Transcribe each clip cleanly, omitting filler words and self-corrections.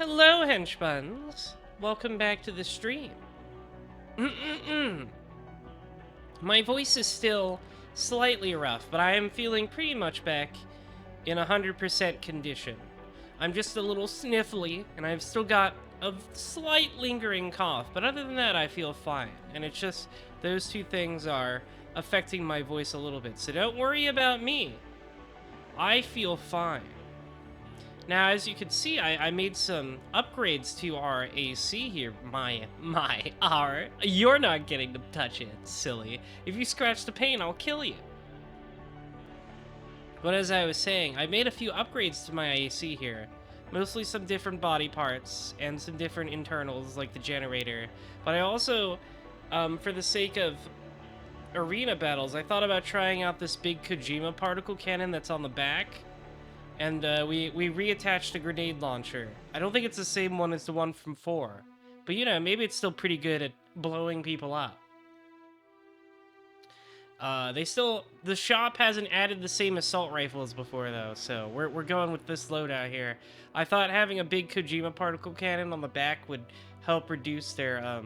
Hello, henchbuns. Welcome back to the stream. My voice is still slightly rough, but I am feeling pretty much back in 100% condition. I'm just a little sniffly, and I've still got a slight lingering cough, but other than that, I feel fine. And it's just those two things are affecting my voice a little bit, so don't worry about me. I feel fine. Now, as you can see, I made some upgrades to our AC here. You're not getting to touch it, silly. If you scratch the paint, I'll kill you. But as I was saying, I made a few upgrades to my AC here. Mostly some different body parts and some different internals, like the generator. But I also, for the sake of arena battles, I thought about trying out this big Kojima particle cannon that's on the back. And we reattached a grenade launcher. I don't think it's the same one as the one from 4. But, you know, maybe it's still pretty good at blowing people up. The shop hasn't added the same assault rifle as before, though. So we're going with this loadout here. I thought having a big Kojima particle cannon on the back would help reduce their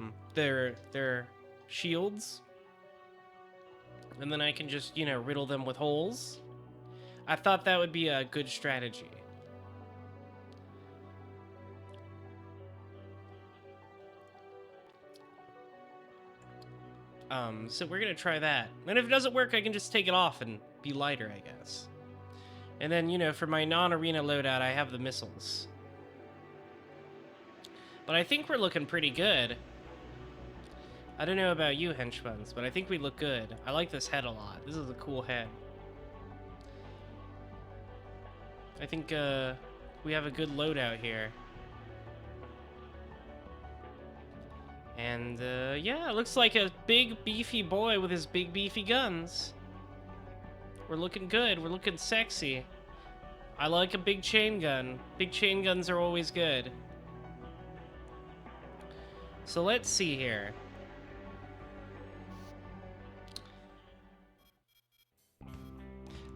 shields. And then I can just, you know, riddle them with holes. I thought that would be a good strategy. So we're gonna try that. And if it doesn't work, I can just take it off and be lighter, I guess. And then, you know, for my non-arena loadout, I have the missiles. But I think we're looking pretty good. I don't know about you, henchbuns, but I think we look good. I like this head a lot. This is a cool head. I think we have a good loadout here. And yeah, it looks like a big beefy boy with his big beefy guns. We're looking good. We're looking sexy. I like a big chain gun. Big chain guns are always good. So let's see here.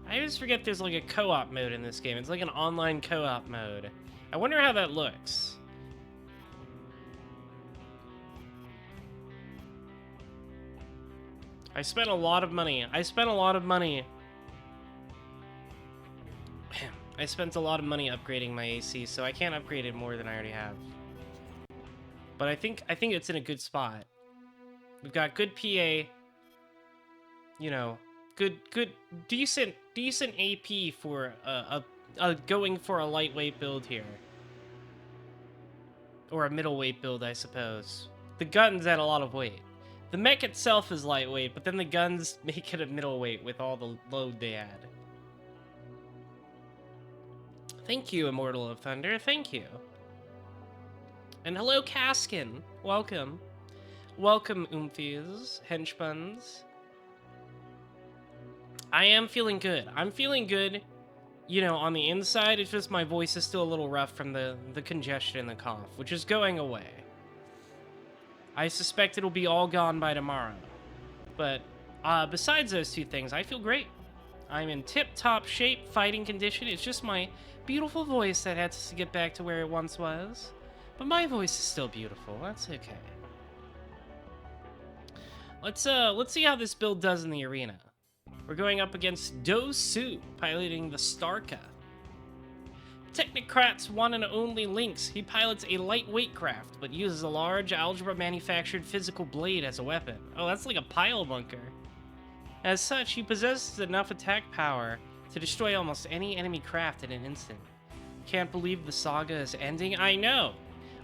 I always forget there's like a co-op mode in this game. It's like an online co-op mode. I wonder how that looks. I spent a lot of money. I spent a lot of money upgrading my AC, so I can't upgrade it more than I already have. But I think it's in a good spot. We've got good PA. You know, decent AP for going for a lightweight build here. Or a middleweight build, I suppose. The guns add a lot of weight. The mech itself is lightweight, but then the guns make it a middleweight with all the load they add. Thank you, Immortal of Thunder. Thank you. And hello, Kaskin. Welcome. Welcome, Oomphies, henchbuns. I am feeling good. I'm feeling good. You know, on the inside, it's just my voice is still a little rough from the congestion and the cough, which is going away. I suspect it'll be all gone by tomorrow. But besides those two things, I feel great. I'm in tip-top shape, fighting condition. It's just my beautiful voice that has to get back to where it once was. But my voice is still beautiful. That's okay. Let's see how this build does in the arena. We're going up against Do-Su, piloting the Starka. Technocrat's one and only Lynx. He pilots a lightweight craft, but uses a large algebra-manufactured physical blade as a weapon. Oh, that's like a pile bunker. As such, he possesses enough attack power to destroy almost any enemy craft in an instant. Can't believe the saga is ending? I know!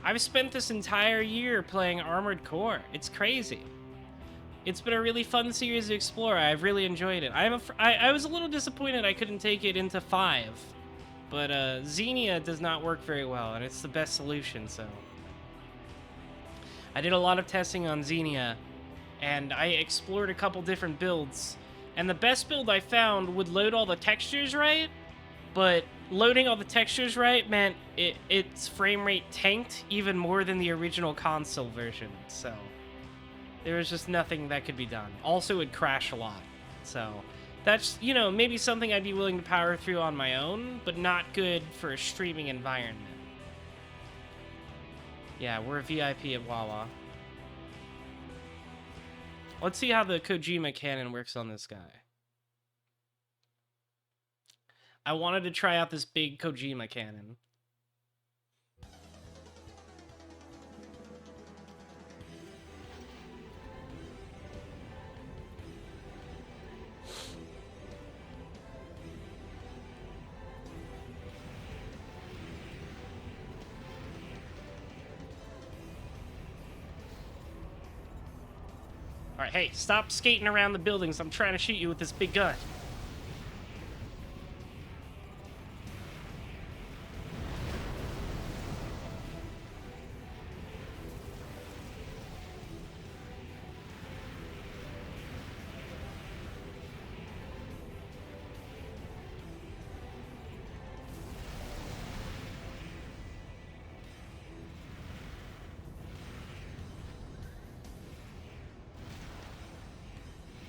I've spent this entire year playing Armored Core. It's crazy. It's been a really fun series to explore. I've really enjoyed it. I was a little disappointed I couldn't take it into 5. But Xenia does not work very well, and it's the best solution, so. I did a lot of testing on Xenia, and I explored a couple different builds. And the best build I found would load all the textures right, but loading all the textures right meant its frame rate tanked even more than the original console version, so. There was just nothing that could be done. Also, it would crash a lot, so. That's, you know, maybe something I'd be willing to power through on my own, but not good for a streaming environment. Yeah, we're a VIP at Wawa. Let's see how the Kojima cannon works on this guy. I wanted to try out this big Kojima cannon. Alright, hey, stop skating around the buildings. I'm trying to shoot you with this big gun.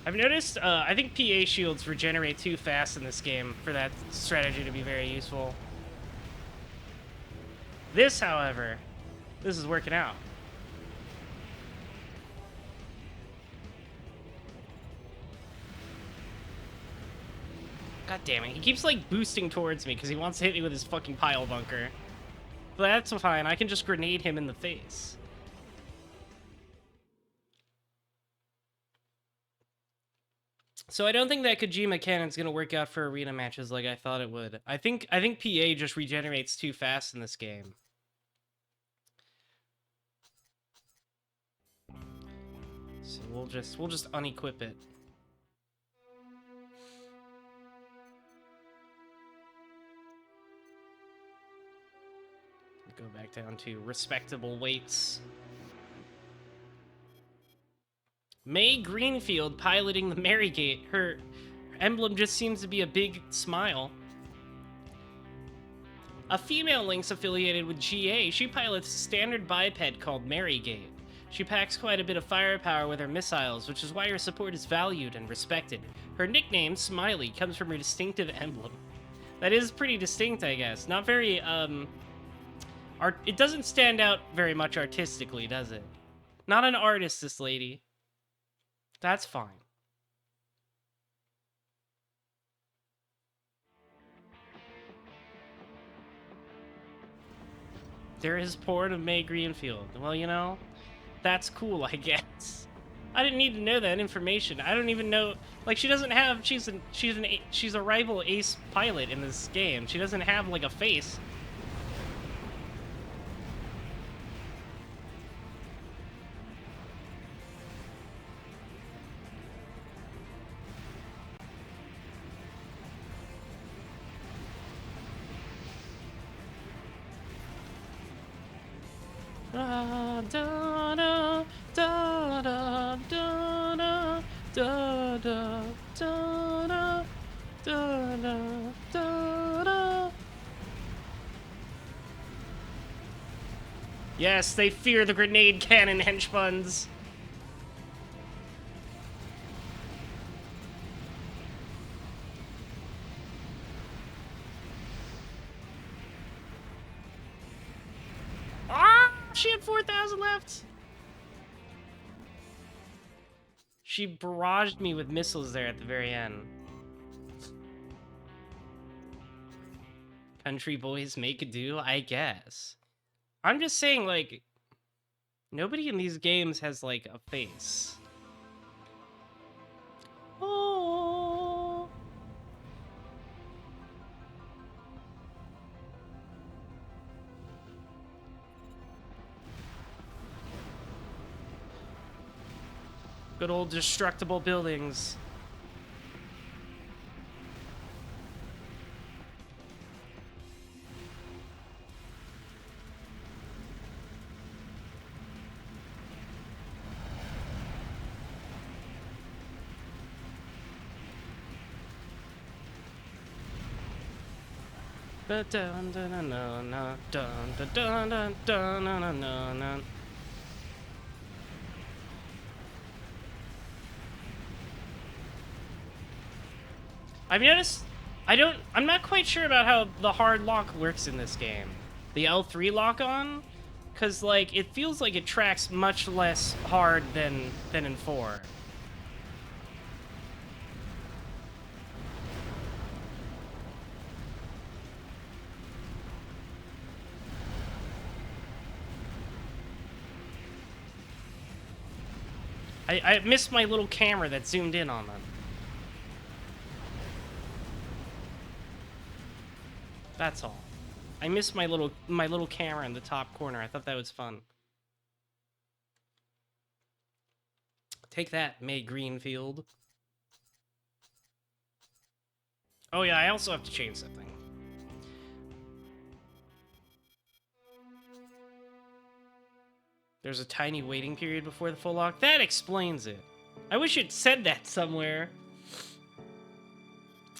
I've noticed, I think PA shields regenerate too fast in this game for that strategy to be very useful. This, however, this is working out. God damn it, he keeps, like, boosting towards me because he wants to hit me with his fucking pile bunker. But that's fine, I can just grenade him in the face. So I don't think that Kojima cannon's gonna work out for arena matches like I thought it would. I think PA just regenerates too fast in this game. So we'll just unequip it. Go back down to respectable weights. May Greenfield piloting the Marygate. Her emblem just seems to be a big smile. A female Lynx affiliated with GA. She pilots a standard biped called Marygate. She packs quite a bit of firepower with her missiles, which is why her support is valued and respected. Her nickname, Smiley, comes from her distinctive emblem. That is pretty distinct, I guess. Not very, it doesn't stand out very much artistically, does it? Not an artist, this lady. That's fine. There is porn of May Greenfield. Well, you know, that's cool, I guess. I didn't need to know that information. I don't even know, like, she doesn't have, she's a rival ace pilot in this game. She doesn't have, like, a face. Da, da, da, da, da, da, da, da, da, da, da, da. Yes, they fear the grenade cannon henchbuns. She had 4,000 left. She barraged me with missiles there at the very end. Country boys make a do, I guess. I'm just saying, like, nobody in these games has, like, a face. Oh. Good old destructible buildings. Dun dun dun dun dun dun dun dun dun dun dun. I've noticed, I'm not quite sure about how the hard lock works in this game. The L3 lock on? Because, like, it feels like it tracks much less hard than in 4. I missed my little camera that zoomed in on them. That's all. I missed my little camera in the top corner. I thought that was fun. Take that, May Greenfield. Oh yeah, I also have to change something. There's a tiny waiting period before the full lock. That explains it. I wish it said that somewhere.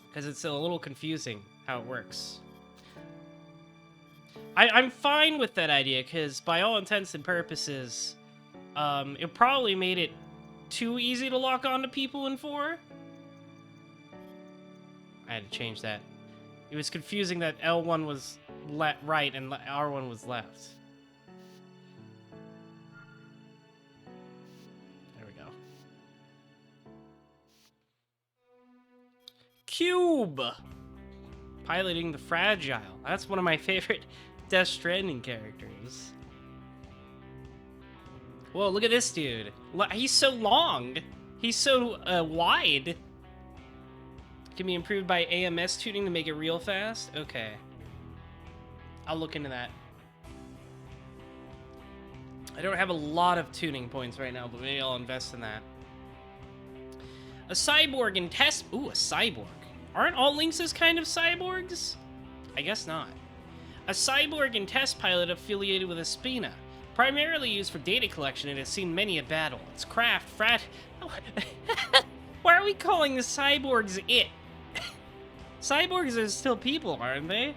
Because it's a little confusing how it works. I'm fine with that idea, because by all intents and purposes, it probably made it too easy to lock onto people in 4. I had to change that. It was confusing that L1 was right and R1 was left. There we go. Cube! Piloting the Fragile. That's one of my favorite Death Stranding characters. Whoa, look at this dude. He's so long. He's so wide. Can be improved by AMS tuning to make it real fast? Okay. I'll look into that. I don't have a lot of tuning points right now, but maybe I'll invest in that. A cyborg in test... Ooh, a cyborg. Aren't all Lynxes kind of cyborgs? I guess not. A cyborg and test pilot affiliated with Espina. Primarily used for data collection, it has seen many a battle. Its craft, Why are we calling the cyborgs it? Cyborgs are still people, aren't they?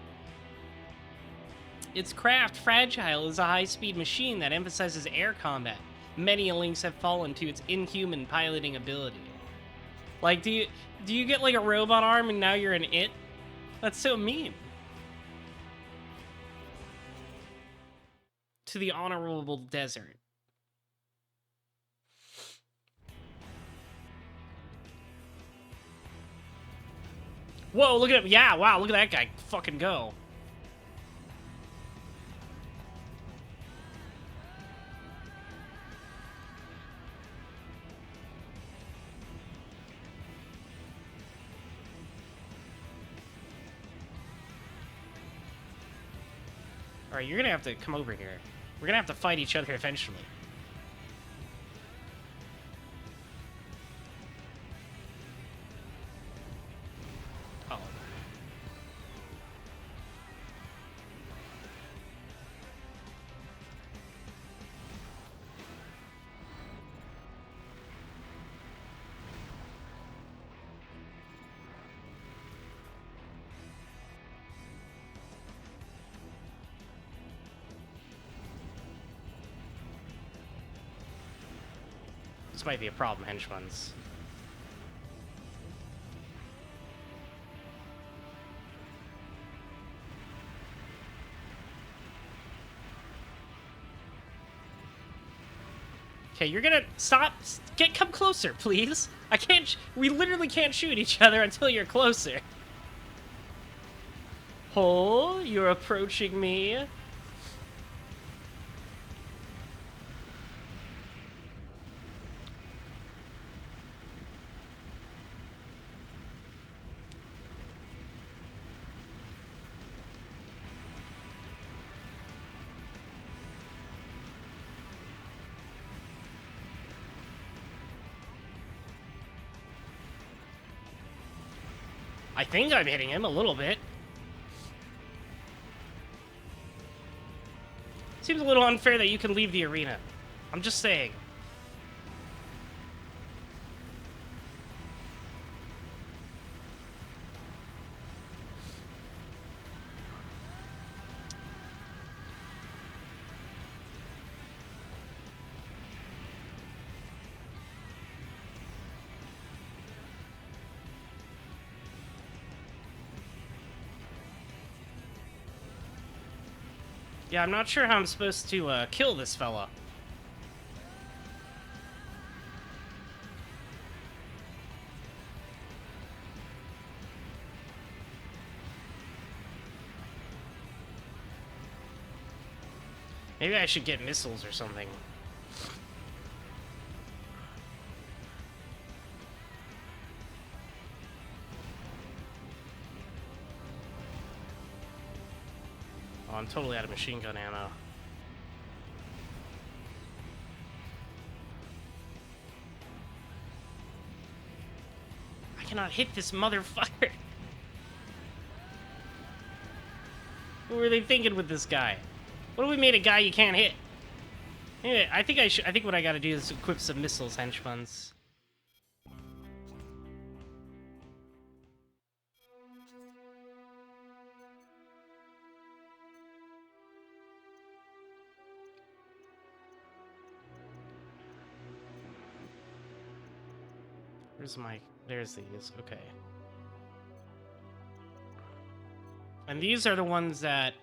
Its craft, Fragile, is a high-speed machine that emphasizes air combat. Many a Lynx have fallen to its inhuman piloting ability. Like, do you get like a robot arm and now you're an it? That's so mean. To the honorable desert. Whoa, look at him. Yeah, wow, look at that guy fucking go. All right, you're gonna have to come over here. We're gonna have to fight each other eventually. Oh. This might be a problem, henchmans. Okay, you're gonna stop. Come closer, please. I can't. We literally can't shoot each other until you're closer. Oh, you're approaching me. I think I'm hitting him a little bit. Seems a little unfair that you can leave the arena. I'm just saying. Yeah, I'm not sure how I'm supposed to kill this fella. Maybe I should get missiles or something. Oh, I'm totally out of machine gun ammo. I cannot hit this motherfucker. What were they thinking with this guy? What if we made a guy you can't hit? Anyway, I think what I gotta do is equip some missiles, henchmans. Where's my... There's these. Okay. And these are the ones that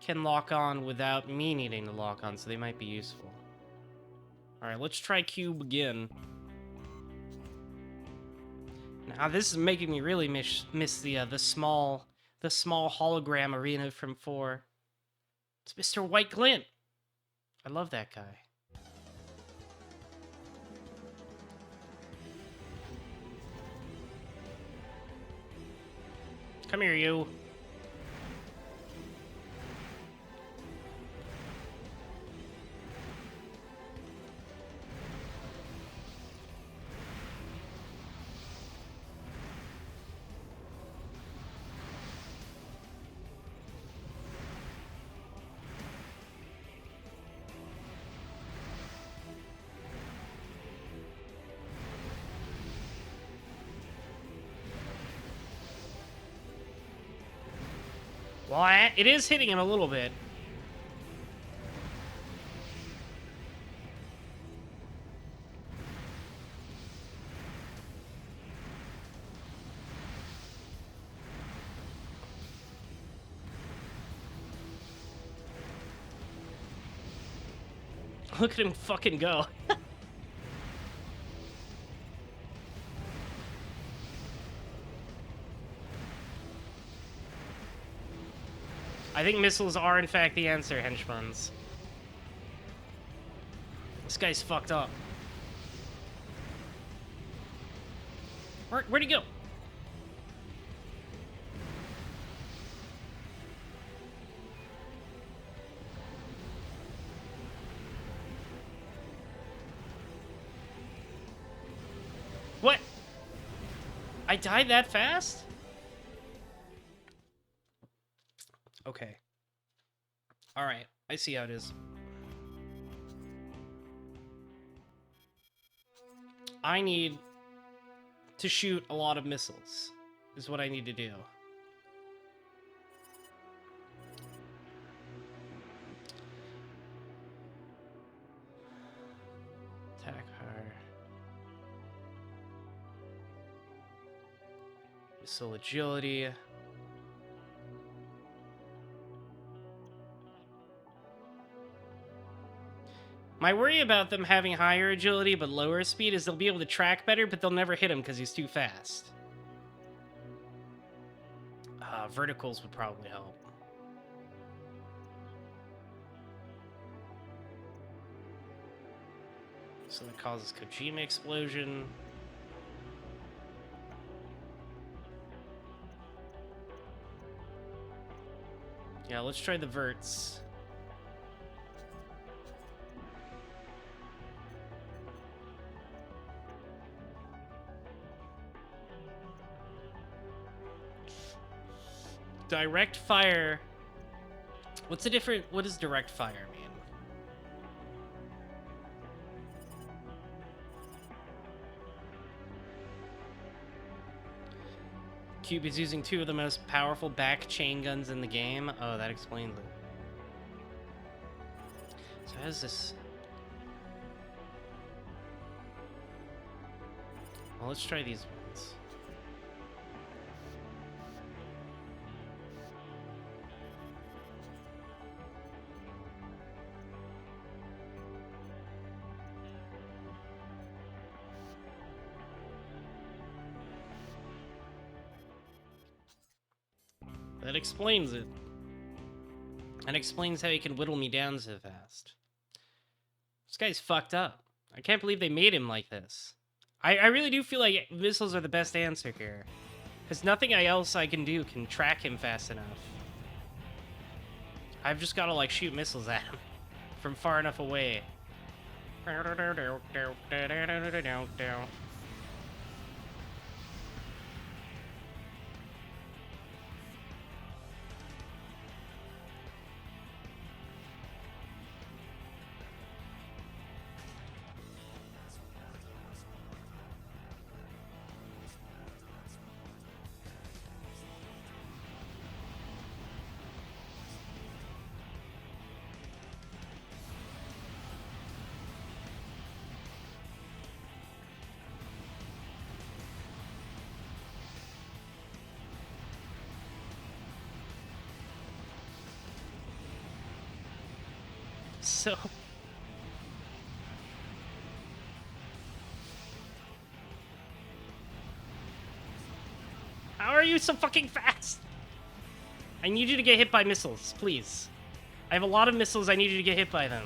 can lock on without me needing to lock on, so they might be useful. Alright, let's try cube again. Now this is making me really miss the small hologram arena from 4. It's Mr. White Glint. I love that guy. Come here, you. Well, it is hitting him a little bit. Look at him fucking go. I think missiles are, in fact, the answer, henchmans. This guy's fucked up. Where'd he go? What? I died that fast? Okay. Alright, I see how it is. I need to shoot a lot of missiles, is what I need to do. Attack power. Missile agility. My worry about them having higher agility but lower speed is they'll be able to track better, but they'll never hit him because he's too fast. Verticals would probably help. So that causes Kojima explosion. Yeah, let's try the verts. Direct fire. What does direct fire mean? Cube is using 2 of the most powerful back chain guns in the game. Oh, that explains it. So how does this... Well, let's try these ones. That explains it. And explains how he can whittle me down so fast. This guy's fucked up. I can't believe they made him like this. I really do feel like missiles are the best answer here. Because nothing else I can do can track him fast enough. I've just got to, like, shoot missiles at him from far enough away. So... How are you so fucking fast? I need you to get hit by missiles, please. I have a lot of missiles, I need you to get hit by them.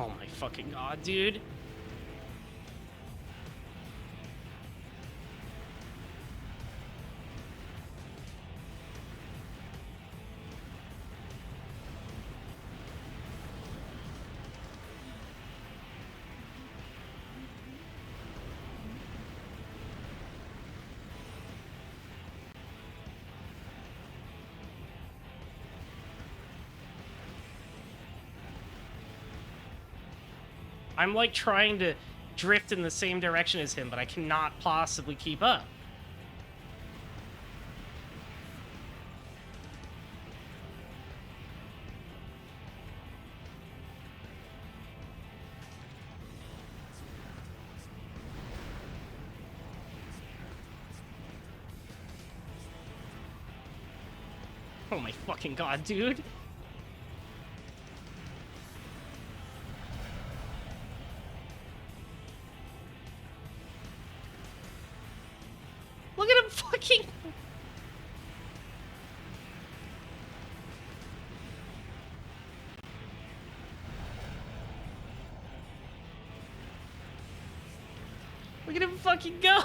Oh my fucking god, dude. I'm like trying to drift in the same direction as him, but I cannot possibly keep up. Oh my fucking god, dude. Look at him fucking... Look at him fucking go!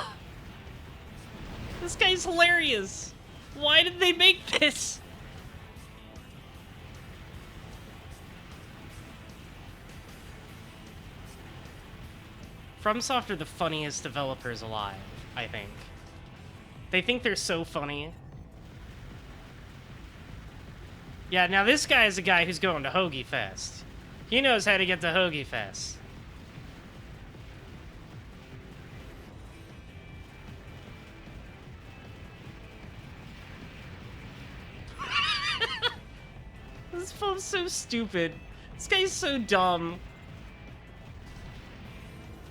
This guy's hilarious! Why did they make this? FromSoft are the funniest developers alive, I think. They think they're so funny. Yeah, now this guy is a guy who's going to Hoagie Fest. He knows how to get to Hoagie Fest. This phone's so stupid. This guy's so dumb.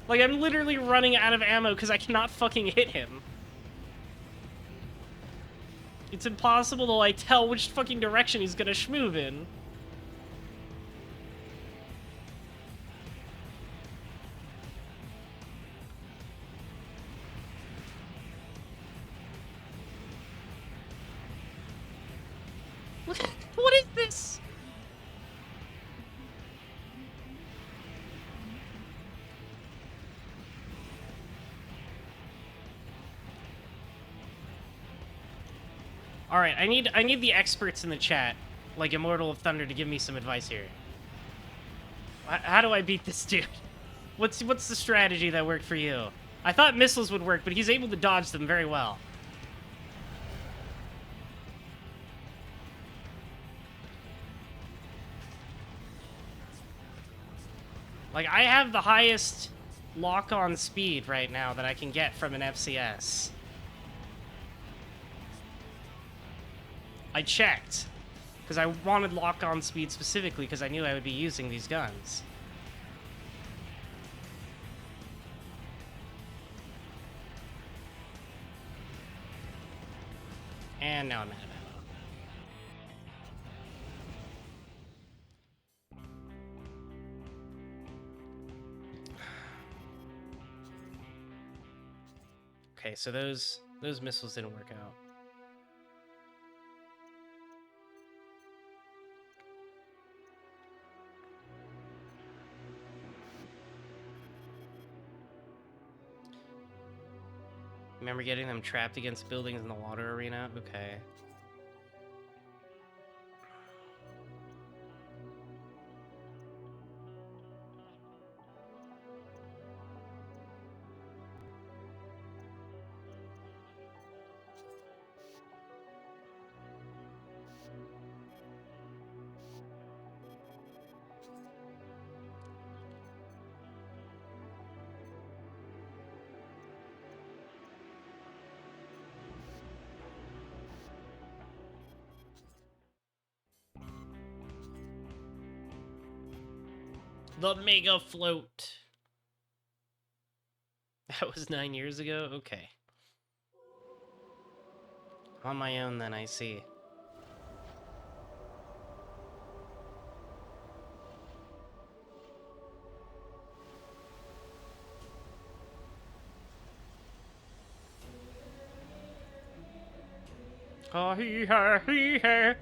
Like, I'm literally running out of ammo because I cannot fucking hit him. It's impossible to, like, tell which fucking direction he's gonna schmoove in. What is this? All right, I need the experts in the chat, like Immortal of Thunder, to give me some advice here. How do I beat this dude? What's the strategy that worked for you? I thought missiles would work, but he's able to dodge them very well. Like, I have the highest lock-on speed right now that I can get from an FCS. I checked, because I wanted lock-on speed specifically because I knew I would be using these guns. And now I'm out of ammo. Okay, so those missiles didn't work out. Remember getting them trapped against buildings in the water arena? Okay. The Mega Float. That was 9 years ago? Okay. On my own then, I see. Oh, hee ha, hee ha.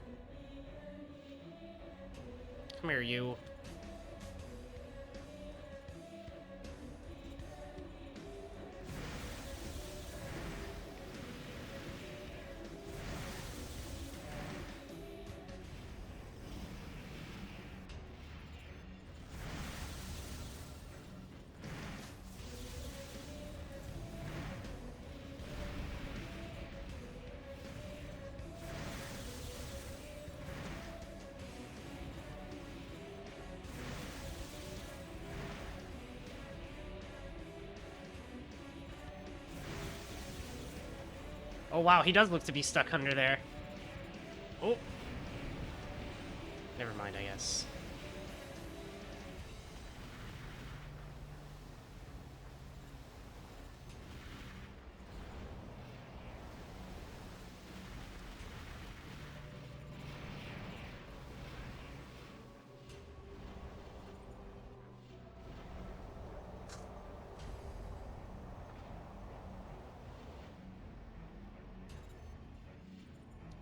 Come here, you. Oh, wow, he does look to be stuck under there. Oh. Never mind, I guess.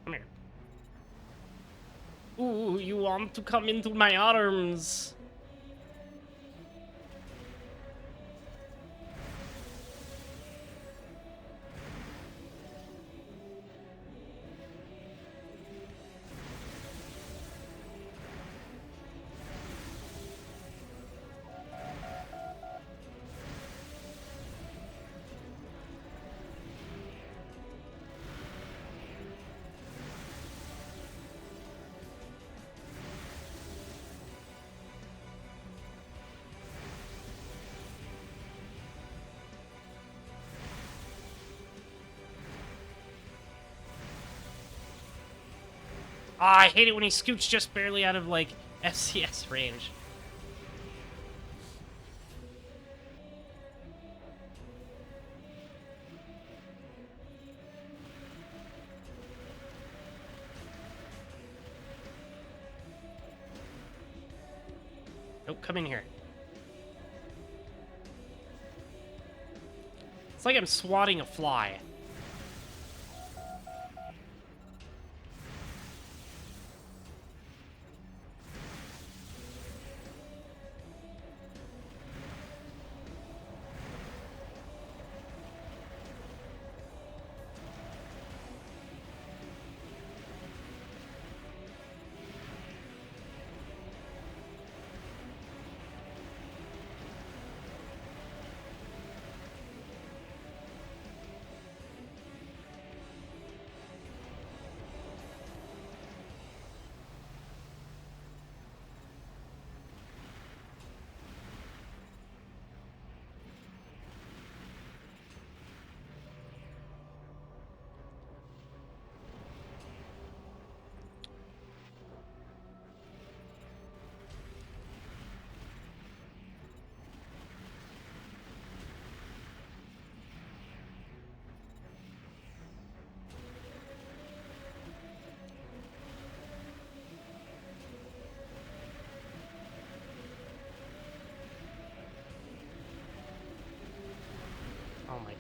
Come here. Ooh, you want to come into my arms? Oh, I hate it when he scoots just barely out of, like, FCS range. Nope, come in here. It's like I'm swatting a fly.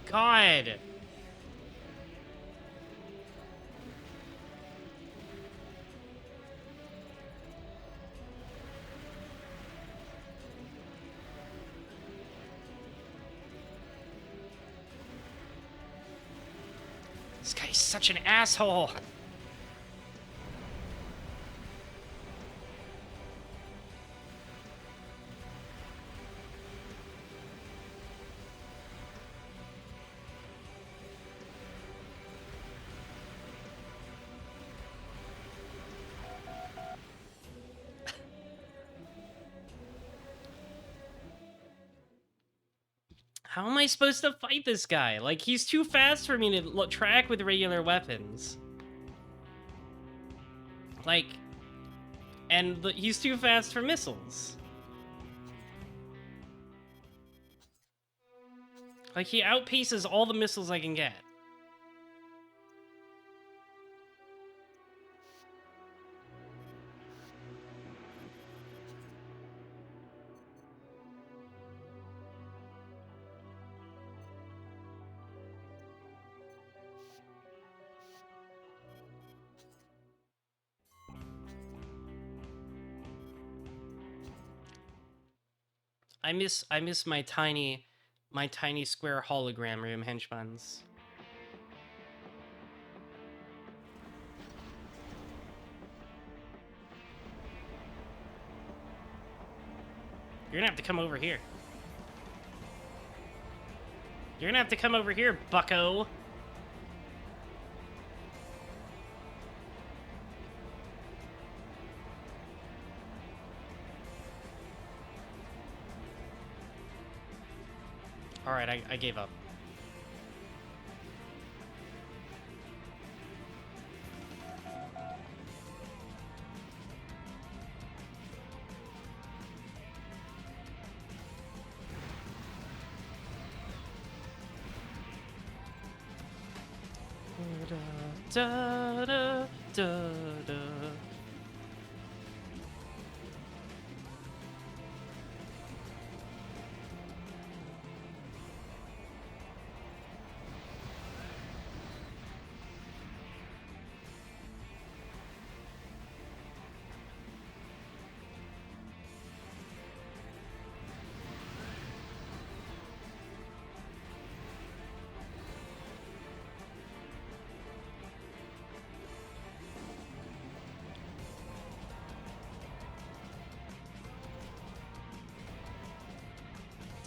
god. This guy's such an asshole. How am I supposed to fight this guy? Like, he's too fast for me to track with regular weapons. Like, and he's too fast for missiles. Like, he outpaces all the missiles I can get. I miss my tiny square hologram room henchbuns. You're gonna have to come over here. You're gonna have to come over here, bucko. Alright, I gave up. Da, da, da, da.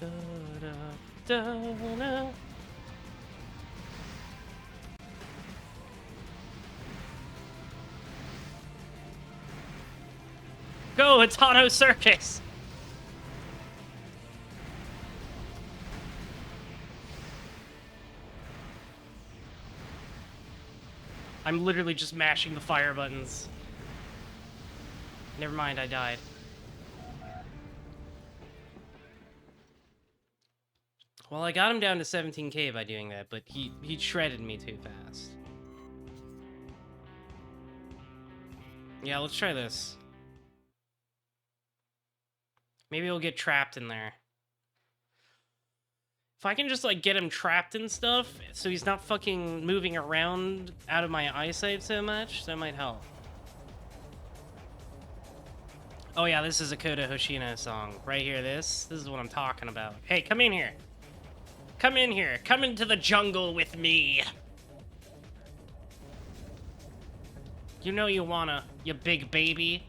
Da, da, da, da. Go, it's Auto Circus! I'm literally just mashing the fire buttons. Never mind, I died. Well, I got him down to 17k by doing that, but he shredded me too fast. Yeah, let's try this. Maybe he'll get trapped in there. If I can just, like, get him trapped and stuff, so he's not fucking moving around out of my eyesight so much, that might help. Oh yeah, this is a Kota Hoshino song. Right here, this is what I'm talking about. Hey, come in here. Come in here. Come into the jungle with me. You know you wanna, you big baby.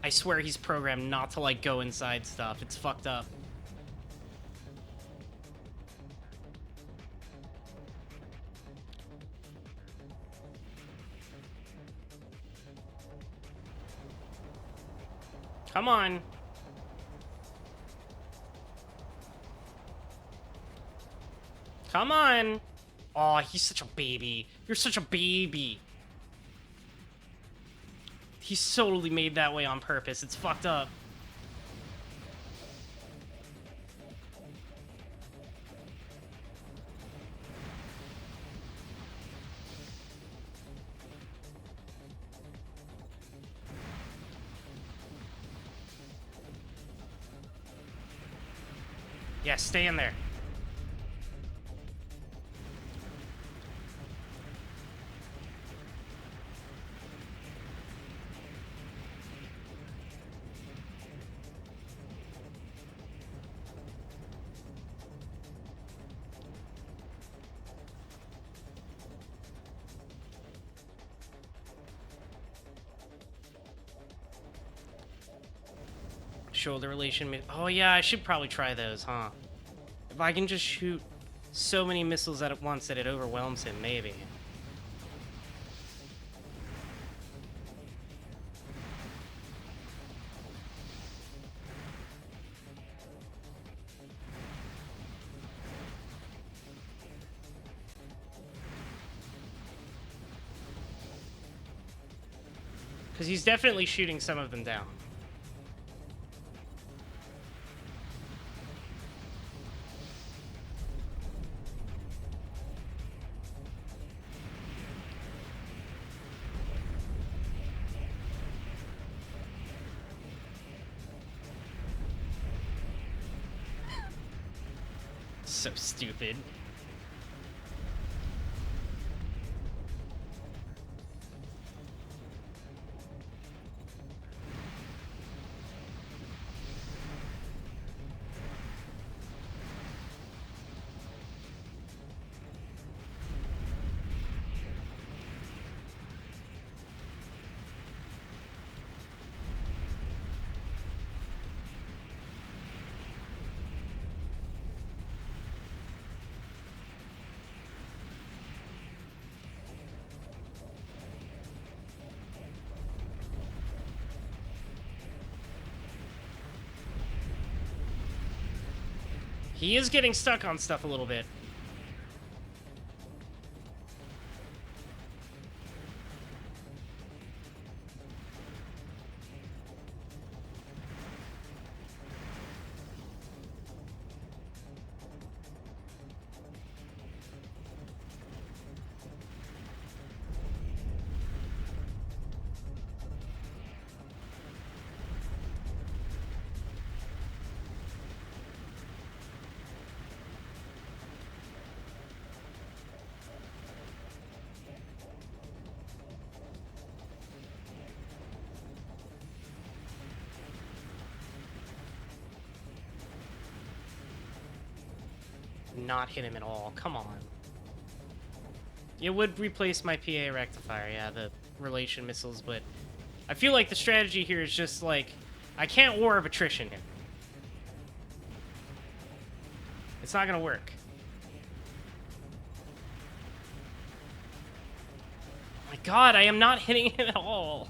I swear he's programmed not to, like, go inside stuff. It's fucked up. Come on. Come on. Aw, he's such a baby. You're such a baby. He's totally made that way on purpose. It's fucked up. Yeah, stay in there. Shoulder relation. Oh yeah, I should probably try those, huh? If I can just shoot so many missiles at once that it overwhelms him, maybe. Because he's definitely shooting some of them down. So stupid. He is getting stuck on stuff a little bit. Not hit him at all. Come on. It would replace my PA rectifier, yeah, the relation missiles, but I feel like the strategy here is just like, I can't war of attrition here. It's not gonna work. Oh my god, I am not hitting him at all.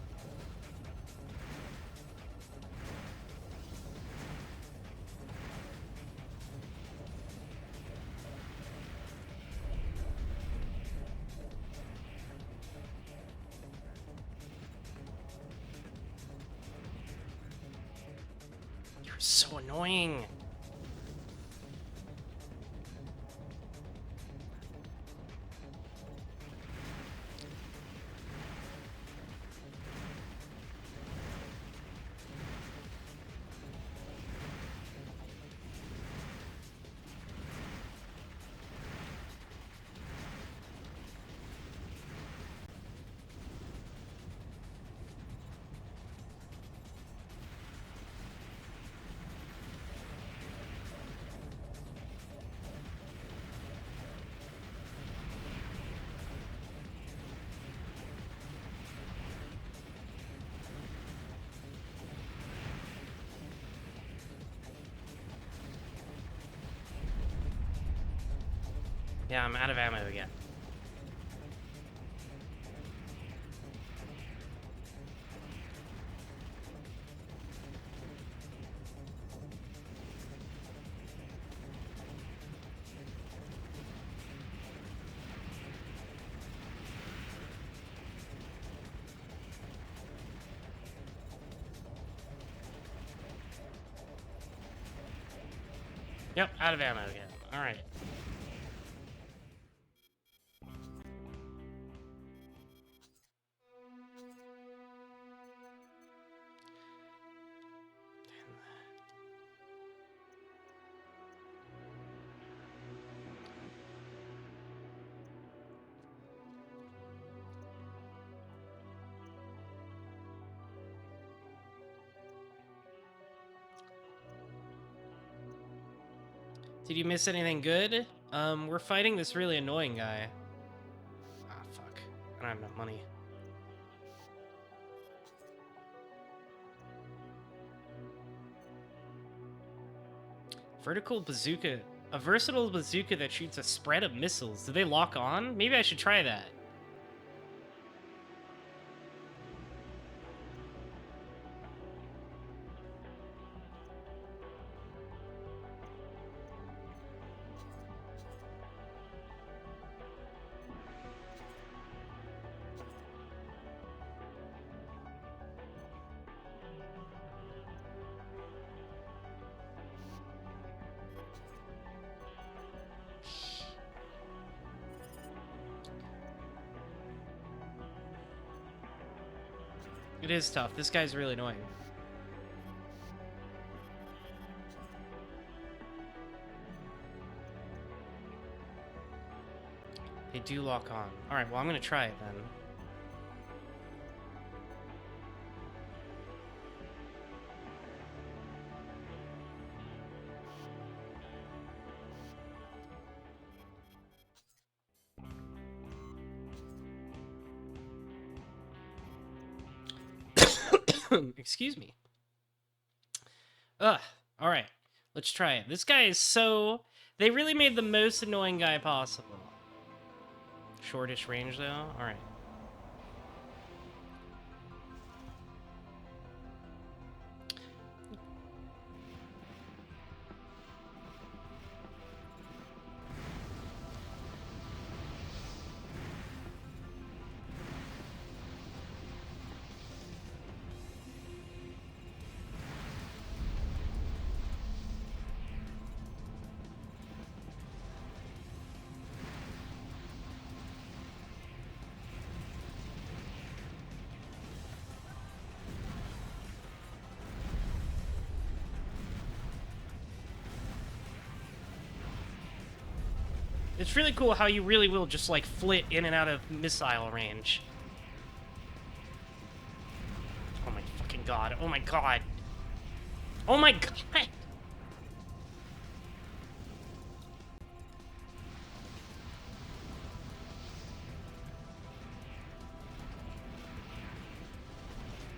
You're so annoying. Yeah, I'm out of ammo again. Yep, out of ammo again. Alright. Did you miss anything good? We're fighting this really annoying guy. Ah, fuck. I don't have enough money. Vertical bazooka. A versatile bazooka that shoots a spread of missiles. Do they lock on? Maybe I should try that. It is tough. This guy's really annoying. They do lock on. Alright, well, I'm gonna try it then. Excuse me. Ugh. Alright. Let's try it. This guy is so... They really made the most annoying guy possible. Shortish range, though? Alright. It's really cool how you really will just, like, flit in and out of missile range. Oh my fucking god. Oh my god. Oh my god!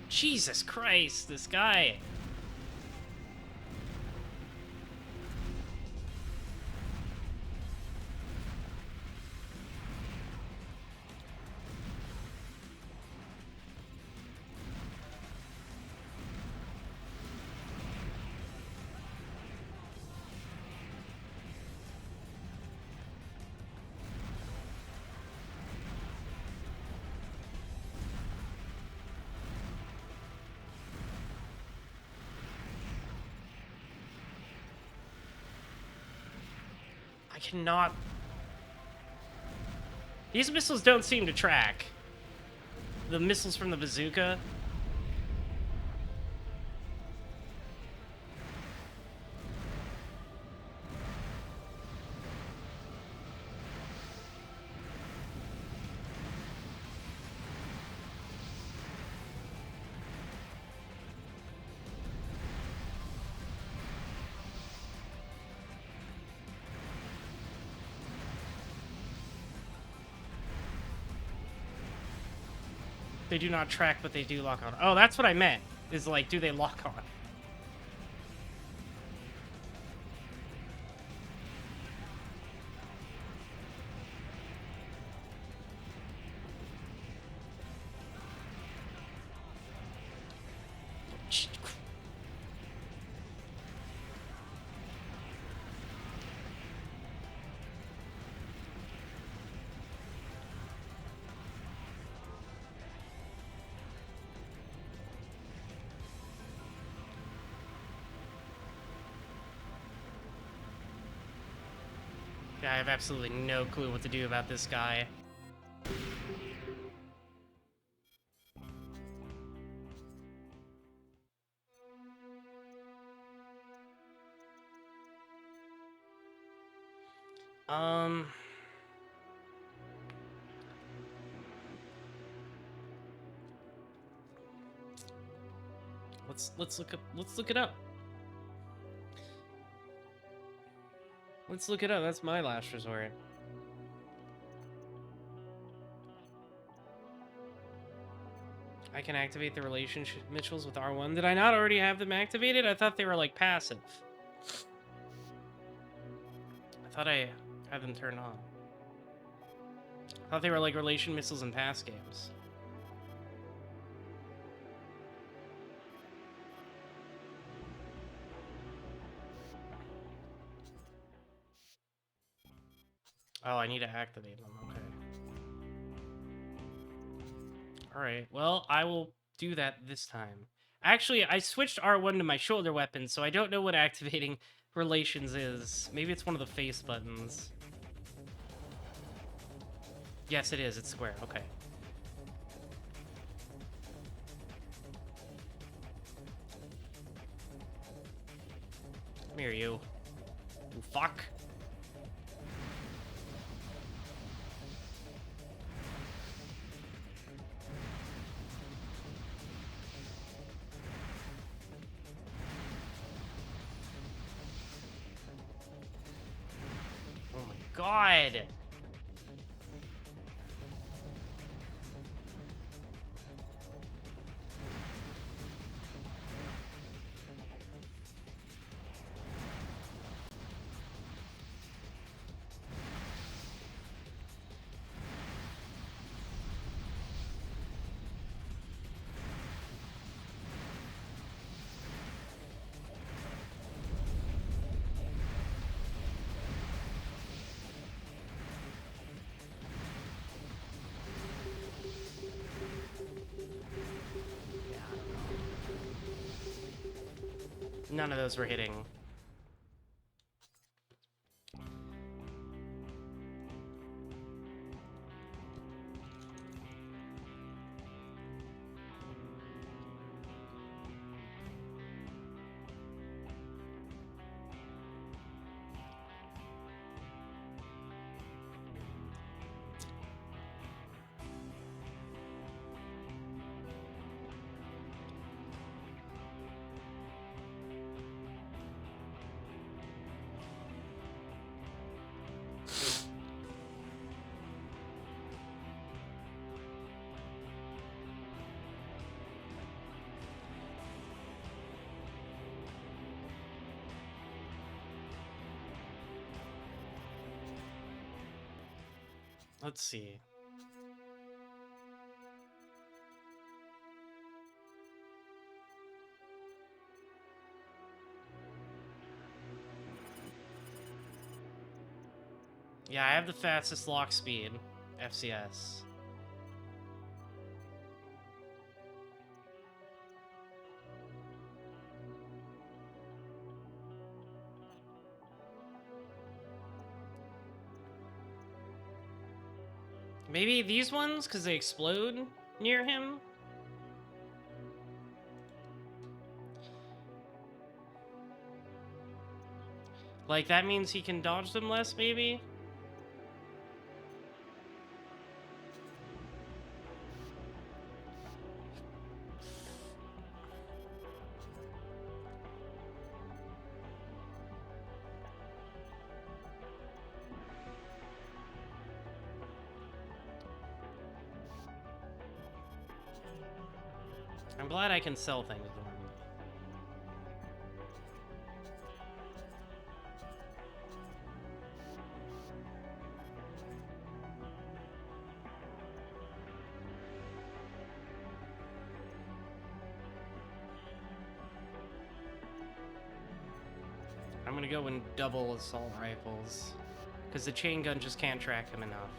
Jesus Christ, this guy. I cannot... These missiles don't seem to track. The missiles from the bazooka. They do not track, but they do lock on. Oh, that's what I meant. Is like, do they lock on? I have absolutely no clue what to do about this guy. Let's look it up. Let's look it up. That's my last resort. I can activate the relationship Mitchells with R1. Did I not already have them activated? I thought they were like passive. I thought I had them turned on. I thought they were like relation missiles in past games. Oh, I need to activate them. Okay. Alright, well, I will do that this time. Actually, I switched R1 to my shoulder weapon, so I don't know what activating relations is. Maybe it's one of the face buttons. Yes, it is. It's square. Okay. Come here, you. You fuck. Oh my god. None of those were hitting. Let's see. Yeah, I have the fastest lock speed, FCS. Maybe these ones, because they explode near him? Like, that means he can dodge them less, maybe? I'm glad I can sell things to him. I'm gonna go in double assault rifles, because the chain gun just can't track him enough.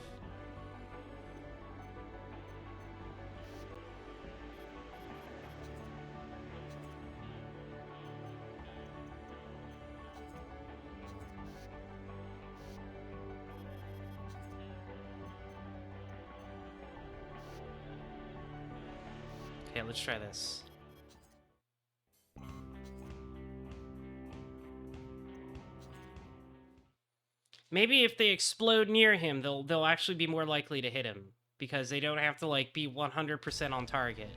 Okay, let's try this. Maybe if they explode near him, they'll actually be more likely to hit him, because they don't have to like be 100% on target.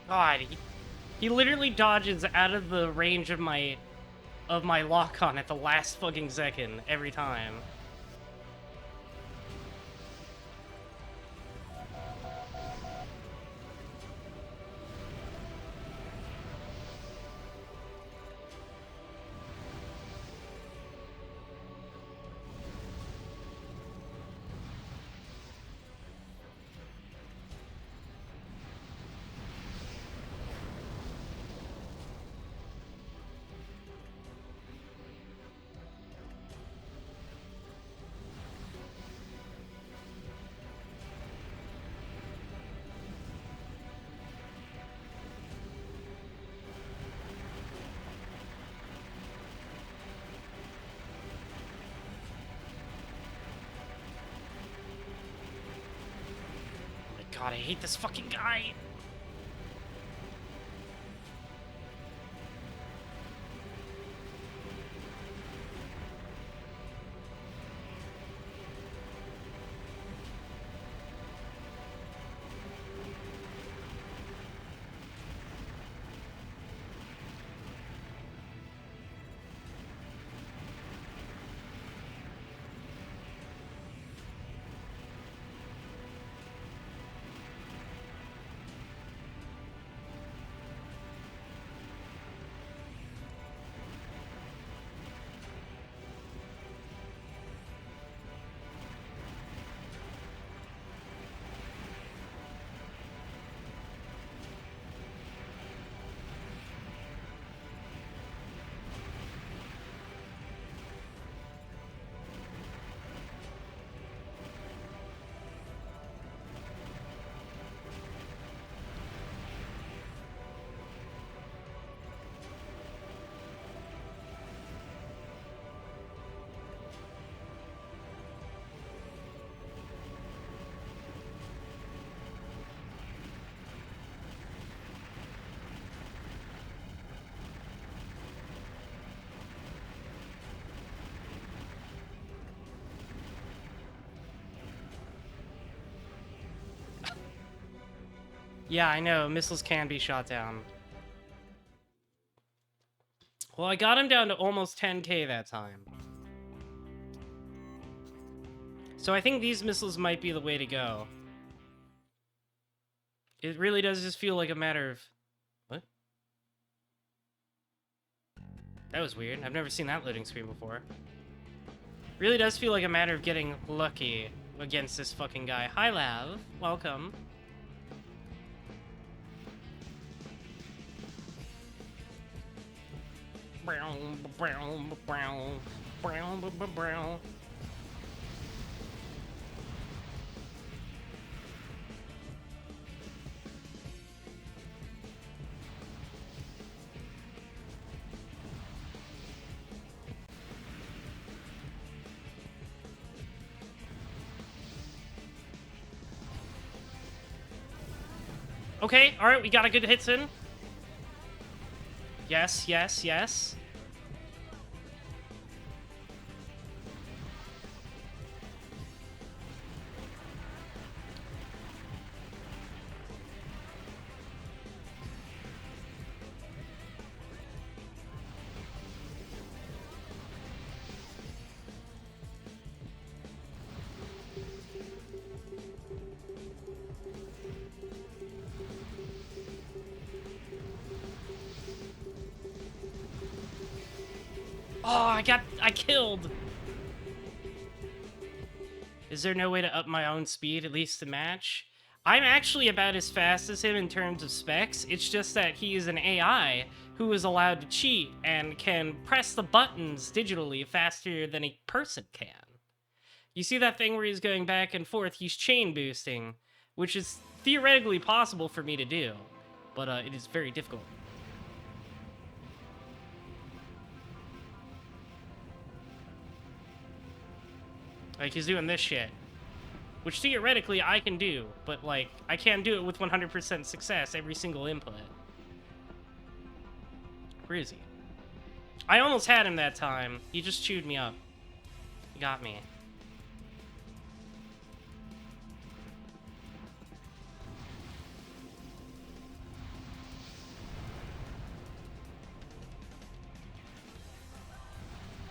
God, he literally dodges out of the range of my lock-on at the last fucking second every time. God, I hate this fucking guy. Yeah, I know, missiles can be shot down. Well, I got him down to almost 10k that time. So I think these missiles might be the way to go. It really does just feel like a matter of... What? That was weird. I've never seen that loading screen before. Really does feel like a matter of getting lucky against this fucking guy. Hi, Lav. Welcome. Brown, brown, brown, brown, brown. Okay, alright, we got a good hits in. Yes, yes, yes. Oh, I killed. Is there no way to up my own speed, at least to match? I'm actually about as fast as him in terms of specs. It's just that he is an AI who is allowed to cheat and can press the buttons digitally faster than a person can. You see that thing where he's going back and forth? He's chain boosting, which is theoretically possible for me to do, but it is very difficult. Like, he's doing this shit. Which theoretically I can do, but like, I can't do it with 100% success every single input. Where is he? I almost had him that time. He just chewed me up. He got me.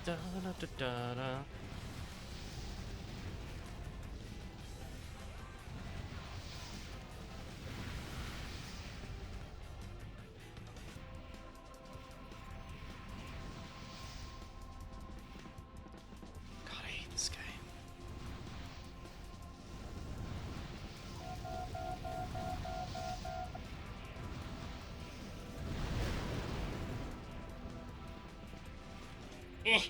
Da-da-da-da-da. God, I hate this guy. Eh.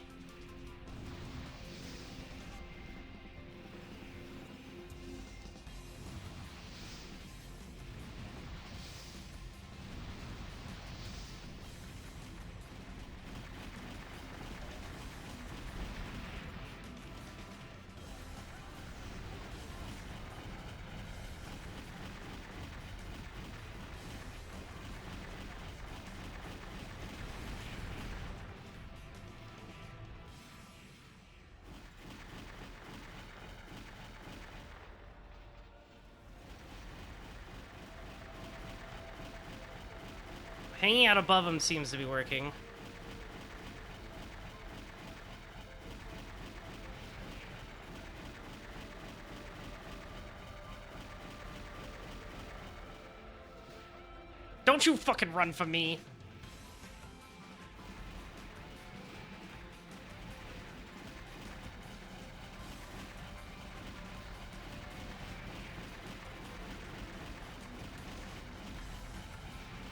Hanging out above him seems to be working. Don't you fucking run from me!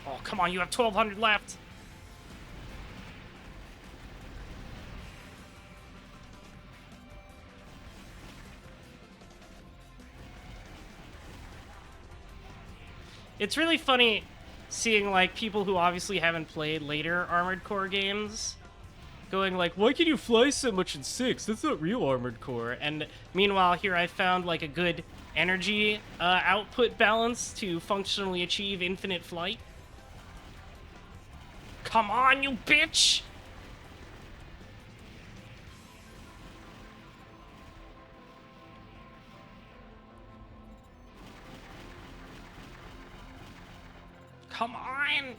Oh, come on, you have 1,200 left! It's really funny seeing, like, people who obviously haven't played later Armored Core games going like, why can you fly so much in 6? That's not real Armored Core. And meanwhile, here I found, like, a good energy output balance to functionally achieve infinite flight. Come on, you bitch! Come on!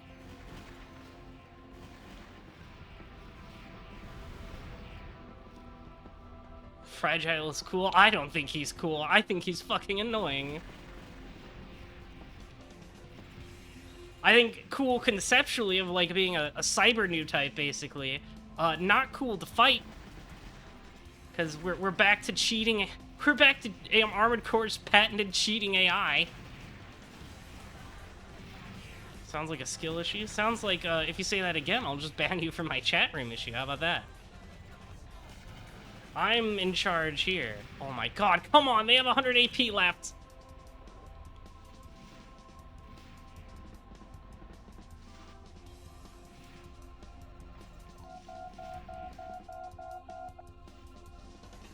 Fragile is cool. I don't think he's cool. I think he's fucking annoying. I think cool conceptually of, like, being a cyber new type, basically. Not cool to fight. Because we're back to cheating. We're back to Armored Core's patented cheating AI. Sounds like a skill issue. Sounds like, if you say that again, I'll just ban you from my chat room issue. How about that? I'm in charge here. Oh my god, come on, they have 100 AP left.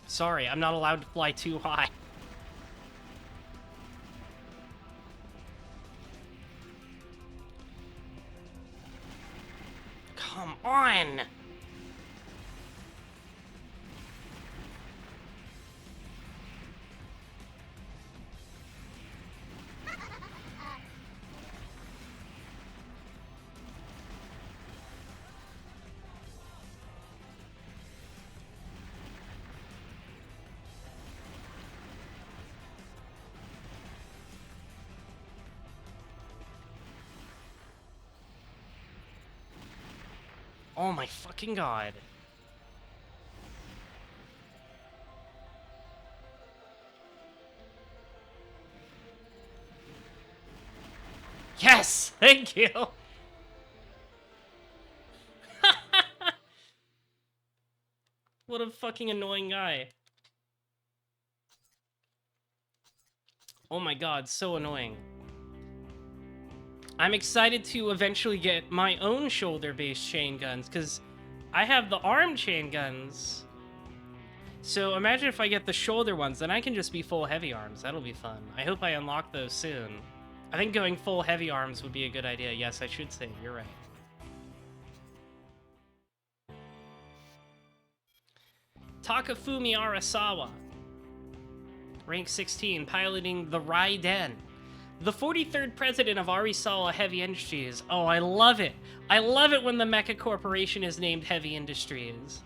Sorry, I'm not allowed to fly too high. Come on! Oh my fucking god. Yes! Thank you! What a fucking annoying guy. Oh my god, so annoying. I'm excited to eventually get my own shoulder-based chain guns, because I have the arm chain guns. So imagine if I get the shoulder ones, then I can just be full heavy arms. That'll be fun. I hope I unlock those soon. I think going full heavy arms would be a good idea. Yes, I should say. You're right. Takafumi Arasawa. Rank 16, piloting the Raiden. The 43rd president of Arisawa Heavy Industries. Oh, I love it. I love it when the mecha corporation is named Heavy Industries.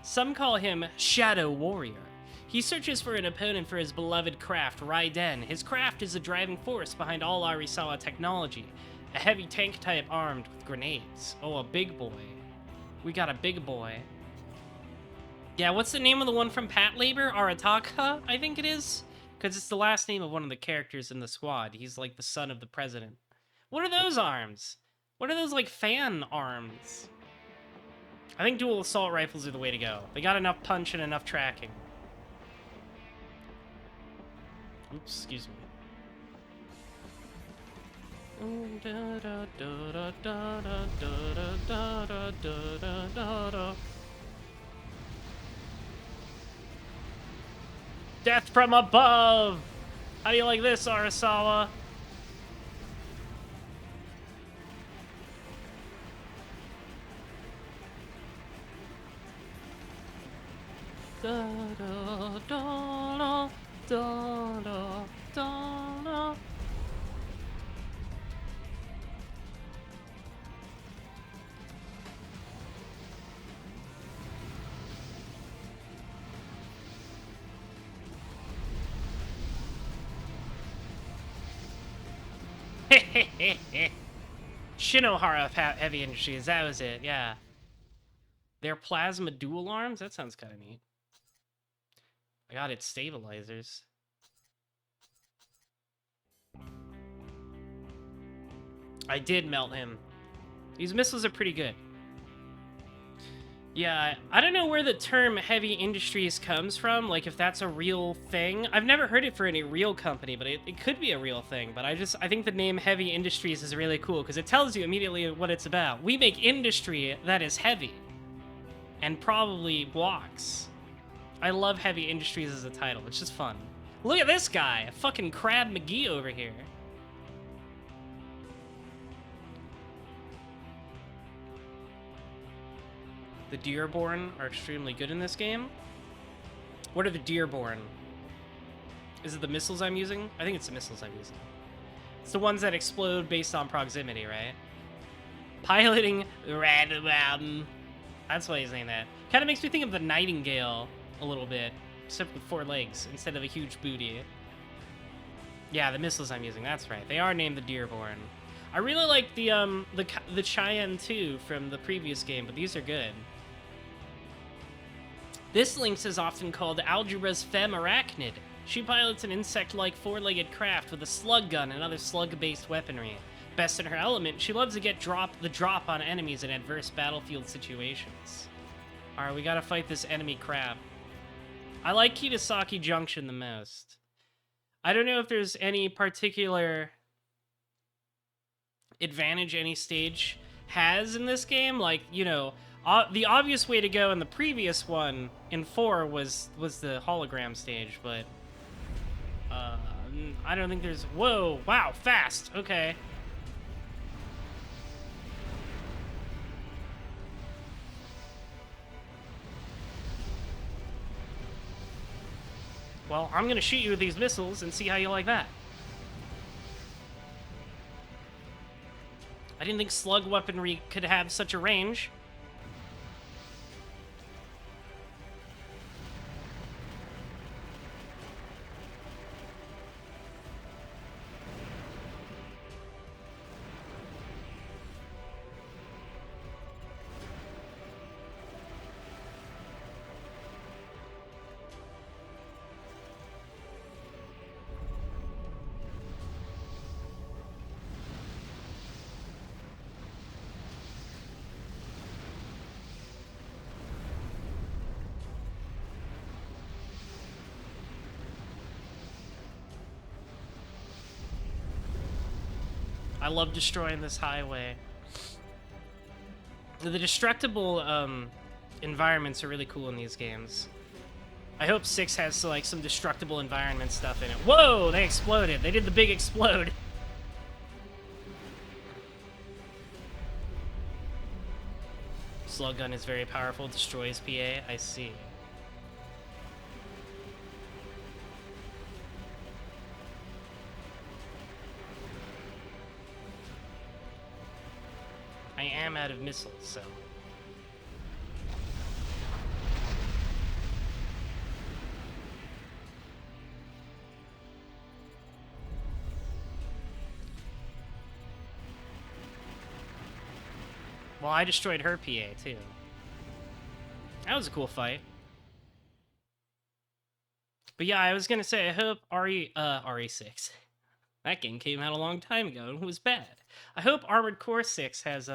Some call him Shadow Warrior. He searches for an opponent for his beloved craft, Raiden. His craft is the driving force behind all Arisawa technology. A heavy tank type armed with grenades. Oh, a big boy. We got a big boy. Yeah, what's the name of the one from Pat Labor? Arataka, I think it is? Because it's the last name of one of the characters in the squad. He's like the son of the president. What are those arms? What are those, like, fan arms? I think dual assault rifles are the way to go. They got enough punch and enough tracking. Oops, excuse me. Death from above! How do you like this, Arisawa? Da, da, da, da, da, da, da. Shinohara Heavy Industries, that was it, yeah. Their plasma dual arms? That sounds kind of neat. I got its stabilizers. I did melt him. These missiles are pretty good. Yeah, I don't know where the term Heavy Industries comes from, like if that's a real thing. I've never heard it for any real company, but it could be a real thing. But I think the name Heavy Industries is really cool because it tells you immediately what it's about. We make industry that is heavy and probably walks. I love Heavy Industries as a title. It's just fun. Look at this guy, fucking Crab McGee over here. The Dearborn are extremely good in this game. What are the Dearborn? Is it the missiles I'm using? I think it's the missiles I'm using. It's the ones that explode based on proximity, right? Piloting Radabam. That's why he's saying that. Kind of makes me think of the Nightingale a little bit, except with 4 legs instead of a huge booty. Yeah, the missiles I'm using, that's right. They are named the Dearborn. I really like the Cheyenne 2 from the previous game, but these are good. This Lynx is often called Algebra's Femme Arachnid. She pilots an insect-like 4-legged craft with a slug gun and other slug-based weaponry. Best in her element, she loves to get the drop on enemies in adverse battlefield situations. Alright, we gotta fight this enemy crab. I like Kitasaki Junction the most. I don't know if there's any particular advantage any stage has in this game. Like, you know, the obvious way to go in the previous one, in 4, was the hologram stage, but I don't think there's... Whoa, wow, fast, okay. Well, I'm gonna shoot you with these missiles and see how you like that. I didn't think slug weaponry could have such a range. I love destroying this highway. The destructible environments are really cool in these games. I hope 6 has like some destructible environment stuff in it. Whoa, they exploded. They did the big explode. Slug gun is very powerful, destroys PA, I see. I am out of missiles, so... Well, I destroyed her PA, too. That was a cool fight. But yeah, I was gonna say, I hope RE6. That game came out a long time ago and was bad. I hope Armored Core 6 has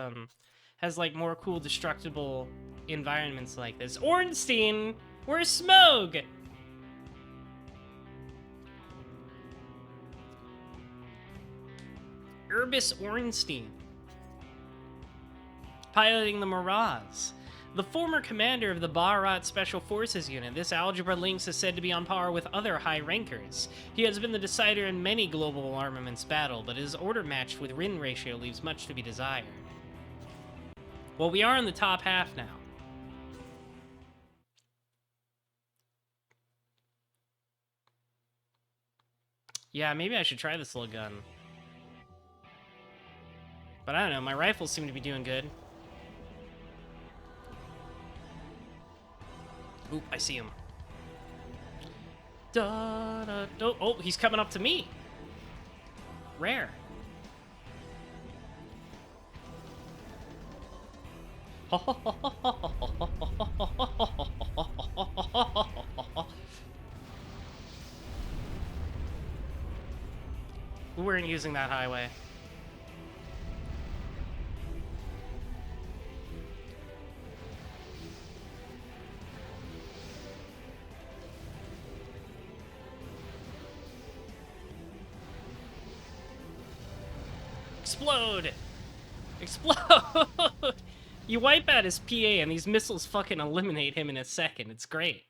like more cool destructible environments like this. Ornstein! Where's Smog? Urbis Ornstein. Piloting the Mirage. The former commander of the Bharat Special Forces Unit, this Algebra Lynx is said to be on par with other high rankers. He has been the decider in many global armaments battle, but his order match with win ratio leaves much to be desired. Well, we are in the top half now. Yeah, maybe I should try this little gun. But I don't know, my rifles seem to be doing good. Oop, I see him. Da, da, da. Oh, he's coming up to me. Rare. We weren't using that highway. Explode! Explode! You wipe out his PA and these missiles fucking eliminate him in a second. It's great.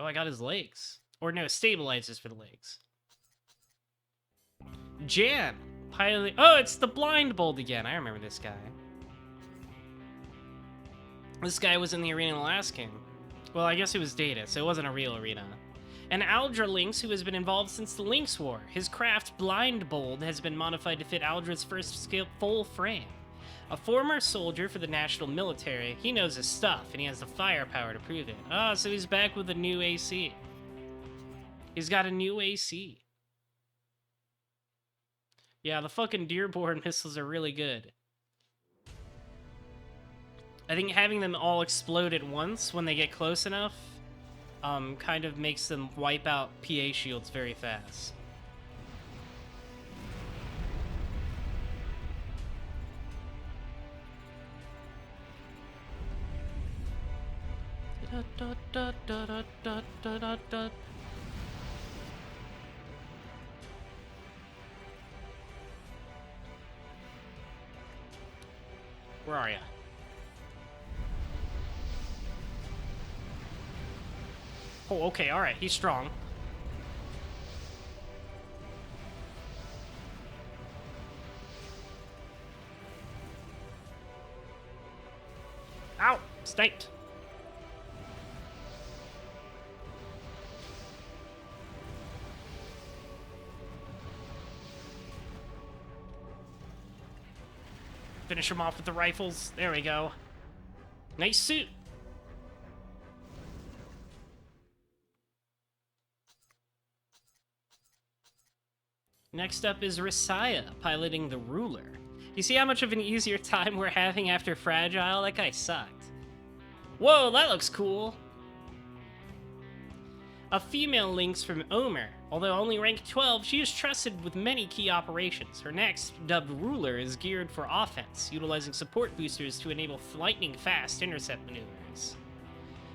Oh, I got his legs. Or no, stabilizers for the legs. Jan! Pilot. Oh, it's the blind bolt again. I remember this guy. This guy was in the arena in the last game. Well, I guess it was data, so it wasn't a real arena. An Aldra Lynx who has been involved since the Lynx War. His craft, Blind Bold, has been modified to fit Aldra's first full frame. A former soldier for the national military, he knows his stuff, and he has the firepower to prove it. Ah, so he's back with a new AC. He's got a new AC. Yeah, the fucking Dearborn missiles are really good. I think having them all explode at once when they get close enough kind of makes them wipe out PA shields very fast. Where are you? Oh, okay, alright, he's strong. Ow! Sniped! Finish him off with the rifles. There we go. Nice suit! Next up is Risaya, piloting the Ruler. You see how much of an easier time we're having after Fragile? That guy sucked. Whoa, that looks cool! A female Lynx from Omer. Although only ranked 12, she is trusted with many key operations. Her next, dubbed Ruler, is geared for offense, utilizing support boosters to enable lightning-fast intercept maneuvers.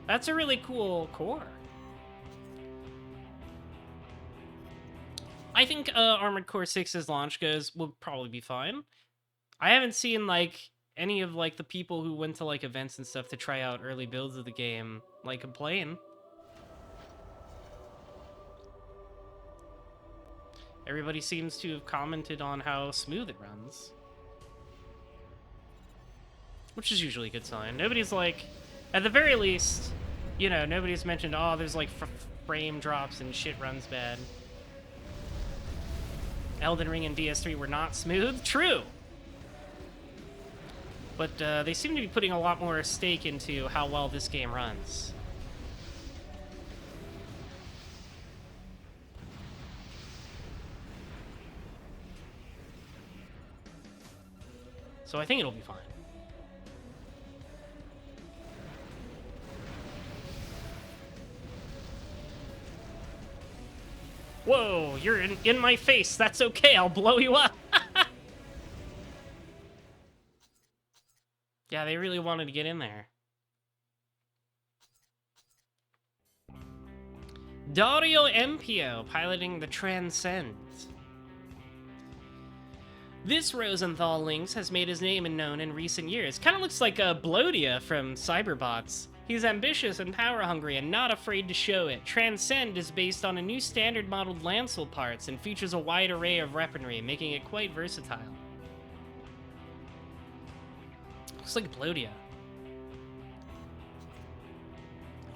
That's a really cool core. I think Armored Core 6's launch goes will probably be fine. I haven't seen like any of like the people who went to like events and stuff to try out early builds of the game like complain. Everybody seems to have commented on how smooth it runs, which is usually a good sign. Nobody's like, at the very least, you know, nobody's mentioned, oh, there's like frame drops and shit runs bad. Elden Ring and DS3 were not smooth. True. But they seem to be putting a lot more stake into how well this game runs. So I think it'll be fine. Whoa, you're in my face. That's okay. I'll blow you up. Yeah, they really wanted to get in there. Dario Empio piloting the Transcend. This Rosenthal Lynx has made his name known in recent years. Kind of looks like a Blodia from Cyberbots. He's ambitious and power-hungry and not afraid to show it. Transcend is based on a new standard-modeled Lancel parts and features a wide array of weaponry, making it quite versatile. Looks like Blodia.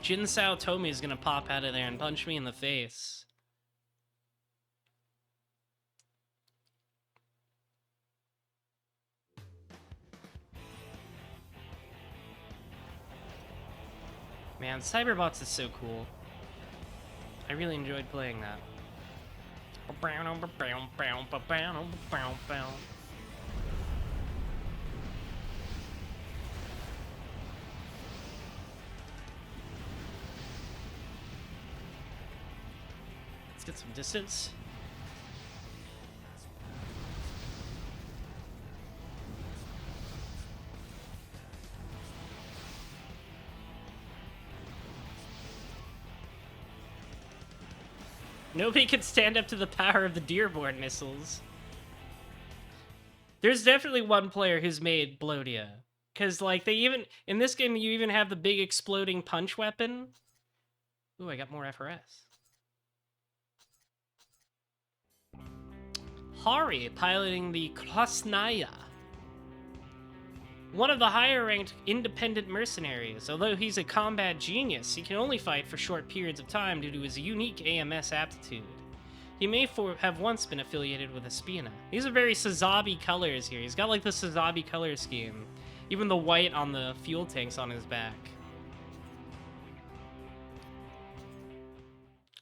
Jinsao Tomi is gonna pop out of there and punch me in the face. Man, Cyberbots is so cool. I really enjoyed playing that. Let's get some distance. Nobody can stand up to the power of the Dearborn missiles. There's definitely one player who's made Blodia. Because, like, they even... In this game, you even have the big exploding punch weapon. Ooh, I got more FRS. Hari piloting the Krasnaya. One of the higher-ranked independent mercenaries. Although he's a combat genius, he can only fight for short periods of time due to his unique AMS aptitude. He may have once been affiliated with Espina. These are very Sazabi colors here. He's got like the Sazabi color scheme. Even the white on the fuel tanks on his back.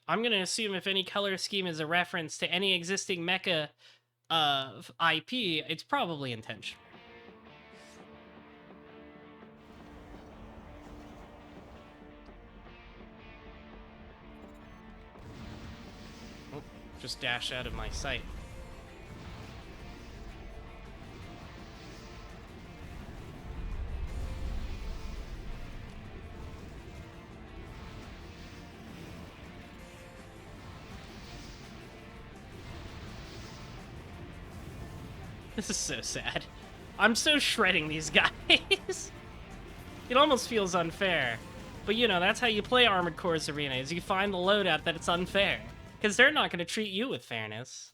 I'm gonna assume if any color scheme is a reference to any existing mecha IP, it's probably intentional. Just dash out of my sight. This is so sad. I'm so shredding these guys. It almost feels unfair. But you know, that's how you play Armored Core's Arena, is you find the loadout that it's unfair. Because they're not going to treat you with fairness.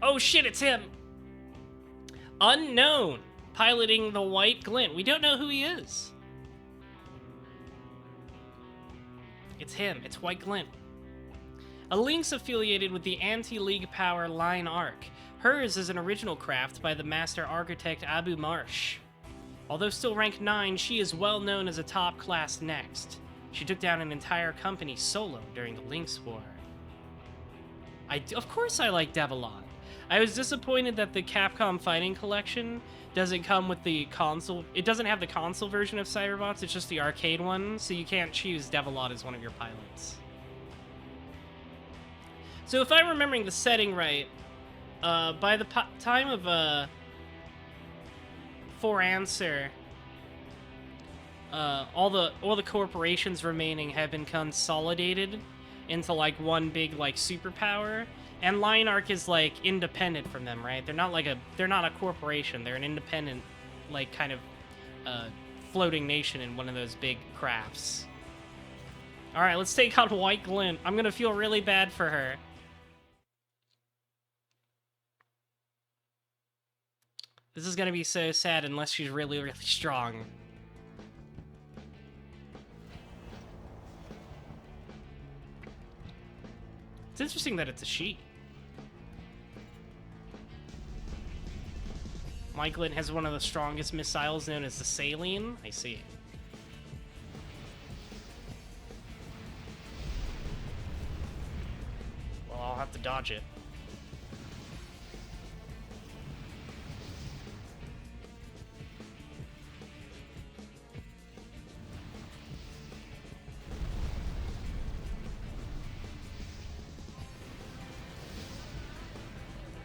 Oh shit, it's him! Unknown! Piloting the White Glint. We don't know who he is. It's him. It's White Glint. A Lynx affiliated with the anti-League Power Line Arc. Hers is an original craft by the master architect Abu Marsh. Although still ranked 9, she is well known as a top-class next. She took down an entire company solo during the Lynx War. Of course I like Devilon. I was disappointed that the Capcom Fighting Collection doesn't come with the console. It doesn't have the console version of Cyberbots, it's just the arcade one, so you can't choose Devilon as one of your pilots. So if I'm remembering the setting right, by the time of For Answer, all the corporations remaining have been consolidated into like one big like superpower, and Line Arc is like independent from them, right? They're not a corporation. They're an independent, like kind of floating nation in one of those big crafts. All right, let's take on White Glint. I'm gonna feel really bad for her. This is gonna be so sad unless she's really, really strong. It's interesting that it's a she. Myclin has one of the strongest missiles known as the Saline. I see. Well, I'll have to dodge it.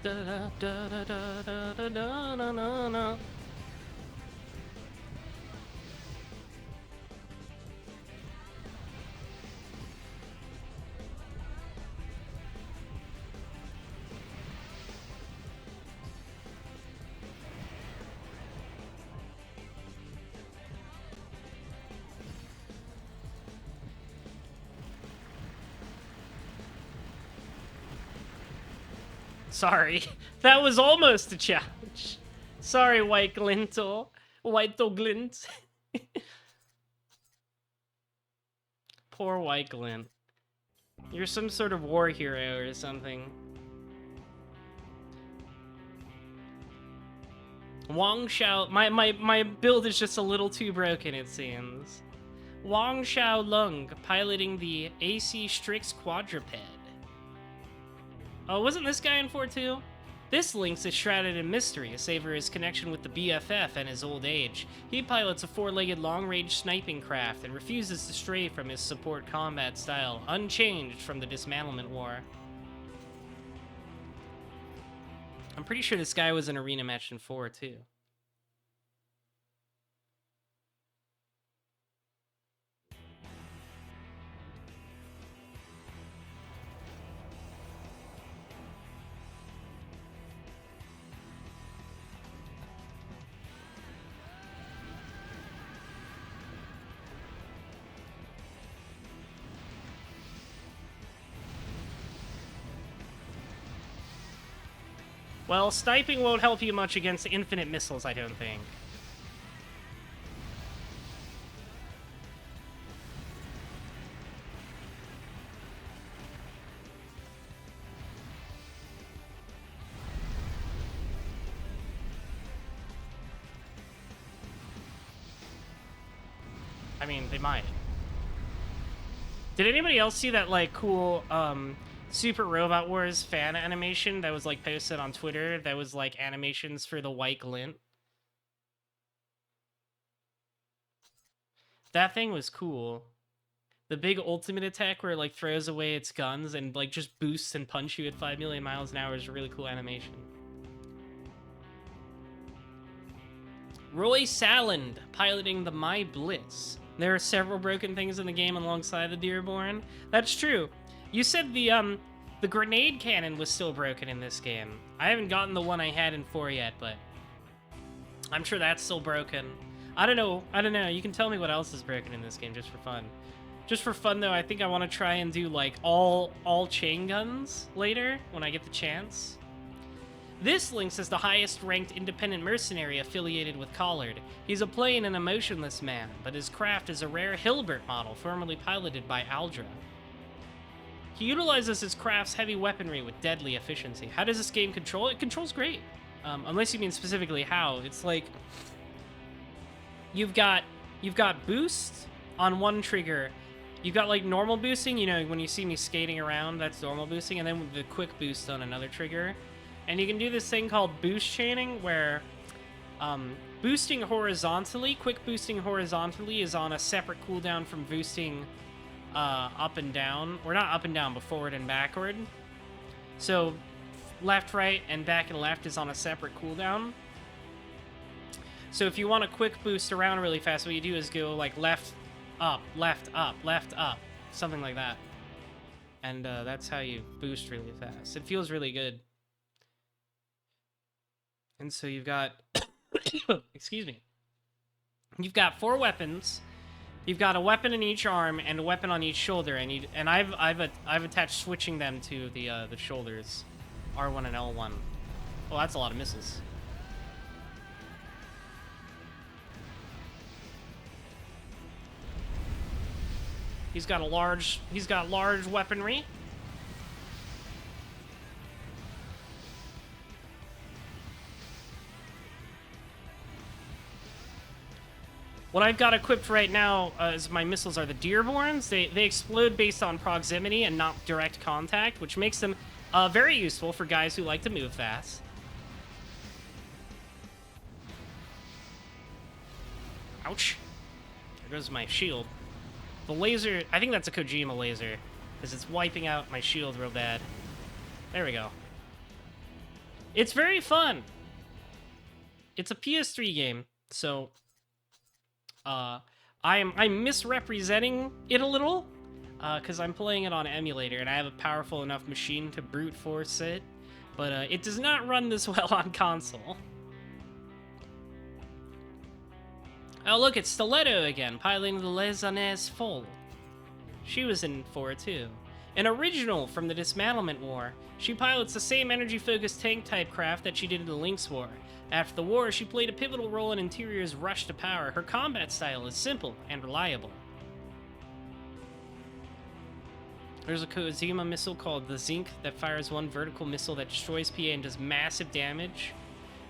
Da da da da da da da da da da da. Sorry, that was almost a challenge. Sorry, White Glintle. White Glint. Poor White Glint. You're some sort of war hero or something. Wang Xiao... My build is just a little too broken, it seems. Wang Xiao Lung, piloting the AC Strix quadruped. Oh, wasn't this guy in 4-2? This Lynx is shrouded in mystery, save for his connection with the BFF and his old age. He pilots a four-legged long-range sniping craft and refuses to stray from his support combat style, unchanged from the dismantlement war. I'm pretty sure this guy was an arena match in 4 too. Well, sniping won't help you much against infinite missiles, I don't think. I mean, they might. Did anybody else see that, like, cool, Super Robot Wars fan animation that was, like, posted on Twitter that was, like, animations for the White Glint? That thing was cool. The big ultimate attack where it, like, throws away its guns and, like, just boosts and punch you at 5 million miles an hour is a really cool animation. Roy Saland, piloting the My Bliss. There are several broken things in the game alongside the Dearborn. That's true. You said the grenade cannon was still broken in this game. I haven't gotten the one I had in 4 yet, but I'm sure that's still broken. I don't know. You can tell me what else is broken in this game just for fun. Just for fun, though, I think I want to try and do, like, all chain guns later when I get the chance. This Lynx is the highest-ranked independent mercenary affiliated with Collard. He's a plain and emotionless man, but his craft is a rare Hilbert model formerly piloted by Aldra. He utilizes his craft's heavy weaponry with deadly efficiency. How does this game control? It controls great. Unless you mean specifically how. It's like you've got boost on one trigger. You've got like normal boosting, you know, when you see me skating around, that's normal boosting, and then the quick boost on another trigger. And you can do this thing called boost chaining where boosting horizontally, quick boosting horizontally is on a separate cooldown from boosting up and down, or not up and down, but forward and backward. So left, right, and back and left is on a separate cooldown. So if you want a quick boost around really fast, what you do is go like left, up, something like that. And that's how you boost really fast. It feels really good. And so you've got, excuse me, you've got 4 weapons. You've got a weapon in each arm and a weapon on each shoulder, and I've attached switching them to the shoulders, R1 and L1. Well, that's a lot of missiles. He's got large weaponry. What I've got equipped right now as my missiles are the Dearborns. They explode based on proximity and not direct contact, which makes them very useful for guys who like to move fast. Ouch. There goes my shield. The laser, I think that's a Kojima laser, because it's wiping out my shield real bad. There we go. It's very fun. It's a PS3 game, so I'm misrepresenting it a little, because I'm playing it on emulator and I have a powerful enough machine to brute force it, but it does not run this well on console. Oh look, it's Stiletto again, piloting the Les Années Folles. She was in 4 too. An original from the Dismantlement War, she pilots the same energy-focused tank-type craft that she did in the Lynx War. After the war, she played a pivotal role in Interior's rush to power. Her combat style is simple and reliable. There's a Kozima missile called the Zinc that fires one vertical missile that destroys PA and does massive damage.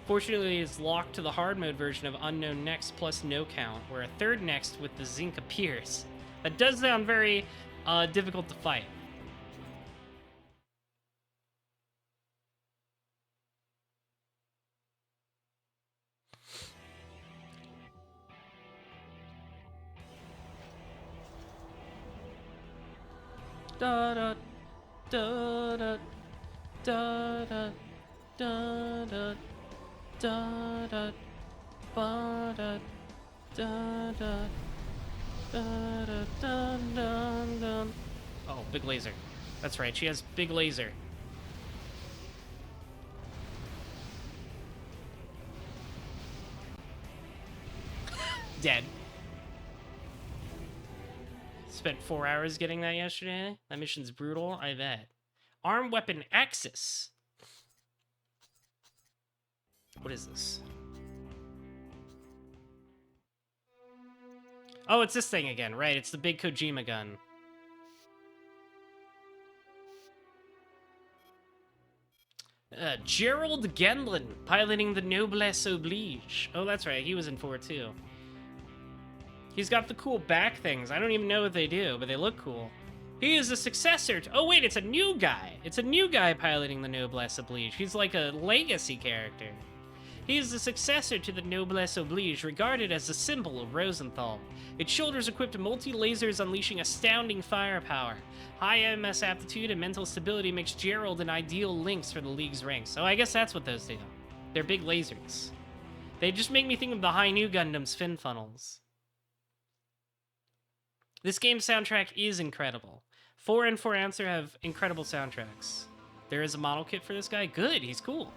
Fortunately, it's locked to the hard mode version of Unknown Next plus No Count, where a third Next with the Zinc appears. That does sound very difficult to fight. Da da da da da da da da da da ba da da da da da da da. Oh, big laser. That's right, she has big laser. Dead. Spent 4 hours getting that yesterday. That mission's brutal, I bet. Arm weapon axis. What is this? Oh, it's this thing again, right? It's the big Kojima gun. Gerald Genlin, piloting the Noblesse Oblige. Oh, that's right, he was in 4 too. He's got the cool back things. I don't even know what they do, but they look cool. He is the successor to... Oh, wait, it's a new guy. It's a new guy piloting the Noblesse Oblige. He's like a legacy character. He is the successor to the Noblesse Oblige, regarded as the symbol of Rosenthal. Its shoulders equipped multi-lasers unleashing astounding firepower. High MS aptitude and mental stability makes Gerald an ideal lynx for the League's ranks. So I guess that's what those do. They're big lasers. They just make me think of the High New Gundam's fin funnels. This game's soundtrack is incredible. 4 and 4 Answer have incredible soundtracks. There is a model kit for this guy. Good, he's cool.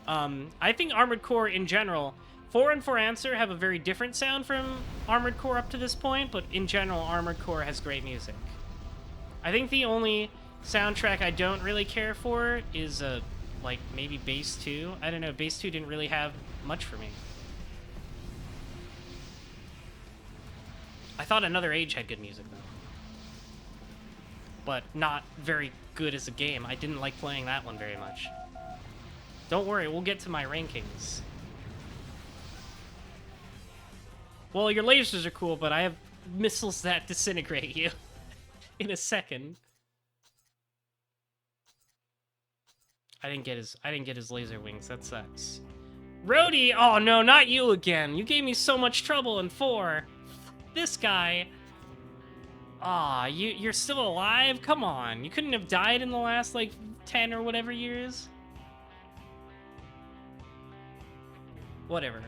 I think Armored Core in general, 4 and 4 Answer have a very different sound from Armored Core up to this point, but in general, Armored Core has great music. I think the only soundtrack I don't really care for is, like, maybe Base 2. I don't know, Base 2 didn't really have much for me. I thought Another Age had good music, though. But not very good as a game. I didn't like playing that one very much. Don't worry, we'll get to my rankings. Well, your lasers are cool, but I have missiles that disintegrate you in a second. I didn't get his laser wings. That sucks. Rhodey! Oh no, not you again. You gave me so much trouble in 4. This guy. Aw, you're still alive? Come on. You couldn't have died in the last, like, 10 or whatever years? Whatever.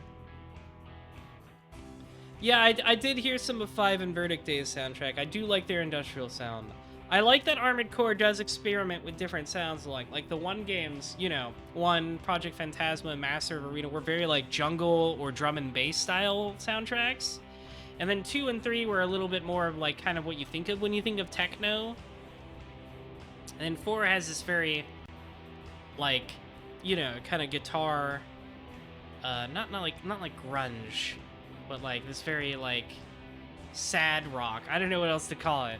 Yeah, I did hear some of 5 and Verdict Days soundtrack. I do like their industrial sound. I like that Armored Core does experiment with different sounds like the 1 games, you know, 1, Project Phantasma, Master of Arena were very, like, jungle or drum and bass style soundtracks. And then 2 and 3 were a little bit more of, like, kind of what you think of when you think of techno. And then 4 has this very, like, you know, kind of guitar, not like grunge, but like this very, like, sad rock. I don't know what else to call it.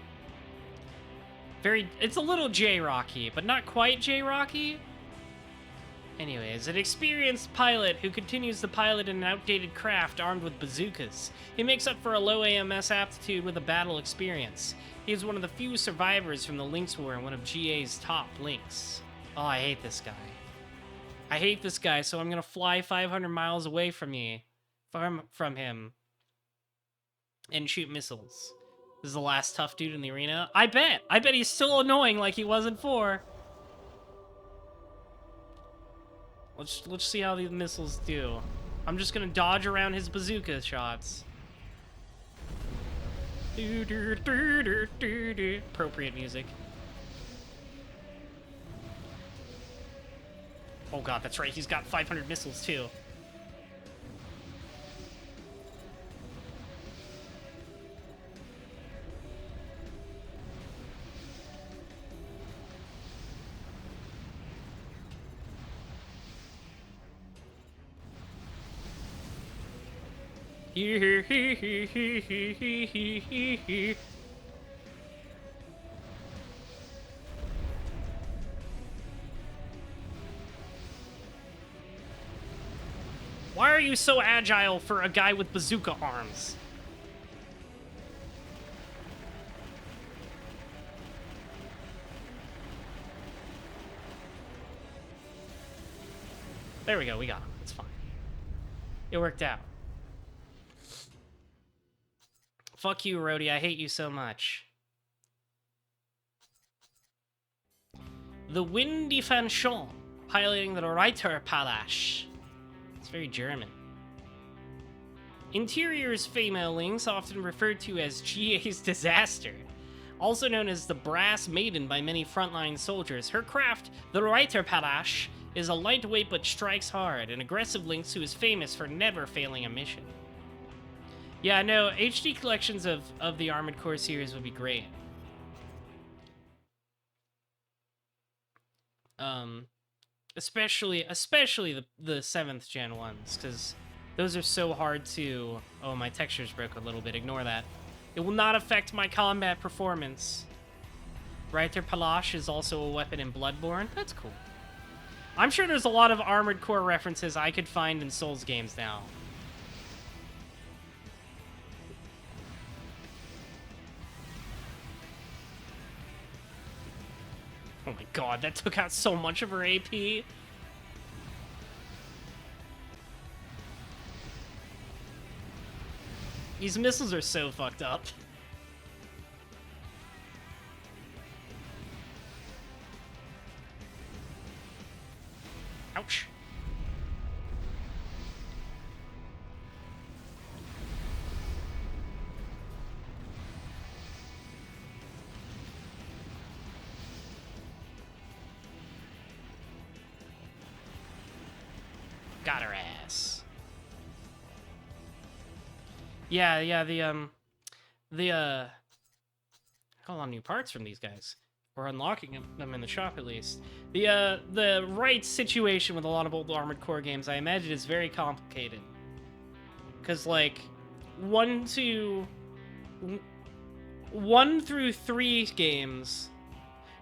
It's a little J-rocky, but not quite J-rocky. Anyways, an experienced pilot who continues to pilot an outdated craft armed with bazookas. He makes up for a low AMS aptitude with a battle experience. He is one of the few survivors from the Lynx War and one of GA's top Lynx. Oh, I hate this guy. I hate this guy, so I'm gonna fly 500 miles away from him and shoot missiles. This is the last tough dude in the arena. I bet he's still annoying like he was in 4. Let's see how the missiles do. I'm just gonna dodge around his bazooka shots. Appropriate music. Oh god, that's right. He's got 500 missiles too. Why are you so agile for a guy with bazooka arms? There we go, we got him. It's fine. It worked out. Fuck you, Rhodey. I hate you so much. The Windy Fanchon, piloting the Reiter Palace. It's very German. Interiors female links, often referred to as GA's Disaster. Also known as the Brass Maiden by many frontline soldiers. Her craft, the Reiter Palace, is a lightweight but strikes hard, an aggressive lynx who is famous for never failing a mission. Yeah, no, HD collections of the Armored Core series would be great. Especially the 7th gen ones, because those are so hard to... Oh, my textures broke a little bit, ignore that. It will not affect my combat performance. Reiter Palace is also a weapon in Bloodborne. That's cool. I'm sure there's a lot of Armored Core references I could find in Souls games now. Oh my god, that took out so much of her AP. These missiles are so fucked up. Ouch. Got her ass. Yeah, hold on, new parts from these guys. We're unlocking them in the shop, at least. The right situation with a lot of old Armored Core games, I imagine, is very complicated. Because, like, 1 through 3 games,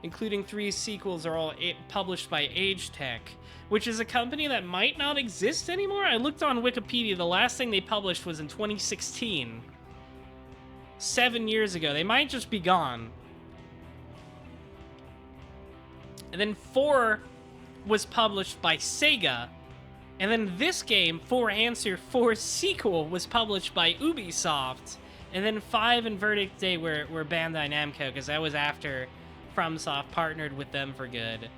including 3 sequels, are all published by Age Tech, which is a company that might not exist anymore. I looked on Wikipedia. The last thing they published was in 2016. 7 years ago. They might just be gone. And then 4 was published by Sega. And then this game, 4 Answer 4 Sequel, was published by Ubisoft. And then 5 and Verdict Day were Bandai Namco, because that was after FromSoft partnered with them for good.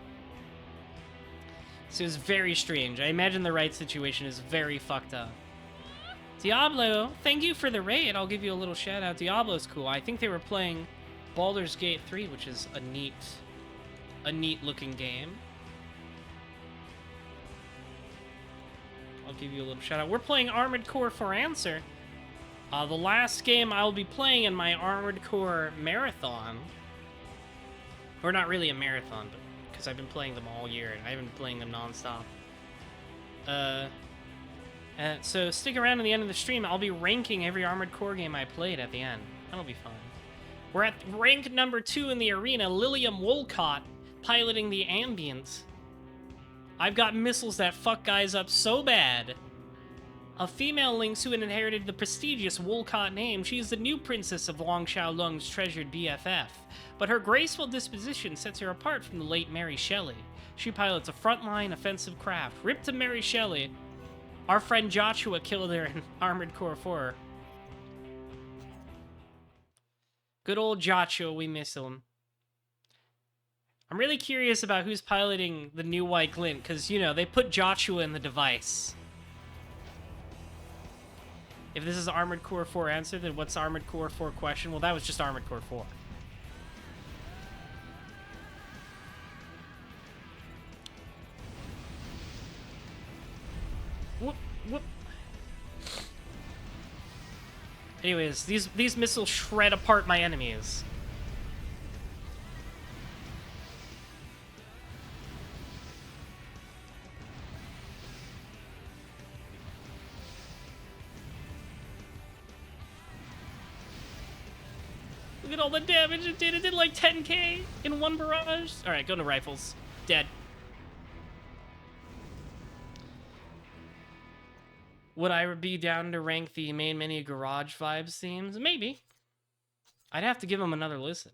So it was very strange. I imagine the right situation is very fucked up. Diablo, thank you for the raid. I'll give you a little shout out. Diablo's cool. I think they were playing Baldur's Gate 3, which is a neat looking game. I'll give you a little shout out. We're playing Armored Core for Answer. The last game I'll be playing in my Armored Core marathon. Or not really a marathon, but because I've been playing them all year, and I haven't been playing them non-stop. So stick around to the end of the stream. I'll be ranking every Armored Core game I played at the end. That'll be fun. We're at rank number 2 in the arena. Lilium Wolcott piloting the Ambient. I've got missiles that fuck guys up so bad. A female lynx who had inherited the prestigious Wolcott name. She is the new princess of Long Xiaolong's treasured BFF. But her graceful disposition sets her apart from the late Mary Shelley. She pilots a frontline offensive craft. Rip to Mary Shelley. Our friend Joshua killed her in Armored Core 4. Good old Joshua, we miss him. I'm really curious about who's piloting the new White Glint, because, you know, they put Joshua in the device. If this is Armored Core 4 answer, then what's Armored Core 4 question? Well, that was just Armored Core 4. Whoop, whoop. Anyways, these missiles shred apart my enemies. Look at all the damage it did. It did like 10k in one barrage. All right, go to rifles. Dead. Would I be down to rank the main menu garage vibes themes? Maybe. I'd have to give them another listen.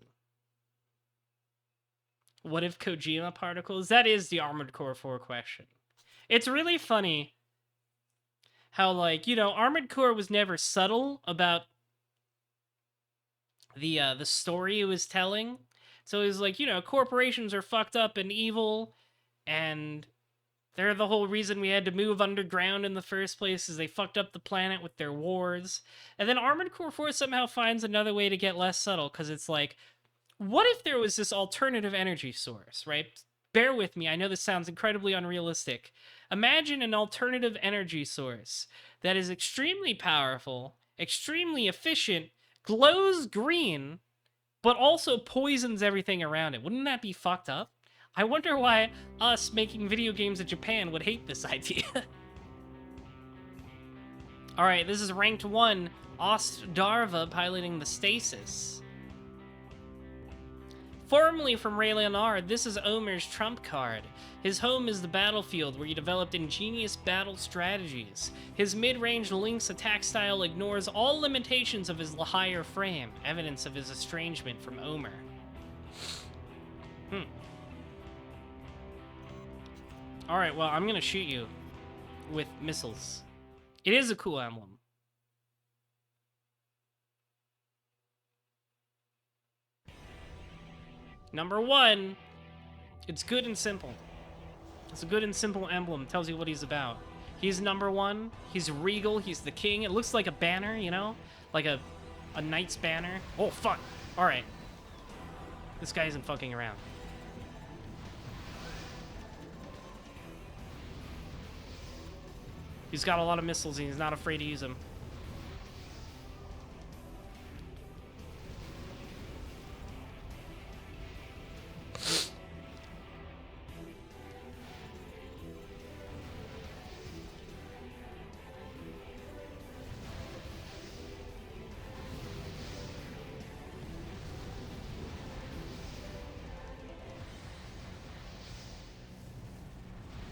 What if Kojima particles? That is the Armored Core 4 question. It's really funny how, like, you know, Armored Core was never subtle about the story it was telling. So it was like, you know, corporations are fucked up and evil, and they're the whole reason we had to move underground in the first place, is they fucked up the planet with their wars. And then Armored Core 4 somehow finds another way to get less subtle, because it's like, what if there was this alternative energy source, right? Bear with me, I know this sounds incredibly unrealistic. Imagine an alternative energy source that is extremely powerful, extremely efficient, glows green, but also poisons everything around it. Wouldn't that be fucked up? I wonder why us making video games in Japan would hate this idea. Alright, this is ranked 1. Ostdarva piloting the Stasis. Formerly from Ray Leonard, this is Omer's trump card. His home is the battlefield, where he developed ingenious battle strategies. His mid-range Link's attack style ignores all limitations of his higher frame, evidence of his estrangement from Omer. Alright, well, I'm gonna shoot you with missiles. It is a cool emblem. Number 1, it's good and simple. It's a good and simple emblem. It tells you what he's about. He's number 1. He's regal. He's the king. It looks like a banner, you know? Like a knight's banner. Oh, fuck. All right. This guy isn't fucking around. He's got a lot of missiles and he's not afraid to use them.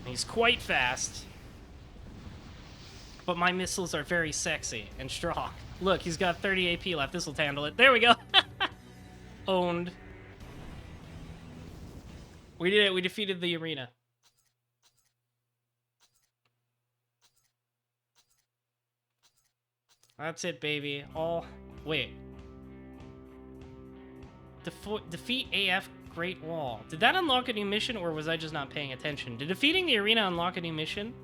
He's quite fast. But my missiles are very sexy and strong. Look, he's got 30 AP left. This'll handle it. There we go. Owned. We did it. We defeated the arena. That's it, baby. All... Wait. Defeat AF Great Wall. Did that unlock a new mission, or was I just not paying attention? Did defeating the arena unlock a new mission?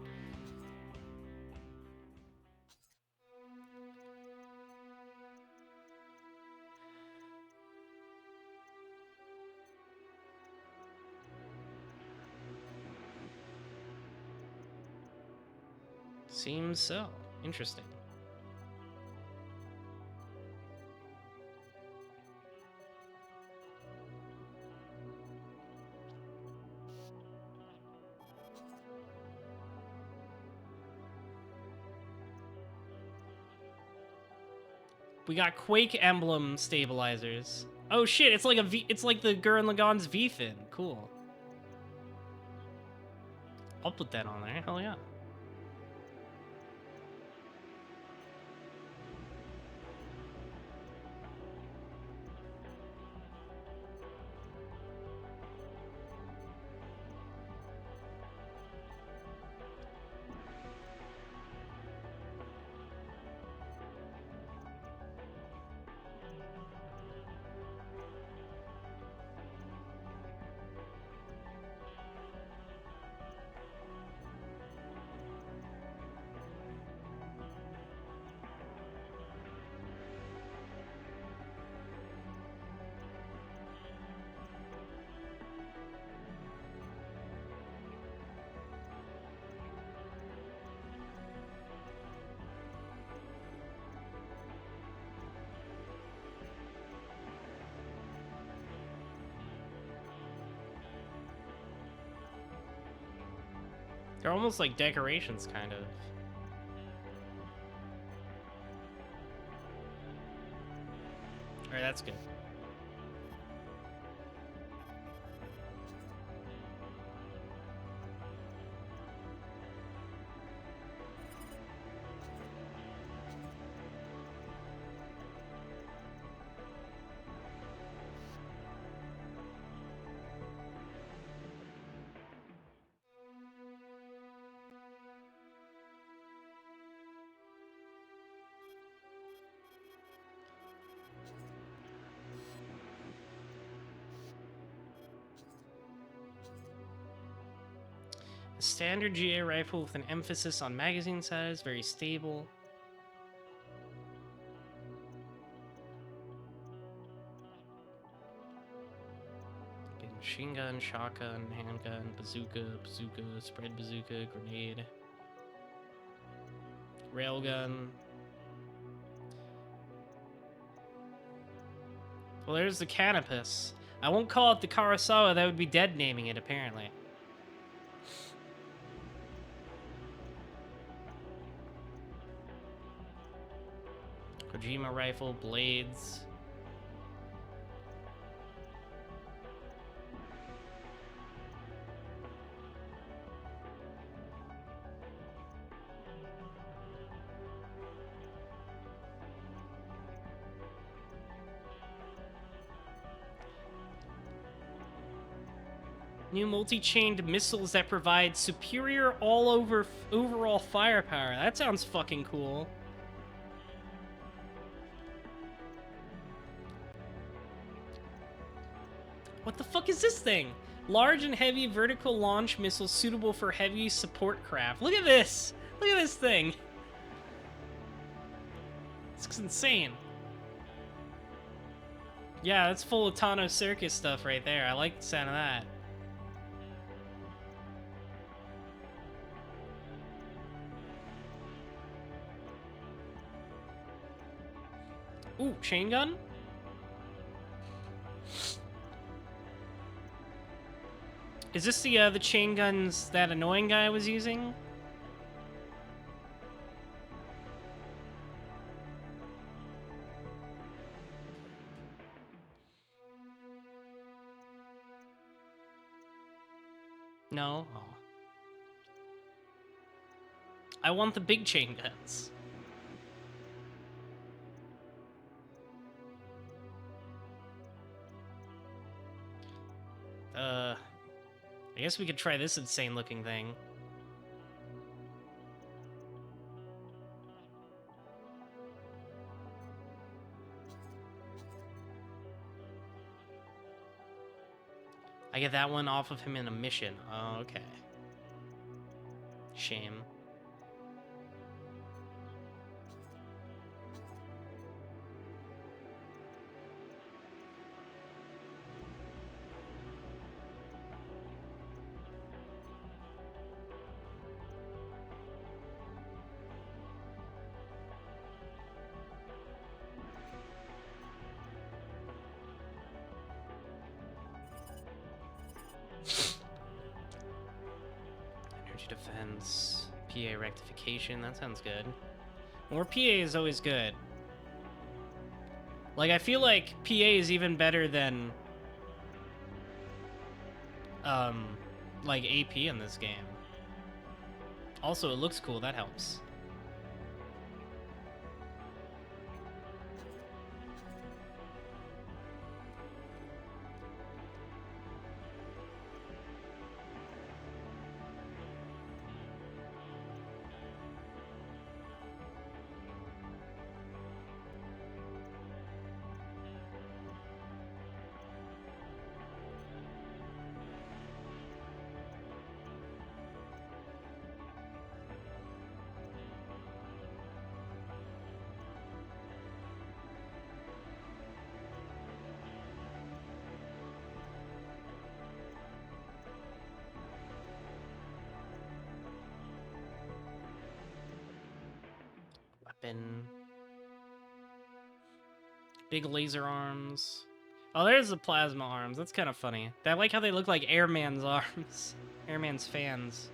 Seems so. Interesting. We got Quake emblem stabilizers. Oh shit, it's like a V, it's like the Gurren Lagann's V-fin. Cool. I'll put that on there. Hell yeah. They're almost like decorations, kind of. Alright, that's good. A standard GA rifle with an emphasis on magazine size, very stable. Machine gun, shotgun, handgun, bazooka, spread bazooka, grenade, railgun. Well, there's the canopus. I won't call it the Kurosawa, that would be dead naming it, apparently. Kojima rifle, blades. New multi-chained missiles that provide superior overall firepower. That sounds fucking cool. What the fuck is this thing? Large and heavy vertical launch missiles suitable for heavy support craft. Look at this! Look at this thing! It's insane. Yeah, that's full of Tano Circus stuff right there. I like the sound of that. Ooh, chain gun? Is this the chain guns that annoying guy was using? No? Oh. I want the big chain guns. I guess we could try this insane looking thing. I get that one off of him in a mission. Oh, okay. Shame. Defense, PA rectification, that sounds good. More PA is always good. Like, I feel like PA is even better than, like, AP in this game. Also, it looks cool, that helps. Big laser arms. Oh, there's the plasma arms. That's kind of funny. I like how they look like Airman's arms. Airman's fans.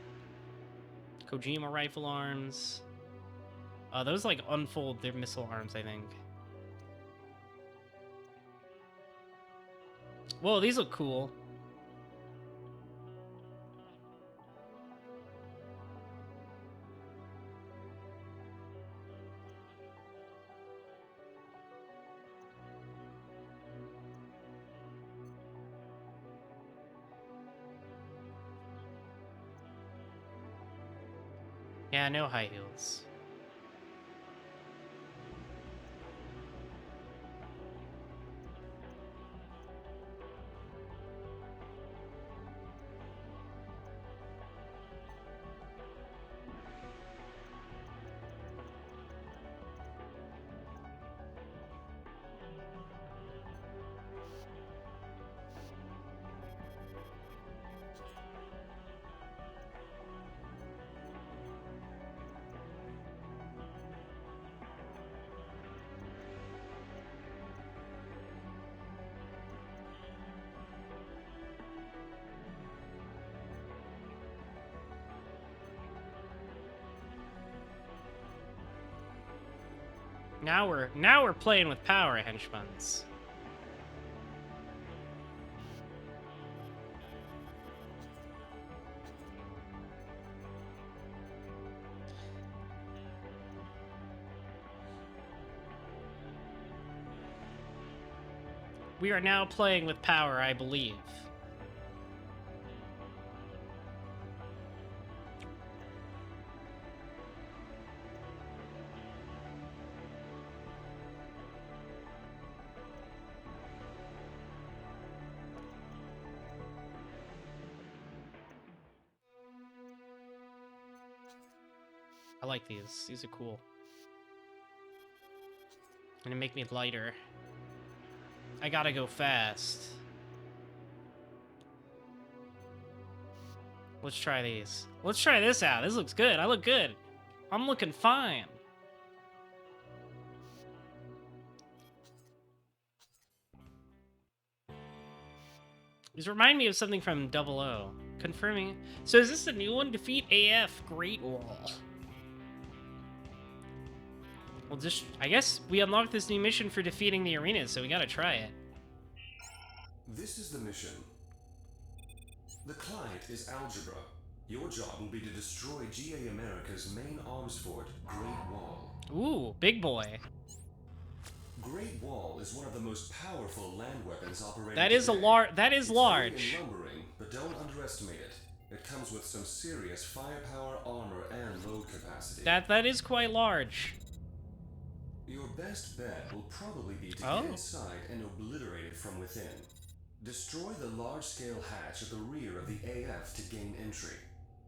Kojima rifle arms. Those like unfold their missile arms, I think. Whoa, these look cool. Yeah, no high heels. Now we're playing with power, henchmans. We are now playing with power, I believe. I like these. These are cool. Gonna make me lighter. I gotta go fast. Let's try these. Let's try this out. This looks good. I look good. I'm looking fine. These remind me of something from 00. Confirming. So is this the new one? Defeat AF Great Wall. Well, just, I guess we unlocked this new mission for defeating the arenas, so we gotta try it. This is the mission. The client is Algebra. Your job will be to destroy GA America's main arms fort, Great Wall. Ooh, big boy. Great Wall is one of the most powerful land weapons operating That is today. that is It's large. heavy and lumbering, but don't underestimate it. It comes with some serious firepower, armor, and load capacity. That is quite large. Your best bet will probably be to get inside and obliterate it from within. Destroy the large-scale hatch at the rear of the AF to gain entry.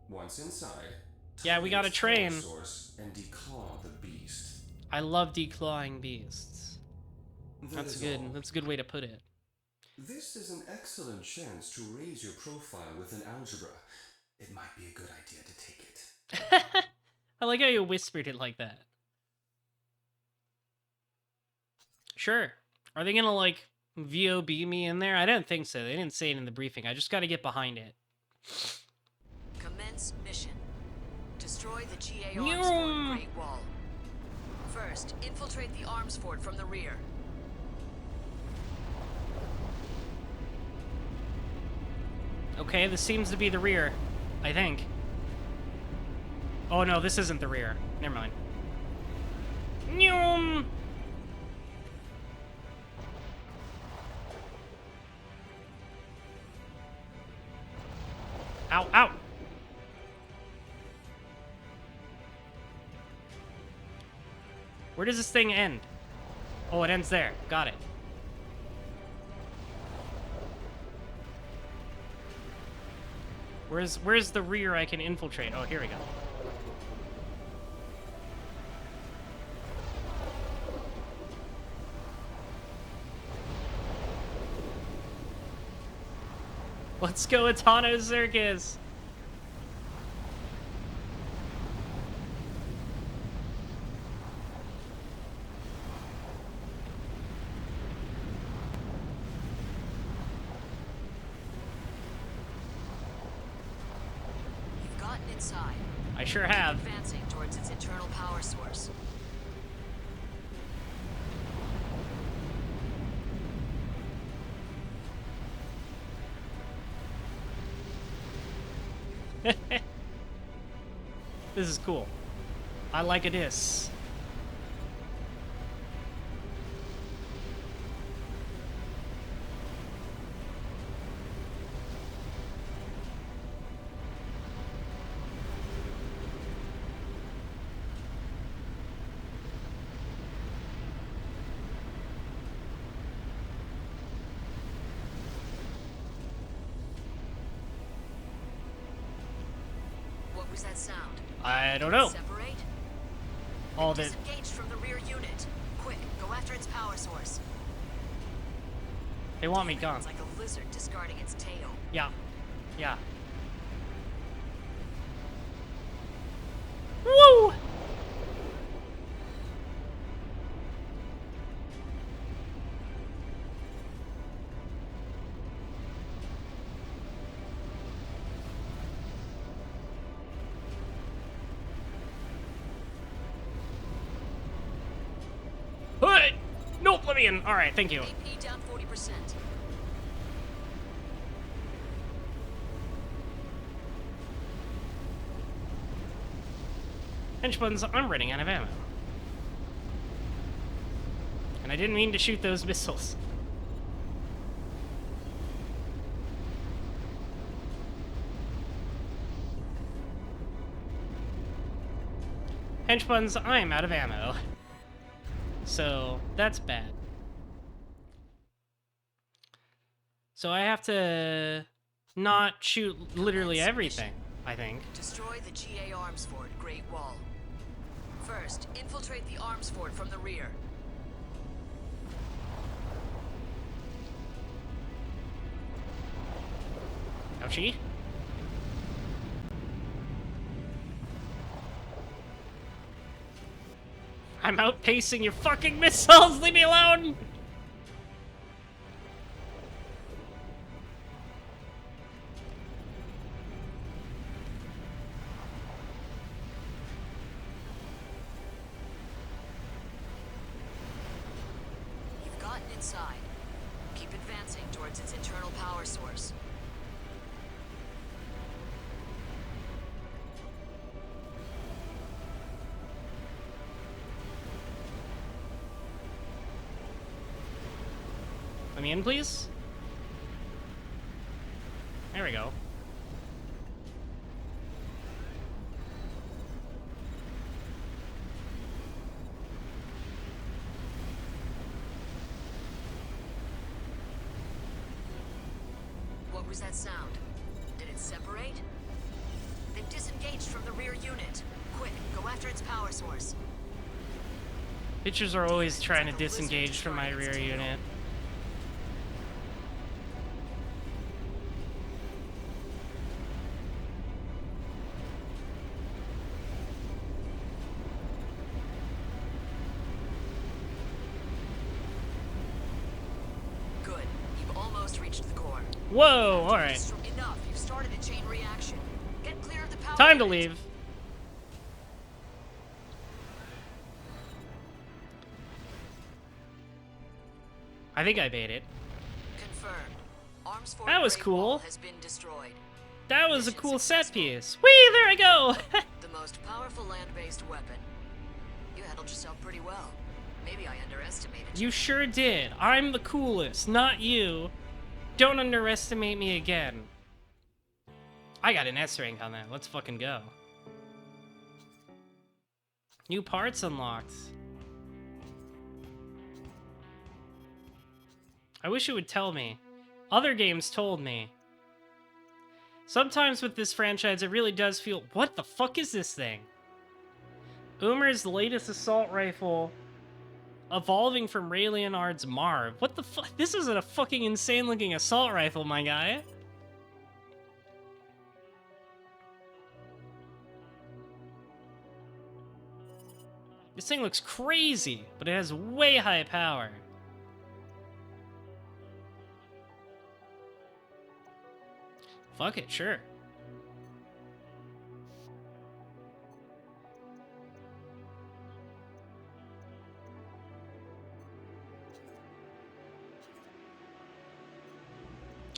Once inside, Yeah, we gotta train. Source and declaw the beast. I love declawing beasts. That's good. All. That's a good way to put it. This is an excellent chance to raise your profile within algebra. It might be a good idea to take it. I like how you whispered it like that. Sure. Are they gonna, like, VOB me in there? I don't think so. They didn't say it in the briefing. I just gotta get behind it. Commence mission. Destroy the GA arms fort Great Wall. First, infiltrate the arms fort from the rear. Okay, this seems to be the rear. I think. Oh no, this isn't the rear. Never mind. Nyum! Ow, ow! Where does this thing end? Oh, it ends there. Got it. Where's the rear I can infiltrate? Oh, here we go. Let's go, Atano Circus! You've gotten inside. I sure have. Advancing towards its internal power source. This is cool. I like it is. What was that sound? I don't know. Separate? All of it. Disengaged from the rear unit. Quick, go after its power source. They want me gone. It's like a lizard discarding its tail. Yeah. Yeah. Woo! Hey! Nope, let me in. Alright, thank you. AP down 40%. Henchbuns, I'm running out of ammo. And I didn't mean to shoot those missiles. Henchbuns, I'm out of ammo. So, that's bad. So I have to not shoot literally everything, I think. Destroy the GA arms fort, Great Wall. First, infiltrate the arms fort from the rear. Ouchie. I'm outpacing your fucking missiles! Leave me alone! You've gotten inside. Keep advancing towards its internal power source. Let me in, please. There we go. What was that sound? Did it separate? They've disengaged from the rear unit. Quick, go after its power source. Bitches are always trying to disengage from my rear unit. Good. You've almost reached the core. Whoa, alright. Enough. You've started a chain reaction. Get clear of the power Time to unit. leave. I think I made it. Confirmed. Arms fort That was Great cool. Wall has been destroyed. That was a Mission cool set successful. piece. Whee, there I go! The most powerful land-based weapon. You handled yourself pretty well. Maybe I underestimated you. You sure did. I'm the coolest, not you. Don't underestimate me again. I got an S rank on that. Let's fucking go. New parts unlocked. I wish it would tell me. Other games told me. Sometimes with this franchise, it really does feel... What the fuck is this thing? Umer's latest assault rifle, evolving from Ray Leonard's Marv. What the fuck? This is a fucking insane-looking assault rifle, my guy. This thing looks crazy, but it has way high power. Fuck it, sure.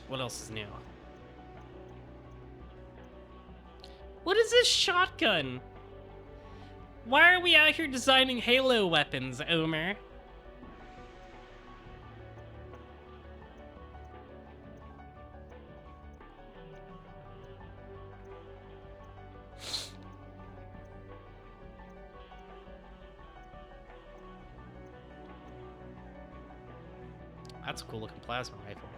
What else is new? What is this shotgun? Why are we out here designing Halo weapons, Omer? That's a cool looking plasma rifle.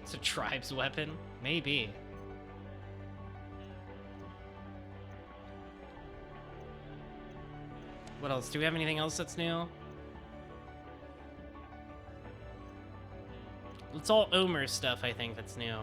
It's a tribe's weapon? Maybe. What else? Do we have anything else that's new? It's all Omer stuff, I think, that's new.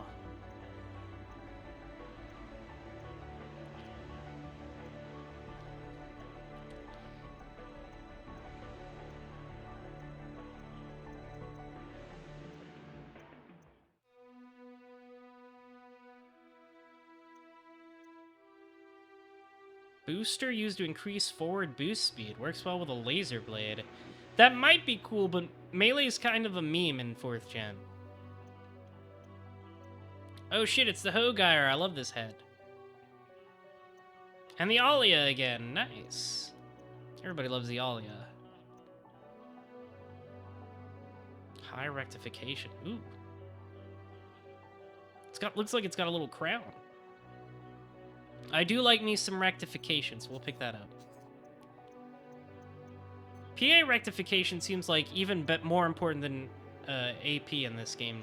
Booster used to increase forward boost speed. Works well with a laser blade. That might be cool, but melee is kind of a meme in 4th gen. Oh shit, it's the Hogire. I love this head. And the Alia again. Nice. Everybody loves the Alia. High rectification. Ooh. Looks like it's got a little crown. I do like me some rectification, so we'll pick that up. PA rectification seems like even more important than AP in this game.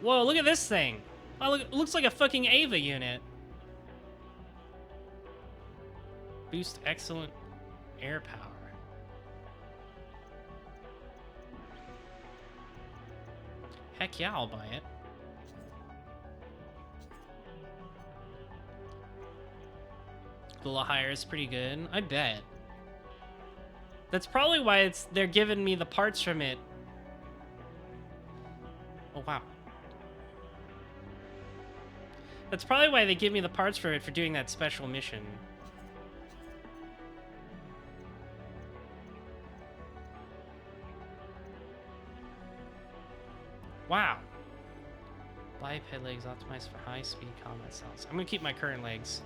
Whoa, look at this thing! Oh, look, it looks like a fucking Ava unit. Boost excellent air power. Heck yeah, I'll buy it. Higher is pretty good. I bet. That's probably why they're giving me the parts from it. Oh wow. That's probably why they give me the parts for it for doing that special mission. Wow. Biped legs optimized for high-speed combat styles. I'm gonna keep my current legs.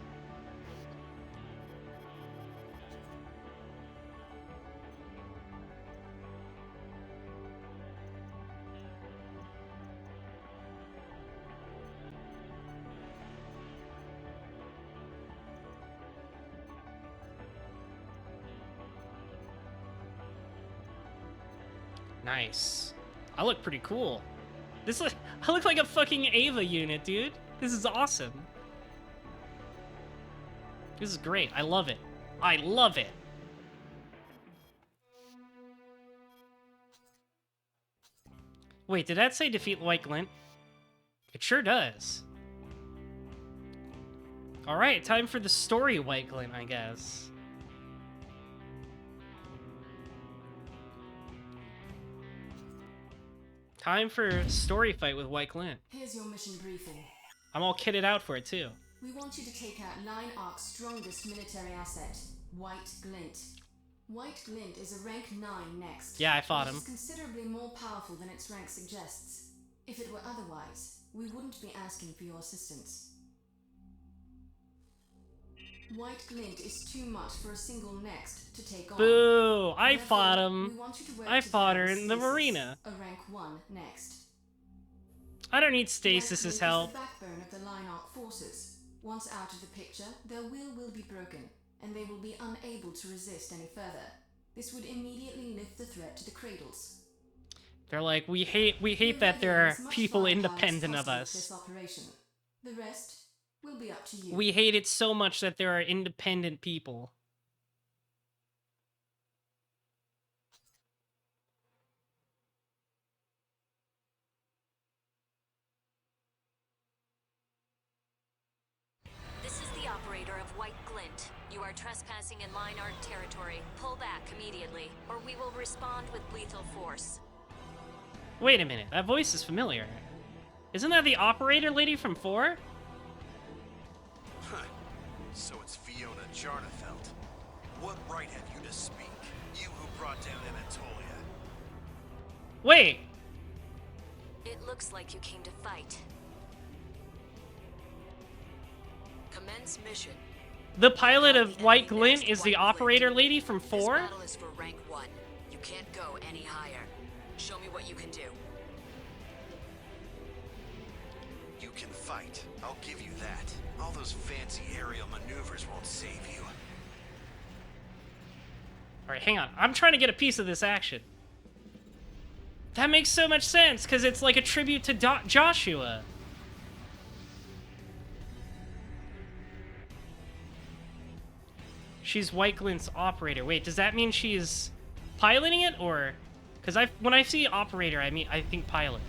Nice. I look pretty cool. I look like a fucking Ava unit, dude. This is awesome. This is great. I love it. I love it. Wait, did that say defeat White Glint? It sure does. Alright, time for the story White Glint, I guess. Time for story fight with White Glint. Here's your mission briefing. I'm all kitted out for it, too. We want you to take out Line Ark's strongest military asset, White Glint. White Glint is a rank 9 next. Yeah, I fought him. Which is considerably more powerful than its rank suggests. If it were otherwise, we wouldn't be asking for your assistance. White Glint is too much for a single next to take on. Boo! I Therefore, fought him. we want you to work I fought her together in the with Stasis, arena. a rank 1 next. I don't need White Stasis's Glint help. is the backbone of the Line Arc forces. Once out of the picture, their will be broken, and they will be unable to resist any further. This would immediately lift the threat to the cradles. They're like, we hate that there are people independent of us. This operation. The rest will be up to you. We hate it so much that there are independent people. This is the operator of White Glint. Glint, you are trespassing in line art territory. Pull back immediately, or we will respond with lethal force. Wait a minute, that voice is familiar. Isn't that the operator lady from 4? Huh. So it's Fiona Jarnefelt. What right have you to speak? You who brought down Anatolia. Wait! It looks like you came to fight. Commence mission. The pilot of The White enemy Glint next, is the White Glint. operator lady from This 4? battle is for rank 1. You can't go any higher. Show me what you can do. You can fight. I'll give you that. All those fancy aerial maneuvers won't save you. Alright, hang on. I'm trying to get a piece of this action. That makes so much sense, because it's like a tribute to Joshua. She's White Glint's operator. Wait, does that mean she's piloting it, or... Because when I see operator, I think pilot.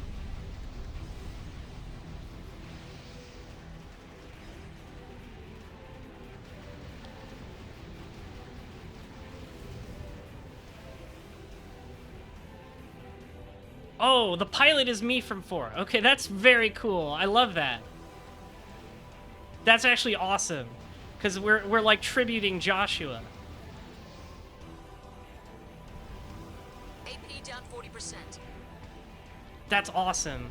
Oh, the pilot is me from 4. Okay, that's very cool. I love that. That's actually awesome. Because we're like tributing Joshua. AP down 40%. That's awesome.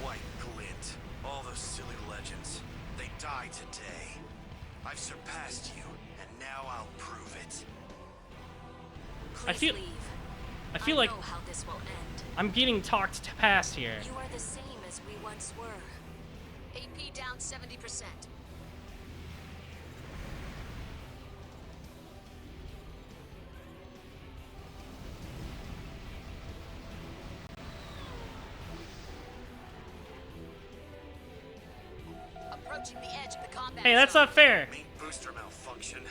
White Glint. All those silly legends. They die today. I've surpassed you, and now I'll prove it. Please feel- leave. I feel like know how this will end. I'm getting talked past here. You are the same as we once were. AP down 70%. Approaching the edge of the combat Hey, that's zone. not fair. Main booster malfunction.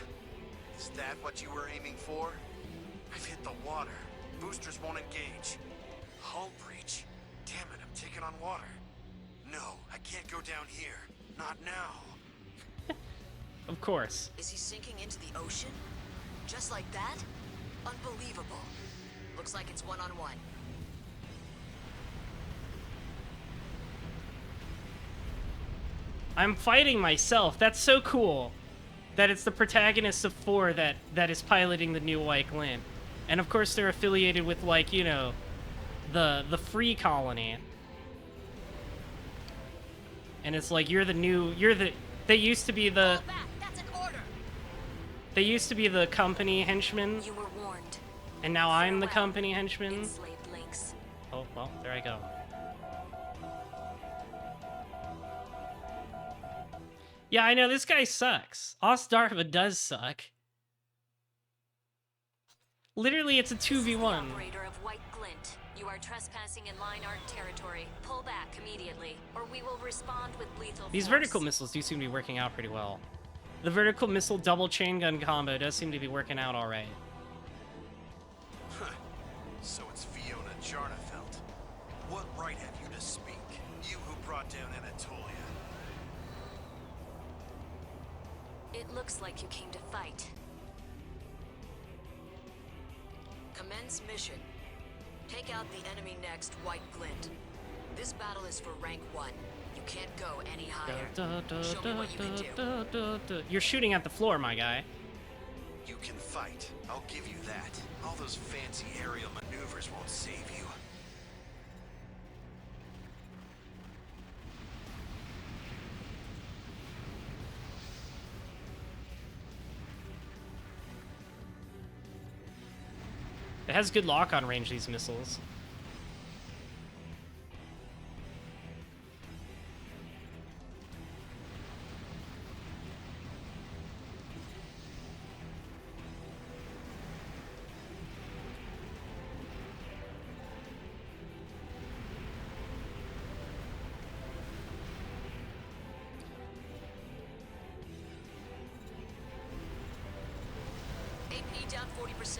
Is that what you were aiming for? I've hit the water. Boosters won't engage. Hull breach. Damn it, I'm taking on water. No, I can't go down here. Not now. Of course. Is he sinking into the ocean? Just like that? Unbelievable. Looks like it's one-on-one. I'm fighting myself. That's so cool. That it's the protagonist of 4 that is piloting the new White Glint. And of course they're affiliated with, like, you know, the Free Colony. And it's like they used to be the Fall back. That's an order. they used to be the company henchmen, You were warned. and now I'm the Farewell, company henchman. enslaved links. Oh, well, there I go. Yeah, I know, this guy sucks. Ostdarva does suck. Literally, it's a 2v1. Operator of White Glint, you are trespassing in line art territory. Pull back immediately, or we will respond with lethal These force. vertical missiles do seem to be working out pretty well. The vertical missile double chain gun combo does seem to be working out alright. Huh. So it's Fiona Jarnefelt. What right have you to speak? You who brought down Anatolia. It looks like you came to fight. Commence mission. Take out the enemy next, White Glint. This battle is for rank 1. You can't go any higher. Show me what you can do. You're shooting at the floor, my guy. You can fight. I'll give you that. All those fancy aerial maneuvers won't save you. It has good lock-on range, these missiles. AP down 40%.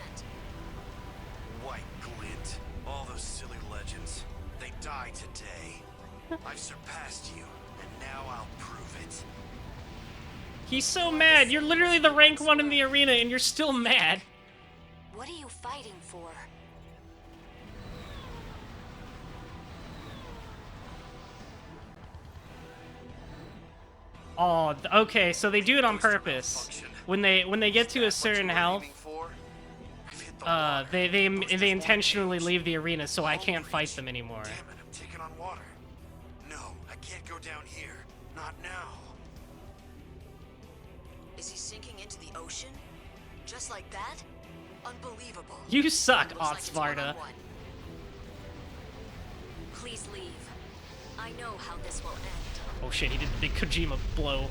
White Glint. All those silly legends. They die today. I've surpassed you, and now I'll prove it. He's so mad. You're literally the rank 1 in the arena, and you're still mad. What are you fighting for? Oh, okay, so they do it on purpose. When they get to a certain health, they intentionally leave the arena so I can't fight them anymore. Damn it, I'm taking on water. No, I can't go down here. Not now. Is he sinking into the ocean? Just like that? Unbelievable. You suck, Looks like it's Otsvarda. one-on-one. Please leave. I know how this will end. Oh shit, he did the big Kojima blow.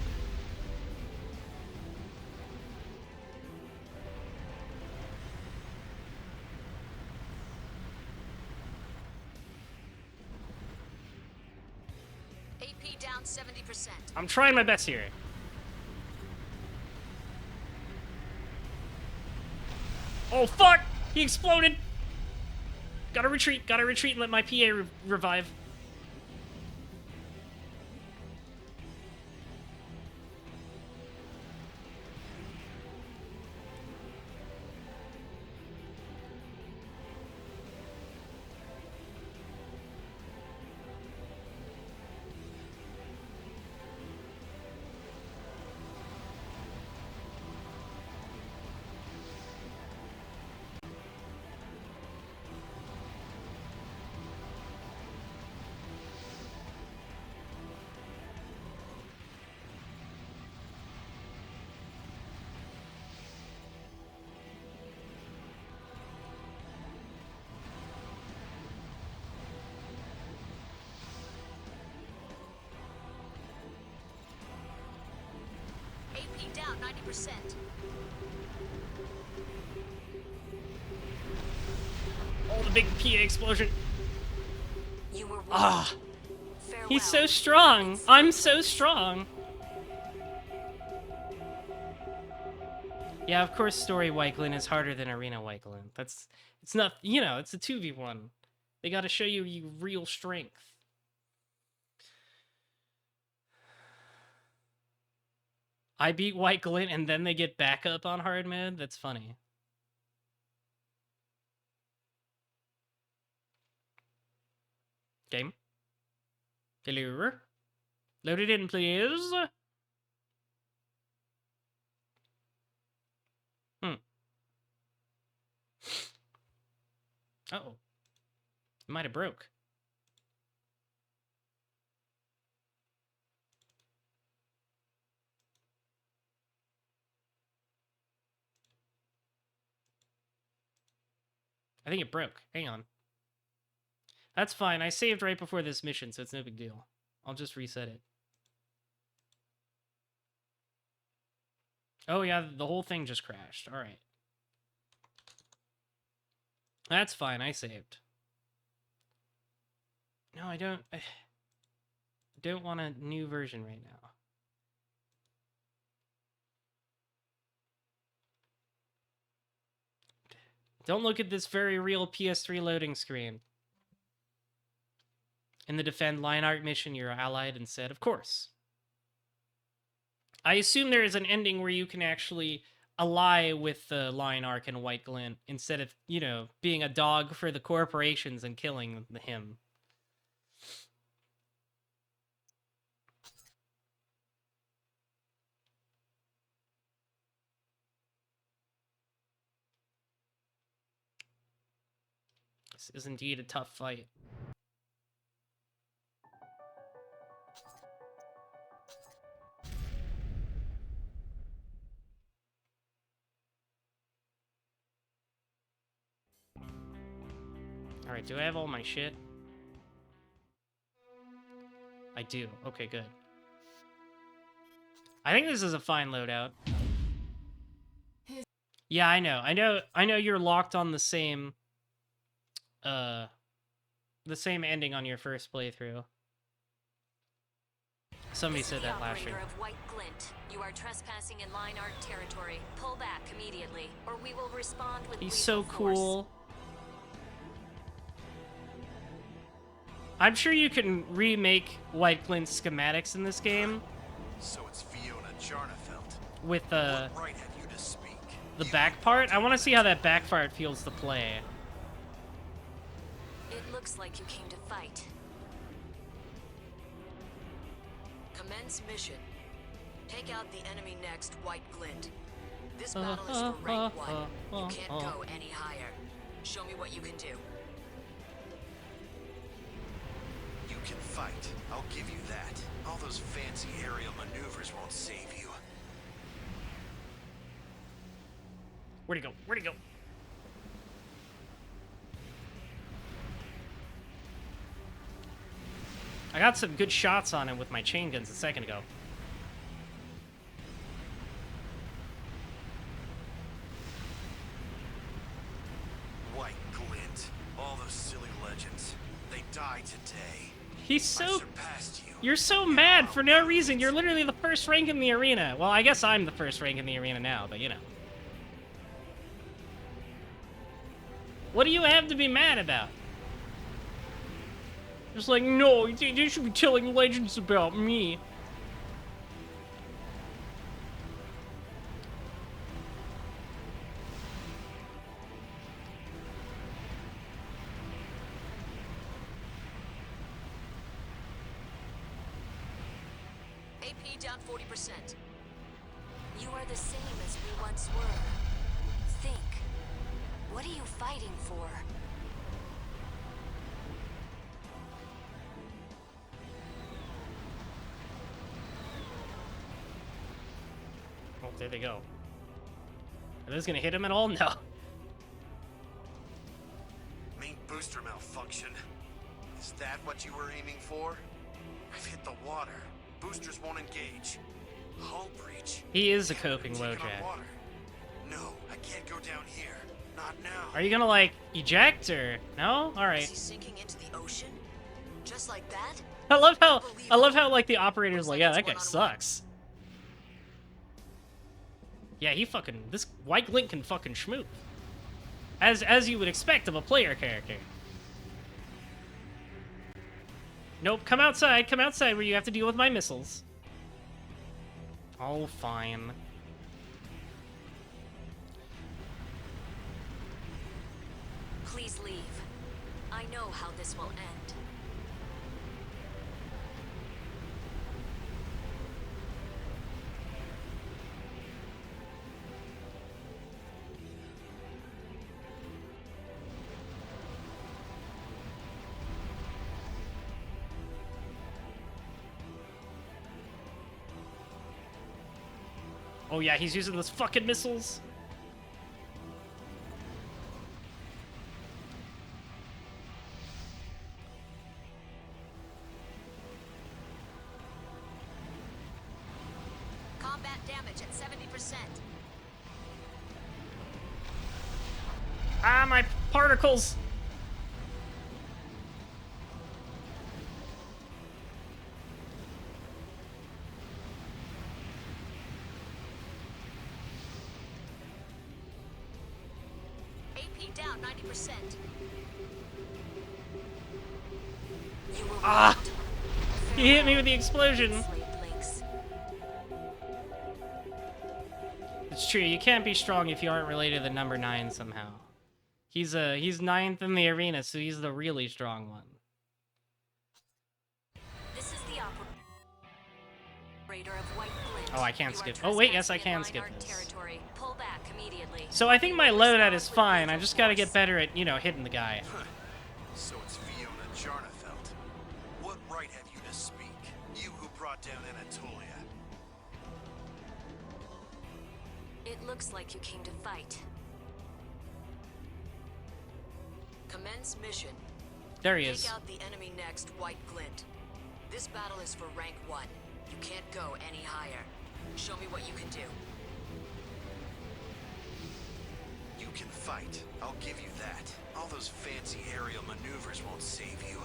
AP down 70%. I'm trying my best here. Oh fuck! He exploded! Gotta retreat and let my PA revive. AP down 90%. Oh, the big PA explosion. You were warned. Ah, Farewell. he's so strong. I'm so strong. Yeah, of course story Wyklin is harder than arena Wyklin. It's not, you know, it's a 2v1. They gotta show you real strength. I beat Wyklin and then they get back up on hard mode? That's funny. Game. Hello. Load it in, please. Uh-oh. It might have broke. I think it broke. Hang on. That's fine. I saved right before this mission, so it's no big deal. I'll just reset it. Oh yeah, the whole thing just crashed. Alright. That's fine. I saved. No, I don't want a new version right now. Don't look at this very real PS3 loading screen. In the defend line art mission, you're allied and said, of course. I assume there is an ending where you can actually ally with the line arc and White Glint instead of, you know, being a dog for the corporations and killing him. This is indeed a tough fight. Alright, do I have all my shit? I do. Okay, good. I think this is a fine loadout. Yeah, I know. I know you're locked on the same ending on your first playthrough. Somebody said that last year. Of White Glint. You are trespassing in line art territory. Pull back immediately, or we will respond with He's so cool. I'm sure you can remake White Glint schematics in this game So it's Fiona Jarnefelt. with What right have you to speak? the You back who part. brought I want to down see how that back part feels to play. It looks like you came to fight. Commence mission. Take out the enemy next, White Glint. This battle is for rank 1. You can't go any higher. Show me what you can do. You can fight. I'll give you that. All those fancy aerial maneuvers won't save you. Where'd he go? Where'd he go? I got some good shots on him with my chain guns a second ago. White Glint. All those silly legends. They die today. He's I so... surpassed you. You're so mad for no reason. You're literally the first rank in the arena. Well, I guess I'm the first rank in the arena now, but you know. What do you have to be mad about? Just like, no, you should be telling legends about me. AP down 40%. You are the same as we once were. Think. What are you fighting for? Oh, there they go. Are those gonna hit him at all? No. Main booster malfunction. Is that what you were aiming for? I've hit the water. Boosters won't engage. Hull breach. He is a Damn it, I'm coping taking on Wojak. water. No, I can't go down here. Not now. Are you gonna, like, eject or... No? Is Alright. he sinking into the ocean? Just like that? I love how, like, the operator's like, yeah, that guy sucks. Yeah, he fucking... This White Glint can fucking schmoop. As you would expect of a player character. Nope, come outside where you have to deal with my missiles. Oh, fine. Please leave. I know how this will end. Oh yeah, he's using those fucking missiles. Combat damage at 70%. Ah, my particles! AP down 90%. You will Ah! rot. He hit me with the explosion. Slave links. It's true, you can't be strong if you aren't related to the number 9 somehow. He's 9th in the arena, so he's the really strong one. This is the operator of White Glint. Oh, I can't You are skip. Oh, wait, yes, I trespassing in can skip Reinhardt this. territory. Pull back immediately. So I think my You will loadout respond is with fine, I lethal just gotta get force. better at, you know, hitting the guy. So it's Fiona Jarnefelt. What right have you to speak? You who brought down Anatolia. It looks like you came to fight. Commence mission. There he is. Take out the enemy next, White Glint. This battle is for rank 1. You can't go any higher. Show me what you can do. You can fight. I'll give you that. All those fancy aerial maneuvers won't save you.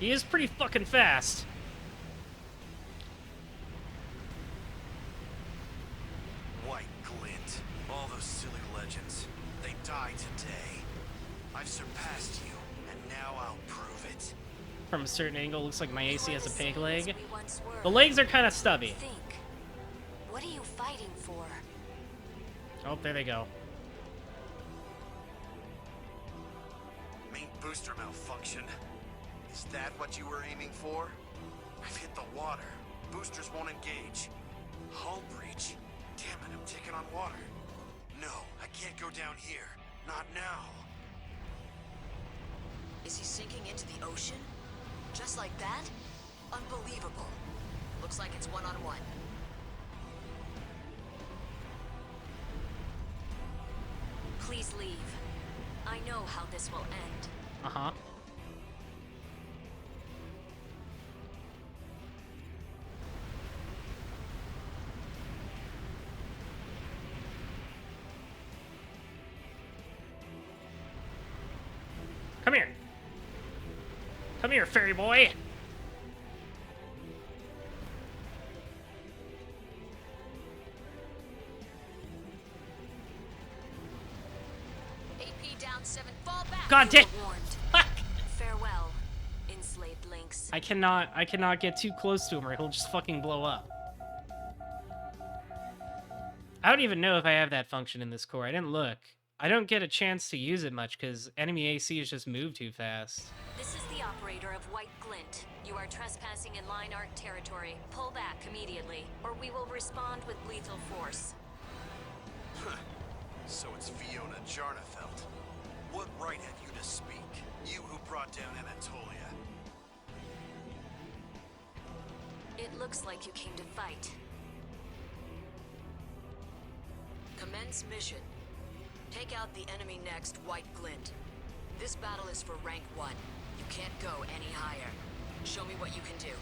He is pretty fucking fast. White glint. All those silly legends. They die today. I've surpassed you, and now I'll prove it. From a certain angle, looks like my AC has a peg Same as leg. we once were. The legs are kind of stubby. Think. What are you fighting for? Oh, there they go. Main booster malfunction. Is that what you were aiming for? I've hit the water. Boosters won't engage. Hull breach. Damn it, I'm taking on water. No, I can't go down here. Not now. Is he sinking into the ocean? Just like that? Unbelievable. Looks like it's one-on-one. Please leave. I know how this will end. Uh-huh. Come here. Come here, fairy boy. AP down 7. Fall back. God damn. You were warned. Fuck. Farewell, enslaved lynx. I cannot get too close to him or he'll just fucking blow up. I don't even know if I have that function in this core. I didn't look. I don't get a chance to use it much because enemy AC has just moved too fast. This is the operator of White Glint. You are trespassing in Line Arc territory. Pull back immediately, or we will respond with lethal force. So it's Fiona Jarnefelt. What right have you to speak? You who brought down Anatolia. It looks like you came to fight. Commence mission. Take out the enemy next, White Glint. This battle is for rank 1. You can't go any higher. Show me what you can do.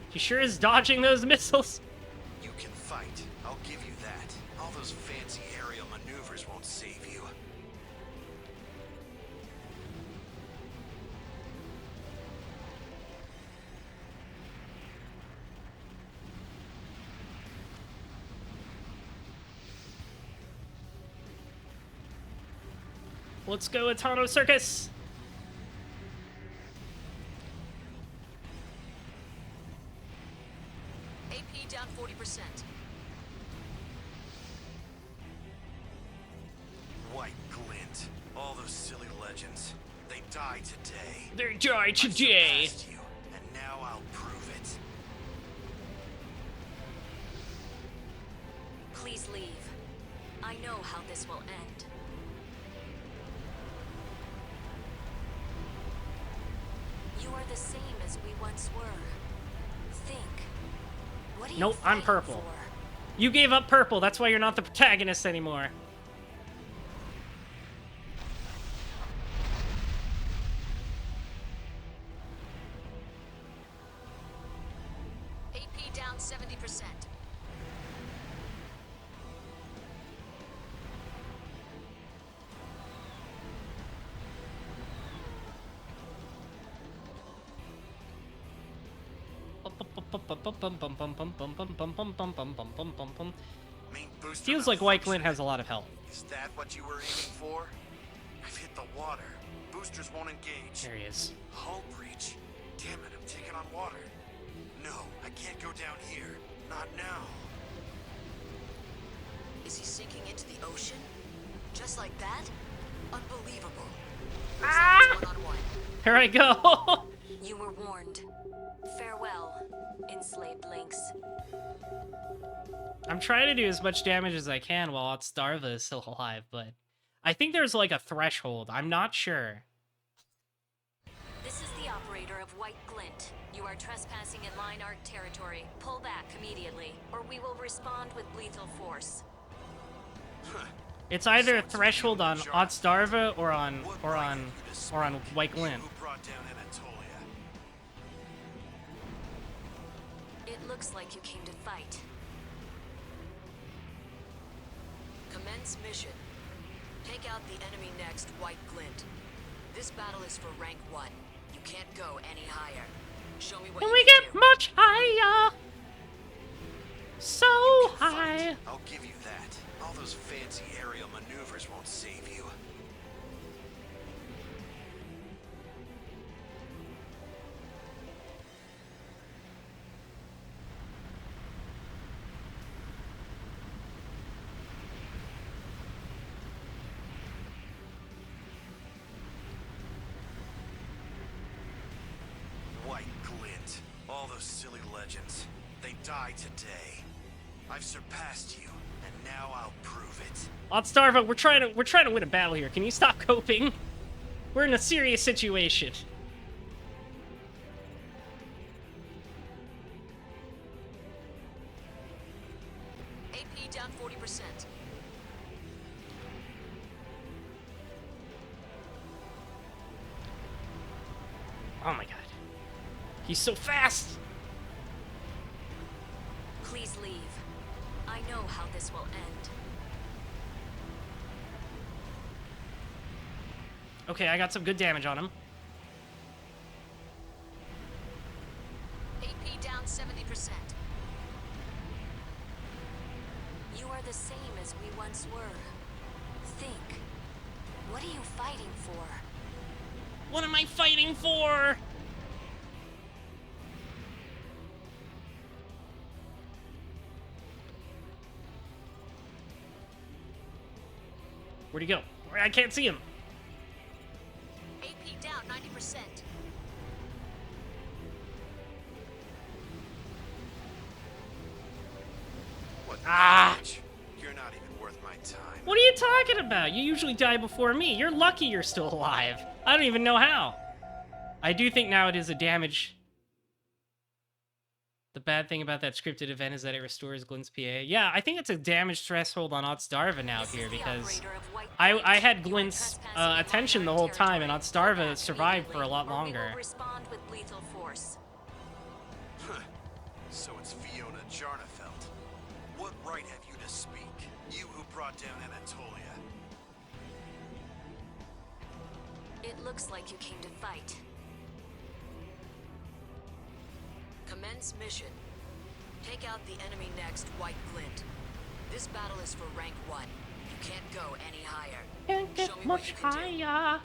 He sure is dodging those missiles. You can fight. I'll give you that. All those fancy aerial maneuvers won't save you. Let's go, Atano Circus. AP down 40%. White glint. All those silly legends. They die today. They die I've today. surpassed you, and now I'll prove it. Please leave. I know how this will end. You are the same as we once were. Think. What are you Nope, I'm fighting purple. for? You gave up purple. That's why you're not the protagonist anymore. AP down 70%. Main booster Feels like White Glint malfunction. has a lot of health. Is that what you were aiming for? I've hit the water. Boosters won't engage. There he is. Hull breach. Damn it, I'm taking on water. No, I can't go down here. Not now. Is he sinking into the ocean? Just like that? Unbelievable. Looks Ah! like it's one-on-one. Here I go. You were warned. Farewell, enslaved lynx. I'm trying to do as much damage as I can while Starva is still alive, but I think there's like a threshold. I'm not sure. This is the operator of White Glint. You are trespassing in Line Arc territory. Pull back immediately, or we will respond with lethal force. It's either a threshold on Starva or on White Glint. You who brought down Anatolia. It looks like you came to fight. Commence mission. Take out the enemy next, White Glint. This battle is for rank 1. You can't go any higher. Show me what Can you we can get do. much higher? So You can high. fight. I'll give you that. All those fancy aerial maneuvers won't save you. White glint. All those silly legends. They die today. I've surpassed you, and now I'll prove it. Starva, we're trying to win a battle here. Can you stop coping? We're in a serious situation. AP down 40%. Oh my god. He's so fast! Please leave. I know how this will end. Okay, I got some good damage on him. AP down 70%. You are the same as we once were. Think. What are you fighting for? What am I fighting for? Where'd he go? I can't see him. AP down 90%. What Ah! garbage? You're not even worth my time. What are you talking about? You usually die before me. You're lucky you're still alive. I don't even know how. I do think now it is a damage. The bad thing about that scripted event is that it restores Glint's PA. Yeah, I think it's a damage threshold on Otstarva now here because I had Glint's attention the whole time and Otstarva survived for a lot longer. Respond with lethal force. So it's Fiona Jarnefeld. What right have you to speak? You who brought down Anatolia. It looks like you came to fight. Commence mission. Take out the enemy next, White Glint. This battle is for rank 1. You can't go any higher. Can't get Show me what much you can do. higher.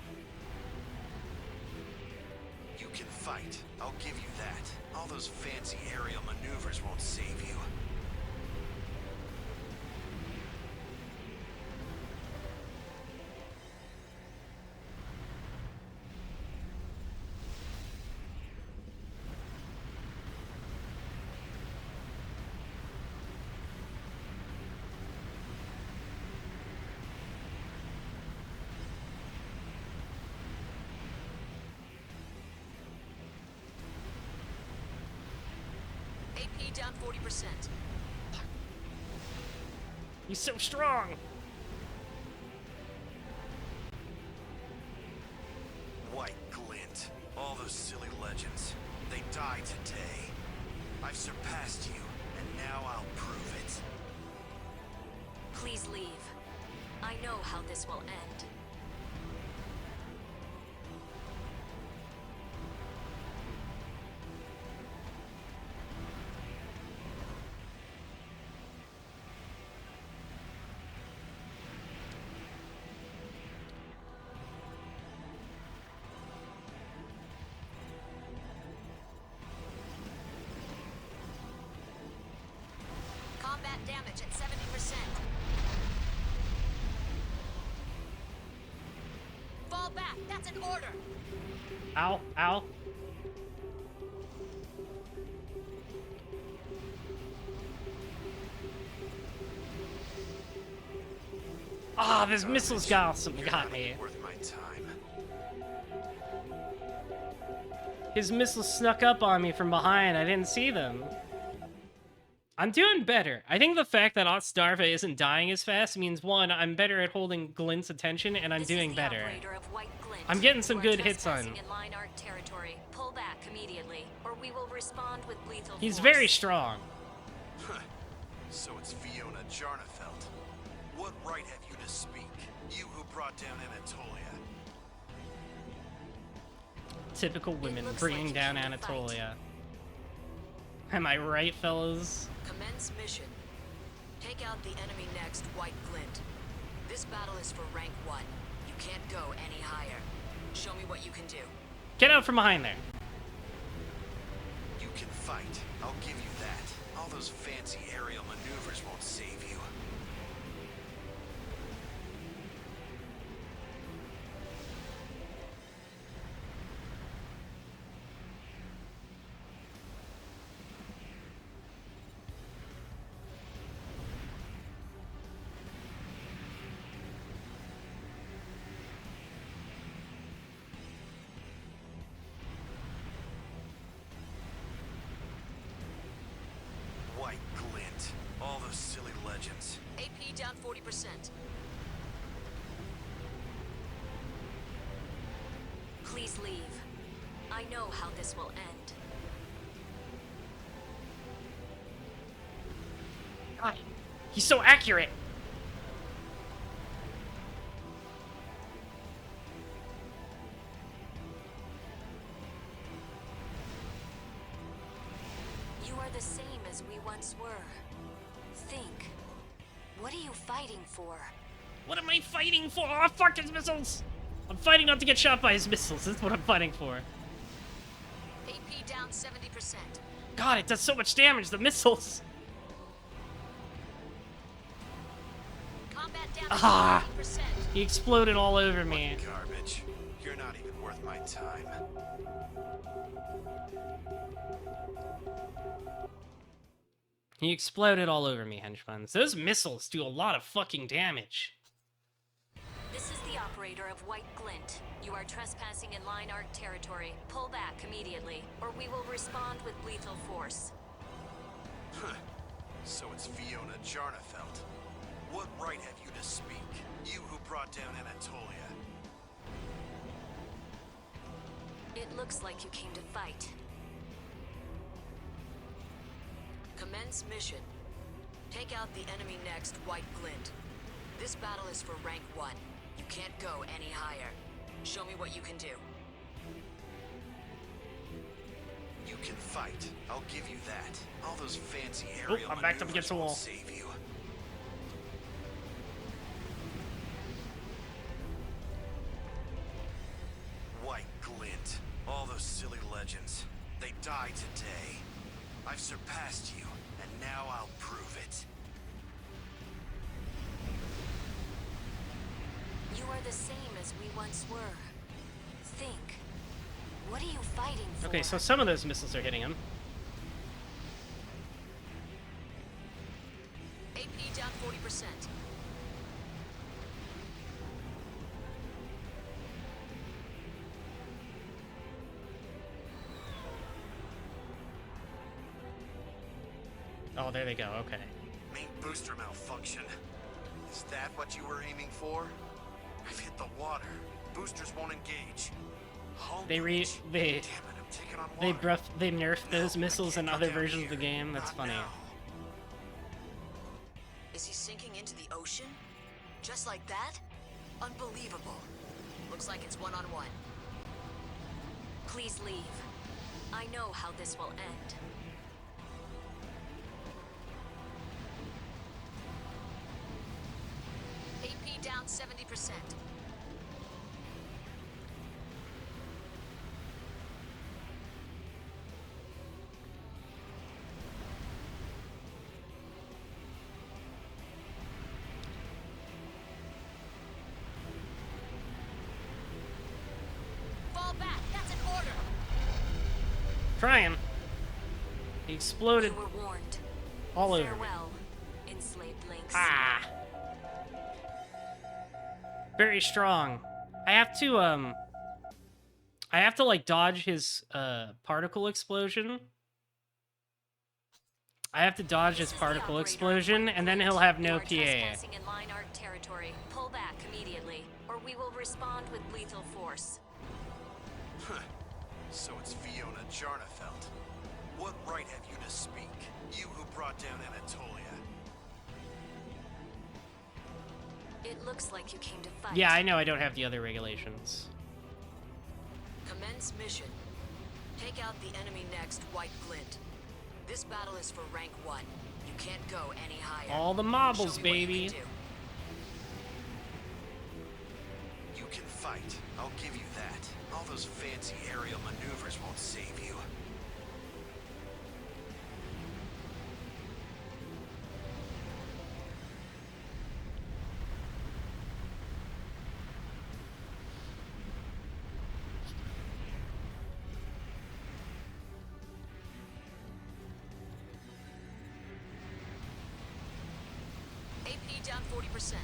You can fight. I'll give you that. All those fancy aerial maneuvers won't save you. AP down 40%. He's so strong. White glint. All those silly legends. They die today. I've surpassed you, and now I'll prove it. Please leave. I know how this will end. Combat damage at 70%. Fall back. That's an order. Ow, ow. Ah, this missile's got You're got not me. even worth my time. His missiles snuck up on me from behind. I didn't see them. I'm doing better. I think the fact that Otstarva isn't dying as fast means, one, I'm better at holding Glint's attention, and I'm This is doing the better. operator of White Glint. I'm getting some You are good hits on. trespassing in line art territory. Pull back immediately, or we will respond with lethal He's force. very strong. So it's Fiona Jarnefeld. What right have you to speak? You who brought down Anatolia. Typical women looks bringing like you down came to fight. Anatolia. Am I right, fellas? Commence mission. Take out the enemy next, White Glint. This battle is for rank 1. You can't go any higher. Show me what you can do. Get out from behind there. You can fight. I'll give you that. All those fancy aerial maneuvers won't save you. White Glint. All those silly legends. AP down 40%. Please leave. I know how this will end. God, he's so accurate. You are the same as we once were. Think. What are you fighting for? What am I fighting for? Oh, fuck his missiles! I'm fighting not to get shot by his missiles. That's what I'm fighting for. AP down 70%. God, it does so much damage, the missiles! Combat down Ah! 80%. He exploded all over me. Garbage. You're not even worth my time. He exploded all over me, henchmans. Those missiles do a lot of fucking damage. This is the operator of White Glint. You are trespassing in Line Arc territory. Pull back immediately, or we will respond with lethal force. So it's Fiona Jarnefeld. What right have you to speak? You who brought down Anatolia. It looks like you came to fight. Commence mission. Take out the enemy next, White Glint. This battle is for rank 1. You can't go any higher. Show me what you can do. You can fight. I'll give you that. All those fancy aerial I'm backed up against the wall. won't save you. White Glint. All those silly legends. They died today. I've surpassed you, and now I'll prove it. You are the same as we once were. Think. What are you fighting for? Okay, so some of those missiles are hitting him. AP down 40%. Oh, there they go, okay. Main booster malfunction. Is that what you were aiming for? I've hit the water. Boosters won't engage. Home They breach. they Damn it, I'm taking on water. they nerfed those No, I missiles in can't go other down versions of the here. game. That's Not funny. now. Is he sinking into the ocean? Just like that? Unbelievable. Looks like it's one-on-one. Please leave. I know how this will end. AP down 70%. Fall back. That's an order. Trying. He exploded You were warned. all over me. Farewell, enslaved links. Ah! Very strong. I have to like dodge his particle explosion. I have to dodge his This is the particle operator of explosion, White and then Glint. he'll have You no are PA. trespassing in Line Arc territory. Pull back immediately, or we will respond with lethal force. So it's Fiona Jarnefeld. What right have you to speak? You who brought down Anatolia. It looks like you came to fight. Yeah, I know I don't have the other regulations. Commence mission. Take out the enemy next, White Glint. This battle is for rank 1. You can't go any higher. All the Show marbles, me what you baby. can do. You can fight. I'll give you that. All those fancy aerial maneuvers won't save you. AP down 40%.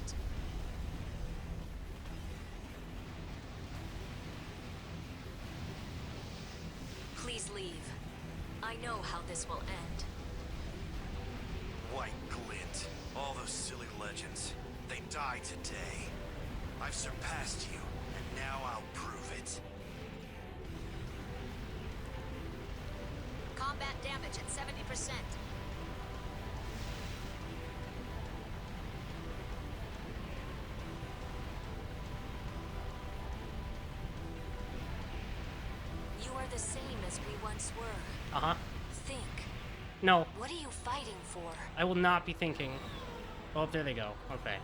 Please leave. I know how this will end. White Glint. All those silly legends. They die today. I've surpassed you, and now I'll prove it. Combat damage at 70%. You are the same as we once were. Uh-huh. Think. No, What are you fighting for? I will not be thinking. Oh, there they go. Okay.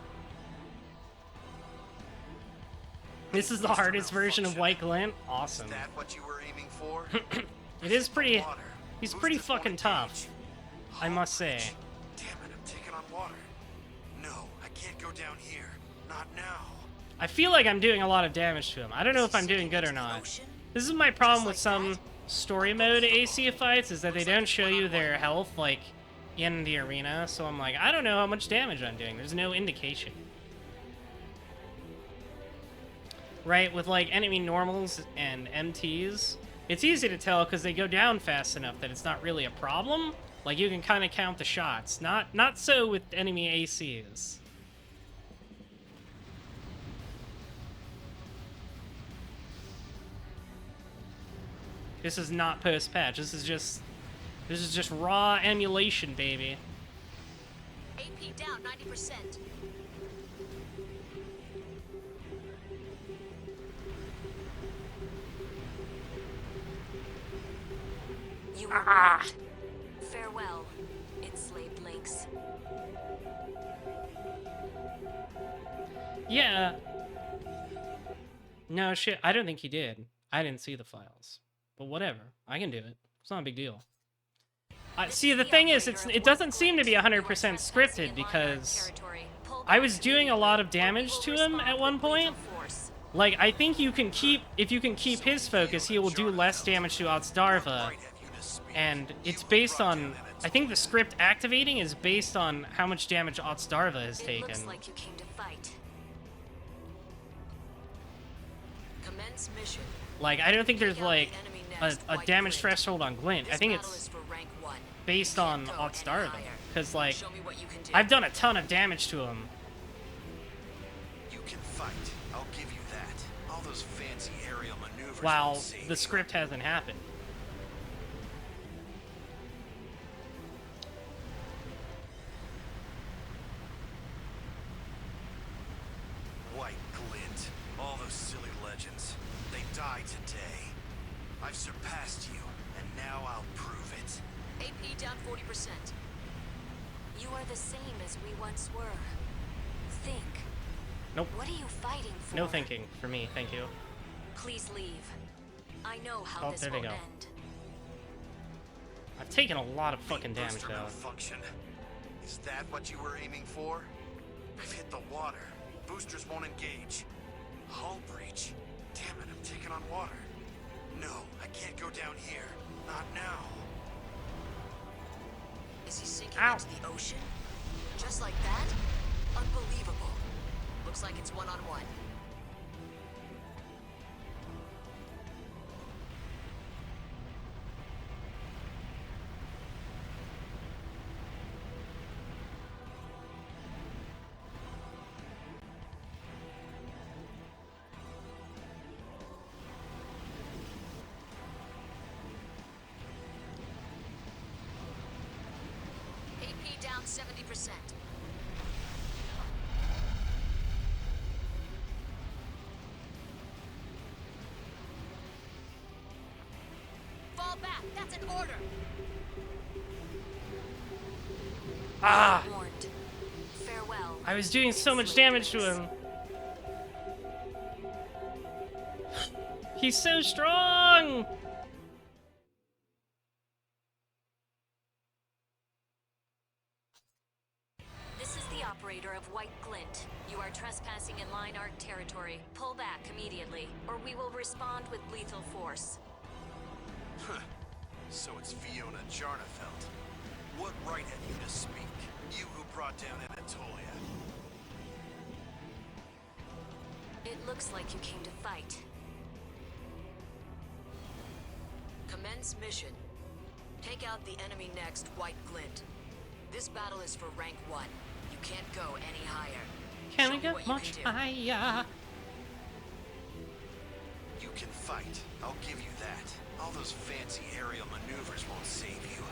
This is the hardest version of White Glint. Awesome. Is that what you were aiming for? It is pretty... Water. He's pretty Boosters won't fucking tough, engage. I must say. Damn it, I'm taking on water. No, I can't go down here. Not now. I feel like I'm doing a lot of damage to him. I don't know if I'm doing good or not. This is my problem with some story mode AC fights, is that they don't show you their health, like, in the arena. So I'm like, I don't know how much damage I'm doing. There's no indication. Right, with, like, enemy normals and MTs, it's easy to tell because they go down fast enough that it's not really a problem. Like, you can kind of count the shots. Not so with enemy ACs. This is not post-patch. This is just raw emulation, baby. AP down 90%. You were warned. Farewell, enslaved links. Yeah. No, shit. I don't think he did. I didn't see the files. But whatever. I can do it. It's not a big deal. See, the thing is, it doesn't seem to be 100% scripted because I was doing a lot of damage to him at one point. Like, I think you can keep... If you can keep his focus, he will do less damage to Otsdarva. And it's based on... I think the script activating is based on how much damage Otsdarva has It taken. looks like you came to fight. Commence mission. Like, I don't think there's, Take out like, the enemy a next, White damage Glint. threshold on Glint. I This think battle it's is for rank 1. based You on can't go any Otsdarva. higher. Because, like, Show me what you can do. I've done a ton of damage to him. You can fight. I'll give you that. All those fancy aerial maneuvers While won't save the you. script hasn't happened. White Glint. All those silly legends. They die today. I've surpassed you, and now I'll prove it. AP down 40%. You are the same as we once were. Think. Nope. What are you fighting for? No thinking for me, thank you. Please leave. I know how Oh, this there will they go. end. I've taken a lot of fucking damage, Booster though. malfunction. Is that what you were aiming for? I've hit the water. Boosters won't engage. Hull breach. Damn it, I'm taking on water. No, I can't go down here. Not now. Is he sinking Ow. into the ocean? Just like that? Unbelievable. Looks like it's one-on-one. AP down 70%. back. That's an order. Ah! Warned. Farewell. I was doing so much damage to him. He's so strong! This is the operator of White Glint. You are trespassing in Line Arc territory. Pull back immediately, or we will respond with lethal force. Huh. So it's Fiona Jarnefeld. What right have you to speak? You who brought down Anatolia. It looks like you came to fight. Commence mission. Take out the enemy next, White Glint. This battle is for rank 1. You can't go any higher. Can Show we me get what you much can do. higher? You can fight. I'll give you that. All those fancy aerial maneuvers won't save you.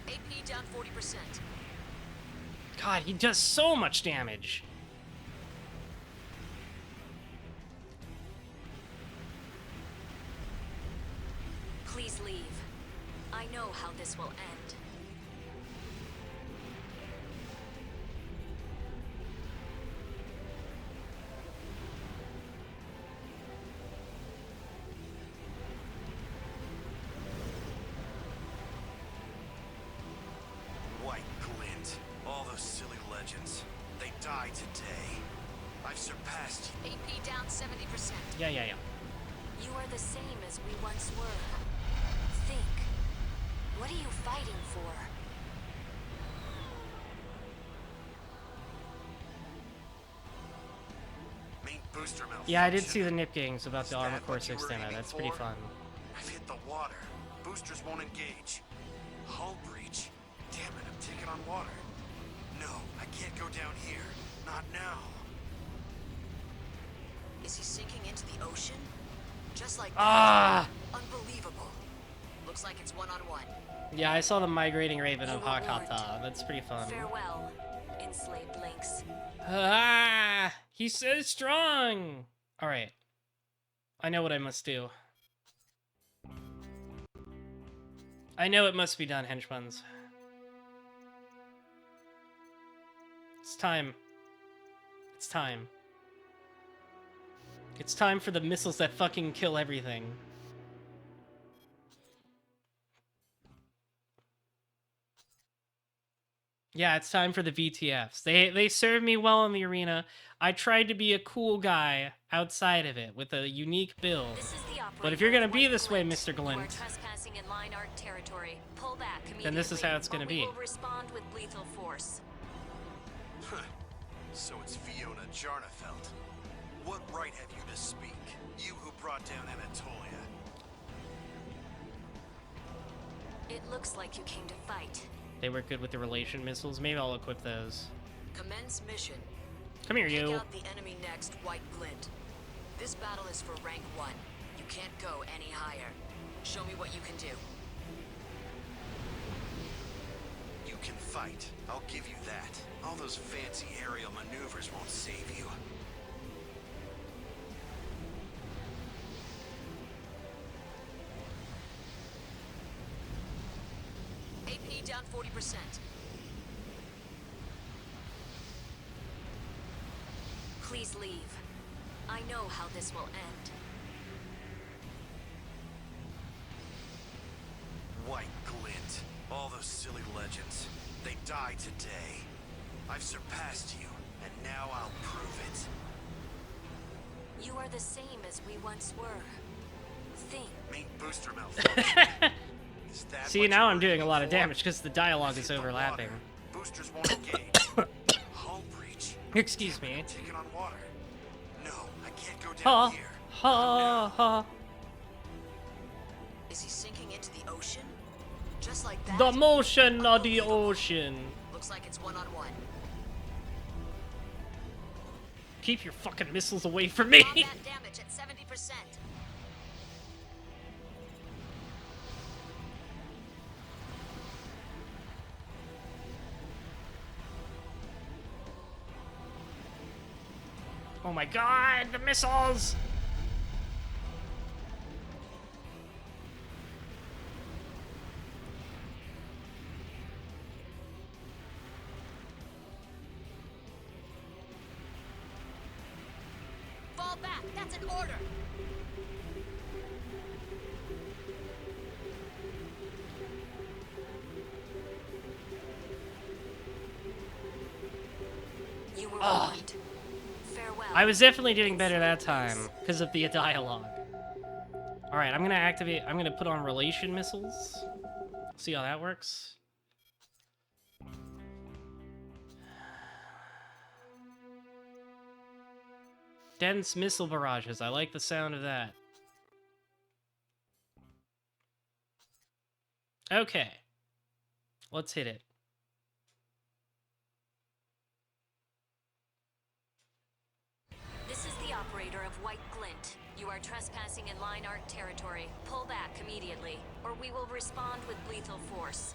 AP down 40%. God, he does so much damage. Please leave. I know how this will end. White Glint. All those silly legends. They die today. I've surpassed you. AP down 70%. Yeah. You are the same as we once were. Think. What are you fighting for? Main booster malfunction. Yeah, I did see the nip games about Is the Armor that Core what you were 6 demo. aiming That's pretty for? fun. I've hit the water. Boosters won't engage. Hull breach. Damn it, I'm taking on water. No, I can't go down here. Not now. Is he sinking into the ocean? Just like Ah! that. Unbelievable. Looks like it's one-on-one. Yeah, I saw the migrating raven You of were warned. Hakata. That's pretty fun. Farewell, enslaved lynx. Ah! He's so strong! Alright. I know what I must do. I know it must be done, henchmans. It's time. It's time. It's time for the missiles that fucking kill everything. Yeah, it's time for the VTFs. They serve me well in the arena. I tried to be a cool guy outside of it with a unique build. This is the But if you're gonna operator of be White this way, Glint, Mr. you are Glint, trespassing in Line Arc territory. Pull back immediately. then this is how it's gonna or be. We will respond with lethal force. Huh. So it's Fiona Jarnefeld. What right have you to speak? You who brought down Anatolia. It looks like you came to fight. they work good with the relation missiles. Maybe I'll equip those. Commence mission. Come here, Take you. out the enemy next, White Glint. This battle is for rank 1. You can't go any higher. Show me what you can do. You can fight. I'll give you that. All those fancy aerial maneuvers won't save you. AP down 40%. Please leave. I know how this will end. White Glint. All those silly legends. They die today. I've surpassed you, and now I'll prove it. You are the same as we once were. Think. Main booster malfunction. Is that See, what now you I'm were doing a aiming lot of for? damage because the dialogue I've is hit the overlapping. water. Boosters won't engage. Hull breach. Excuse me. Taking on water. No, I can't go down Ha here. ha ha. Is he sinking into the ocean? Just like that? The motion of the ocean. Looks like it's one-on-one. Keep your fucking missiles away from me. Combat damage at 70%. Oh my god, the missiles! Fall back. That's an order. You were warned. Farewell. I was definitely doing better that time because of the dialogue. Alright, I'm gonna put on relation missiles. See how that works. Dense missile barrages. I like the sound of that. Okay. Let's hit it. This is the operator of White Glint. You are trespassing in line art territory. Pull back immediately, or we will respond with lethal force.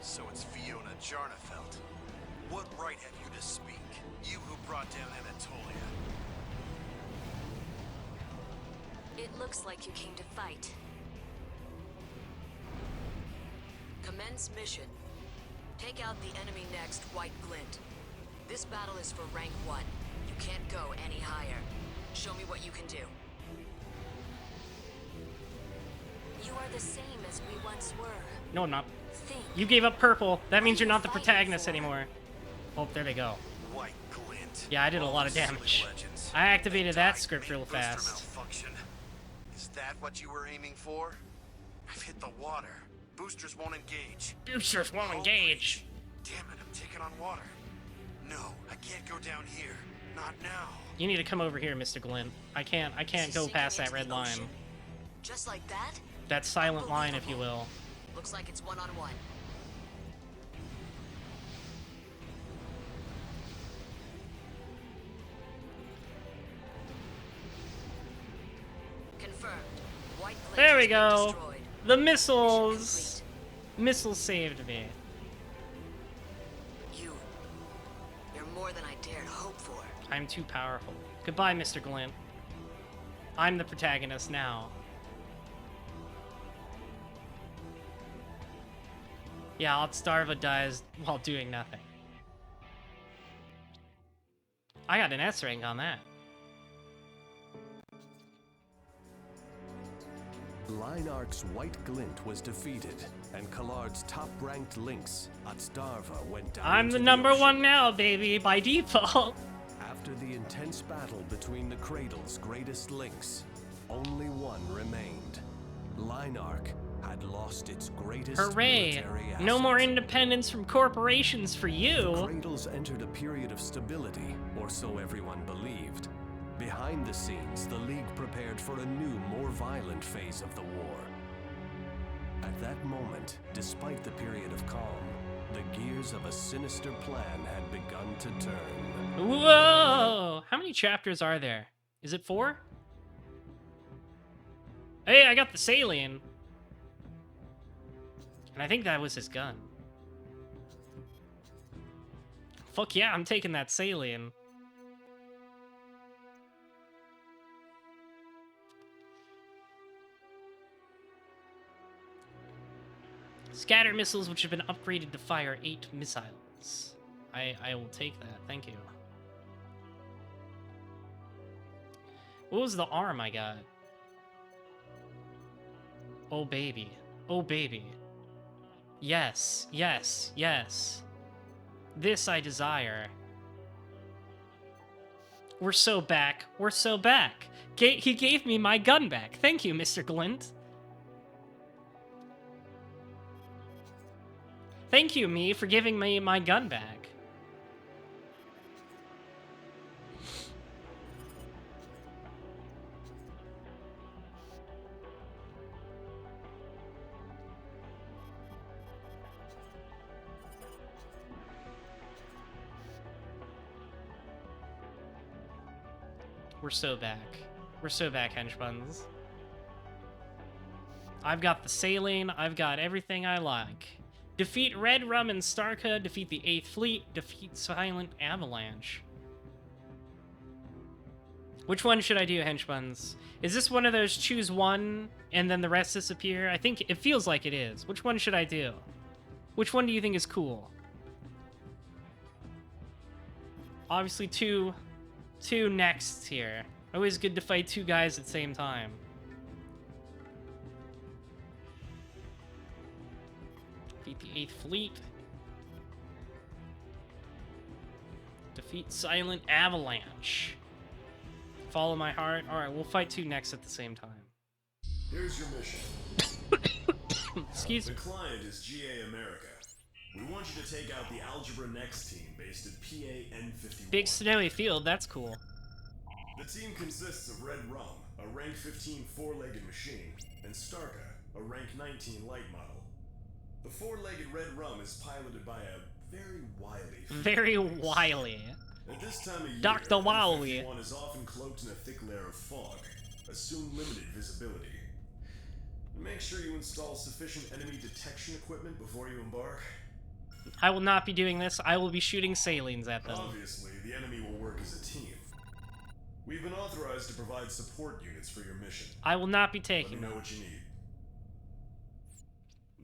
So it's Fiona Jarnefelt. What right have you to speak? You who brought down Anatolia. It looks like you came to fight. Commence mission. Take out the enemy next, White Glint. This battle is for rank 1. You can't go any higher. Show me what you can do. You are the same as we once were. No, I'm not. Think. You gave up purple. That means What are you're not you the fighting protagonist for? anymore. Oh, there they go. White Glint. Yeah, I did a All lot of the silly damage. legends. I activated that They script died real in booster fast. malfunction. Is that what you were aiming for? I've hit the water. Boosters won't engage. Boosters won't Hull engage. breach. Damn it, I'm taking on water. No, I can't go down here. Not now. You need to come over here, Mr. Glint. I can't Is he go sinking past that into red the line. ocean? Just like that? That silent line, if you will. Looks like it's one-on-one. Confirmed. White Glint There we has been go. destroyed. The Mission missiles. complete. Missiles saved me. You're more than I dared hope for. I'm too powerful. Goodbye, Mr. Glint. I'm the protagonist now. Yeah, Starva dies while doing nothing. I got an S rank on that. Linearch's White Glint was defeated, and Callard's top-ranked Lynx, Atstarva, went down I'm into the number ocean. one now, baby, by default. After the intense battle between the Cradle's greatest Lynx, only one remained. Linearch had lost its greatest Hooray! military asset. No more independence from corporations for The you. Cradles entered a period of stability, or so everyone believed. Behind the scenes, the League prepared for a new, more violent phase of the war. At that moment, despite the period of calm, the gears of a sinister plan had begun to turn. Whoa! How many chapters are there? Is it 4? Hey, I got the Salient. And I think that was his gun. Fuck yeah, I'm taking that Salient. Scatter missiles, which have been upgraded to fire 8 missiles. I will take that, thank you. What was the arm I got? Oh baby. Oh baby. Yes, yes, yes. This I desire. We're so back. We're so back. He gave me my gun back. Thank you, Mr. Glint. Thank you, me, for giving me my gun back. We're so back. We're so back, henchbuns. I've got the sailing. I've got everything I like. Defeat Red Rum and Starka. Defeat the 8th Fleet. Defeat Silent Avalanche. Which one should I do, henchbuns? Is this one of those choose one and then the rest disappear? I think it feels like it is. Which one should I do? Which one do you think is cool? Obviously two next here. Always good to fight two guys at the same time. Defeat the 8th Fleet. Defeat Silent Avalanche. Follow my heart. Alright, we'll fight two next at the same time. Here's your mission. Excuse me. The client is GA America. We want you to take out the Algebra Next team based at Pt.2. Big snowy field, that's cool. The team consists of Red Rum, a rank 15 four-legged machine, and Starka, a rank 19 light model. The four-legged Red Rum is piloted by a very wily... Very wily. At this time of year, Dr. Wily. N51 is often cloaked in a thick layer of fog. Assume limited visibility. Make sure you install sufficient enemy detection equipment before you embark. I will not be doing this. I will be shooting salines at them. Obviously, the enemy will work as a team. We've been authorized to provide support units for your mission. I will not be Let taking me know them. what you need.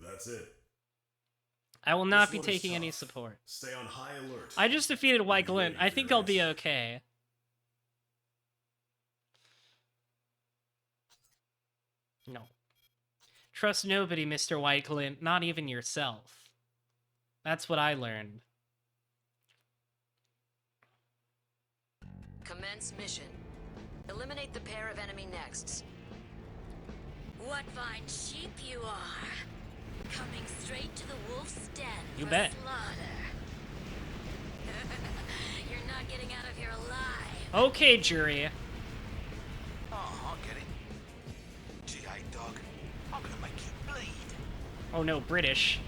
That's it. I will not This be one is taking any tough. support. Stay on high alert. I just defeated White Be Glint. ready I for think your I'll be next- okay. No. Trust nobody, Mr. White Glint, not even yourself. That's what I learned. Commence mission. Eliminate the pair of enemy nexts. What fine sheep you are! Coming straight to the wolf's den You for bet. slaughter. You're not getting out of here alive. Okay, jury. Oh, I get it. GA dog, I'm gonna make you bleed. Oh no, British.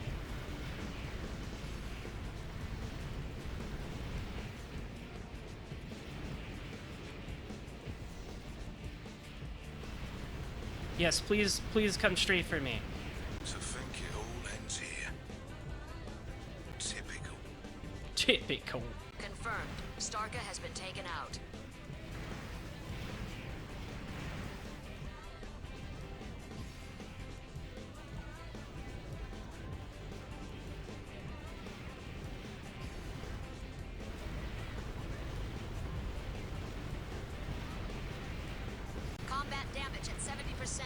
Yes, please come straight for me. To think it all ends here. Typical. Typical. Confirmed. Starka has been taken out. Combat damage at 70%.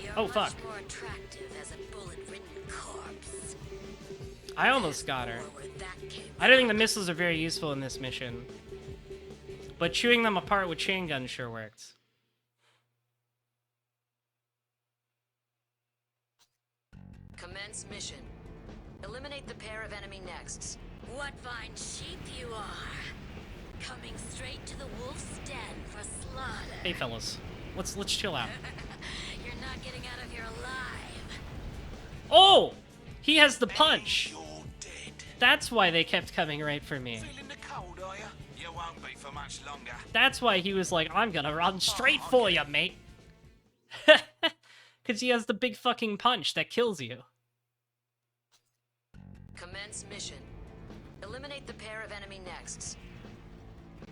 You're Oh, much fuck. more attractive as a bullet-ridden corpse. I almost got her. Or where that came I don't think the missiles are very useful in this mission. But chewing them apart with chain guns sure worked. Commence mission. Eliminate the pair of enemy nexts. What fine sheep you are! Coming straight to the wolf's den for slaughter. Hey fellas, let's chill out. You're not getting out of here alive. Oh! He has the punch! You're dead. That's why they kept coming right for me. Feeling the cold, are you? You won't be for much longer. That's why he was like, I'm gonna run straight for you, mate. Because he has the big fucking punch that kills you. Commence mission. Eliminate the pair of enemy nexts.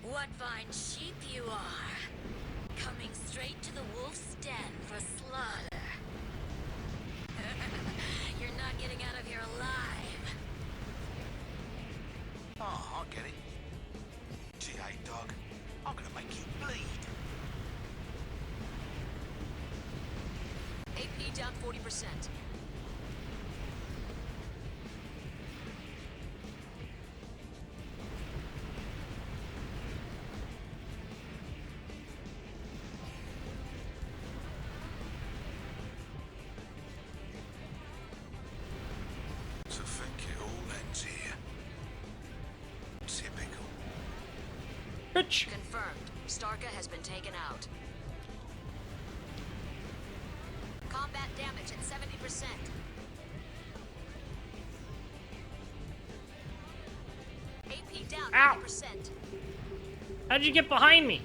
What fine sheep you are! Coming straight to the wolf's den for slaughter. You're not getting out of here alive. Oh, I get it. GA dog, I'm gonna make you bleed. AP down 40%. To think it all ends here. Typical. Bitch. Confirmed. Starka has been taken out. Combat damage at 70%. AP AP down Ow! 90%. How'd you get behind me?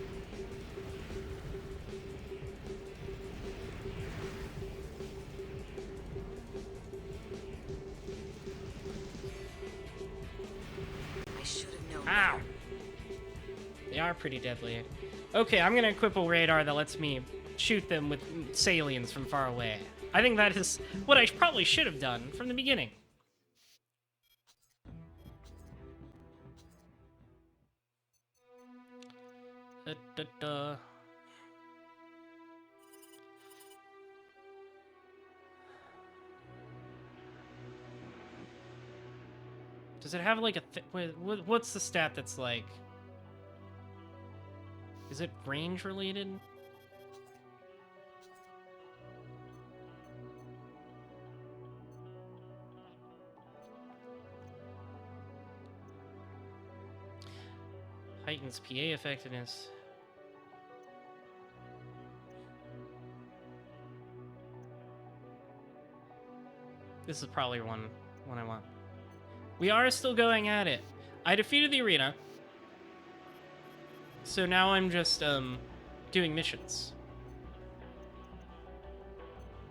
I should have known. Ow! They are pretty deadly. Okay, I'm gonna equip a radar that lets me shoot them with salients from far away. I think that is what I probably should have done from the beginning. Da. Does it have like a what's the stat that's like? Is it range related? Heightens PA effectiveness. This is probably one I want. We are still going at it. I defeated the arena. So now I'm just doing missions.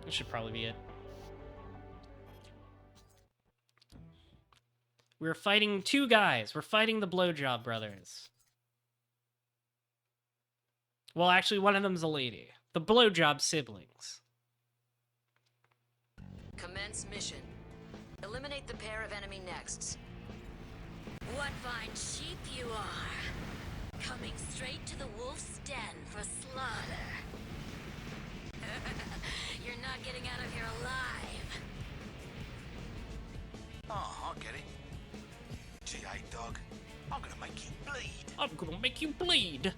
This should probably be it. We're fighting two guys. We're fighting the Blowjob brothers. Well, actually, one of them's a lady. The Blowjob siblings. Commence mission. Eliminate the pair of enemy nexts. What fine sheep you are! Coming straight to the wolf's den for slaughter. You're not getting out of here alive. Oh, I get it. G.A. dog, I'm gonna make you bleed. I'm gonna make you bleed.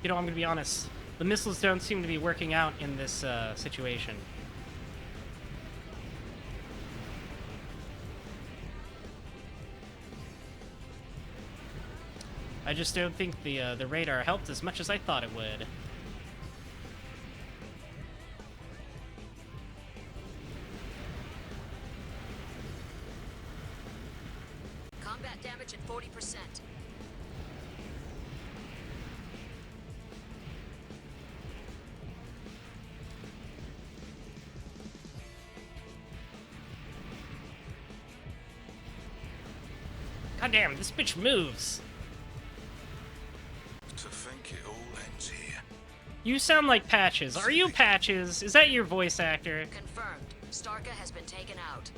You know, I'm gonna be honest. The missiles don't seem to be working out in this situation. I just don't think the radar helped as much as I thought it would. Combat damage at 40%. God damn, this bitch moves. To think it all ends here. You sound like Patches. Are you Patches? Is that your voice actor? Confirmed. Starka has been taken out.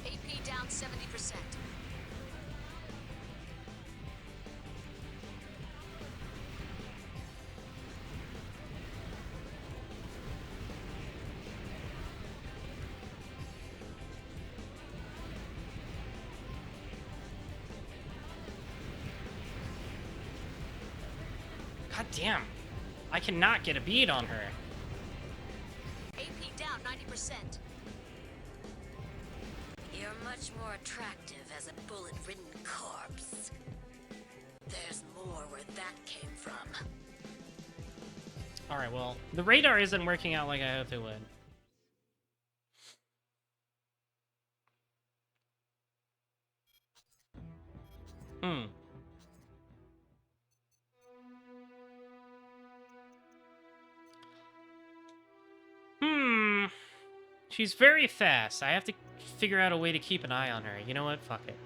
AP down 70%. God damn. I cannot get a bead on her. AP down 90%. You're much more attractive as a bullet-ridden corpse. There's more where that came from. Alright, well, the radar isn't working out like I hoped it would. She's very fast. I have to figure out a way to keep an eye on her. You know what? Fuck it.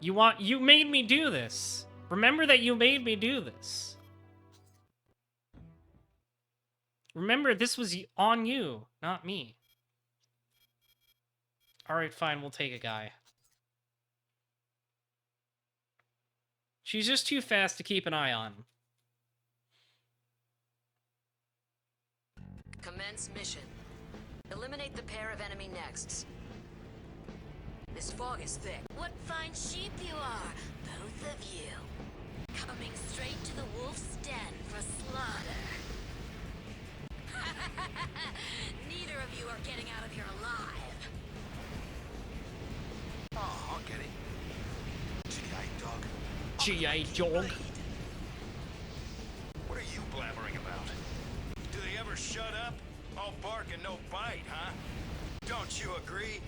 You made me do this. Remember that you made me do this. Remember, this was on you, not me. Alright, fine, we'll take a guy. She's just too fast to keep an eye on. Commence mission. Eliminate the pair of enemy nexts. This fog is thick. What fine sheep you are, both of you. Coming straight to the wolf's den for slaughter. are getting out of here alive. Oh, I'll get it. G.I. dog. G.I. dog. What are you blabbering about? Do they ever shut up? All bark and no bite, huh? Don't you agree?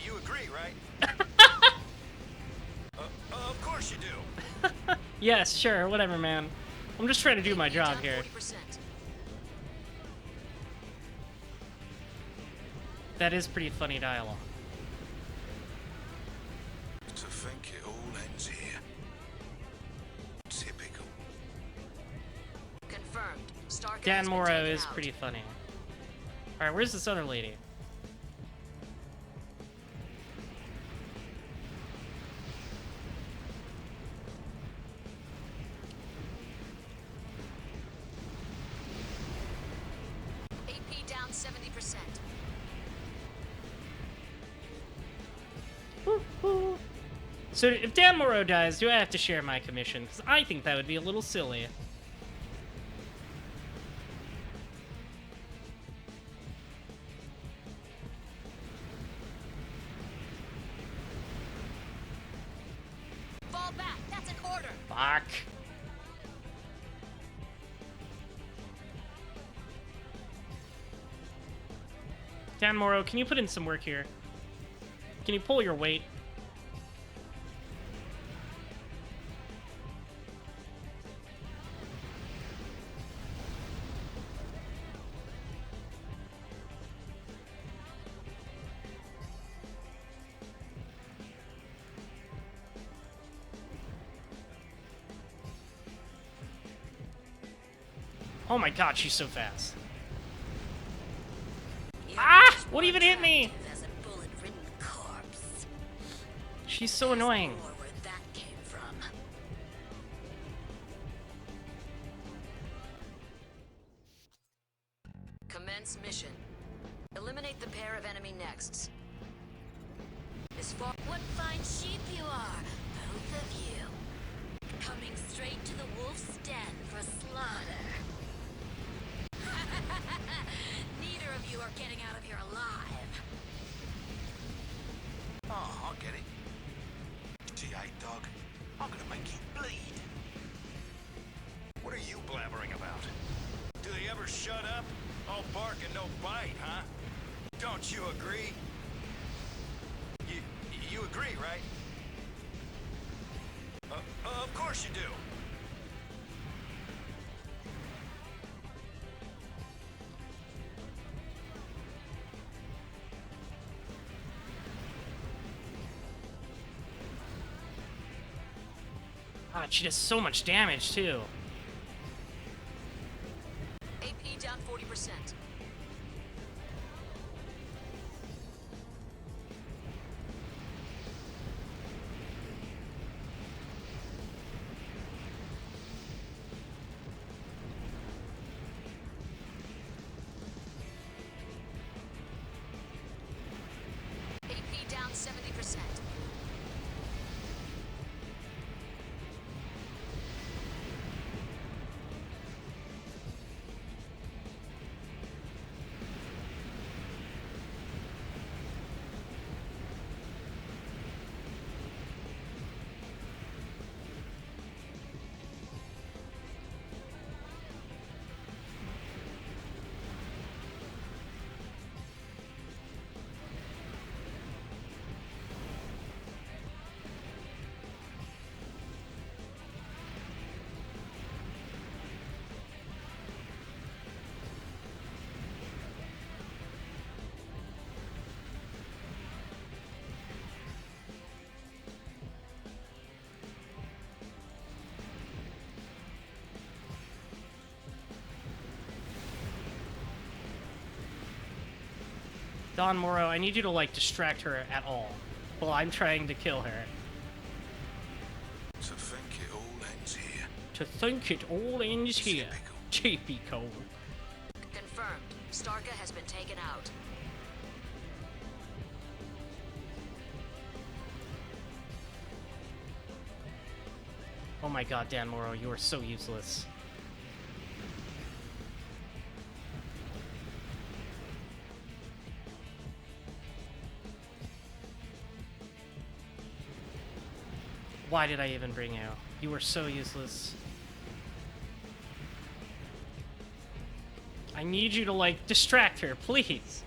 you agree, right? Of course you do. Yes, sure, whatever, man. I'm just trying to do my job here. 40%. That is pretty funny dialogue. To think it all ends here. Typical. Confirmed. Stark Dan has been Morrow taken is out. pretty funny. Alright, where's this other lady? AP down 70%. So if Dan Morrow dies, do I have to share my commission? Because I think that would be a little silly. Fall back. That's an order. Fuck. Dan Morrow, can you put in some work here? Can you pull your weight? Oh my god, she's so fast. Ah! What even hit me? As a bullet-ridden corpse. She's so annoying. Or where that came from. Commence mission. Eliminate the pair of enemy nexts. As far what fine sheep you are, both of you. Coming straight to the wolf's den for slaughter. Neither of you are getting out of here alive. Oh, I'll get it. G.I. dog. I'm gonna make you bleed. What are you blabbering about? Do they ever shut up? All bark and no bite, huh? Don't you agree? You agree, right? Of course you do. God, she does so much damage, too. AP down 40%. AP down 70%. Don Morrow, I need you to, like, distract her at all while I'm trying to kill her. To think it all ends here. To think it all ends here. Typical. Confirmed. Starka has been taken out. Oh my god, Dan Morrow, you are so useless. Why did I even bring you? You were so useless. I need you to, like, distract her, please.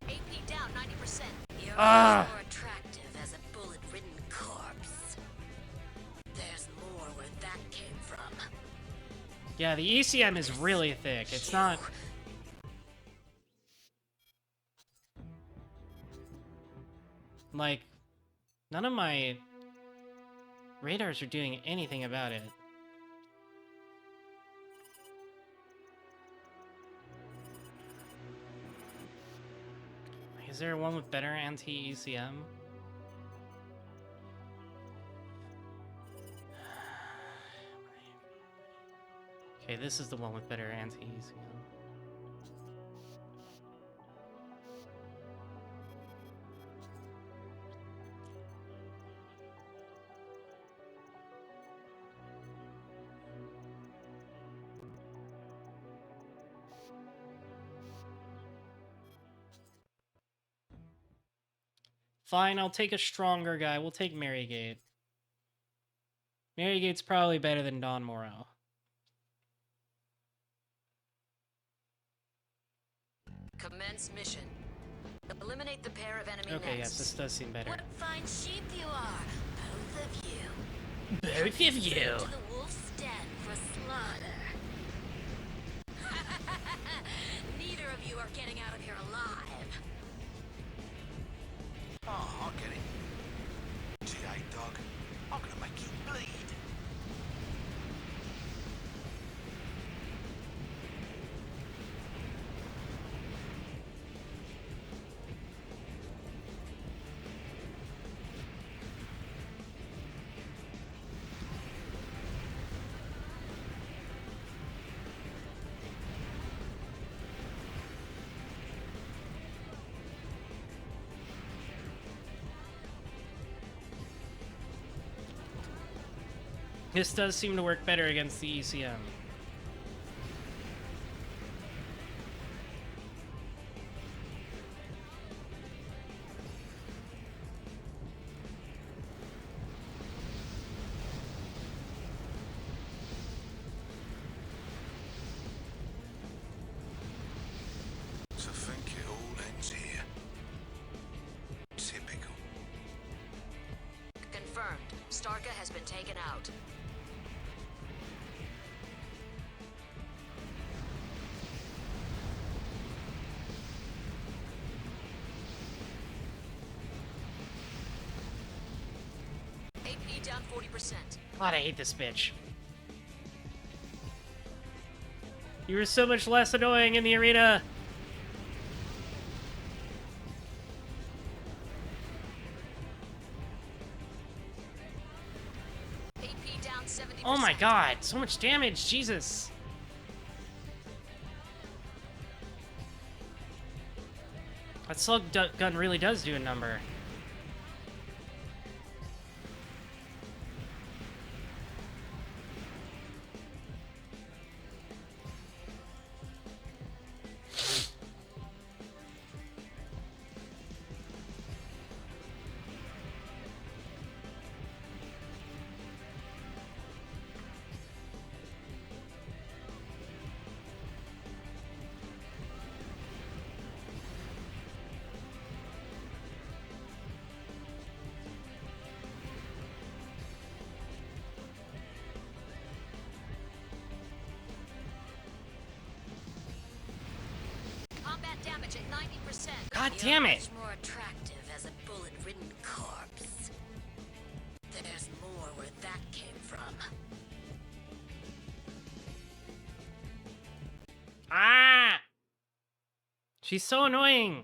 AP down 90%. You're Ah. more attractive as a bullet-ridden corpse. There's more where that came from. Yeah, the ECM is really thick. It's not... Like, none of my radars are doing anything about it. Is there one with better anti-ECM? Okay, this is the one with better anti-ECM. Fine, I'll take a stronger guy. We'll take Marygate. Marygate's probably better than Don Morel. Commence mission. Eliminate the pair of enemy Okay, nests. yes, this does seem better. What fine sheep you are, both of you. Both of you. To the wolf's den for slaughter. Neither of you are getting out of here alive. Oh, I'll get it. GI dog, I'm gonna make you bleed. This does seem to work better against the ECM. To think it all ends here. Typical. Confirmed. Starka has been taken out. AP down 40%. God, I hate this bitch. You were so much less annoying in the arena. AP down 70%. Oh my god, so much damage, Jesus. That slug gun really does do a number. Combat damage at 90%. God You're damn it. much more attractive as a bullet-ridden corpse. There's more where that came from. Ah! She's so annoying.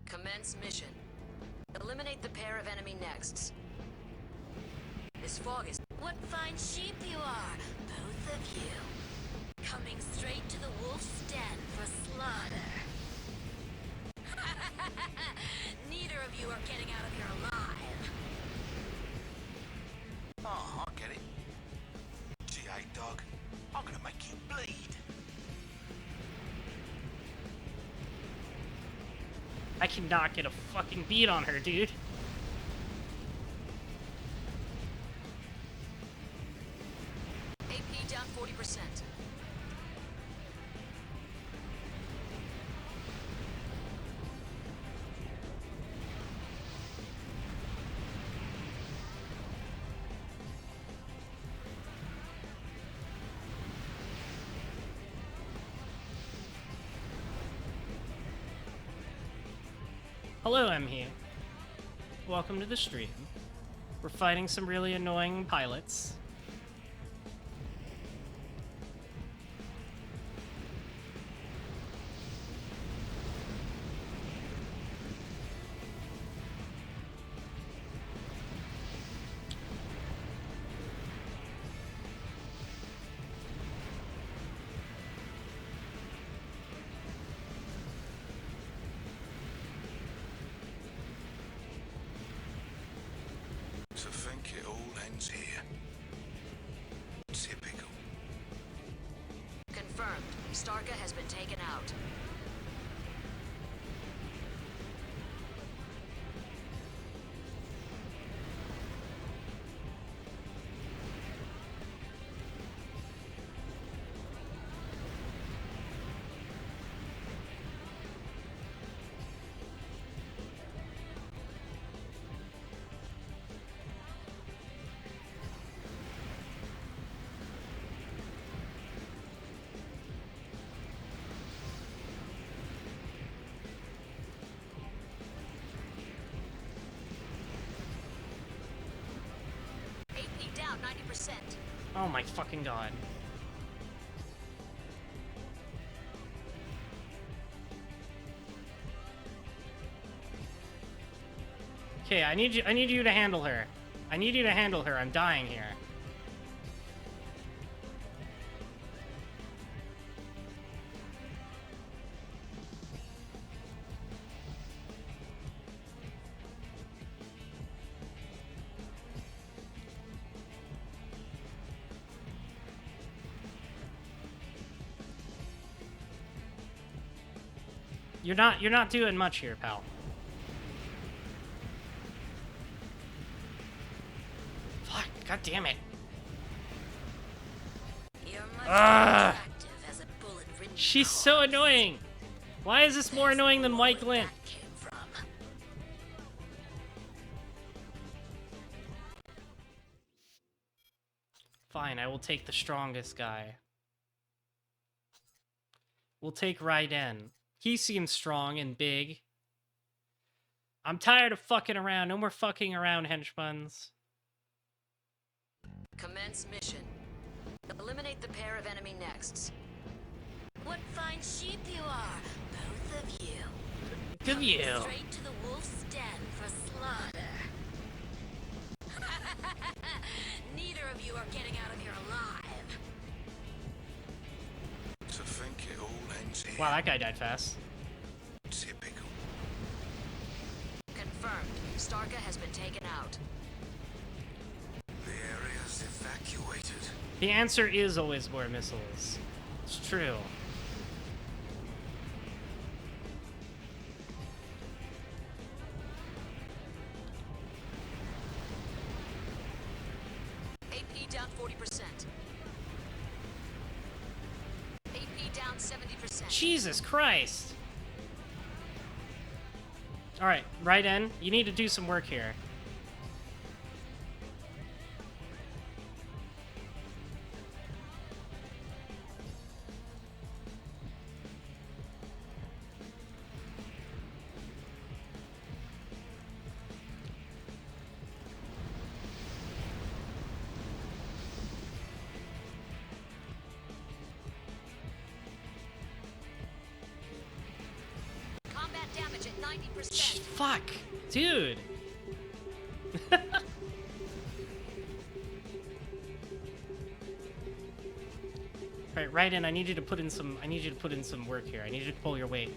Commence mission. Eliminate the pair of enemy nexts. This fog is... What fine sheep you are, both of you. Coming straight to the wolf's den for slaughter. Neither of you are getting out of here alive. I'm gonna make you bleed. I cannot get a fucking beat on her, dude. AP down 40%. Hello, I'm here. Welcome to the stream. We're fighting some really annoying pilots. To think it all ends here. Typical. Confirmed. Starka has been taken out. AP down 90%. Oh my fucking god. Okay, I need you to handle her. I need you to handle her. I'm dying here. You're not doing much here, pal. Fuck, god damn it. You're much more Ah! attractive as a bullet-ridden She's so annoying. Why is this more annoying than White Glint? that came from. Fine, I will take the strongest guy. We'll take Raiden. He seems strong and big. I'm tired of fucking around. No more fucking around, henchbuns. Commence mission. Eliminate the pair of enemy nexts. What fine sheep you are, both of you. Good of you. Straight to the wolf's den for slaughter. Neither of you are getting out of here alive. To think it all ends here. Wow, that guy died fast. Typical. Confirmed. Starka has been taken out. The area's evacuated. The answer is always more missiles. It's true. AP down 40%. AP down 70%. Jesus Christ. Alright, Raiden, you need to do some work here. Combat damage at 90%. Fuck, dude. Alright, Raiden, I need you to put in some work here. I need you to pull your weight.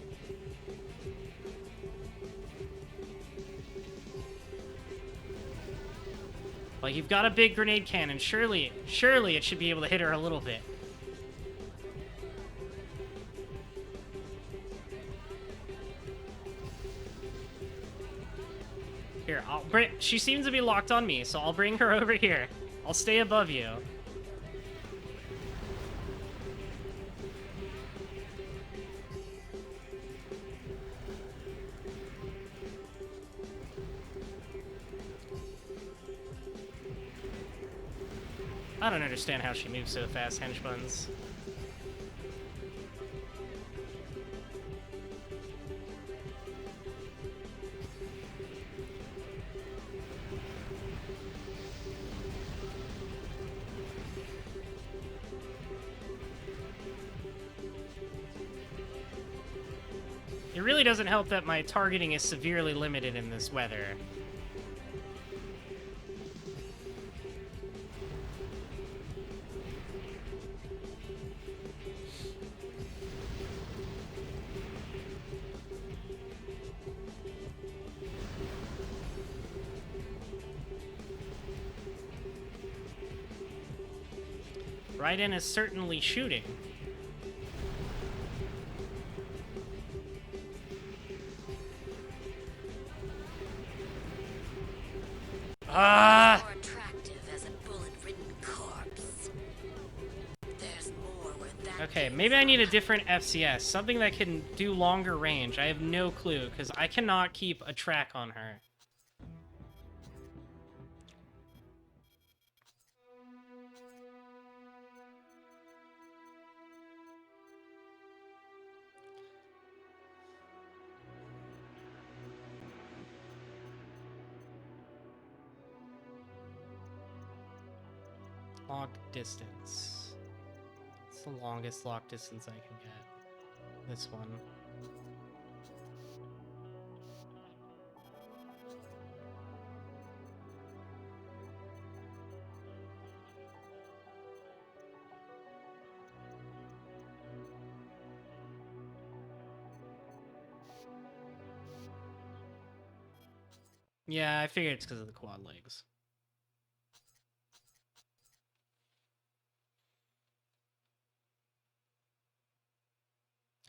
Like, you've got a big grenade cannon. Surely it should be able to hit her a little bit. Here, I'll bring... She seems to be locked on me, so I'll bring her over here. I'll stay above you. I don't understand how she moves so fast, hench buns. It really doesn't help that my targeting is severely limited in this weather. Raiden is certainly shooting. Ah! More attractive as a bullet-ridden corpse. There's more where that Okay, maybe I need a different FCS, something that can do longer range. I have no clue, because I cannot keep a track on her. Lock distance. It's the longest lock distance I can get. This one. Yeah, I figured it's because of the quad legs.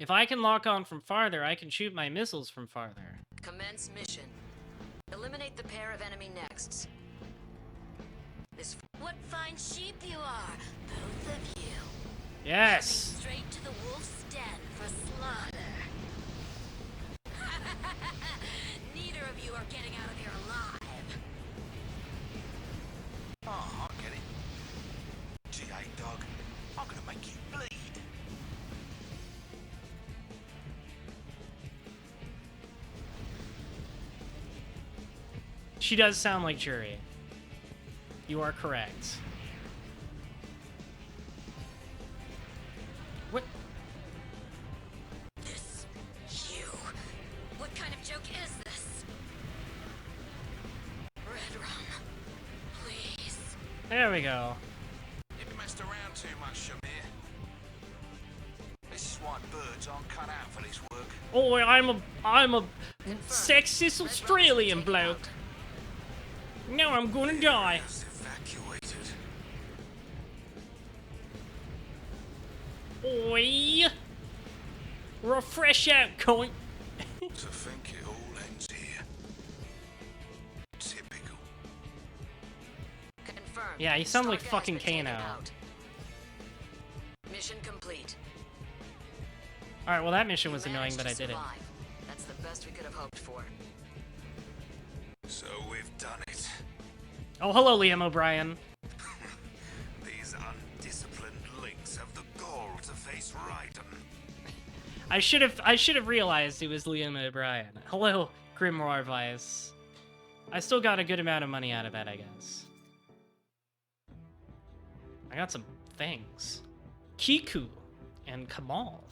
If I can lock on from farther, I can shoot my missiles from farther. Commence mission. Eliminate the pair of enemy nexts. This What fine sheep you are, both of you. Yes! Heading straight to the wolf's den for slaughter. Neither of you are getting out of here alive. Oh, I get it. G.A. dog, I'm gonna make you bleed. She does sound like Jury. You are correct. What? This, you. What kind of joke is this? Red rum, please. There we go. You messed around too much, Shamir. This is why birds aren't cut out for this work. Oh, I'm a sexist Australian bloke. Now I'm gonna die. It's evacuated. Oi! Refresh out, coin. To think it all ends here. Typical. confirmed. Yeah, he sounds like Stargate has fucking been taken Kano. out. Mission complete. Alright, well that mission You was annoying, managed but to I did it. survive. That's the best we could have hoped for. So we've done it. Oh, hello, Liam O'Brien. These undisciplined links have the gall to face Raiden. I should have realized it was Liam O'Brien. Hello, Grimoire Vice. I still got a good amount of money out of that, I guess. I got some things. Kiku and Kamal.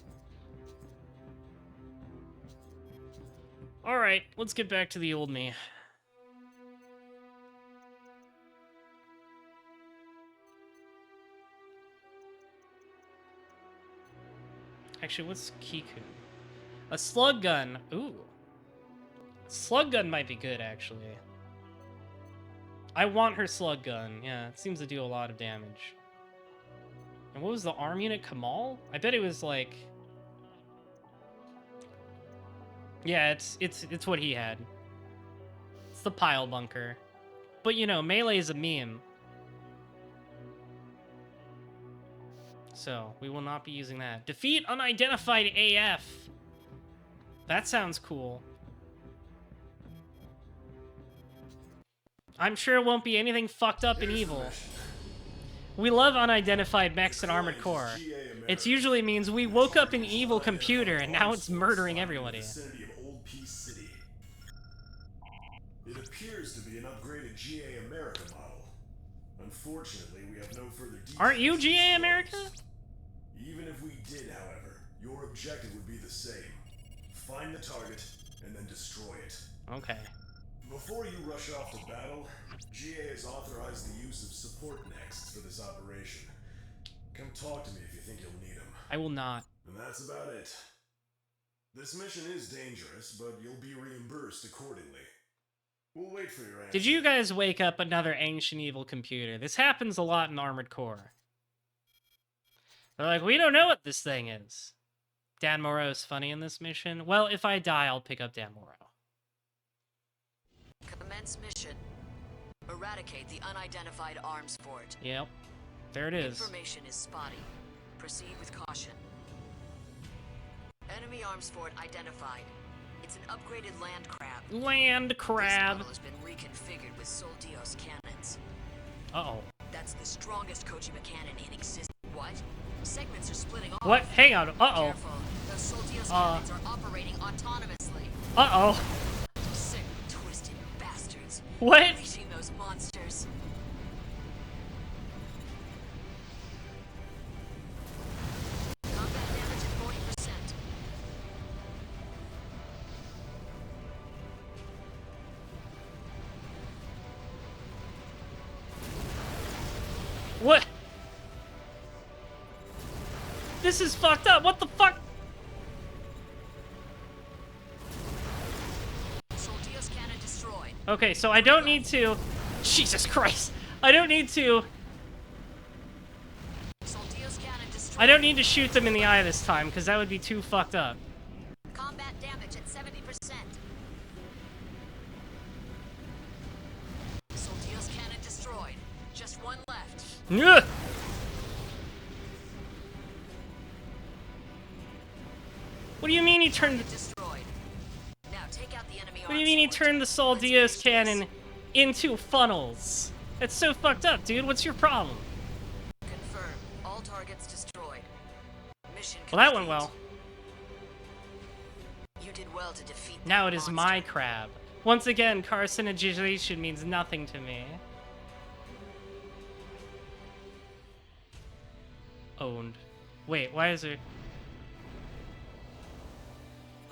Alright, let's get back to the old me. Actually, what's Kiku? A slug gun. Ooh. Slug gun might be good, actually. I want her slug gun. Yeah, it seems to do a lot of damage. And what was the arm unit? Kamal? I bet it was like... Yeah, it's what he had. It's the pile bunker. But, you know, melee is a meme. So, we will not be using that. Defeat unidentified AF. That sounds cool. I'm sure it won't be anything fucked up and evil. We love unidentified mechs and Armored Core. It usually means we woke up an evil computer and now it's murdering everybody. It appears to be an upgraded GA America model. Unfortunately, we have no further details. Aren't you GA America? Even if we did, however, your objective would be the same. Find the target, and then destroy it. Okay. Before you rush off to battle, GA has authorized the use of support nexts for this operation. Come talk to me if you think you'll need them. I will not. And that's about it. This mission is dangerous, but you'll be reimbursed accordingly. We'll wait for your answer. Did you guys wake up another ancient evil computer? This happens a lot in Armored Core. They're like, we don't know what this thing is. Dan Moreau's funny in this mission. Well, if I die, I'll pick up Dan Moreau. Commence mission. Eradicate the unidentified arms fort. Yep. There it is. Information is spotty. Proceed with caution. Enemy arms fort identified. It's an upgraded land crab. Land crab. This model has been reconfigured with Sol Dios cannons. Uh-oh. That's the strongest Kojima cannon in existence. What? Segments are splitting off. What? Hang on. Uh-oh. Careful. Those Sol Dios cannons are operating autonomously. Uh-oh. Sick, twisted bastards. What? Unleashing those monsters. Combat damage at 40%. What? This is fucked up. What the fuck? Sol Dios cannon destroyed. Okay, so I don't need to... Jesus Christ. I don't need to... Sol Dios cannon destroyed. I don't need to shoot them in the eye this time, because that would be too fucked up. Combat damage at 70%. Sol Dios cannon destroyed. Just one left. Ugh. What do you mean he turned... Destroyed. Now take out the enemy. What do you mean he turned the Sol Dios cannon into funnels? That's so fucked up, dude. What's your problem? Confirm. All targets destroyed. Mission Well, that went complete. well. You did well to defeat that Now it is monster. my crab. Once again, carcinogization means nothing to me. Owned. Wait, why is there...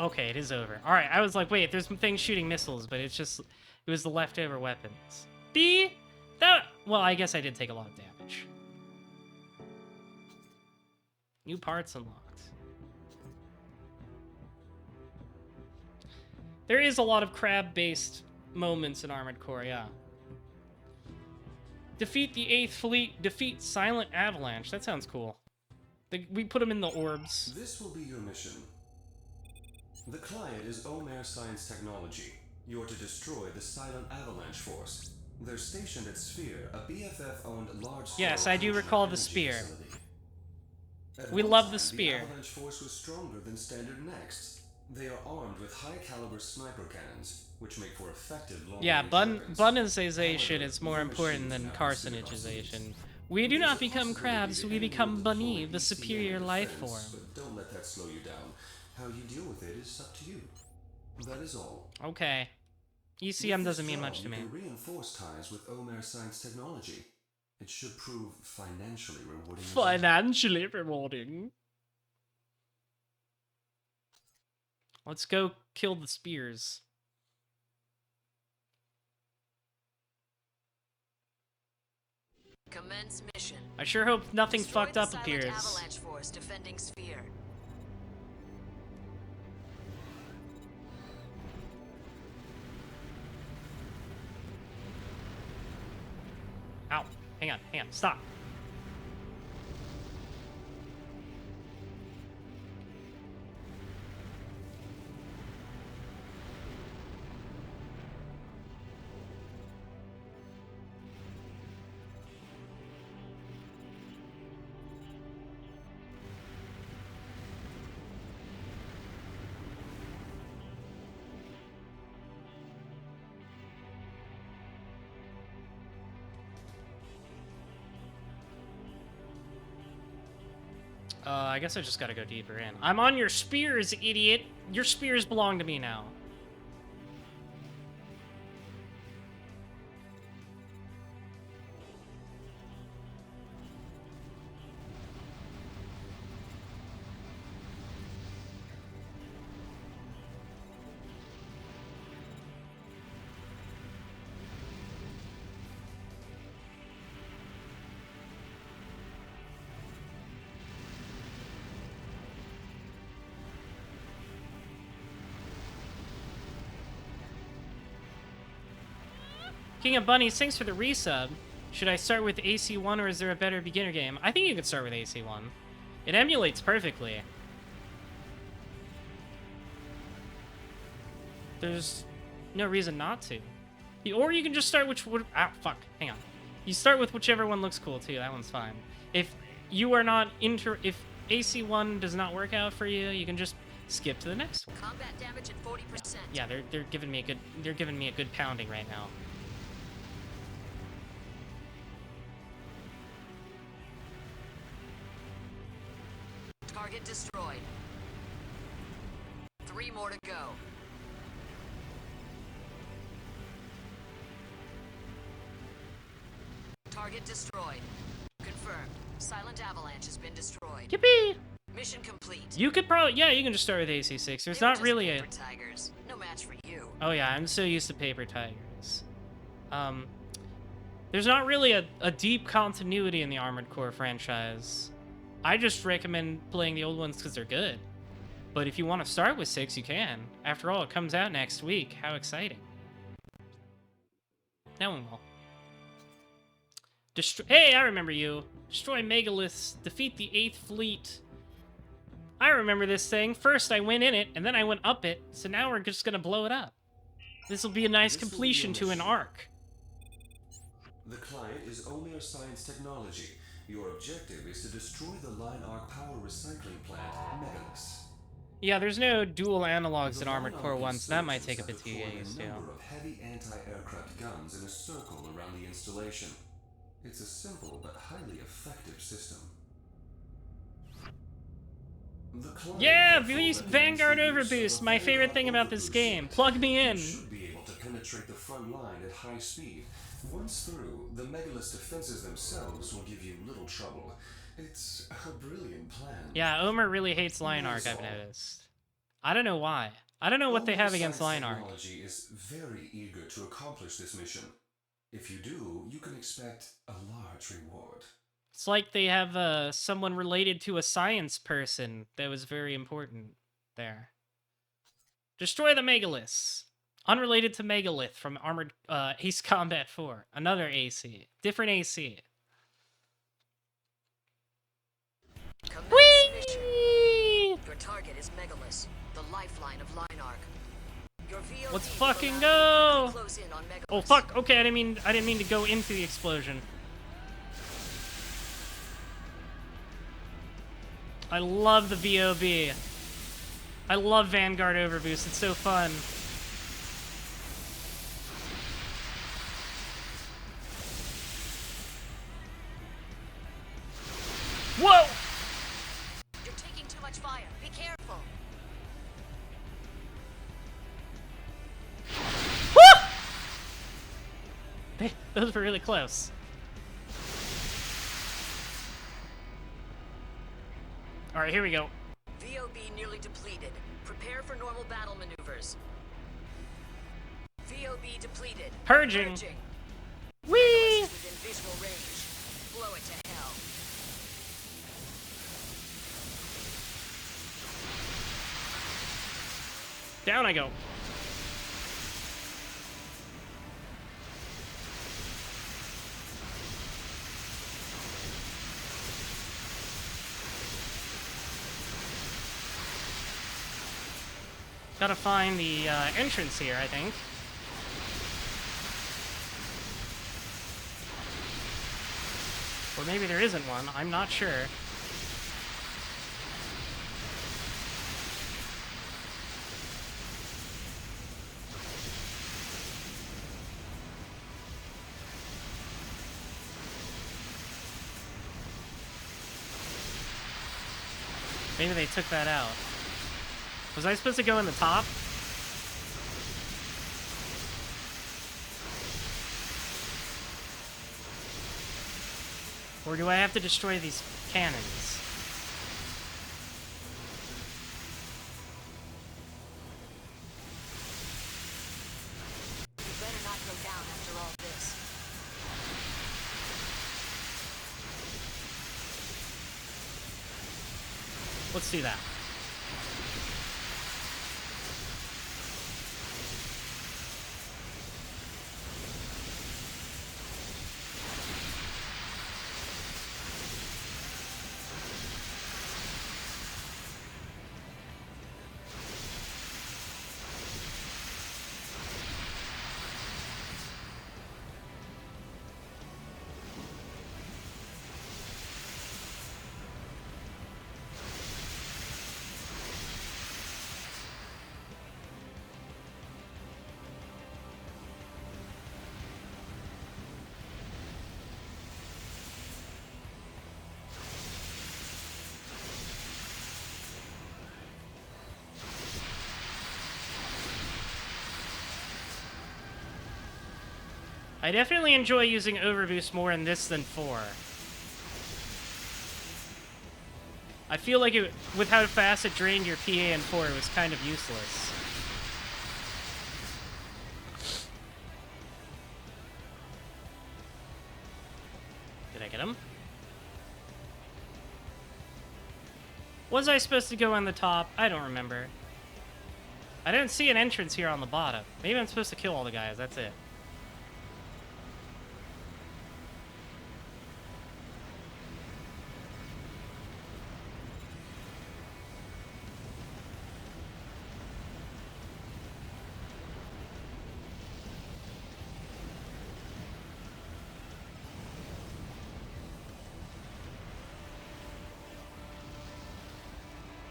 Okay, it is over. Alright, I was like, wait, there's some things shooting missiles, but it's just... It was the leftover weapons. B? That... Well, I guess I did take a lot of damage. New parts unlocked. There is a lot of crab-based moments in Armored Core, yeah. Defeat the 8th Fleet. Defeat Silent Avalanche. That sounds cool. We put them in the orbs. This will be your mission. The client is Omer Science Technology. You're to destroy the Silent Avalanche Force. They're stationed at Sphere, a BFF-owned large-scale... Yes, I do fusion recall the energy Spear. facility. At We one love time, the Spear. The Avalanche Force was stronger than standard Nexts. They are armed with high-caliber sniper cannons, which make for effective long-range Yeah, weapons. bunization However, is more your important machines than now consider carcinogization. obsolete. We do There's not a become possibility crabs, the we enemy become will bunny, deploy the BCM superior life defense, form. But don't let that slow you down. How you deal with it is up to you. That is all. Okay. With ECM this doesn't mean job, much to me. You can reinforce ties with Omer Science Technology. It should prove financially rewarding. as well. Financially rewarding. Let's go kill the spears. Commence mission. I sure hope nothing Destroy fucked the up Silent appears. Avalanche force defending Sphere. Ow. Hang on, stop. I guess I just gotta go deeper in. I'm on your spears, idiot! Your spears belong to me now. King of Bunnies, thanks for the resub. Should I start with AC1 or is there a better beginner game? I think you could start with AC1. It emulates perfectly. There's no reason not to. Or you can just start fuck, hang on. You start with whichever one looks cool too, that one's fine. If you are not if AC1 does not work out for you, you can just skip to the next one. Combat damage at 40%. Yeah, they're giving me a good pounding right now. Target destroyed. 3 more to go. Target destroyed. Confirmed. Silent Avalanche has been destroyed. Yippee! Mission complete. You could probably, yeah, you can just start with AC6. There's not really a... Paper tigers. No match for you. Oh yeah, I'm so used to Paper Tigers. There's not really a deep continuity in the Armored Core franchise. I just recommend playing the old ones because they're good. But if you want to start with 6, you can. After all, it comes out next week. How exciting. That one will. Hey, I remember you. Destroy megaliths. Defeat the 8th fleet. I remember this thing. First, I went in it, and then I went up it. So now we're just going to blow it up. This will be a nice completion to an arc. The client is only a science technology. Your objective is to destroy the line arc power recycling plant, Megalith. Yeah, there's no dual analogs in Armored Core 1, so that might take a bit to get used to. A number of heavy anti-aircraft guns in a circle around the installation. It's a simple but highly effective system. Yeah, Vanguard Overboost, my favorite thing about this game. Plug me in. Should be able to penetrate the front line at high speed. Once through, the Megalith's defenses themselves will give you little trouble. It's a brilliant plan. Yeah, Omer really hates Line Arc, I've noticed. I don't know why. I don't know what they have against Line Arc. Technology is very eager to accomplish this mission. If you do, you can expect a large reward. It's like they have someone related to a science person that was very important there. Destroy the Megaliths. Unrelated to Megalith from Armored Ace Combat 4. Another AC. Different AC. Whee! Your target is Megalith, the lifeline of Line Arc. Your VOD Let's fucking go! Close in on Megalith. Oh fuck! Okay, I didn't mean to go into the explosion. I love the VOB. I love Vanguard Overboost. It's so fun. Whoa! You're taking too much fire. Be careful. Woo! Those were really close. All right, here we go. VOB nearly depleted. Prepare for normal battle maneuvers. VOB depleted. Purging. Whee! Within visual range. Blow it to hell. Down I go. Gotta find the entrance here, I think. Or maybe there isn't one, I'm not sure. Maybe they took that out. Was I supposed to go in the top? Or do I have to destroy these cannons? You better not go down after all this. Let's do that. I definitely enjoy using Overboost more in this than 4. I feel like with how fast it drained your PA in 4, it was kind of useless. Did I get him? Was I supposed to go on the top? I don't remember. I didn't see an entrance here on the bottom. Maybe I'm supposed to kill all the guys, that's it.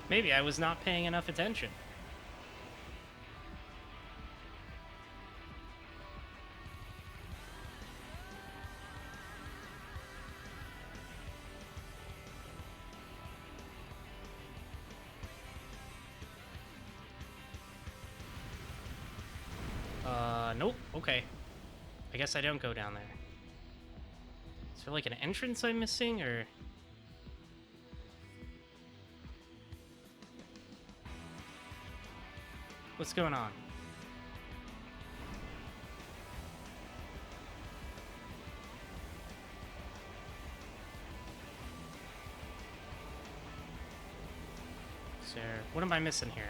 Maybe I was not paying enough attention. Nope. Okay. I guess I don't go down there. Is there like an entrance I'm missing, or... What's going on? Is there... What am I missing here?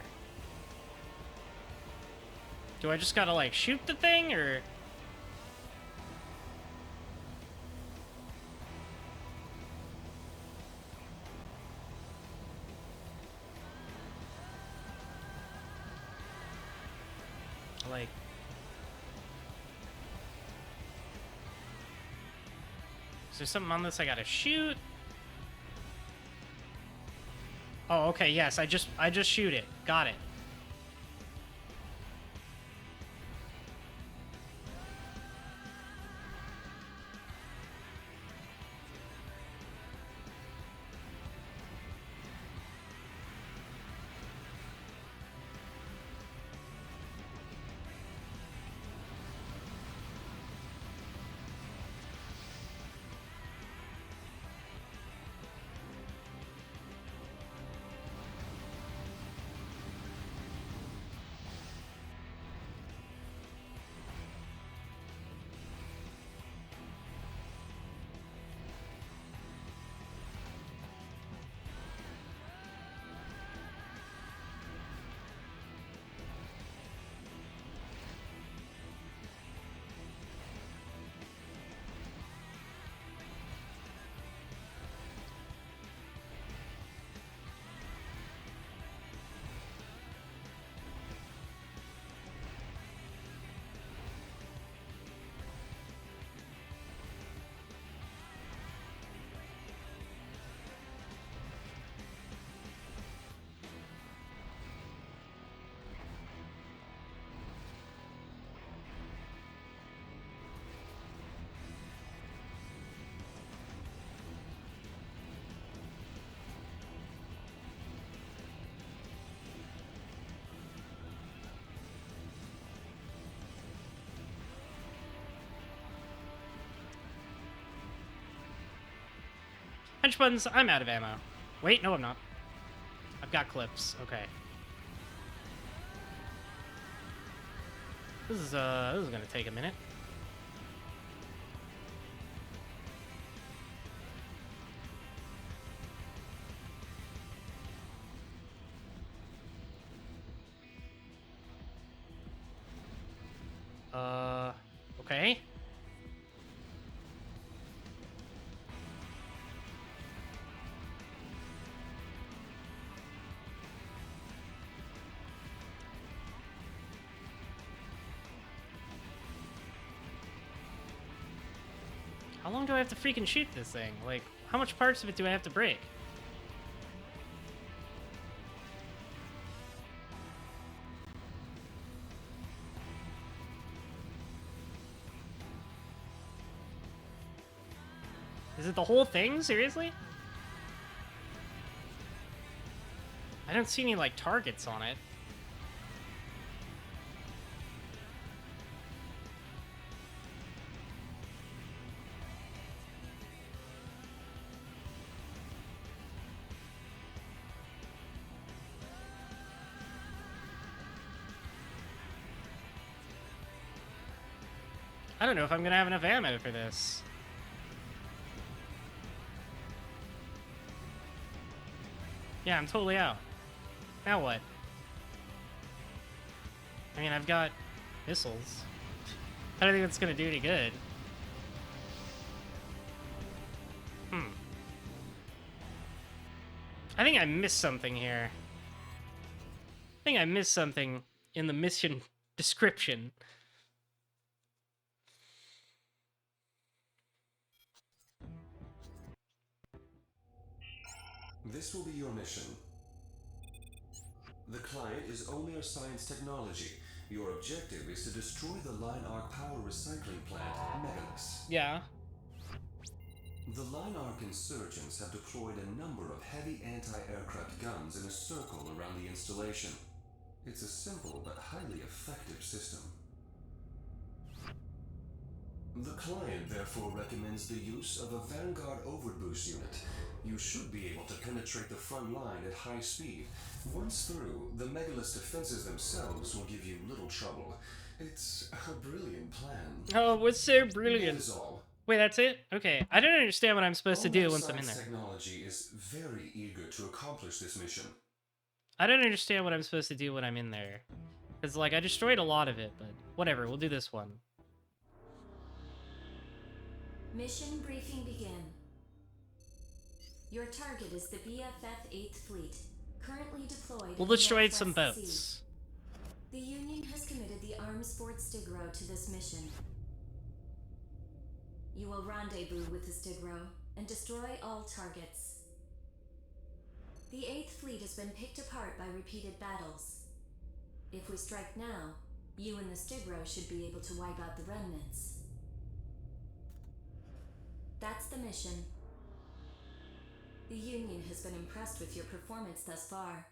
Do I just gotta, like, shoot the thing, or... Like... Is there something on this I gotta shoot? Oh, okay, yes, I just shoot it. Got it. Punch buttons, I'm out of ammo. Wait, no I'm not. I've got clips, okay. This is gonna take a minute. Okay. How long do I have to freaking shoot this thing? Like, how much parts of it do I have to break? Is it the whole thing? Seriously? I don't see any, like, targets on it. I don't know if I'm gonna have enough ammo for this. Yeah, I'm totally out. Now what? I mean, I've got missiles. I don't think that's gonna do any good. I think I missed something here. I think I missed something in the mission description. This will be your mission. The client is only a science technology. Your objective is to destroy the Line Arc power recycling plant, Megalus. Yeah. The Line Arc insurgents have deployed a number of heavy anti-aircraft guns in a circle around the installation. It's a simple but highly effective system. The client therefore recommends the use of a Vanguard overboost unit. You should be able to penetrate the front line at high speed. Once through, the Megalus defenses themselves will give you little trouble. It's a brilliant plan. Oh, what's so brilliant? That is all. Wait, that's it? Okay. I don't understand what I'm supposed to do once I'm in Science there. Technology is very eager to accomplish this mission. I don't understand what I'm supposed to do when I'm in there. Because, like, I destroyed a lot of it, but whatever, we'll do this one. Mission briefing begin. Your target is the BFF 8th Fleet, currently deployed. We'll in the destroy some Northwest boats. Sea. The Union has committed the arms Fort Stigro to this mission. You will rendezvous with the Stigro and destroy all targets. The 8th Fleet has been picked apart by repeated battles. If we strike now, you and the Stigro should be able to wipe out the remnants. That's the mission. The Union has been impressed with your performance thus far.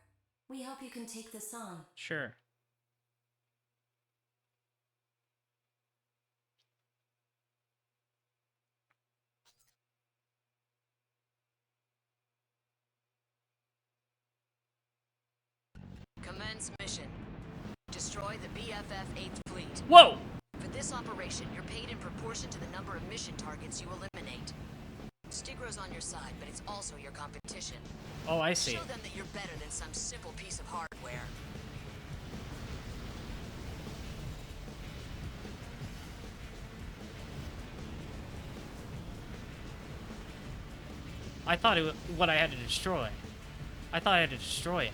We hope you can take this on. Sure. Commence mission. Destroy the BFF 8th Fleet. Whoa! For this operation, you're paid in proportion to the number of mission targets you eliminate. Stigro's on your side, but it's also your competition. Oh, I see. Show them that you're better than some simple piece of hardware. I thought it was what I had to destroy. I thought I had to destroy it.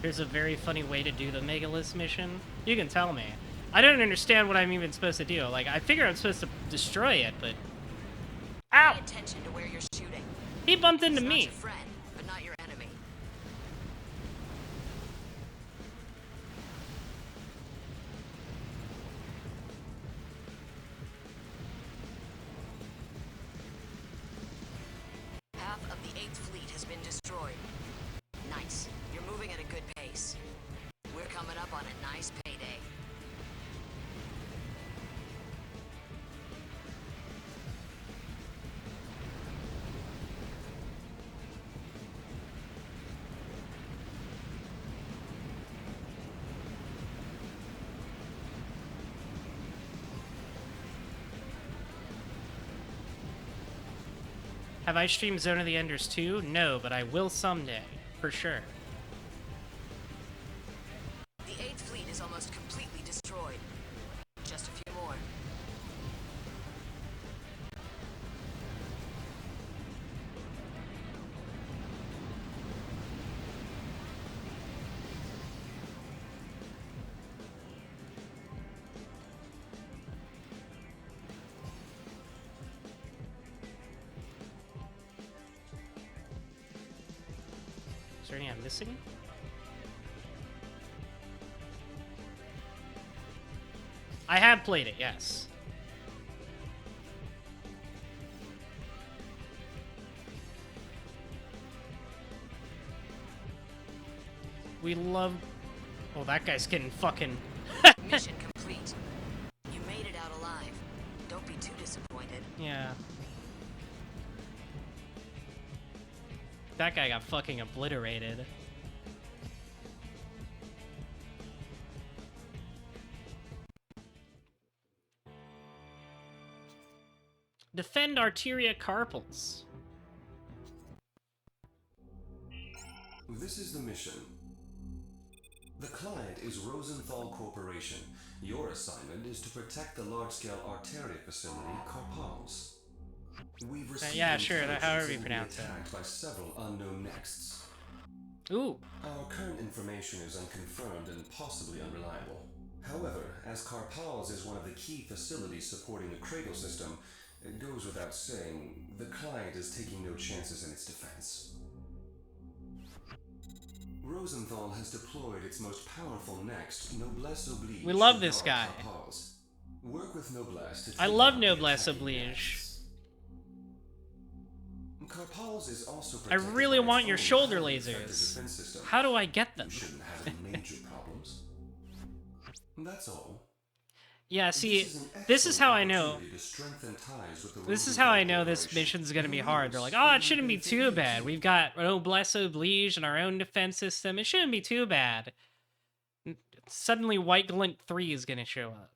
Here's a very funny way to do the Megalus mission. You can tell me. I don't understand what I'm even supposed to do. Like, I figure I'm supposed to destroy it, but... Ow! Pay attention to where you're shooting. He bumped into He's not me. your friend, but not your enemy. Have I streamed Zone of the Enders 2? No, but I will someday, for sure. The 8th fleet is almost completely destroyed. Just a few more. Is there any I'm missing? I have played it, yes. We love... Oh, that guy's getting fucking... Mission complete. You made it out alive. Don't be too disappointed. Yeah. That guy got fucking obliterated. Defend arteria carpals. This is the mission. The client is Rosenthal Corporation. Your assignment is to protect the large-scale arteria facility, Carpals. We've received yeah, sure, however you intelligence pronounce it. attacked by several unknown nexts. Ooh. Our current information is unconfirmed and possibly unreliable. However, as Carpals is one of the key facilities supporting the Cradle system, it goes without saying, the client is taking no chances in its defense. Rosenthal has deployed its most powerful next, Noblesse Oblige. We love to this guard guy. Carpals. Work with Noblesse to I take love out the Noblesse attacking Oblige. nexts. Carpals is also I protected really by its want your own shoulder highly effective lasers. defense system. How do I get them? You shouldn't have any major problems. That's all. Yeah, see, This is an this is how I know. opportunity to strengthen ties with the This is how I know Rosenthal this Corporation. mission's gonna be Who hard. They're knows? like, oh, it shouldn't be too bad. We've got Noblesse Oblige and our own defense system. It shouldn't be too bad. Suddenly, White Glint 3 is gonna show up.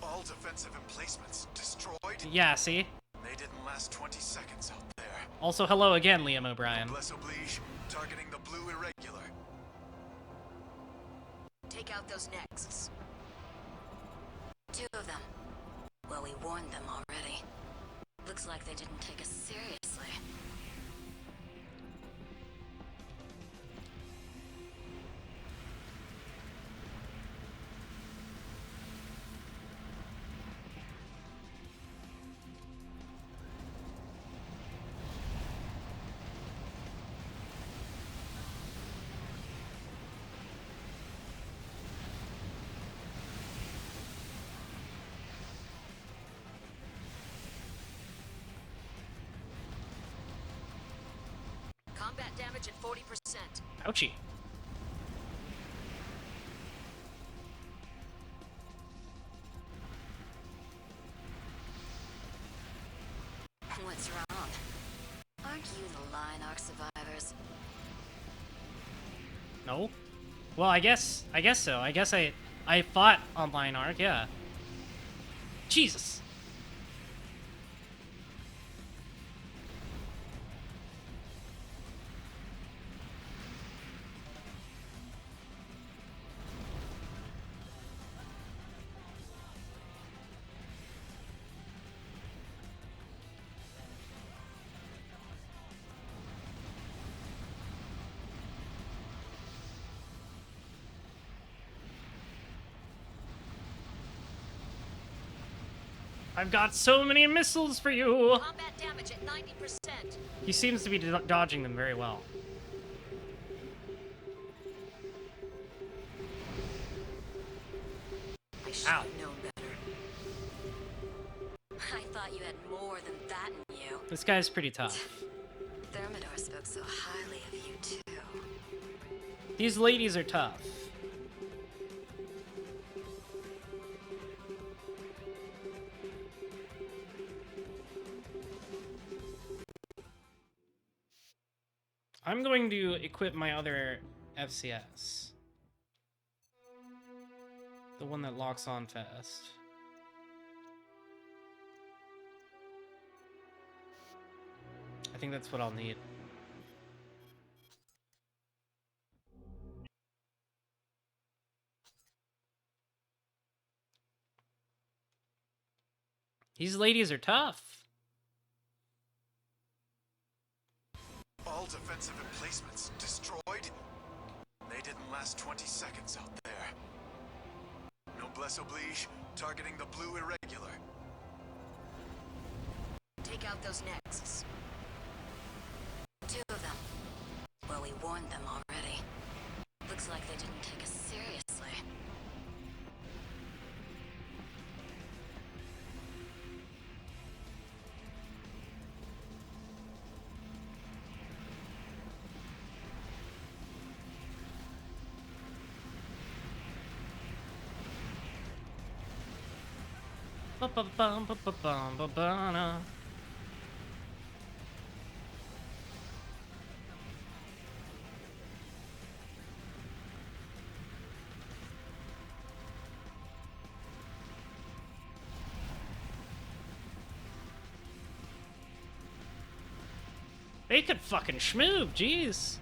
All defensive emplacements destroyed? Yeah, see? They didn't last 20 seconds out there. Also, hello again, Liam O'Brien. Bless Oblige, targeting the blue irregular. Take out those nexts. 2 of them. Well, we warned them already. Looks like they didn't take us seriously. Combat damage at 40%. Ouchie. What's wrong? Aren't you the Lion Arc survivors? No? Well, I guess so. I guess I fought on Lion Arc, yeah. Jesus. I've got so many missiles for you! Combat damage at 90%. He seems to be dodging them very well. I should have known better. I thought you had more than that in you. This guy's pretty tough. Thermidor spoke so highly of you, too. These ladies are tough. I'm going to equip my other FCS. The one that locks on fast. I think that's what I'll need. These ladies are tough. All defensive emplacements destroyed? They didn't last 20 seconds out there. Noblesse oblige, targeting the blue irregular. Take out those nexts. 2 of them. Well, we warned them already. Looks like they didn't take us seriously. Ba-ba-bum-ba-ba-bum-ba-ba-na. They could fucking schmoove, jeez.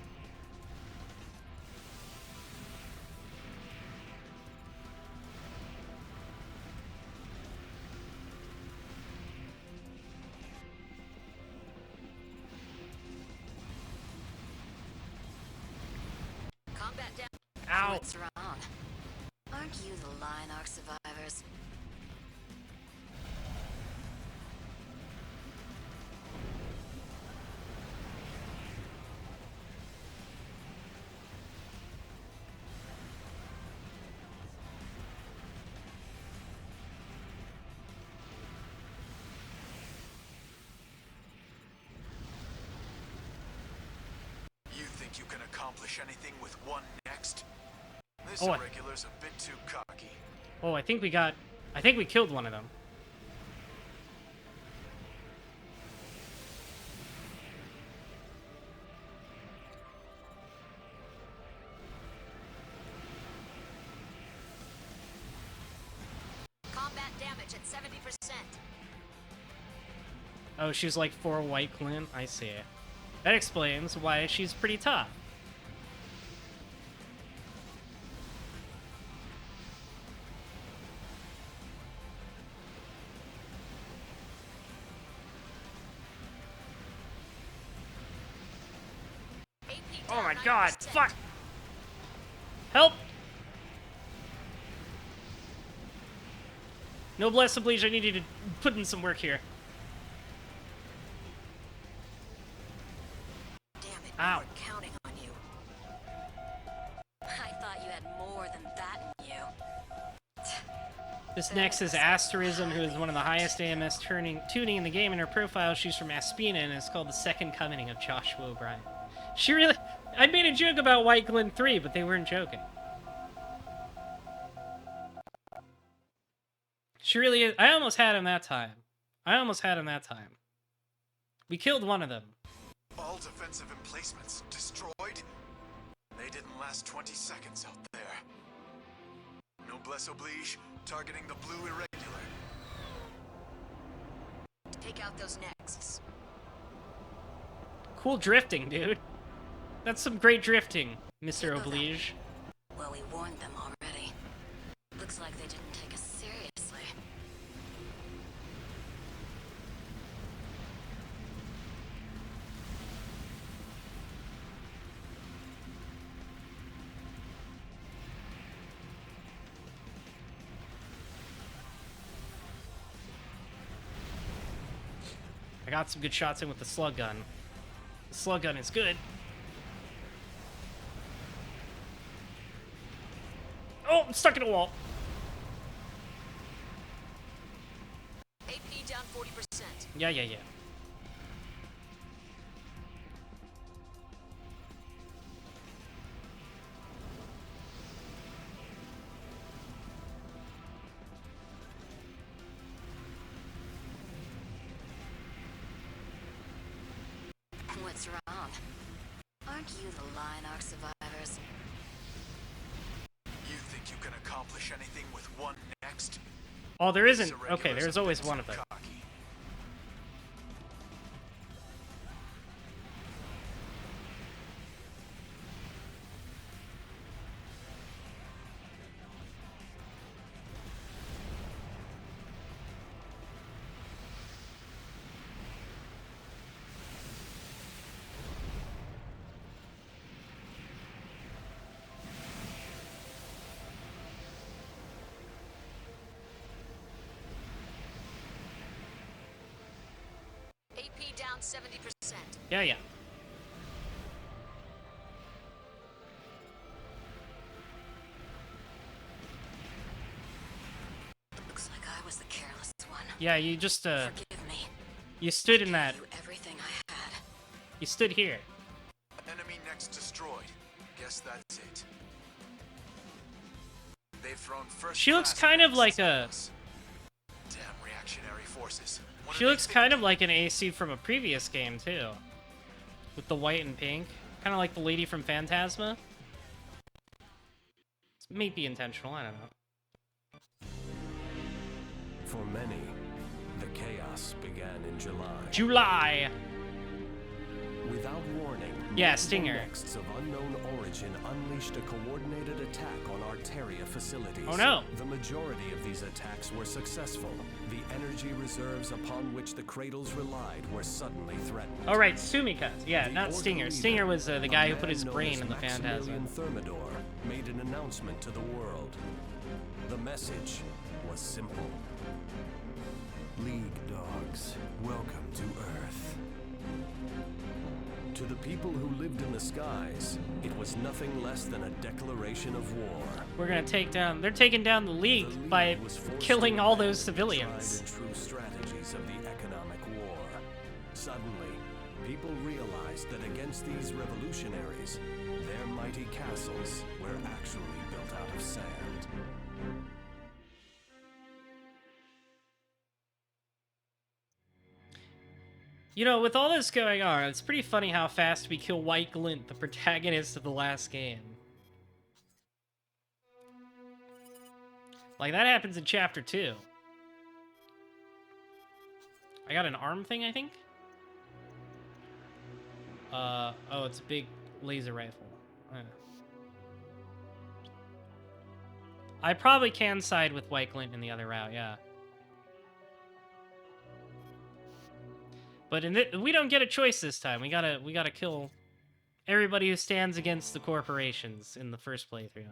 Combat down. Ow. What's wrong? Aren't you the Lion Arc survivors? You think you can accomplish anything with one next? This Oh, irregular's a bit too cocky. Oh, I think we killed one of them. Combat damage at 70%. Oh, she's like 4 white Clint? I see. That explains why she's pretty tough. AP Oh down my god, 90%. fuck! Help! Noblesse oblige, I need you to put in some work here. Damn it, Ow. we were counting on you. I thought you had more than that in you. This next is Asterism, who is one of the highest AMS tuning in the game. In her profile, she's from Aspina, and it's called The Second Coming of Joshua O'Brien. She really... I made a joke about White Glen 3, but they weren't joking. She really is... I almost had him that time. We killed one of them. All defensive emplacements destroyed? They didn't last 20 seconds out there. Noblesse oblige, targeting the blue irregular. Take out those nexts. Cool drifting, dude. That's some great drifting, Mr. Oblige. Well, we warned them already. Looks like they didn't take us seriously. I got some good shots in with the slug gun. The slug gun is good. Oh, I'm stuck in a wall. AP down 40%. Yeah. What's wrong? Aren't you the Lion Arc survivors? You think you can accomplish anything with one next? Oh, there isn't. The Okay, regulars there's have always been one too of them. cocky. AP down 70%. Yeah, yeah. Looks like I was the careless one. Yeah, you just, Forgive me. you stood in that. You everything I had. You stood here. Enemy next destroyed. Guess that's it. They've thrown first. She looks kind of like a. Damn reactionary forces. What She are they looks kind of like an AC from a previous game, too. With the white and pink. Kind of like the lady from Phantasma. It may be intentional, I don't know. For many, the chaos began in July. July! Without warning, Yeah, multiple Stinger. Nexts of unknown origin unleashed a coordinated attack on Arteria facilities. Oh no! The majority of these attacks were successful. The energy reserves upon which the Cradles relied were suddenly threatened. Oh right, Sumika. Yeah, The not Order Stinger. leader, Stinger was the a guy who man put his known brain as in the Phantasm. Maximilian Thermidor, made an announcement to the world. The message was simple. League dogs, welcome to Earth. To the people who lived in the skies, it was nothing less than a declaration of war. We're gonna take down. They're taking down the League, The League by was forced killing to all abandon those civilians. tried and true strategies of the economic war. Suddenly, people realized that against these revolutionaries, their mighty castles were actually built out of sand. You know, with all this going on, it's pretty funny how fast we kill White Glint, the protagonist of the last game. Like, that happens in Chapter 2. I got an arm thing, I think? Oh, it's a big laser rifle. I probably can side with White Glint in the other route, yeah. But we don't get a choice this time. We gotta kill everybody who stands against the corporations in the first playthrough.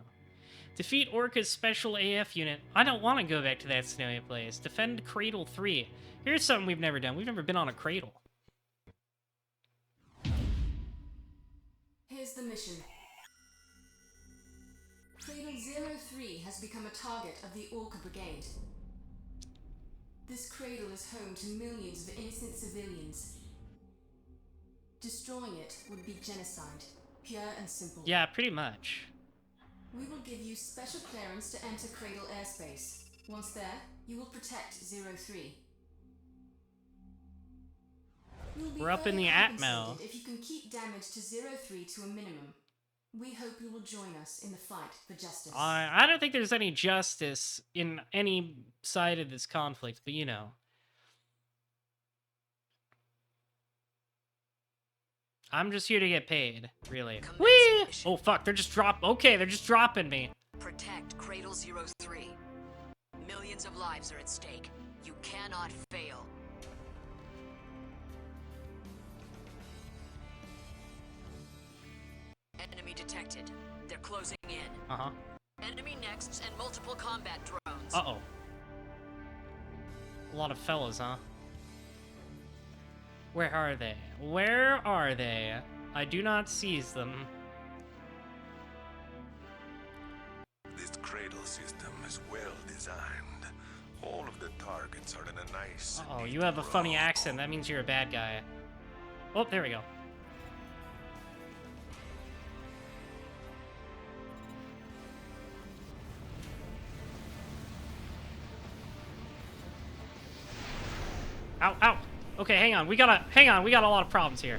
Defeat Orca's special AF unit. I don't want to go back to that snowy place. Defend Cradle 3. Here's something we've never done. We've never been on a cradle. Here's the mission. Cradle 03 has become a target of the Orca Brigade. This cradle is home to millions of innocent civilians. Destroying it would be genocide, pure and simple. Yeah, pretty much. We will give you special clearance to enter Cradle airspace. Once there, you will protect 03. You'll be We're up in further the Atmo. compensated if you can keep damage to 03 to a minimum. We hope you will join us in the fight for justice. I don't think there's any justice in any side of this conflict, but you know. I'm just here to get paid, really. Commence Whee! mission. Oh fuck, they're just they're just dropping me. Protect Cradle 03. Millions of lives are at stake. You cannot fail. Enemy detected. They're closing in. Uh-huh. Enemy nexts and multiple combat drones. Uh-oh. A lot of fellas, huh? Where are they? Where are they? I do not seize them. This cradle system is well designed. All of the targets are in a nice. Uh-oh, you have a funny accent. That means you're a bad guy. Oh, there we go. Ow, ow. Okay, hang on. We got a lot of problems here.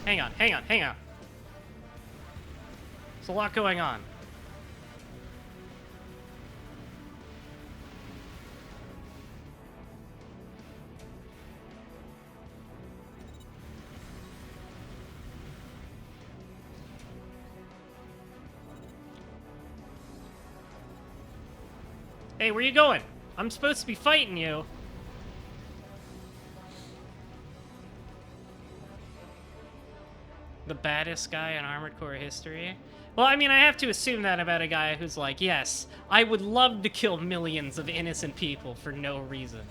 hang on, hang on, hang on. There's a lot going on. Hey, where you going? I'm supposed to be fighting you. The baddest guy in Armored Core history? Well, I mean, I have to assume that about a guy who's like, yes, I would love to kill millions of innocent people for no reason.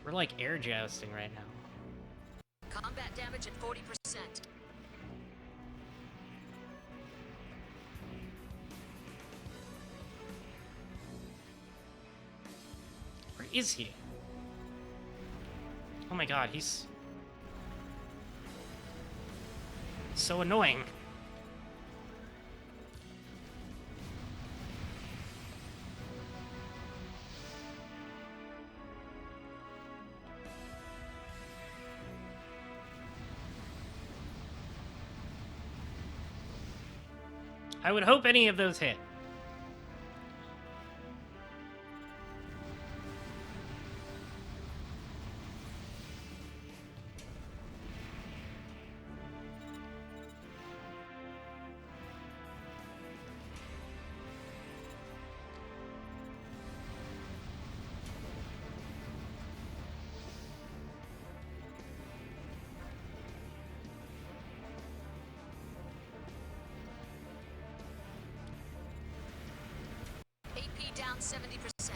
We're like air jousting right now. Combat damage at 40%. Where is he? Oh my god, he's so annoying. I would hope any of those hit. AP down 70%.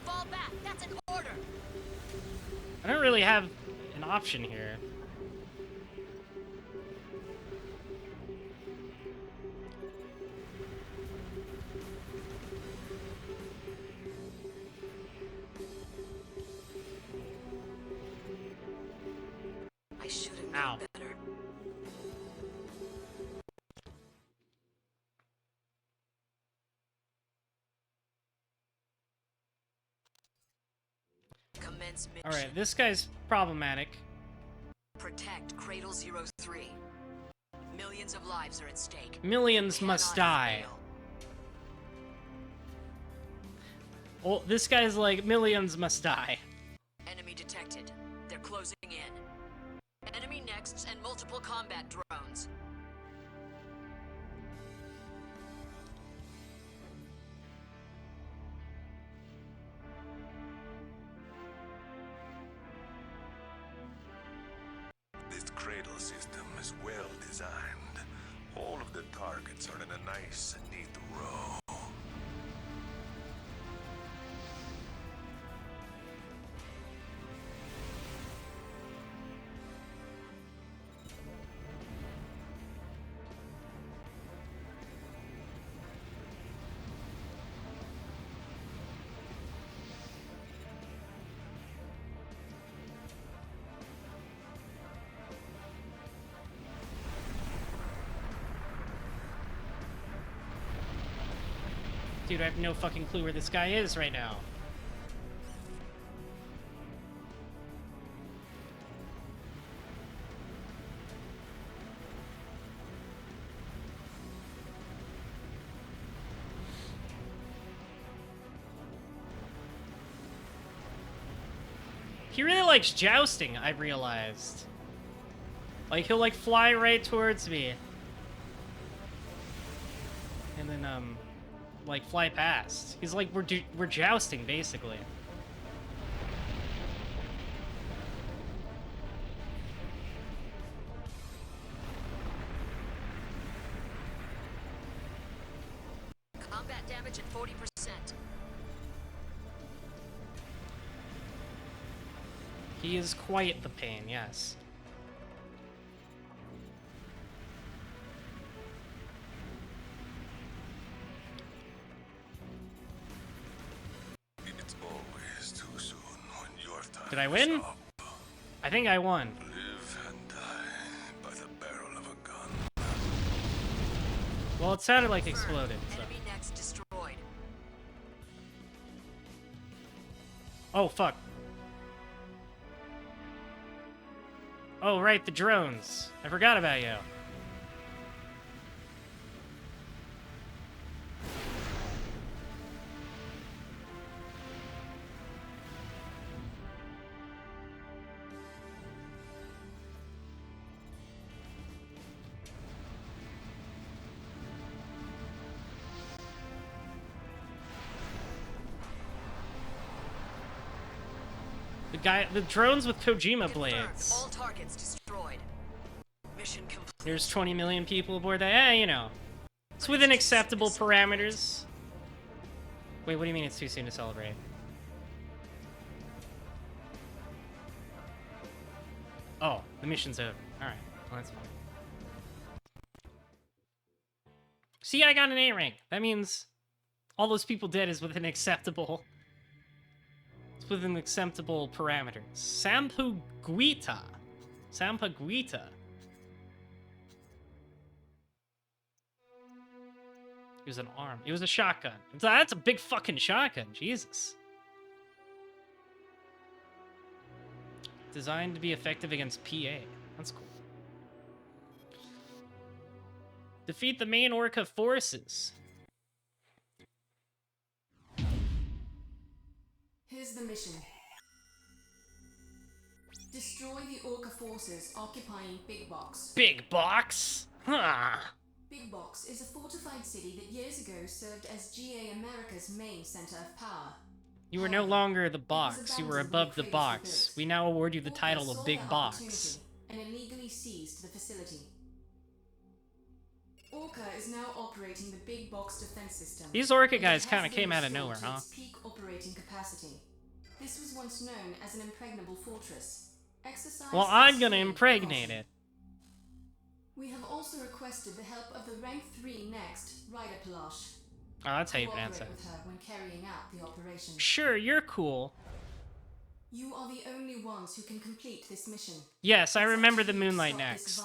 Fall back. That's an order. I don't really have an option here. I should have Ow. known better. Commence mission. Alright, this guy's problematic. Protect Cradle 03. Millions of lives are at stake. Millions You must cannot die. fail. Well, this guy's like, millions must die. Enemy detected. They're closing in. Enemy nexts and multiple combat drones. This cradle system is well designed. All of the targets are in a nice, neat row. Dude, I have no fucking clue where this guy is right now. He really likes jousting, I realized. Like, he'll, like, fly right towards me. And then, like, fly past. He's like, we're jousting, basically. Combat damage at 40%. He is quite the pain, yes. It's always too soon when your time Did I win? is up. I think I won. Live and die by the barrel of a gun. Well, it sounded like exploded, so. Enemy next destroyed. Oh, fuck. Oh, right, the drones. I forgot about you. The drones with Kojima blades. All targets destroyed. Mission complete. There's 20 million people aboard that. Eh, you know. It's within acceptable parameters. Wait, what do you mean it's too soon to celebrate? Oh, the mission's over. Alright, well, that's fine. See, I got an A rank. That means all those people dead is within acceptable... It's within acceptable parameters. Sampaguita. Sampaguita. It was an arm. It was a shotgun. That's a big fucking shotgun. Jesus. Designed to be effective against PA. That's cool. Defeat the main Orca forces. Here's the mission. Destroy the Orca forces occupying Big Box. Big Box? Huh. Big Box is a fortified city that years ago served as GA America's main center of power. You are no longer the box. You were above the box. We now award you the title of Big Box. And illegally seized the facility. Orca is now operating the Big Box defense system. These Orca guys kind of came out of nowhere, huh? Peak operating capacity. This was once known as an impregnable fortress. Exercise well, I'm gonna impregnate it. We have also requested the help of the Rank 3 Next, Ryder Palash. Oh, that's how you pronounce it. With her when carrying out the operation. Sure, you're cool. You are the only ones who can complete this mission. Yes, I remember the Moonlight Next.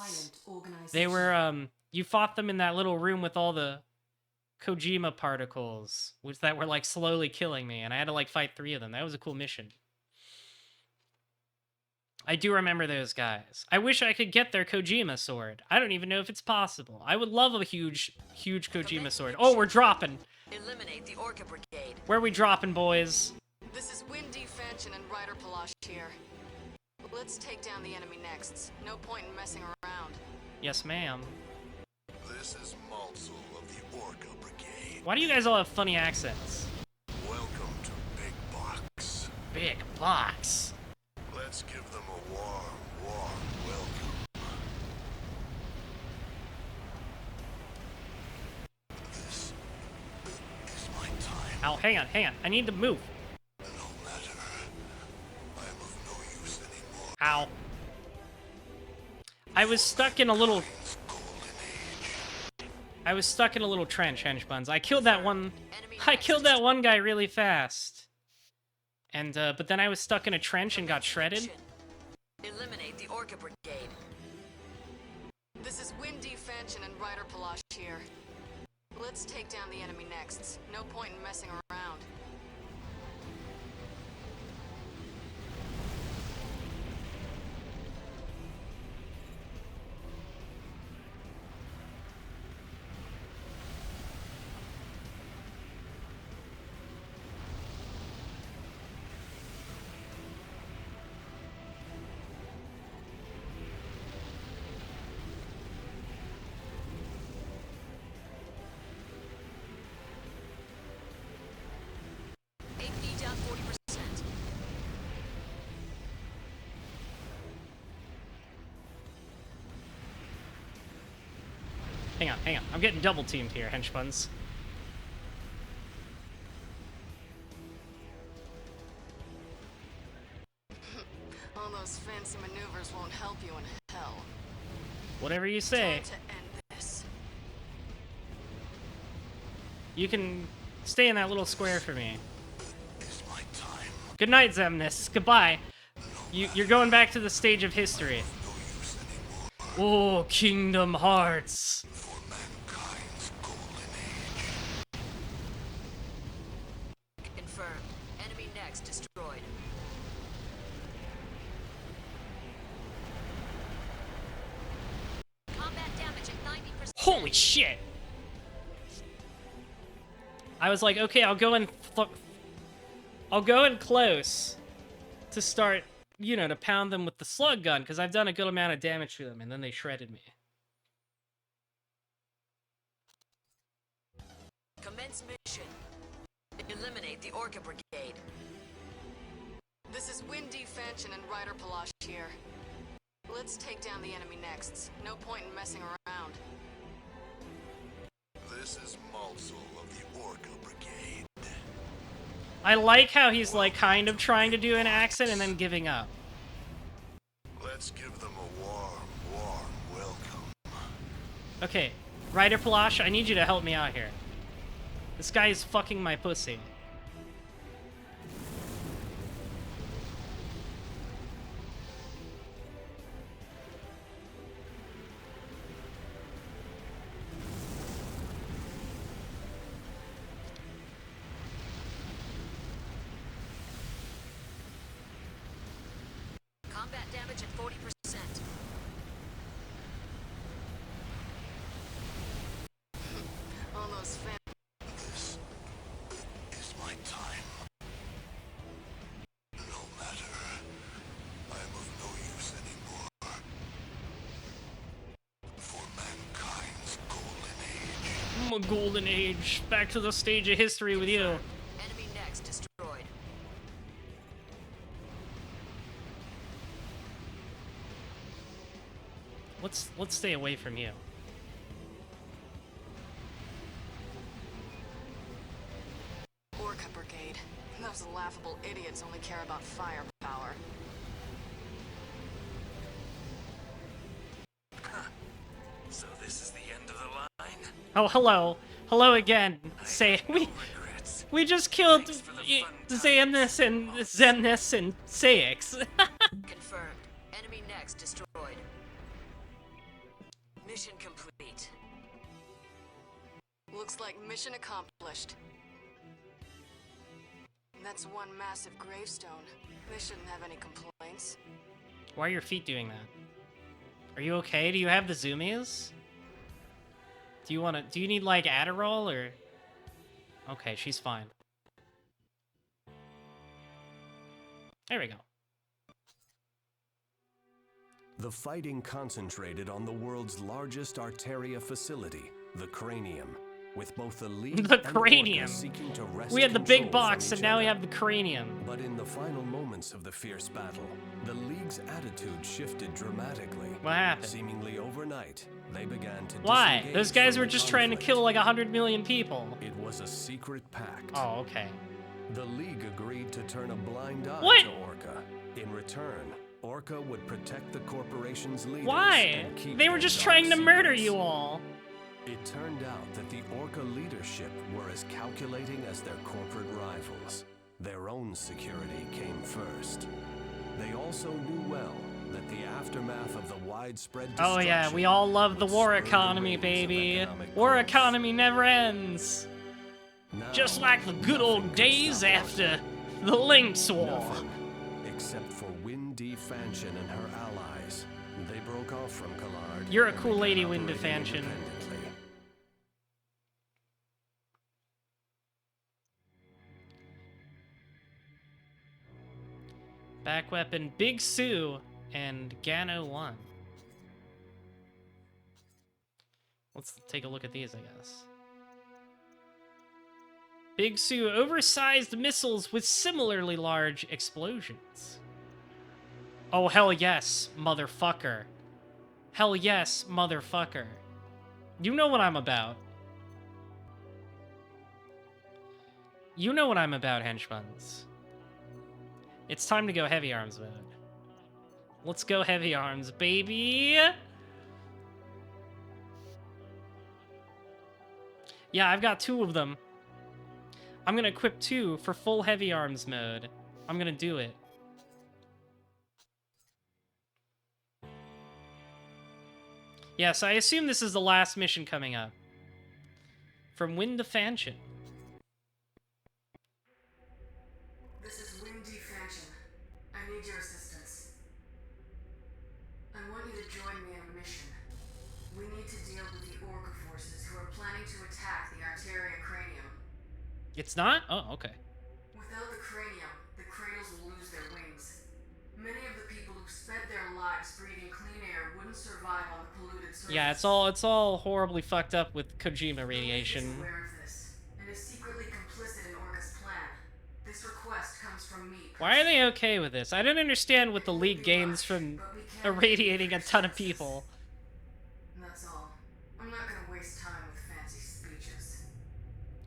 They were, you fought them in that little room with all the Kojima particles, which that were, like, slowly killing me, and I had to, like, fight 3 of them. That was a cool mission. I do remember those guys. I wish I could get their Kojima sword. I don't even know if it's possible. I would love a huge Kojima sword. Oh, we're dropping. Eliminate the Orca Brigade. Where are we dropping, boys? This is Windy Fanchen and Ryder Palash here. Let's take down the enemy next. No point in messing around. Yes, ma'am. This is Malsul of the Orca Brigade. Why do you guys all have funny accents? Welcome to Big Box. Big Box. Let's give them a warm welcome. This is my time. Ow, hang on. I need to move. No matter. I am of no use anymore. Ow. I was stuck in a little trench, hench buns. I killed that one guy really fast. And, but then I was stuck in a trench and got shredded. Eliminate the Orca Brigade. This is Windy Fanchen and Ryder Palash here. Let's take down the enemy next. No point in messing around. Hang on, hang on. I'm getting double teamed here, henchbuns. All those fancy maneuvers won't help you in hell. Whatever you say. Time to end this. You can stay in that little square for me. It's my time. Good night, Zemnis. Goodbye. You're going back to the stage of history. No use anymore Oh, Kingdom Hearts. for mankind's golden age. Confirmed. Enemy next destroyed. Combat damage at 90%. Holy shit. I was like, okay, I'll go in close to start, you know, to pound them with the slug gun, because I've done a good amount of damage to them, and then they shredded me. Commence mission. Eliminate the Orca Brigade. This is Windy Fanchen and Ryder Palash here. Let's take down the enemy next. No point in messing around. This is Malsol of the Orca Brigade. I like how he's, like, kind of trying to do an accent and then giving up. Let's give them a warm welcome. Okay, Ryder Palash, I need you to help me out here. This guy is fucking my pussy. Combat damage at 40%. All those This is my time. No matter. I am of no use anymore. For mankind's golden age. A golden age. Back to the stage of history with you. Enemy next destroyed. Let's stay away from you. Orca Brigade. Those laughable idiots only care about firepower. So this is the end of the line? Oh, hello. Hello again. Say Regrets. we just killed Thanks for the fun Xamnis and Zemnis and Saix. Confirmed. Enemy next destroyed. Mission complete. Looks like mission accomplished. That's one massive gravestone. They shouldn't have any complaints. Why are your feet doing that? Are you okay? Do you have the zoomies? Do you need like Adderall or? Okay, she's fine. There we go. The fighting concentrated on the world's largest Arteria facility, the Cranium, with both the League The and Cranium. Orca seeking to wrest We had the control big from box, each and now we other. have the cranium. But in the final moments of the fierce battle, the League's attitude shifted dramatically. What happened? Seemingly overnight, they began to Why? disengage Those guys from were the just trying to conflict. kill like 100 million people. It was a secret pact. Oh, okay. The League agreed to turn a blind eye What? to Orca. In return, Orca would protect the corporation's leaders. Why? and keep They were their just dark trying to murder secrets. you all. It turned out that the Orca leadership were as calculating as their corporate rivals. Their own security came first. They also knew well that the aftermath of the widespread Oh yeah, we all love the would war spur the economy, waves of baby. economic War growth. economy never ends. Now, Just like the good nothing old could days stop after the Lynx War. Nothing, except for Windy Fanchen and her allies. They broke off from Collard. You're a and cool began lady, Windy operating Fanchen. independently. Back weapon, Big Sue and Gano 1. Let's take a look at these, I guess. Big Sue, oversized missiles with similarly large explosions. Oh, hell yes, motherfucker. Hell yes, motherfucker. You know what I'm about. You know what I'm about, henchbuns. It's time to go heavy arms mode. Let's go heavy arms, baby! Yeah, I've got 2 of them. I'm gonna equip 2 for full heavy arms mode. I'm gonna do it. Yes, I assume this is the last mission coming up. From Wind to Fanchon. This is Windy Fanchon. I need your assistance. I want you to join me in a mission. We need to deal with the Orca forces who are planning to attack the Arteria Cranium. It's not? Oh, okay. Without the cranium, the cradles will lose their wings. Many of the people who spent their lives breathing clean air wouldn't survive on the polluted surface. Yeah, it's all horribly fucked up with Kojima The radiation. League is aware of this and is secretly complicit in Orca's plan. This request comes from me. Why are they okay with this? I don't understand what the League gains from irradiating a ton of people. That's all. I'm not gonna waste time with fancy speeches.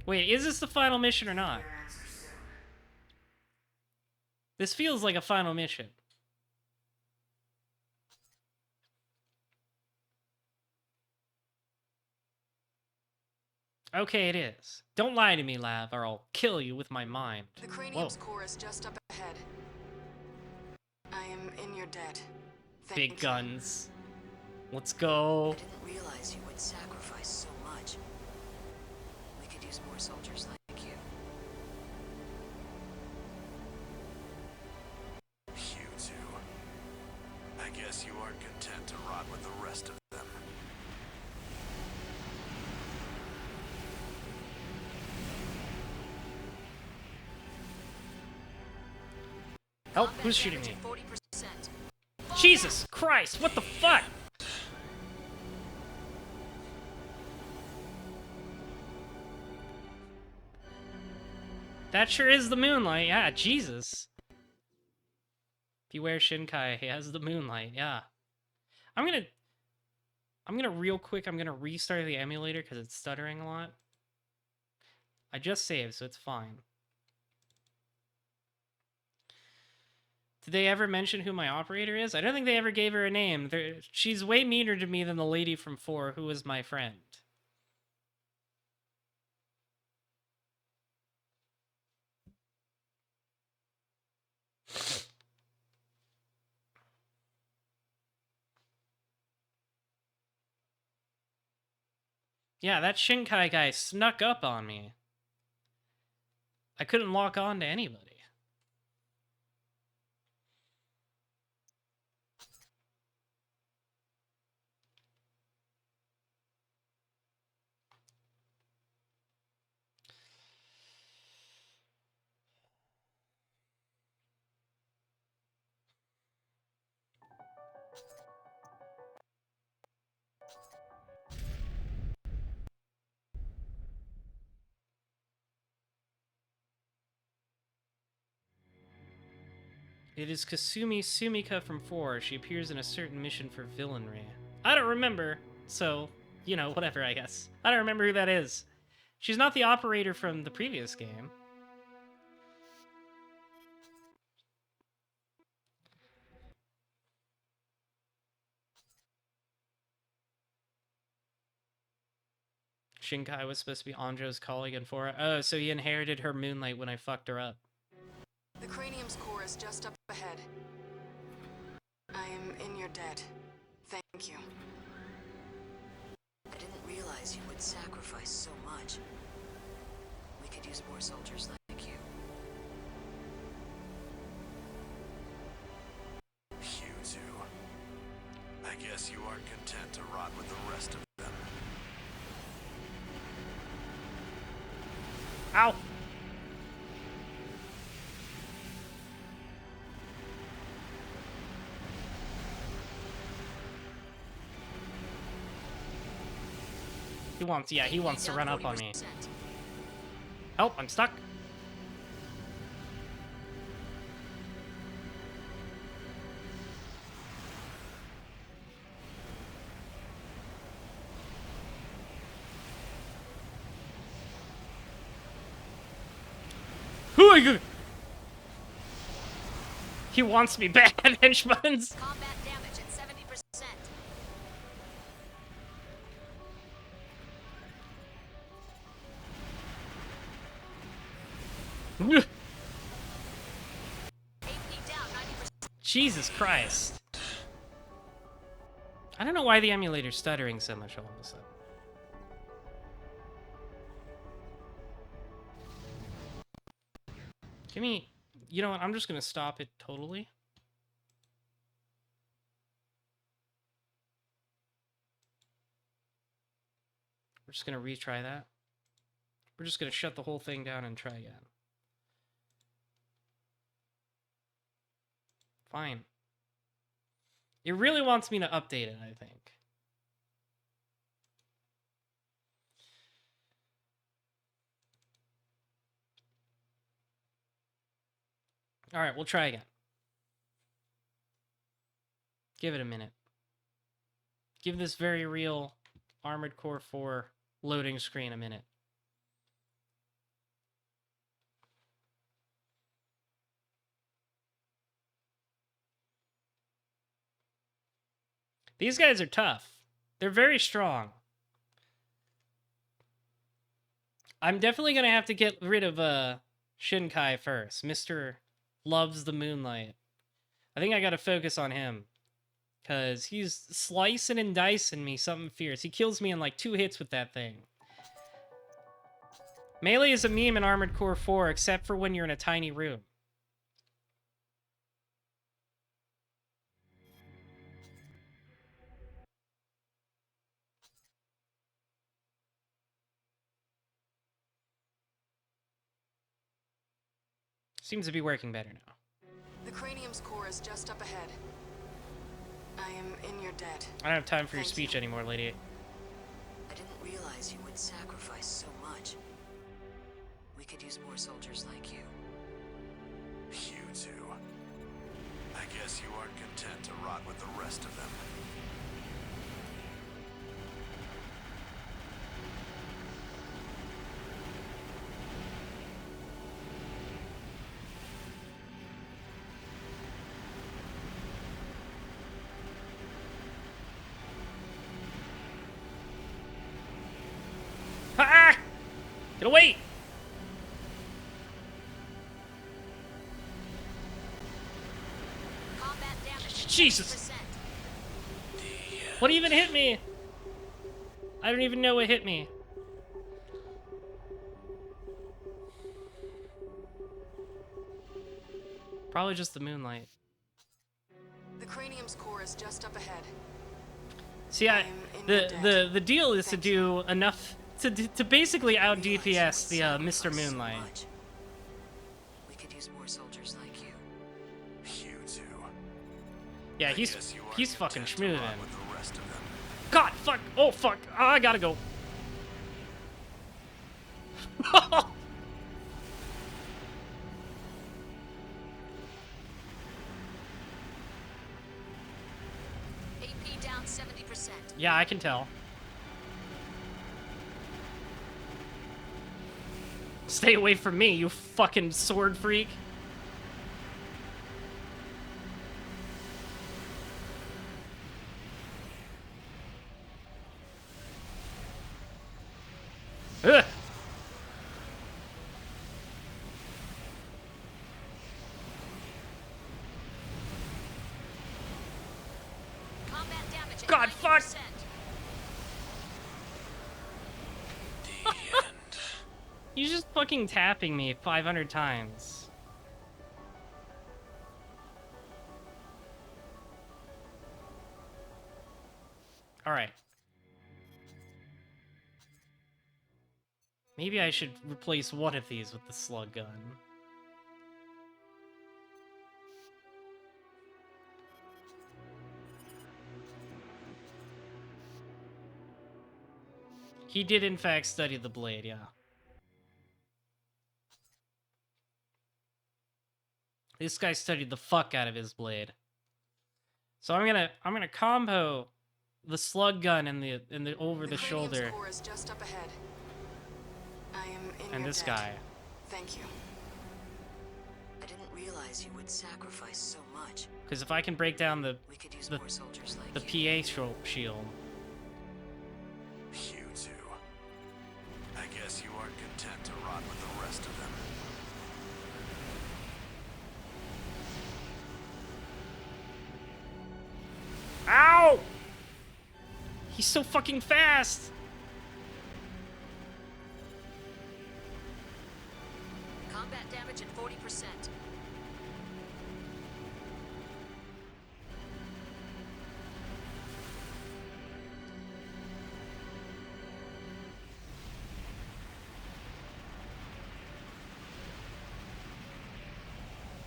Wait, is this the final mission or not? Your answer soon. This feels like a final mission. Okay, it is. Don't lie to me, Lav, or I'll kill you with my mind. The cranium's core is just up ahead. I am in your debt. Big guns. Let's go. I didn't realize you would sacrifice so much. We could use more soldiers like you. You two. I guess you aren't content to rot with the rest of them. Help, who's shooting me? Jesus Christ, what the fuck? That sure is the moonlight, yeah, Jesus. Beware Shinkai, he has the moonlight, yeah. I'm gonna real quick, I'm gonna restart the emulator because it's stuttering a lot. I just saved, so it's fine. Did they ever mention who my operator is? I don't think they ever gave her a name. She's way meaner to me than the lady from 4 who was my friend. Yeah, that Shinkai guy snuck up on me. I couldn't lock on to anybody. It is Kasumi Sumika from 4. She appears in a certain mission for villainry. I don't remember, so, you know, whatever, I guess. I don't remember who that is. She's not the operator from the previous game. Shinkai was supposed to be Anjo's colleague in 4. Oh, so he inherited her moonlight when I fucked her up. The cranium's core is just up ahead. I am in your debt. Thank you. I didn't realize you would sacrifice so much. We could use more soldiers like you. You two. I guess you aren't content to rot with the rest of them. Ow! He wants to run up on me. Help, I'm stuck. He wants me bad, hench buttons. Combat damage at 70%. AP down 90%. Jesus Christ. I don't know why the emulator's stuttering so much all of a sudden. Give me... You know what? I'm just going to stop it totally. We're just going to retry that. We're just going to shut the whole thing down and try again. Fine. It really wants me to update it, I think. Alright, we'll try again. Give it a minute. Give this very real Armored Core 4 loading screen a minute. These guys are tough. They're very strong. I'm definitely going to have to get rid of Shinkai first. Mr. Loves the Moonlight. I think I got to focus on him. Because he's slicing and dicing me something fierce. He kills me in like 2 hits with that thing. Melee is a meme in Armored Core 4, except for when you're in a tiny room. Seems to be working better now. The cranium's core is just up ahead. I am in your debt. I don't have time for your Thank speech you. anymore, lady. I didn't realize you would sacrifice so much. We could use more soldiers like you. You two. I guess you aren't content to rot with the rest of them. Ah! Get away! Combat damage. Jesus! 90%. What even hit me? I don't even know what hit me. Probably just the moonlight. The cranium's core is just up ahead. See, the deal is to do enough to basically out DPS the Mr. Moonlight. Much. We could use more soldiers like you. You two. Yeah, I guess you aren't he's fucking content to rot schmoozing. with the rest of them. God, fuck! Oh, fuck! Oh, I gotta go. AP down 70%. Yeah, I can tell. Stay away from me, you fucking sword freak. Ugh. Combat damage at God, 90%. fuck! The end. He's just fucking tapping me 500 times. Alright. Maybe I should replace one of these with the slug gun. He did in fact study the blade, yeah. This guy studied the fuck out of his blade. So I'm gonna combo the slug gun and the over the shoulder Core is just up ahead. I am in and your this debt. guy. Thank you. realize you would sacrifice so much. Because if I can break down the We could use the, more soldiers like the you. PA shield. You two. I guess you aren't content to rot with the rest of them. Ow! He's so fucking fast! Combat damage at 40%.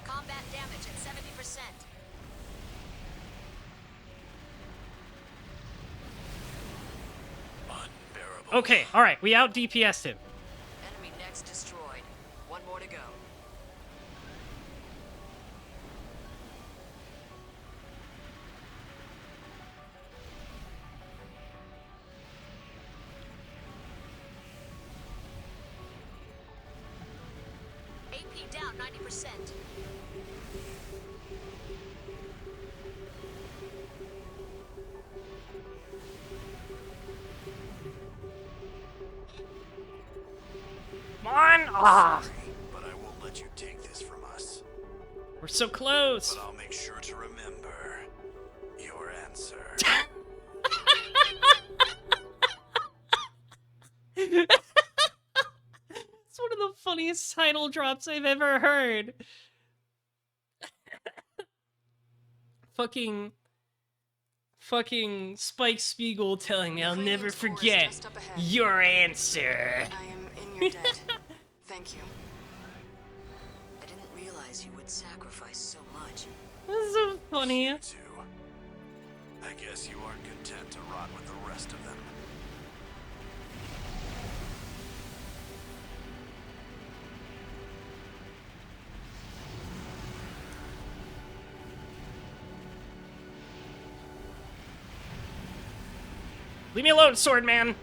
Combat damage at 70%. Unbearable. Okay, alright, we out DPS'd him. Enemy next destroyed. One more to go. AP down 90%. Come on! Ah! But I won't let you take this from us. We're so close! But I'll make sure to remember your answer. It's one of the funniest title drops I've ever heard. fucking Spike Spiegel telling me I'll never Radiant 4 is forget just up ahead. your answer. I am in your debt. Thank you. I didn't realize you would sacrifice so much. That's so funny. You two. I guess you aren't content to rot with the rest of them. Leave me alone, sword man.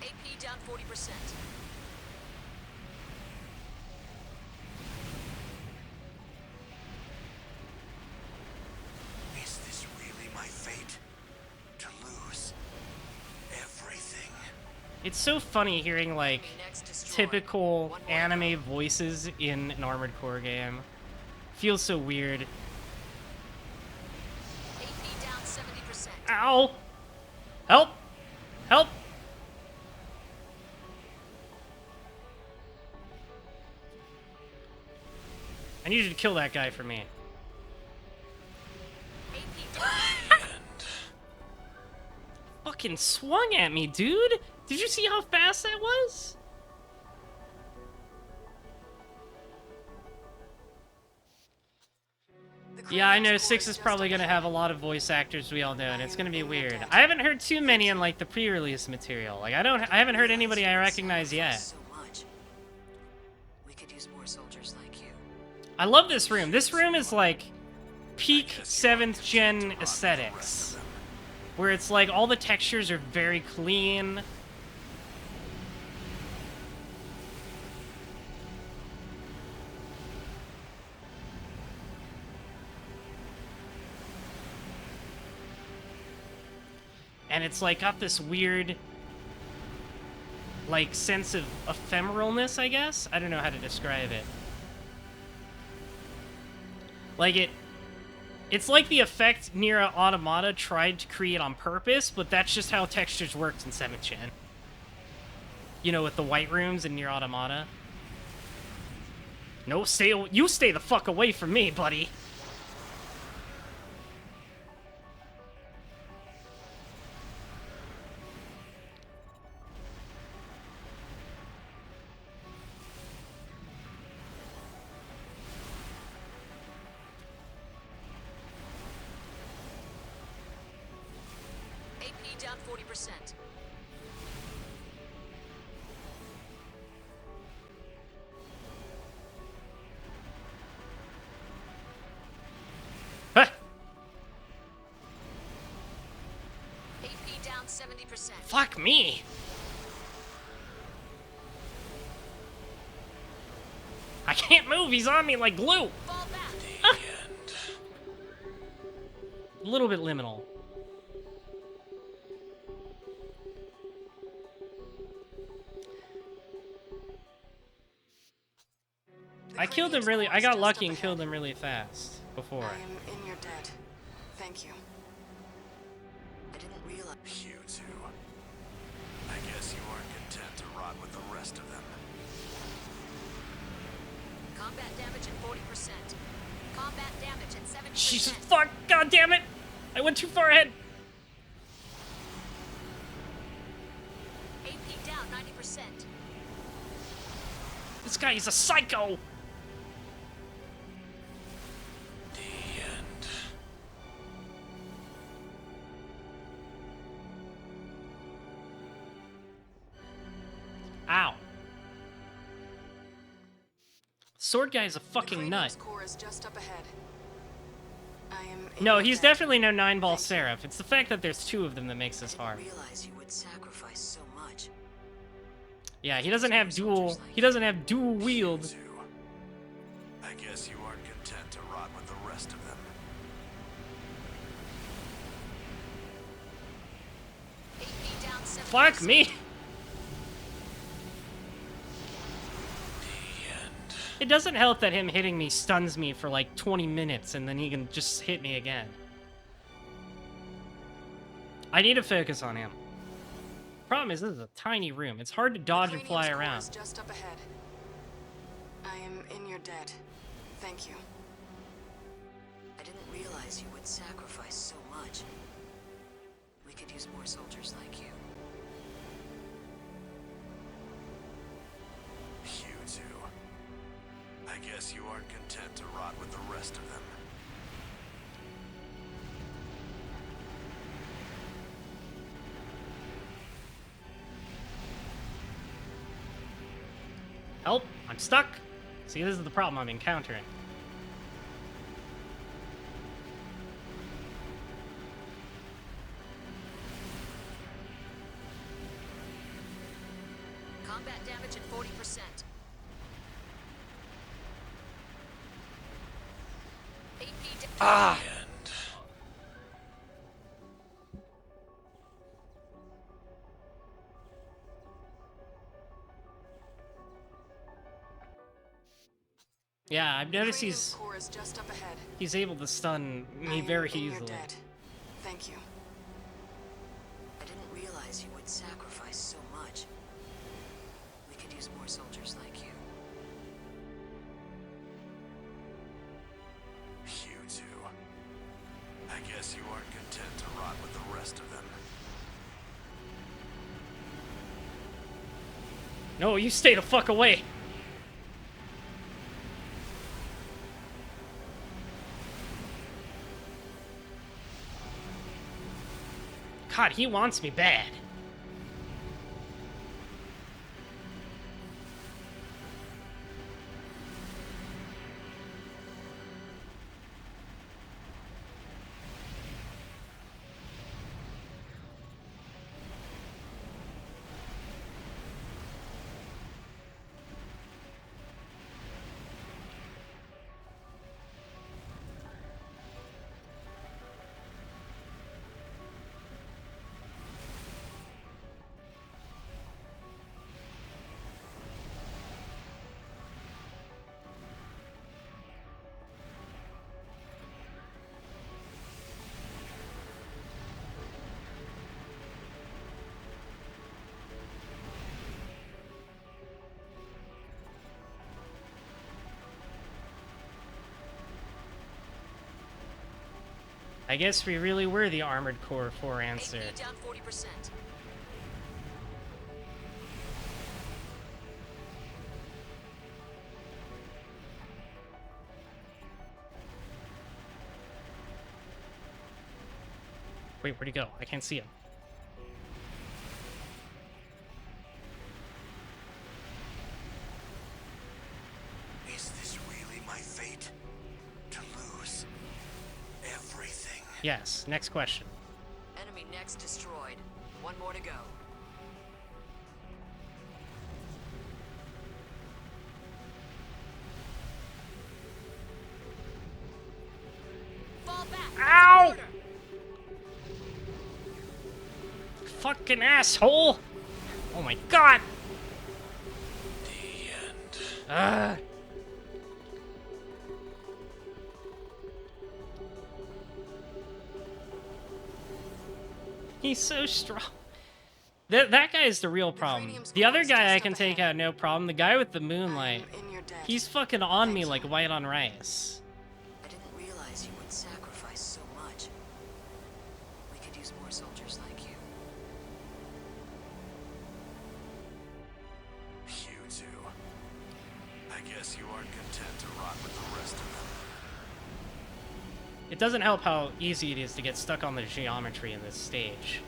AP down 40%. Is this really my fate? To lose everything? It's so funny hearing like Next destroyed. typical One more to go. anime voices in an Armored Core game. Feels so weird. AP down 70%. Ow! Help! Help! I need you to kill that guy for me. AP down. Fucking swung at me, dude! Did you see how fast that was? The Yeah, I Kratos know core 6 is just probably up gonna ahead. have a lot of voice actors we all know, and it's gonna be I am in your weird. debt. I haven't heard too many in like the pre-release material. Like I haven't heard anybody I recognize yet. So much. We could use more soldiers like you. I love this room. This room is like peak 7th gen aesthetics. Where it's like all the textures are very clean. And it's like got this weird like sense of ephemeralness, I guess. I don't know how to describe it. Like it's like the effect Nier Automata tried to create on purpose, but that's just how textures worked in 7th gen. You know, with the white rooms in Nier Automata. No, you stay the fuck away from me, buddy. AP down 40%. 70%. Fuck me. I can't move. He's on me like glue. Fall back. A little bit liminal. I killed him really. I got lucky and killed him really fast before. I am in your debt. Thank you. I didn't realize. You two. I guess you aren't content to rot with the rest of them. Combat damage at 40%. Combat damage at 70%. Jesus fuck! God damn it! I went too far ahead. AP down 90%. This guy is a psycho. The end. Ow. Sword guy is a fucking The nut. core is just up ahead. I am in No, your he's debt. definitely no 9-ball Seraph. It's the fact that there's two of them that makes this hard. Realize you would sacrifice so much. Yeah, he doesn't have dual. He doesn't have dual wield. Two. I guess you aren't content to rot with the rest of them. AP down 70%. Fuck me. The end. It doesn't help that him hitting me stuns me for like 20 minutes and then he can just hit me again. I need to focus on him. Problem is, this is a tiny room. It's hard to dodge and fly Cranium's core around. is just up ahead. I am in your debt. Thank you. I didn't realize you would sacrifice so much. We could use more soldiers like you. You two. I guess you aren't content to rot with the rest of them. Help! I'm stuck! See, this is the problem I'm encountering. Combat damage at 40%. AP Ah! End. Yeah, I've noticed Cranium's core is just up ahead. he's able to stun I me am very in your easily. debt. Thank you. I didn't realize you would sacrifice so much. We could use more soldiers like you. You two. I guess you aren't content to rot with the rest of them. No, you stay the fuck away! God, he wants me bad. I guess we really were the Armored Core 4 answer. AP down 40%. Wait, where'd he go? I can't see him. Is this really my fate? To lose everything? Yes, next question. Enemy next destroyed. One more to go. Fall back. Ow! Fucking asshole! Oh my god! The end. He's so strong. That guy is the real problem. The other guy I can take out no problem. The guy with the moonlight, In your debt. he's fucking on me like white on rice. I didn't realize you would sacrifice so much. We could use more soldiers like you. You two. I guess you aren't content to rot with the rest of them. It doesn't help how easy it is to get stuck on the geometry in this stage.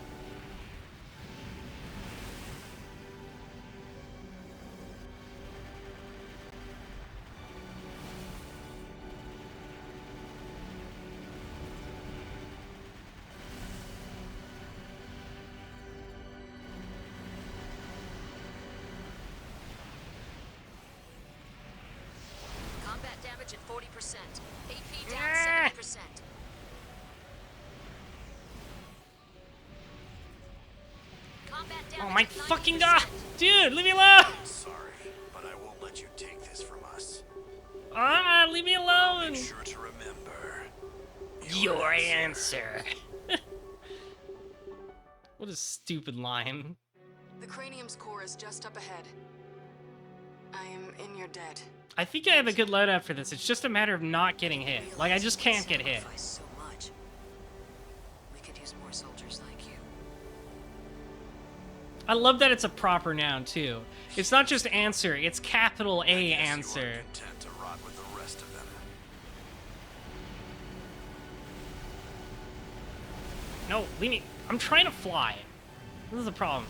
Combat damage at 40%. AP down 70%. Combat damage Oh my at fucking 90%. god! Dude, leave me alone! Sorry, but I won't let you take this from us. Ah, leave me alone! Make sure to remember Your answer. What a stupid line. The cranium's core is just up ahead. I am in your debt. I think I have a good loadout for this. It's just a matter of not getting hit. Like, I just can't get hit. Sacrifice so much. We could use more soldiers like you. I love that it's a proper noun, too. It's not just answer, it's capital A answer. You are content to rot with the rest of them. No, leave me. I'm trying to fly. This is the problem.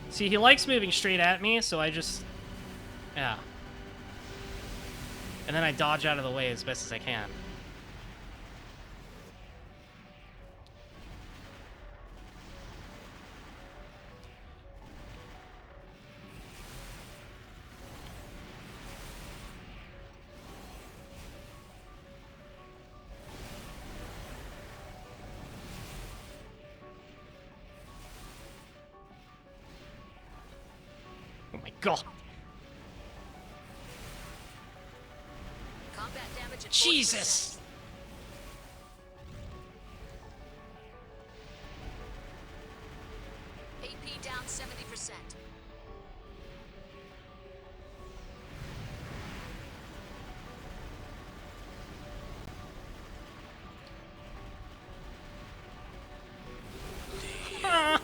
See, he likes moving straight at me, so I just... Yeah. And then I dodge out of the way as best as I can. Oh my god. Combat damage at 40%. Jesus! AP down 70%. Ah.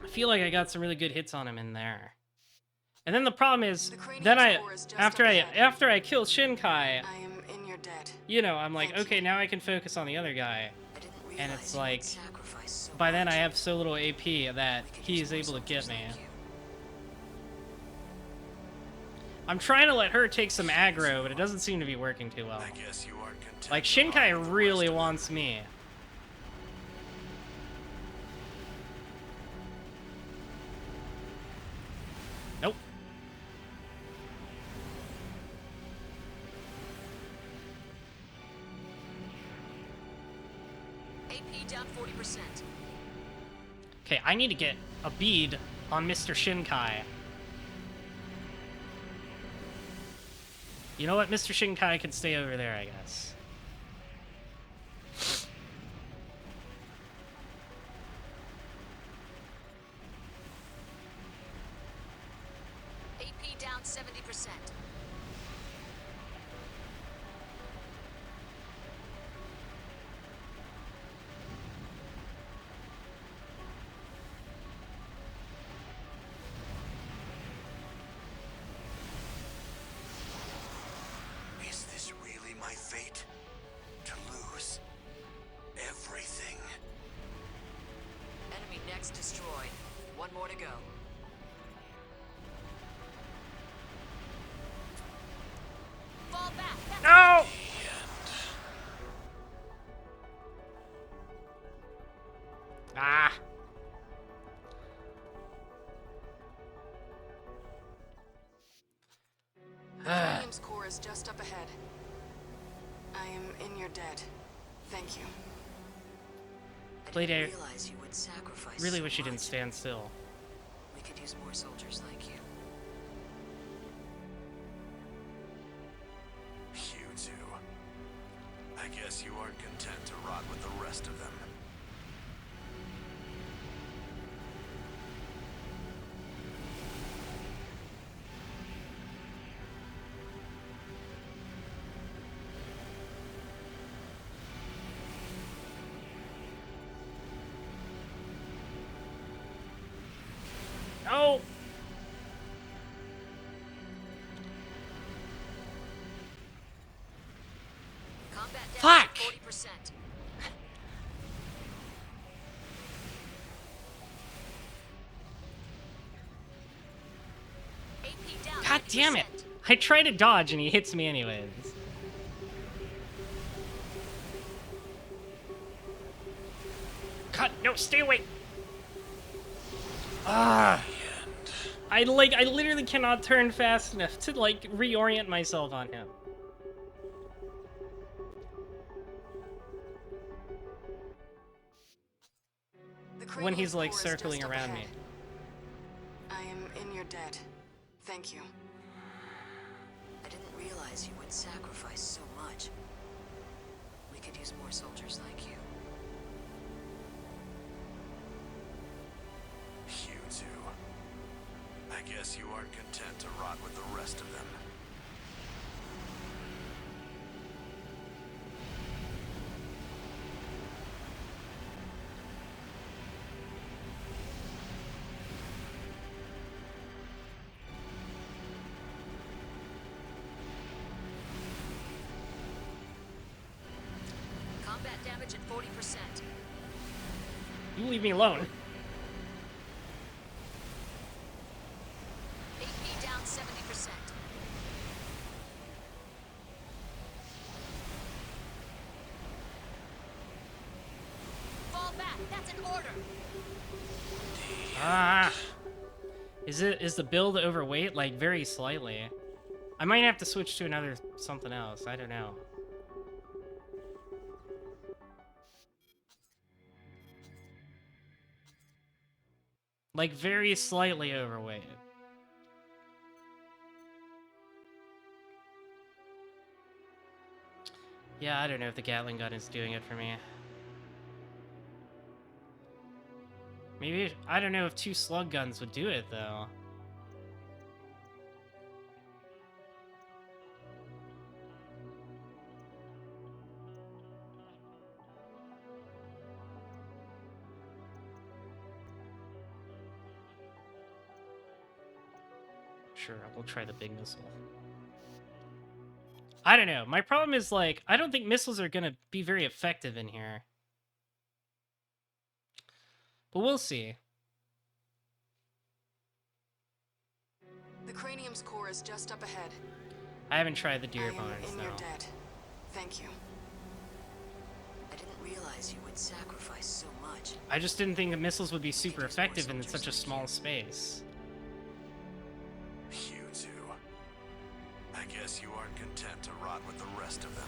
I feel like I got some really good hits on him in there. And then the problem is, The cranium's then core is just after up I ahead. kill Shinkai, I am in your debt. you know, I'm like, Thank you. okay, now I can focus on the other guy. I didn't And realize it's you would like, sacrifice so by then I much. have so little AP that We could he use is more able to get soldiers me. like you. I'm trying to let her take some aggro, but it doesn't seem to be working too well. I guess you aren't content. Like, to rot Shinkai with the really rest of wants me. Nope. AP down 40%. Okay, I need to get a bead on Mr. Shinkai. You know what? Mr. Shinkai can stay over there, I guess. AP down 70%. Is this really my fate? To lose everything? targets destroyed. One more to go. Fall back. No! Ah! The cranium's core is just up ahead. I am in your debt. Thank you. I Lady, didn't realize you would sacrifice really so wish you didn't much. stand still. We could use more soldiers like you. You two. I guess you aren't content to rot with the rest of them. No! Combat Fuck! damage 40%. AP down God damn it! 90%. I try to dodge and he hits me anyways. God, no, stay away! Ah! I literally cannot turn fast enough to, like, reorient myself on him. The When he's, cranium's like, core is circling just up around me. ahead. I am in your debt. Thank you. I didn't realize you would sacrifice so much. We could use more soldiers like you. You two. I guess you aren't content to rot with the rest of them. Combat damage at 40%. You leave me alone. AP down 70%. Fall back. That's an order. Ah! Is the build overweight? Like, very slightly. I might have to switch to another something else. I don't know. Like, very slightly overweight. Yeah, I don't know if the Gatling gun is doing it for me. Maybe, I don't know if 2 slug guns would do it, though. Sure, we'll try the big missile. I don't know. My problem is, like, I don't think missiles are gonna be very effective in here. But we'll see. The cranium's core is just up ahead. I haven't tried the I deer am bones, in no. your debt. Thank you. I didn't realize you would sacrifice so much. I just didn't think the missiles would be super effective in such a small space. You two. I guess you aren't content to rot with the rest of them.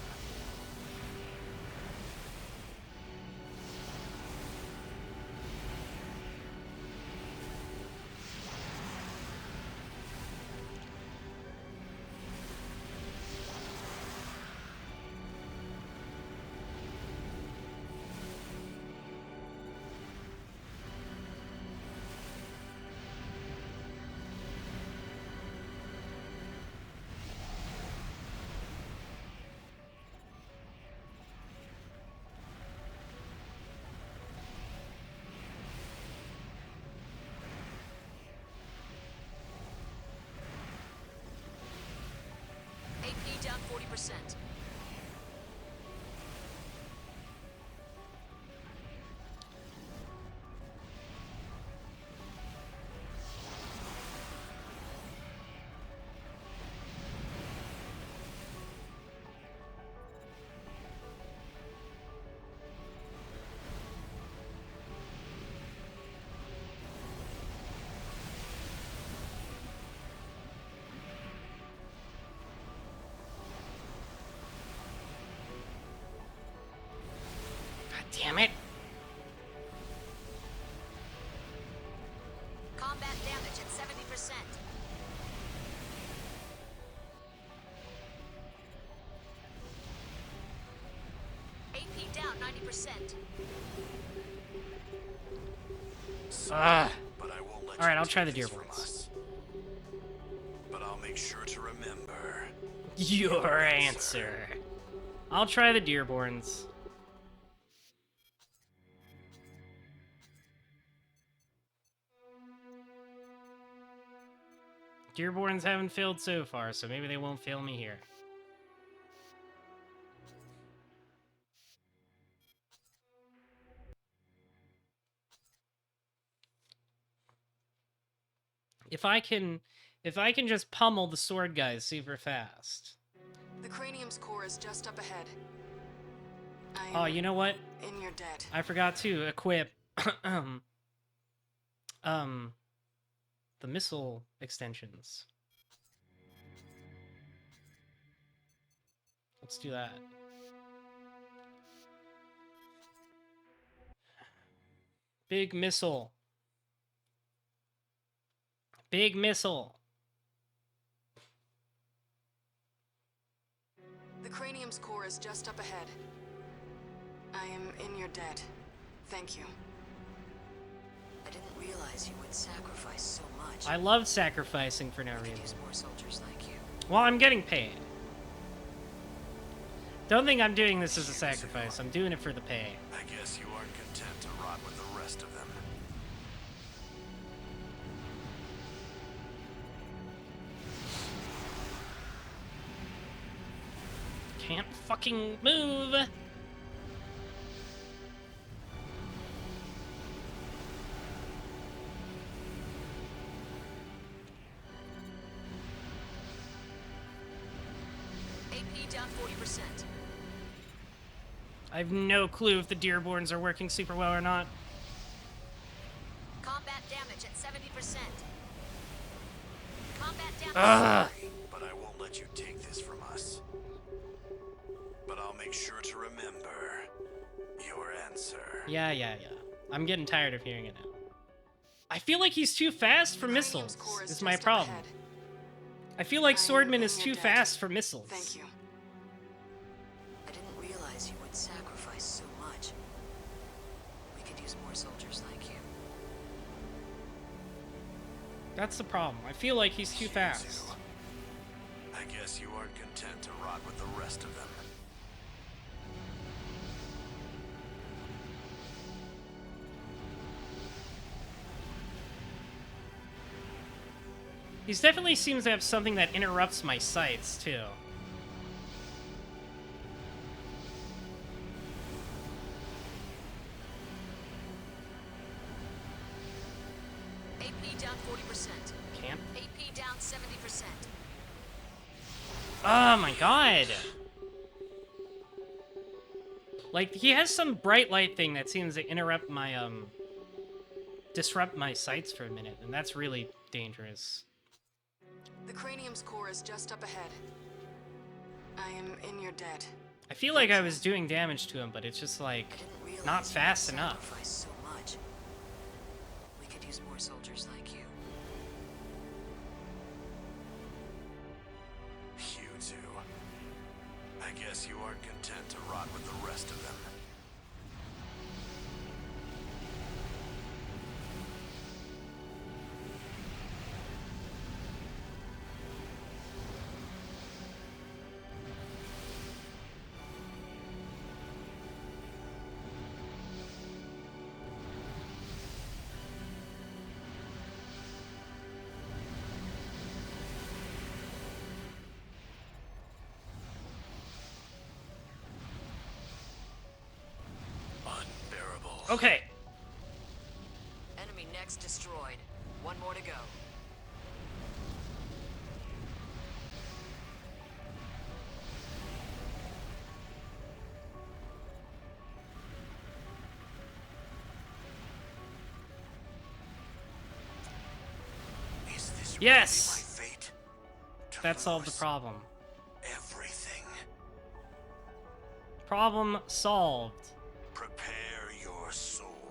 AP down 40%. damn it. Combat damage at 70%. AP down 90%. Ah. But I won't let All right, you I'll try take the this Dearborns. from us. But I'll make sure to remember Your answer. I'll try the Dearborns. Dearborns haven't failed so far, so maybe they won't fail me here. If I can just pummel the sword guys super fast. The cranium's core is just up ahead. Oh, you know what? In your debt. I forgot to equip the missile extensions. Let's do that. Big missile. Big missile. The cranium's core is just up ahead. I am in your debt. Thank you. I didn't realize you would sacrifice so much. I love sacrificing for no We could reason. use more soldiers like you. Well, I'm getting paid. Don't think I'm doing this as a sacrifice. I'm doing it for the pay. I guess you aren't content to rot with the rest of them. Can't fucking move. AP down 40%. I have no clue if the Dearborns are working super well or not. Combat damage at 70%. Combat damage. Ugh. But I won't let you take this from us. But I'll make sure to remember your answer. Yeah. I'm getting tired of hearing it now. I feel like he's too fast for missiles, Core is my just up problem. ahead. I feel like I am Swordman in is your too debt. fast for missiles. Thank you. I didn't realize you would sacrifice so much. We could use more soldiers like you. That's the problem. I feel like he's too fast. I guess you aren't content to rot with the rest of them. He definitely seems to have something that interrupts my sights, too. AP down 40%. Can't. AP down 70%. Oh my god! Like, he has some bright light thing that seems to interrupt my, disrupt my sights for a minute, and that's really dangerous. The cranium's core is just up ahead. I am in your debt. I feel like I was doing damage to him, but it's just, like, I didn't realize not you fast would enough. sacrifice so much. We could use more soldiers like you. You two. I guess you aren't content to rot with the rest of them. Unbearable. Okay. Enemy next destroyed. One more to go. Is this Yes! really my fate? To That solved the lose problem. everything. Problem solved. Prepare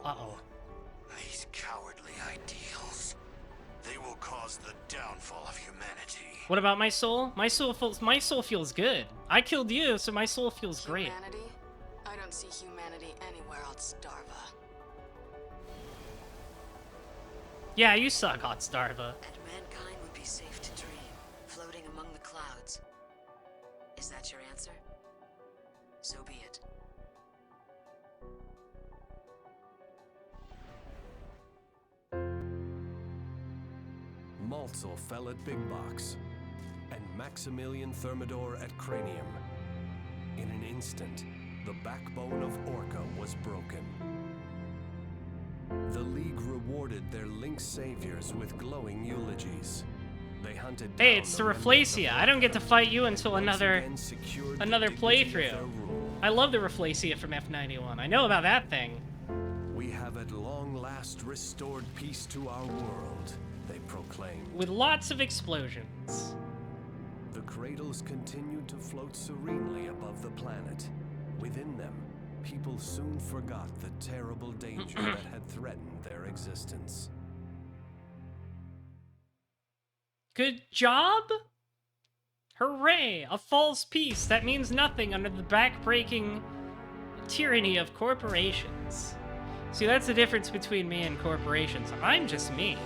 Uh-oh. These cowardly ideals. They will cause the downfall of humanity. What about my soul? My soul feels good. I killed you, so my soul feels great. Humanity? I don't see humanity anywhere on Starva. Yeah, you suck, Hot Starva. And mankind would be safe to dream, floating among the clouds. Is that your answer? So be it. Maltzel fell at Big Box, and Maximilian Thermidor at Cranium. In an instant, the backbone of Orca was broken. The League rewarded their Link saviors with glowing eulogies. They hunted Hey, down it's the remnant Rafflesia. of I don't get to fight you until once another again secured the another dignity of playthrough. their rule. I love the Rafflesia from F91. I know about that thing. We have at long last restored peace to our world, they proclaimed. With lots of explosions. The cradles continued to float serenely above the planet. Within them, people soon forgot the terrible danger that had threatened their existence. Good job? Hooray! A false peace that means nothing under the backbreaking tyranny of corporations. See, that's the difference between me and corporations. I'm just me.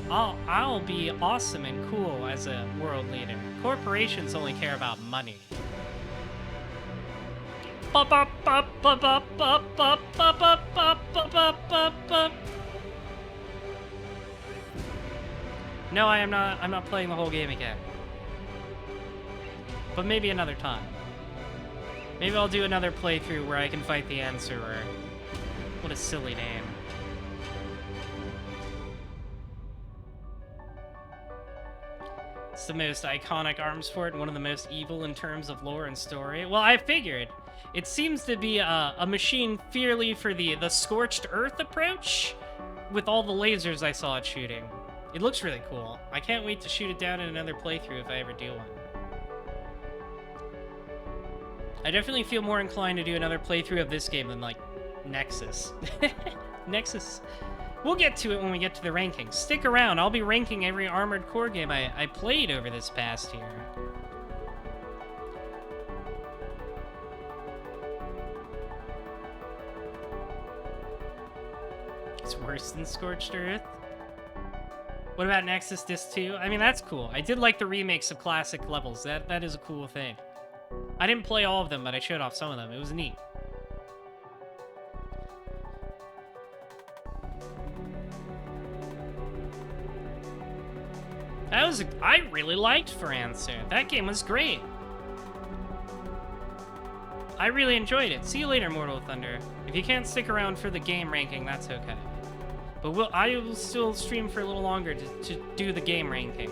I'll be awesome and cool as a world leader. Corporations only care about money. No, I'm not playing the whole game again. But maybe another time. Maybe I'll do another playthrough where I can fight the Answerer. What a silly name. It's the most iconic arms fort and one of the most evil in terms of lore and story. Well, I figured. It seems to be a machine purely for the Scorched Earth approach with all the lasers I saw it shooting. It looks really cool. I can't wait to shoot it down in another playthrough if I ever do one. I definitely feel more inclined to do another playthrough of this game than, like, Nexus. Nexus. We'll get to it when we get to the rankings. Stick around. I'll be ranking every Armored Core game I played over this past year. It's worse than Scorched Earth. What about Nexus Disc 2? I mean, that's cool. I did like the remakes of classic levels. That is a cool thing. I didn't play all of them, but I showed off some of them. It was neat. I really liked For Answer. That game was great. I really enjoyed it. See you later, Mortal Thunder. If you can't stick around for the game ranking, that's okay. But I will still stream for a little longer to do the game ranking.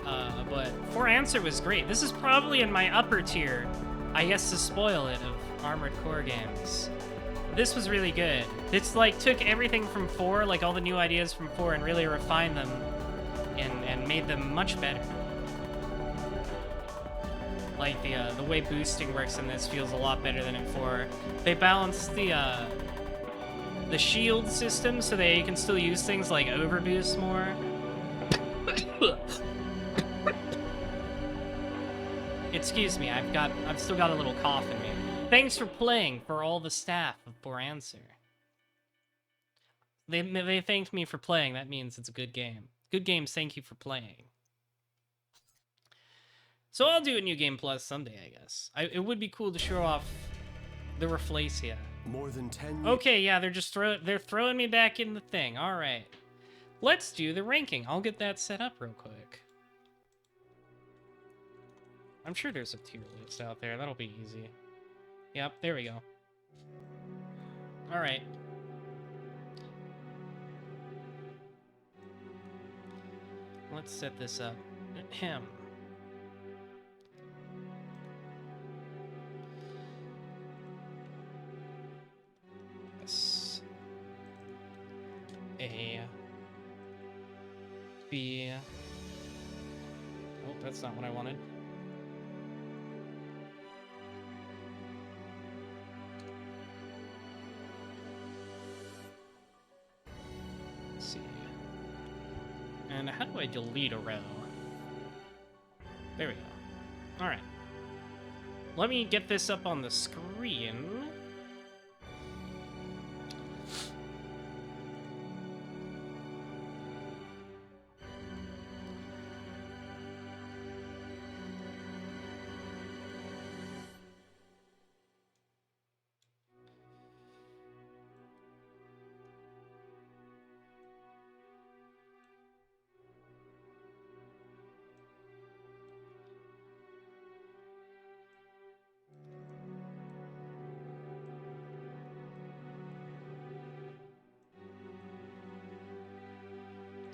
But For Answer was great. This is probably in my upper tier, I guess to spoil it, of Armored Core games. This was really good. It's like took everything from 4, like all the new ideas from 4, and really refined them and made them much better. Like the way boosting works in this feels a lot better than in 4. They balanced the shield system so that you can still use things like overboost more. Excuse me, I've still got a little cough in me. Thanks for playing for all the staff of For Answer. They thanked me for playing. That means it's a good game. Good games, thank you for playing. So I'll do a New Game Plus someday, I guess. It would be cool to show off the Rafflesia. More than 10 Okay, yeah, they're throwing me back in the thing. All right. Let's do the ranking. I'll get that set up real quick. I'm sure there's a tier list out there. That'll be easy. Yep, there we go. All right. Let's set this up. Ahem. S A B. Oh, that's not what I wanted. And how do I delete a row? There we go. Alright. Let me get this up on the screen.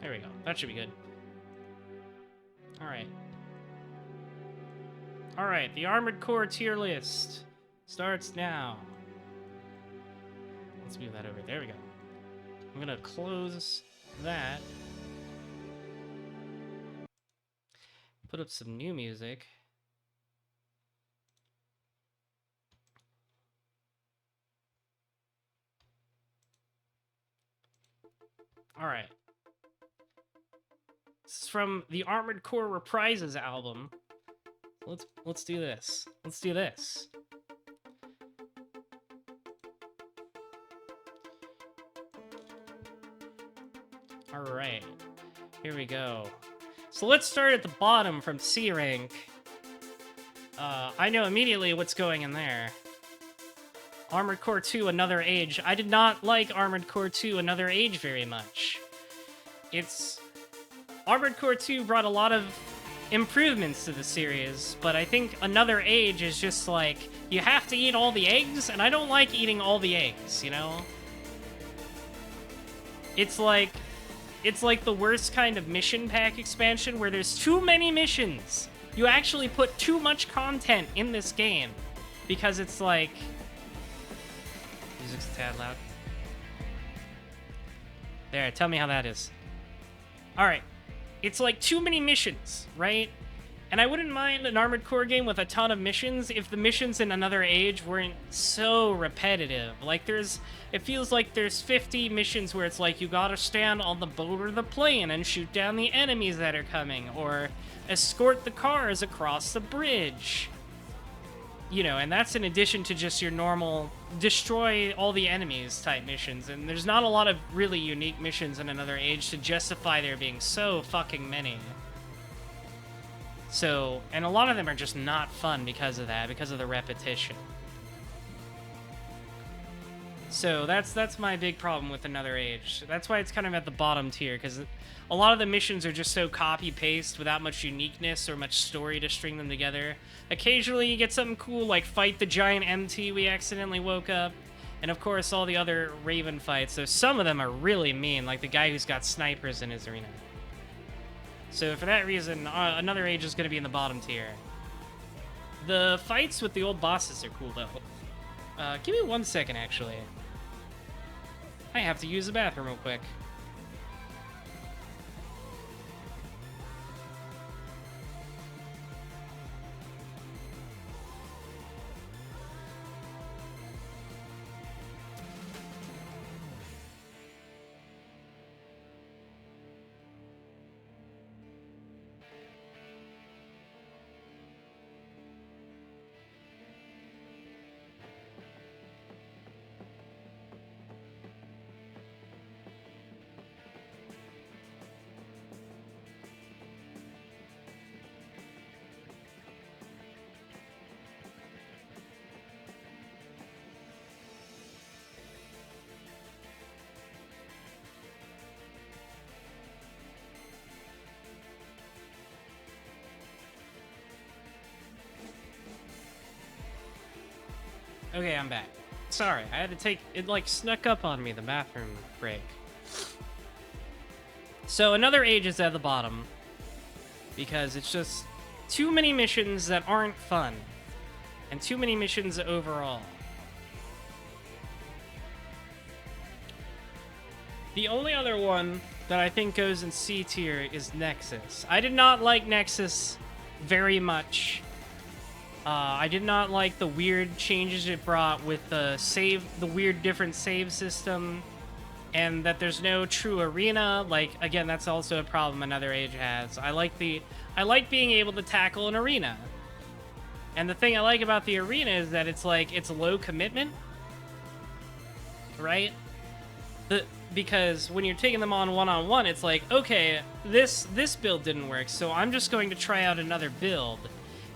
There we go. That should be good. Alright. Alright, the Armored Core tier list starts now. Let's move that over. There we go. I'm gonna close that. Put up some new music. Alright. This is from the Armored Core Reprises album. Let's do this. Let's do this. Alright. Here we go. So let's start at the bottom from C rank. I know immediately what's going in there. Armored Core 2 Another Age. I did not like Armored Core 2 Another Age very much. Armored Core 2 brought a lot of improvements to the series, but I think Another Age is just like, you have to eat all the eggs, and I don't like eating all the eggs, you know? It's like the worst kind of mission pack expansion where there's too many missions. You actually put too much content in this game, because it's like... Music's a tad loud. There, tell me how that is. Alright. It's like too many missions, right? And I wouldn't mind an Armored Core game with a ton of missions if the missions in Another Age weren't so repetitive. Like it feels like there's 50 missions where it's like you gotta stand on the boat or the plane and shoot down the enemies that are coming, or escort the cars across the bridge. You know, and that's in addition to just your normal destroy all the enemies type missions, and there's not a lot of really unique missions in Another Age to justify there being so fucking many. So, and a lot of them are just not fun because of that, because of the repetition. So that's my big problem with Another Age. That's why it's kind of at the bottom tier, because a lot of the missions are just so copy-paste without much uniqueness or much story to string them together. Occasionally you get something cool like fight the giant MT we accidentally woke up, and of course all the other Raven fights, so some of them are really mean, like the guy who's got snipers in his arena. So for that reason, Another Age is going to be in the bottom tier. The fights with the old bosses are cool though. Give me 1 second actually. I have to use the bathroom real quick. Okay, I'm back. Sorry, I had to take... It, like, snuck up on me, the bathroom break. So, Another Age is at the bottom. Because it's just too many missions that aren't fun. And too many missions overall. The only other one that I think goes in C tier is Nexus. I did not like Nexus very much. I did not like the weird changes it brought with the weird different save system. and that there's no true arena. Like, again, that's also a problem Another Age has. I like being able to tackle an arena. And the thing I like about the arena is that it's like, it's low commitment, right? Because when you're taking them on one-on-one, it's like, okay, this build didn't work, so I'm just going to try out another build.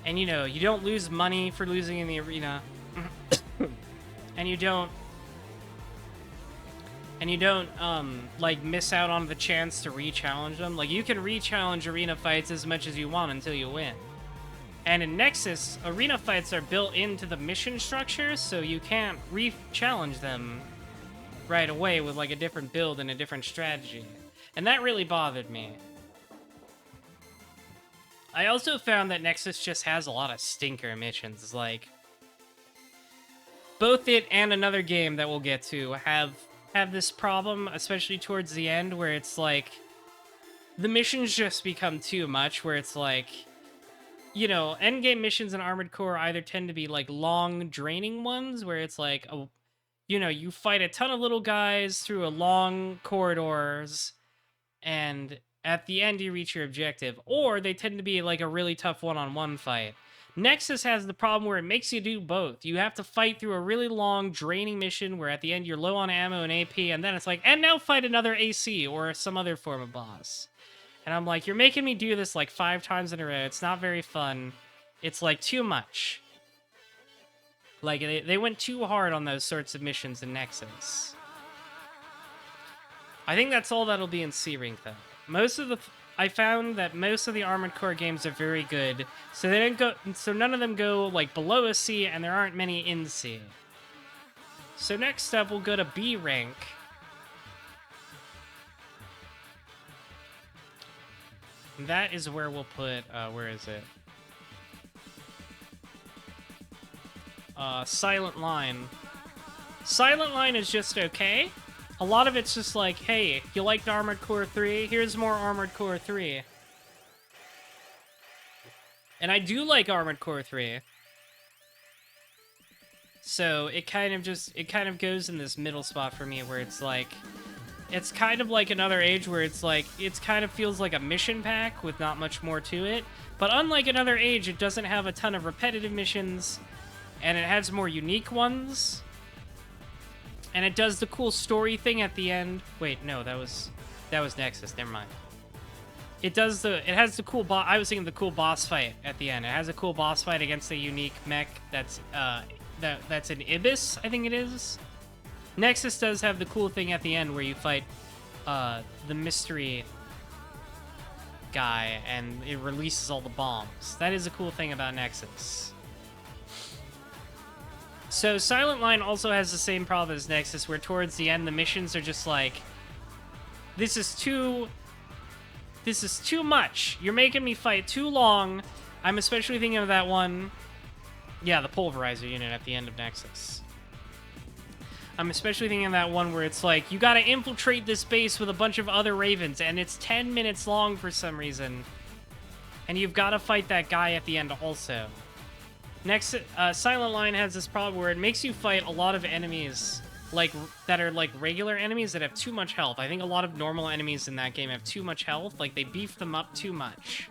And, you know, you don't lose money for losing in the arena. And you don't, like, miss out on the chance to re-challenge them. Like, you can re-challenge arena fights as much as you want until you win. And in Nexus, arena fights are built into the mission structure, so you can't re-challenge them right away with, like, a different build and a different strategy. And that really bothered me. I also found that Nexus just has a lot of stinker missions. Like, both it and another game that we'll get to have this problem, especially towards the end, where it's like, the missions just become too much, where it's like, you know, endgame missions in Armored Core either tend to be, like, long, draining ones, where it's like, you know, you fight a ton of little guys through a long corridors, and at the end you reach your objective. Or they tend to be like a really tough one-on-one fight. Nexus has the problem where it makes you do both. You have to fight through a really long, draining mission where at the end you're low on ammo and AP, and then it's like, and now fight another AC or some other form of boss. And I'm like, you're making me do this like 5 times in a row. It's not very fun. It's like too much. Like, they went too hard on those sorts of missions in Nexus. I think that's all that'll be in C-Rank, though. I found that most of the Armored Core games are very good, so none of them go, like, below a C, and there aren't many in C. So next up, we'll go to B rank. That is where we'll put, where is it? Silent Line. Silent Line is just okay. A lot of it's just like, hey, you liked Armored Core 3? Here's more Armored Core 3. And I do like Armored Core 3. So it kind of goes in this middle spot for me where it's like, it's kind of like Another Age where it's like, it kind of feels like a mission pack with not much more to it. But unlike Another Age, it doesn't have a ton of repetitive missions, and it has more unique ones. And it does the cool story thing at the end. Wait, no, that was Nexus. Never mind. It has the cool boss. I was thinking the cool boss fight at the end. It has a cool boss fight against a unique mech that's an Ibis, I think it is. Nexus does have the cool thing at the end where you fight the mystery guy and it releases all the bombs. That is a cool thing about Nexus. So Silent Line also has the same problem as Nexus, where towards the end the missions are just like, this is too much. You're making me fight too long. I'm especially thinking of that one. Yeah, the pulverizer unit at the end of Nexus. I'm especially thinking of that one where it's like, you gotta infiltrate this base with a bunch of other Ravens, and it's 10 minutes long for some reason. And you've gotta fight that guy at the end also. Next, Silent Line has this problem where it makes you fight a lot of enemies that are like regular enemies that have too much health. I think a lot of normal enemies in that game have too much health. Like, they beef them up too much.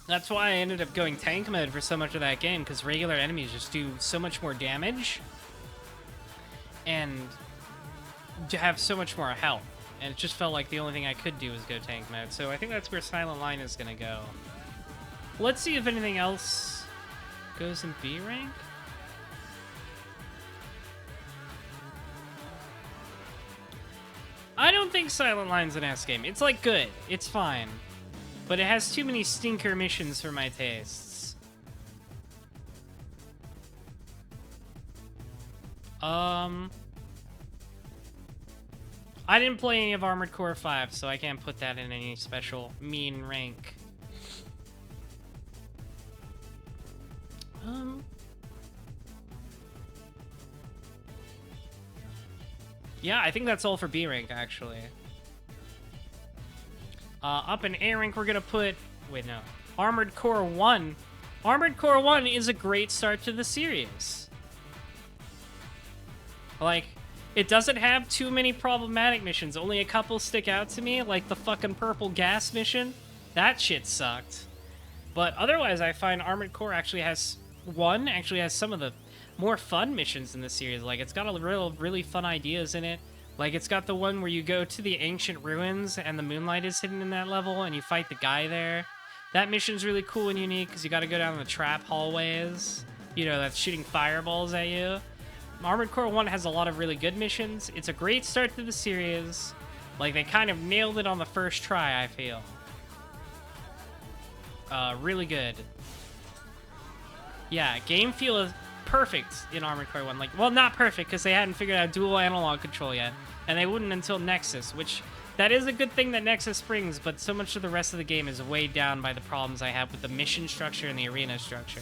That's why I ended up going tank mode for so much of that game, because regular enemies just do so much more damage and have so much more health. And it just felt like the only thing I could do was go tank mode. So I think that's where Silent Line is going to go. Let's see if anything else goes in B rank. I don't think Silent Line's an S game. It's, like, good. It's fine. But it has too many stinker missions for my tastes. I didn't play any of Armored Core 5, so I can't put that in any special mean rank. Yeah, I think that's all for B rank, actually. Up in A rank, we're gonna put... Wait, no. Armored Core 1. Armored Core 1 is a great start to the series. Like, it doesn't have too many problematic missions. Only a couple stick out to me, like the fucking purple gas mission. That shit sucked. But otherwise, I find Armored Core actually has some of the more fun missions in the series. Like, it's got a really fun ideas in it. Like, it's got the one where you go to the ancient ruins and the moonlight is hidden in that level and you fight the guy there. That mission's really cool and unique because you got to go down the trap hallways, you know, that's shooting fireballs at you. Armored Core 1 has a lot of really good missions. It's a great start to the series. Like, they kind of nailed it on the first try, I feel. Really good. Yeah, game feel is perfect in Armored Core 1. Like, well, not perfect, because they hadn't figured out dual analog control yet. And they wouldn't until Nexus, which... That is a good thing that Nexus brings, but so much of the rest of the game is weighed down by the problems I have with the mission structure and the arena structure.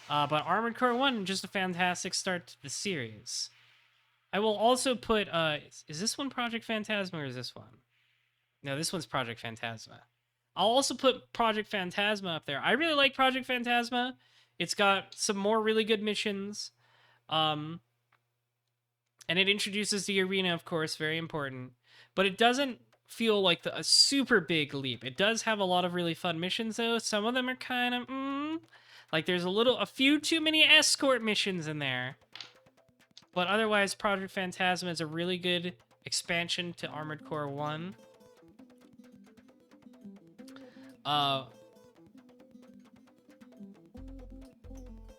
But Armored Core 1, just a fantastic start to the series. I will also put, is this one Project Phantasma or is this one? No, this one's Project Phantasma. I'll also put Project Phantasma up there. I really like Project Phantasma. It's got some more really good missions. And it introduces the arena, of course, very important. But it doesn't feel like a super big leap. It does have a lot of really fun missions, though. Some of them are kind of, like, there's a few too many escort missions in there. But otherwise, Project Phantasma is a really good expansion to Armored Core 1.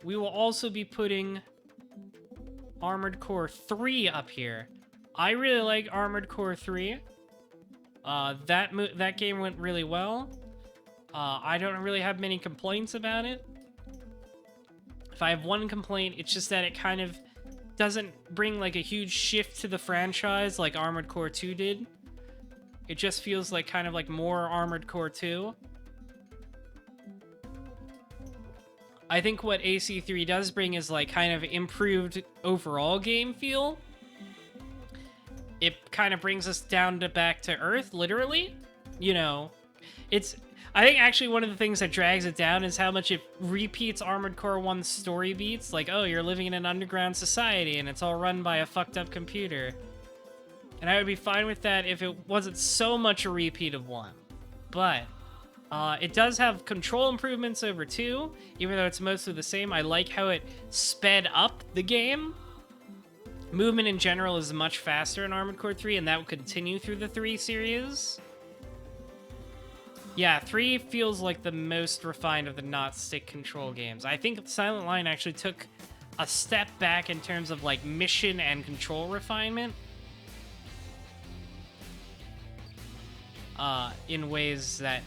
We will also be putting Armored Core 3 up here. I really like Armored Core 3. That game went really well. I don't really have many complaints about it. If I have one complaint, it's just that it kind of doesn't bring like a huge shift to the franchise like Armored Core 2 did. It just feels like kind of like more Armored Core 2. I think what AC3 does bring is like kind of improved overall game feel. It kind of brings us down to back to earth, literally. You know, I think actually one of the things that drags it down is how much it repeats Armored Core 1's story beats. Like, oh, you're living in an underground society and it's all run by a fucked up computer. And I would be fine with that if it wasn't so much a repeat of 1. But it does have control improvements over 2, even though it's mostly the same. I like how it sped up the game. Movement in general is much faster in Armored Core 3, and that will continue through the 3 series. Yeah, 3 feels like the most refined of the not stick control games. I think Silent Line actually took a step back in terms of like mission and control refinement. In ways that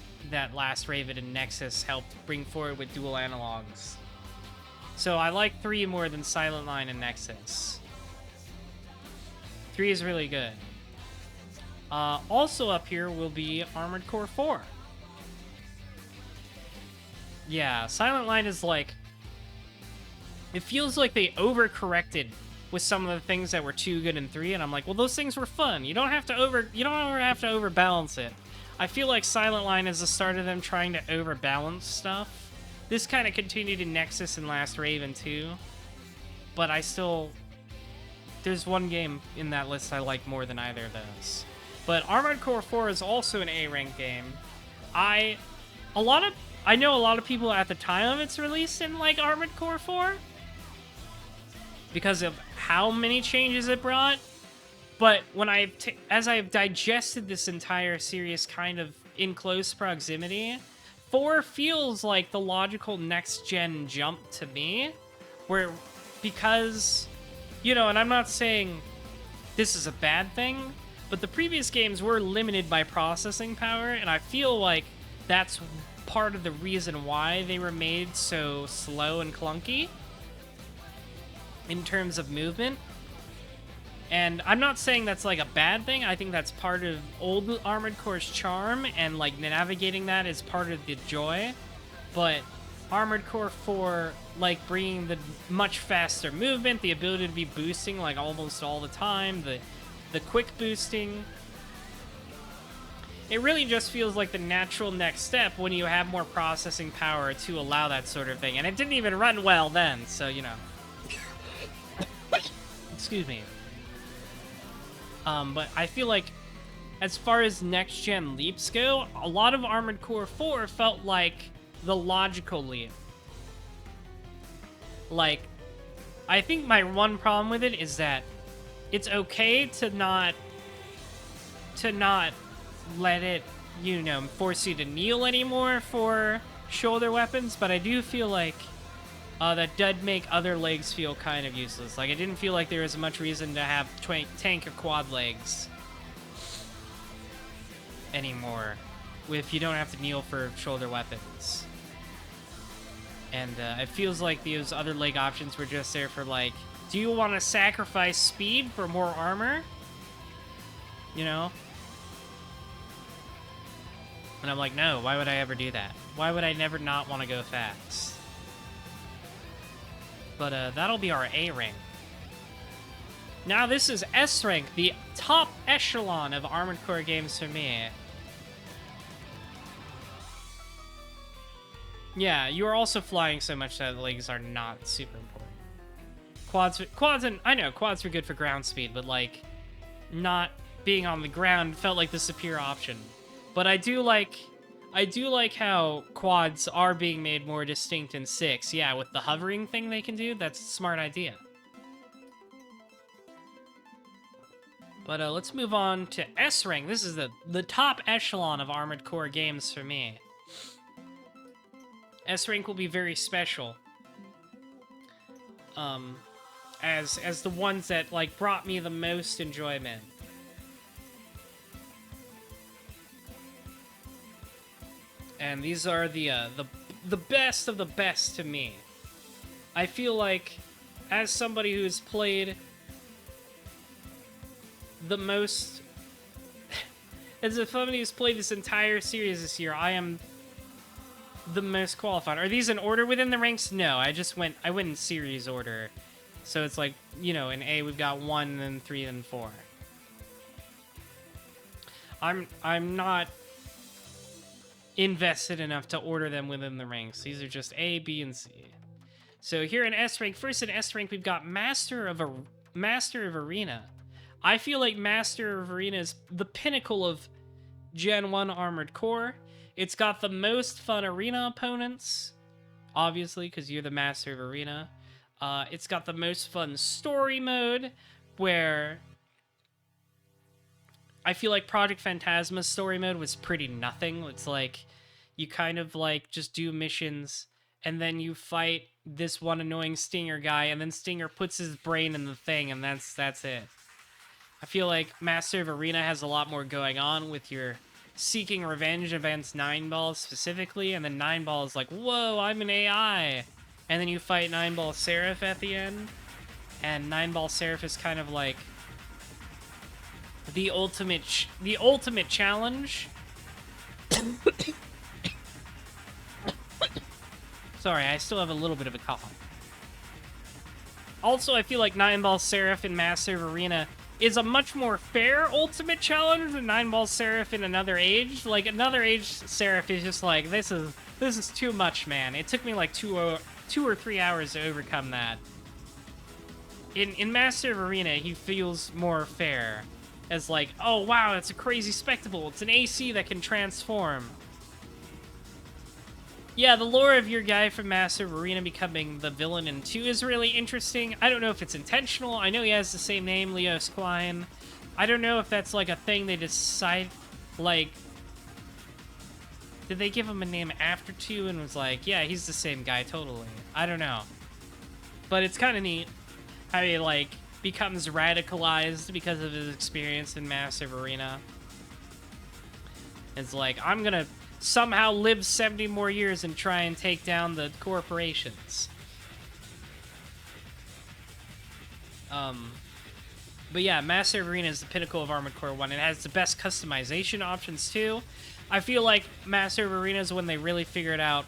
Last Raven and Nexus helped bring forward with dual analogs. So I like 3 more than Silent Line and Nexus. 3 is really good. Also up here will be Armored Core 4. Yeah, Silent Line is like... It feels like they overcorrected with some of the things that were too good in 3, and I'm like, well, those things were fun. You don't ever have to overbalance it. I feel like Silent Line is the start of them trying to overbalance stuff. This kind of continued in Nexus and Last Raven too. But there's one game in that list I like more than either of those. But Armored Core 4 is also an A-rank game. I know a lot of people at the time of its release didn't like Armored Core 4 because of how many changes it brought. But when as I've digested this entire series kind of in close proximity, 4 feels like the logical next-gen jump to me, because, you know, and I'm not saying this is a bad thing, but the previous games were limited by processing power, and I feel like that's part of the reason why they were made so slow and clunky in terms of movement. And I'm not saying that's like a bad thing. I think that's part of old Armored Core's charm, and like navigating that is part of the joy. But Armored Core 4, like bringing the much faster movement, the ability to be boosting like almost all the time, the quick boosting, it really just feels like the natural next step when you have more processing power to allow that sort of thing. And it didn't even run well then, so you know. Excuse me. But I feel like, as far as next-gen leaps go, a lot of Armored Core 4 felt like the logical leap. Like, I think my one problem with it is that it's okay to not let it, you know, force you to kneel anymore for shoulder weapons, but I do feel like that did make other legs feel kind of useless. Like, I didn't feel like there was much reason to have tank or quad legs anymore if you don't have to kneel for shoulder weapons. And it feels like those other leg options were just there for, like, do you want to sacrifice speed for more armor? You know? And I'm like, no, why would I ever do that? Why would I never not want to go fast? But that'll be our A rank. Now this is S rank, the top echelon of Armored Core games for me. Yeah, you are also flying so much that legs are not super important. Quads, and I know quads are good for ground speed, but like, not being on the ground felt like the superior option. But I do like how quads are being made more distinct in 6. Yeah, with the hovering thing they can do, that's a smart idea. But let's move on to S rank. This is the top echelon of Armored Core games for me. S rank will be very special. As the ones that like brought me the most enjoyment. And these are the best of the best to me. I feel like, as somebody who's played the most, as somebody who's played this entire series this year, I am the most qualified. Are these in order within the ranks? No, I went in series order. So it's like, you know, in A we've got 1, then 3, then 4. I'm not invested enough to order them within the ranks. These are just A, B, and C. So here in S rank, first in S rank, we've got Master of Arena. I feel like Master of Arena is the pinnacle of Gen 1 Armored Core. It's got the most fun arena opponents, obviously, because you're the Master of Arena. It's got the most fun story mode, where I feel like Project Phantasma's story mode was pretty nothing. It's like, you kind of like just do missions, and then you fight this one annoying Stinger guy, and then Stinger puts his brain in the thing, and that's it. I feel like Master of Arena has a lot more going on with your seeking revenge against 9-Ball specifically, and then 9-Ball is like, whoa, I'm an AI! And then you fight 9-Ball Seraph at the end, and 9-Ball Seraph is kind of like the ultimate challenge. Sorry, I still have a little bit of a cough. Also, I feel like 9-Ball Seraph in Master of Arena is a much more fair ultimate challenge than 9-Ball Seraph in Another Age. Like, Another Age Seraph is just like, this is too much, man. It took me like 2 or 3 hours to overcome that. In Master of Arena, he feels more fair. As like, oh wow, it's a crazy spectacle. It's an AC that can transform. Yeah, the lore of your guy from Master of Arena becoming the villain in 2 is really interesting. I don't know if it's intentional. I know he has the same name, Leos Klein. I don't know if that's like a thing they decide, like, did they give him a name after 2 and was like, yeah, he's the same guy, totally. I don't know. But it's kind of neat how he, like, becomes radicalized because of his experience in Master of Arena. It's like, I'm gonna somehow live 70 more years and try and take down the corporations. But yeah, Master of Arena is the pinnacle of Armored Core 1. It has the best customization options too. I feel like Master of Arena is when they really figured out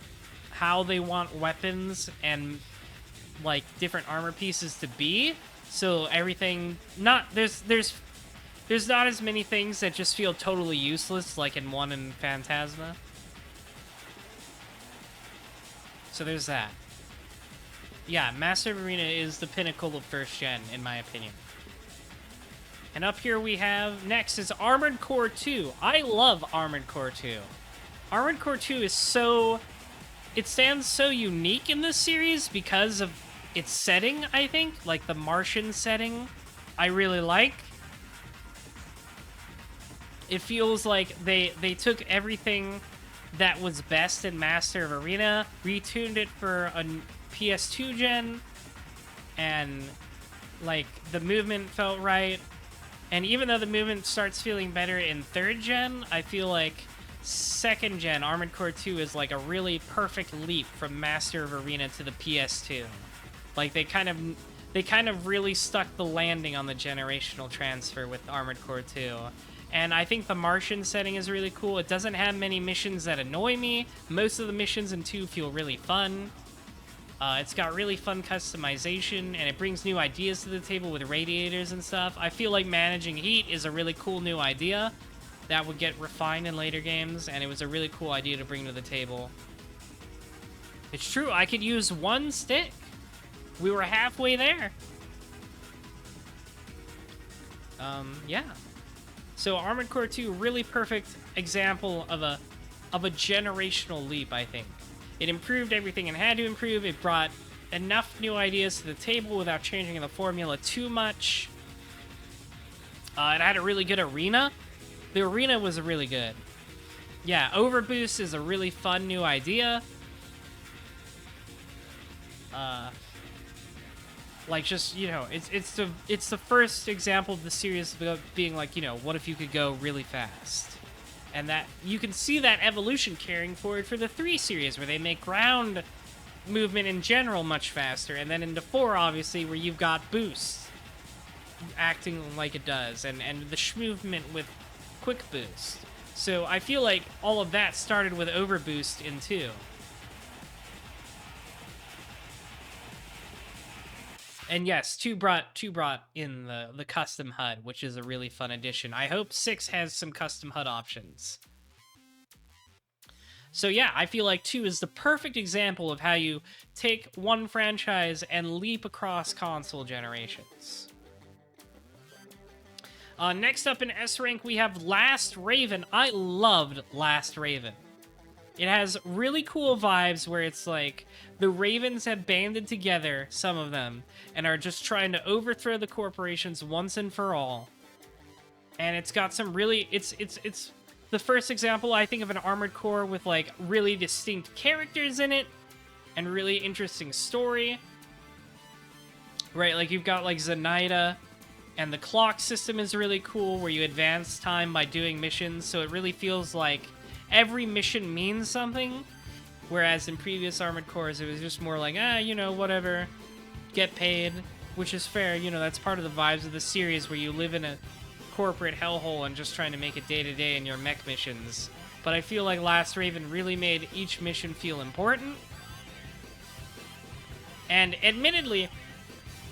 how they want weapons and like different armor pieces to be. So everything, there's not as many things that just feel totally useless like in 1 and Phantasma. So there's that. yeah, Master of Arena is the pinnacle of first gen, in my opinion. And up here we have, next is Armored Core 2. I love Armored Core 2. Armored Core 2 is so... It stands so unique in this series because of its setting, I think. Like, the Martian setting, I really like. It feels like they took everything that was best in Master of Arena, retuned it for a PS2 gen, and, like, the movement felt right. And even though the movement starts feeling better in 3rd gen, I feel like 2nd gen Armored Core 2 is like a really perfect leap from Master of Arena to the PS2. Like they kind of really stuck the landing on the generational transfer with Armored Core 2. And I think the Martian setting is really cool. It doesn't have many missions that annoy me. Most of the missions in 2 feel really fun. It's got really fun customization, and it brings new ideas to the table with radiators and stuff. I feel like managing heat is a really cool new idea that would get refined in later games, and it was a really cool idea to bring to the table. It's true, I could use one stick. We were halfway there. Yeah. So Armored Core 2, really perfect example of a generational leap, I think. It improved everything it had to improve. It brought enough new ideas to the table without changing the formula too much. It had a really good arena. The arena was really good. Yeah, Overboost is a really fun new idea. Like, just, you know, it's the first example of the series being like, you know, what if you could go really fast? And that you can see that evolution carrying forward for the 3 series, where they make ground movement in general much faster, and then into 4, obviously, where you've got boost acting like it does, and the movement with quick boost. So I feel like all of that started with overboost in 2. And yes, 2 brought in the custom HUD, which is a really fun addition. I hope 6 has some custom HUD options. So yeah, I feel like 2 is the perfect example of how you take one franchise and leap across console generations. Next up in S rank, we have Last Raven. I loved Last Raven. It has really cool vibes where it's like the Ravens have banded together, some of them, and are just trying to overthrow the corporations once and for all. And it's got some really, it's the first example, I think, of an Armored Core with like really distinct characters in it and really interesting story. Right, like you've got like Zenaida, and the clock system is really cool where you advance time by doing missions, so it really feels like every mission means something, whereas in previous Armored Cores, it was just more like, you know, whatever, get paid, which is fair. You know, that's part of the vibes of the series, where you live in a corporate hellhole and just trying to make it day-to-day in your mech missions. But I feel like Last Raven really made each mission feel important. And admittedly,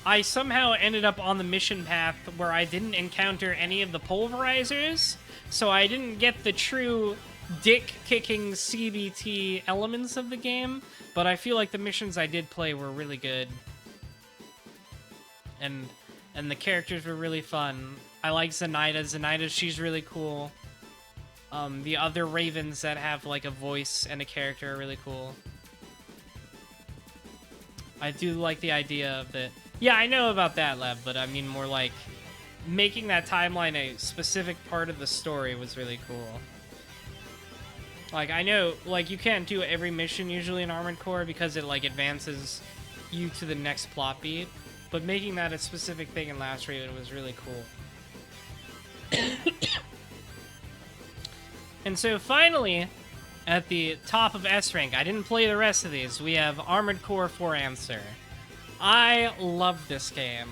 I somehow ended up on the mission path where I didn't encounter any of the pulverizers, so I didn't get the true dick-kicking CBT elements of the game, but I feel like the missions I did play were really good. And the characters were really fun. I like Zenaida. Zenaida, she's really cool. The other Ravens that have, like, a voice and a character are really cool. I do like the idea of the... Yeah, I know about that, Lev, but I mean more like making that timeline a specific part of the story was really cool. Like, I know, like, you can't do every mission usually in Armored Core because it, like, advances you to the next plot beat, but making that a specific thing in Last Raven was really cool. And so, finally, at the top of S rank, I didn't play the rest of these, we have Armored Core 4 Answer. I love this game.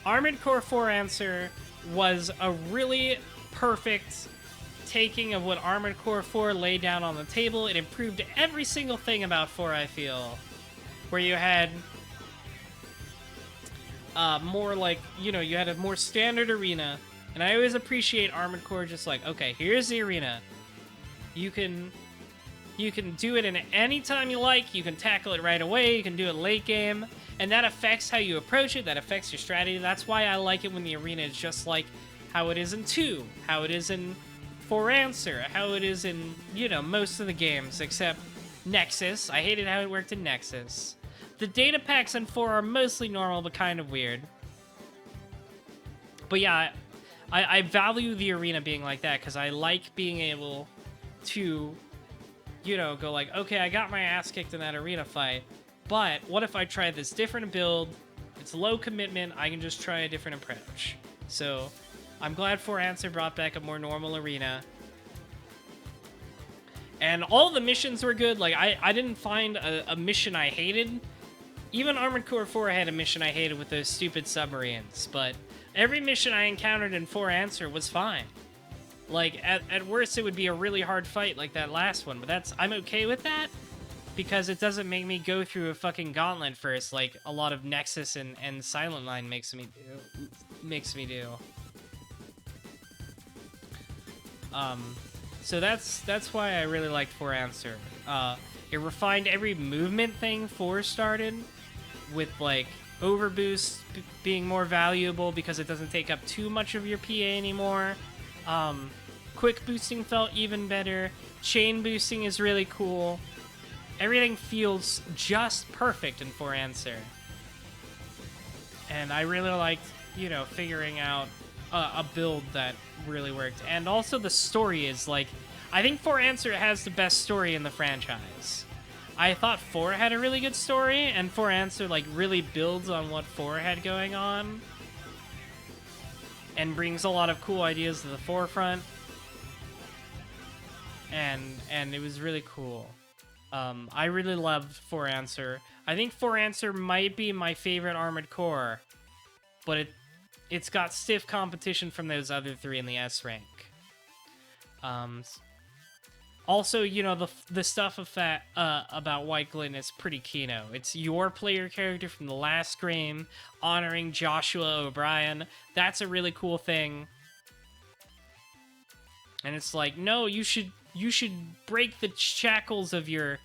Armored Core 4 Answer was a really perfect taking of what Armored Core 4 laid down on the table. It improved every single thing about 4, I feel. Where you had more like, you know, you had a more standard arena. And I always appreciate Armored Core just like, okay, here's the arena. You can do it in any time you like. You can tackle it right away. You can do it late game. And that affects how you approach it, that affects your strategy. That's why I like it when the arena is just like how it is in 2, how it is in 4 Answer, how it is in, you know, most of the games, except Nexus. I hated how it worked in Nexus. The data packs in 4 are mostly normal, but kind of weird. But yeah, I value the arena being like that, because I like being able to, you know, go like, okay, I got my ass kicked in that arena fight, but what if I try this different build? It's low commitment, I can just try a different approach. So, I'm glad 4 Answer brought back a more normal arena. And all the missions were good. Like, I didn't find a mission I hated. Even Armored Core 4 had a mission I hated with those stupid submarines, but every mission I encountered in 4 Answer was fine. Like, at worst, it would be a really hard fight like that last one, but I'm okay with that, because it doesn't make me go through a fucking gauntlet first, like a lot of Nexus and Silent Line makes me do. So that's why I really liked 4 Answer. It refined every movement thing 4 started, with like overboost being more valuable because it doesn't take up too much of your PA anymore. Quick boosting felt even better. Chain boosting is really cool. Everything feels just perfect in 4 Answer. And I really liked, you know, figuring out a build that really worked. And also the story is like, I think 4 Answer has the best story in the franchise. I thought 4 had a really good story, and 4 Answer like really builds on what 4 had going on and brings a lot of cool ideas to the forefront. And it was really cool. I really loved 4 Answer. I think 4 Answer might be my favorite Armored Core, but it's got stiff competition from those other 3 in the S rank. Also, you know, the stuff about White Glint is pretty keynote. It's your player character from the last game honoring Joshua O'Brien. That's a really cool thing. And it's like, no, you should break the shackles of your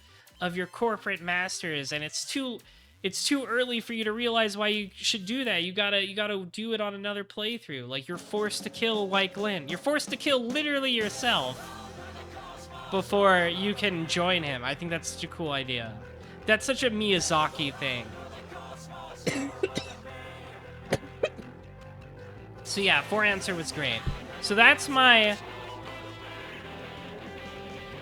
corporate masters, and it's too early for you to realize why you should do that. You gotta do it on another playthrough. Like, you're forced to kill White Glint. You're forced to kill literally yourself before you can join him. I think that's such a cool idea. That's such a Miyazaki thing. So yeah, 4 Answer was great. So that's my...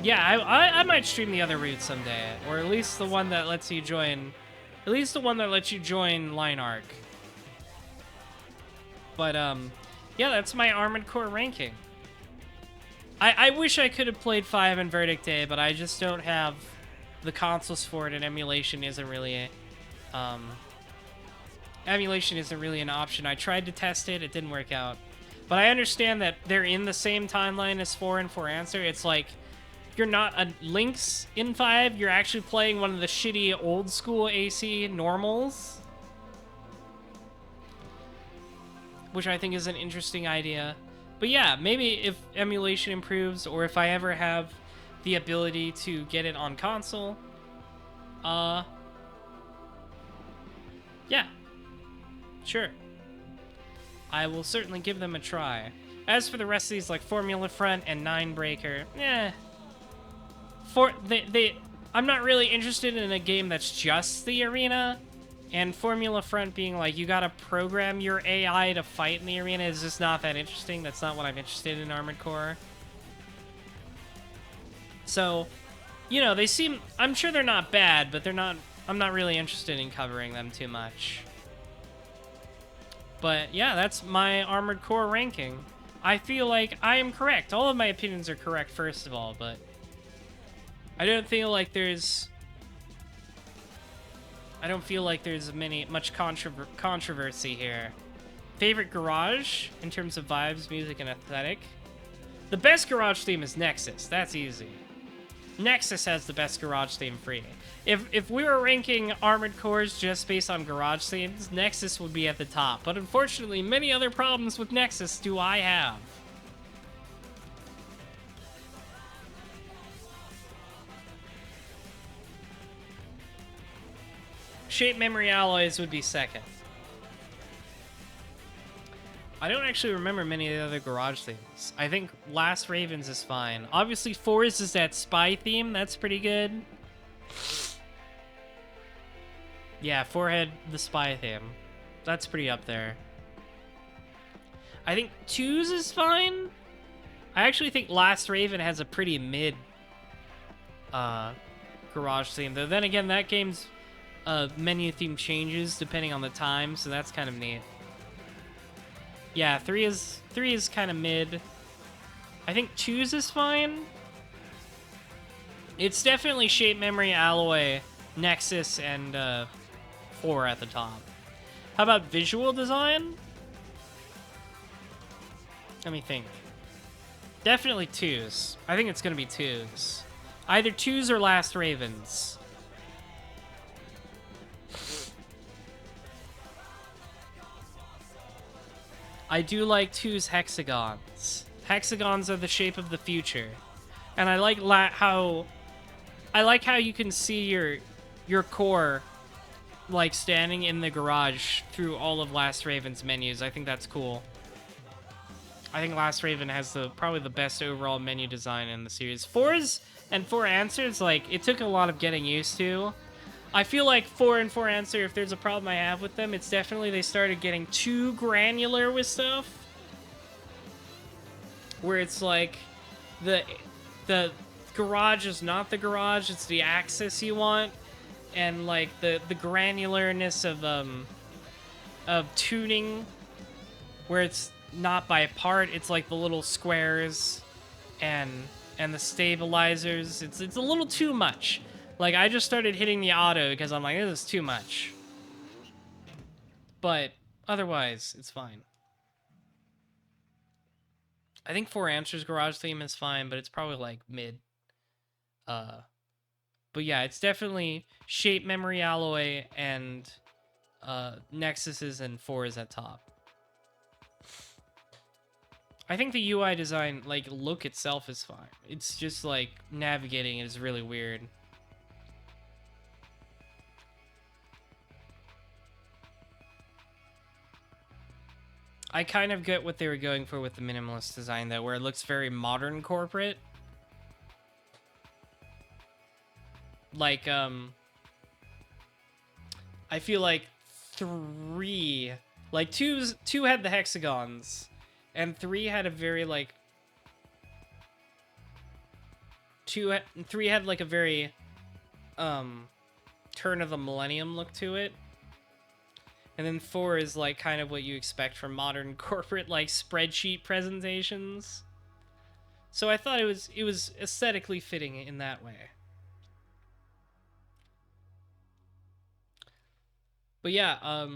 Yeah, I might stream the other route someday, or at least the one that lets you join... At least the one that lets you join Line Arc. But, yeah, that's my Armored Core ranking. I wish I could have played 5 in Verdict Day, but I just don't have the consoles for it, and emulation isn't really an option. I tried to test it, it didn't work out. But I understand that they're in the same timeline as 4 and 4 Answer. It's like, you're not a Lynx in 5, you're actually playing one of the shitty old school AC normals. Which I think is an interesting idea. But yeah, maybe if emulation improves, or if I ever have the ability to get it on console, yeah, sure. I will certainly give them a try. As for the rest of these, like Formula Front and Nine Breaker, I'm not really interested in a game that's just the arena. And Formula Front being like, you gotta program your AI to fight in the arena is just not that interesting. That's not what I'm interested in Armored Core. So, you know, they seem... I'm sure they're not bad, but I'm not really interested in covering them too much. But, yeah, that's my Armored Core ranking. I feel like I am correct. All of my opinions are correct, first of all, but... I don't feel like there's much controversy here. Favorite garage in terms of vibes, music, and aesthetic? The best garage theme is Nexus. That's easy. Nexus has the best garage theme free. If we were ranking Armored Cores just based on garage themes, Nexus would be at the top. But unfortunately, many other problems with Nexus do I have. Shape Memory Alloys would be second. I don't actually remember many of the other garage themes. I think Last Ravens is fine. Obviously, Forest is that spy theme. That's pretty good. Yeah, Forehead, the spy theme. That's pretty up there. I think 2's is fine. I actually think Last Raven has a pretty mid garage theme, though. Then again, that game's menu theme changes depending on the time, so that's kind of neat. Yeah, 3 is kind of mid. I think 2's is fine. It's definitely Shape Memory, Alloy, Nexus, and 4 at the top. How about visual design? Let me think. Definitely 2's. I think it's gonna be 2's. Either 2's or Last Ravens. I do like 2's hexagons. Hexagons are the shape of the future, and I like how you can see your core like standing in the garage through all of Last Raven's menus. I think that's cool. I think Last Raven has probably the best overall menu design in the series. 4's and 4 Answers, like, it took a lot of getting used to. I feel like 4 and 4 Answer, if there's a problem I have with them, it's definitely they started getting too granular with stuff. Where it's like, the garage is not the garage, it's the axis you want. And, like, the granularness of tuning, where it's not by part, it's like the little squares and the stabilizers. It's a little too much. Like, I just started hitting the auto because I'm like, this is too much. But otherwise, it's fine. I think 4 Answers garage theme is fine, but it's probably like mid. But yeah, it's definitely Shape Memory Alloy and Nexuses and 4 is at top. I think the UI design, like, look itself is fine. It's just, like, navigating is really weird. I kind of get what they were going for with the minimalist design, though, where it looks very modern corporate. Like, I feel like 3... Like, 2 had the hexagons, and 3 had a very, like... 3 had, like, a very, turn of the millennium look to it. And then 4 is, like, kind of what you expect from modern corporate, like, spreadsheet presentations. So I thought it was aesthetically fitting in that way. But yeah,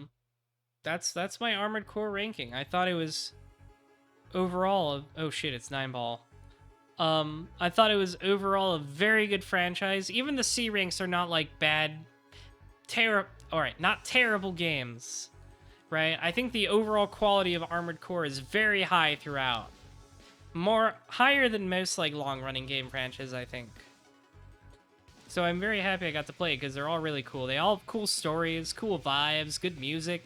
that's my Armored Core ranking. I thought it was overall oh shit, it's 9-ball. I thought it was overall a very good franchise. Even the C ranks are not like bad, not terrible games, right? I think the overall quality of Armored Core is very high throughout. Higher than most like long-running game franchises, I think. So I'm very happy I got to play it because they're all really cool. They all have cool stories, cool vibes, good music.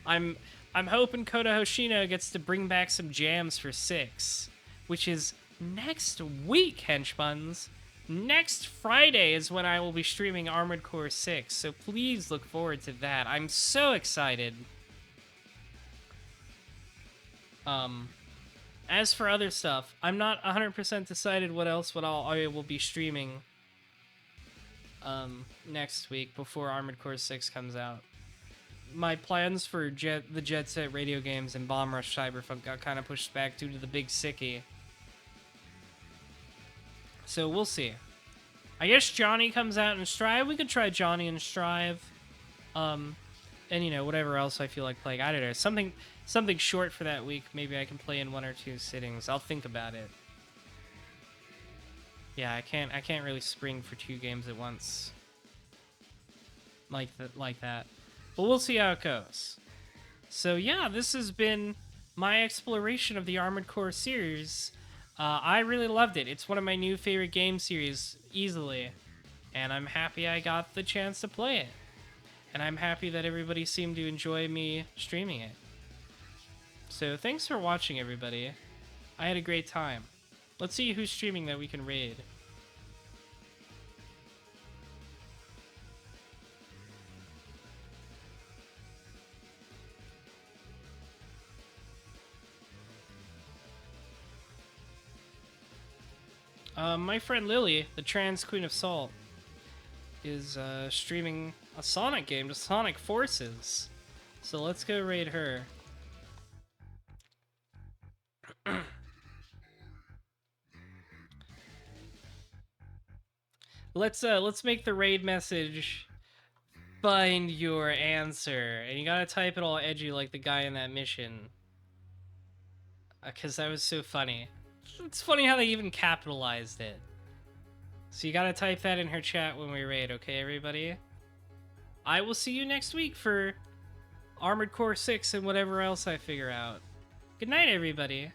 I'm hoping Kota Hoshino gets to bring back some jams for 6, which is next week, henchbuns. Next Friday is when I will be streaming Armored Core 6, so please look forward to that. I'm so excited. As for other stuff, I'm not 100% decided what I will be streaming next week before Armored Core 6 comes out. My plans for the Jet Set radio games and Bomb Rush Cyberpunk got kind of pushed back due to the big sickie. So we'll see. I guess Johnny comes out in Strive. We could try Johnny and Strive. And, you know, whatever else I feel like playing. I don't know. Something short for that week. Maybe I can play in 1 or 2 sittings. I'll think about it. Yeah, I can't really spring for 2 games at once. Like that. But we'll see how it goes. So yeah, this has been my exploration of the Armored Core series. I really loved it. It's one of my new favorite game series, easily. And I'm happy I got the chance to play it. And I'm happy that everybody seemed to enjoy me streaming it. So thanks for watching, everybody. I had a great time. Let's see who's streaming that we can raid. My friend Lily, the trans queen of salt, is streaming a Sonic game to Sonic Forces. So let's go raid her. Let's make the raid message find your answer, and you gotta type it all edgy like the guy in that mission, cause that was so funny. It's funny how they even capitalized it. So you gotta type that in her chat when we raid, okay, everybody? I will see you next week for Armored Core 6 and whatever else I figure out. Good night, everybody.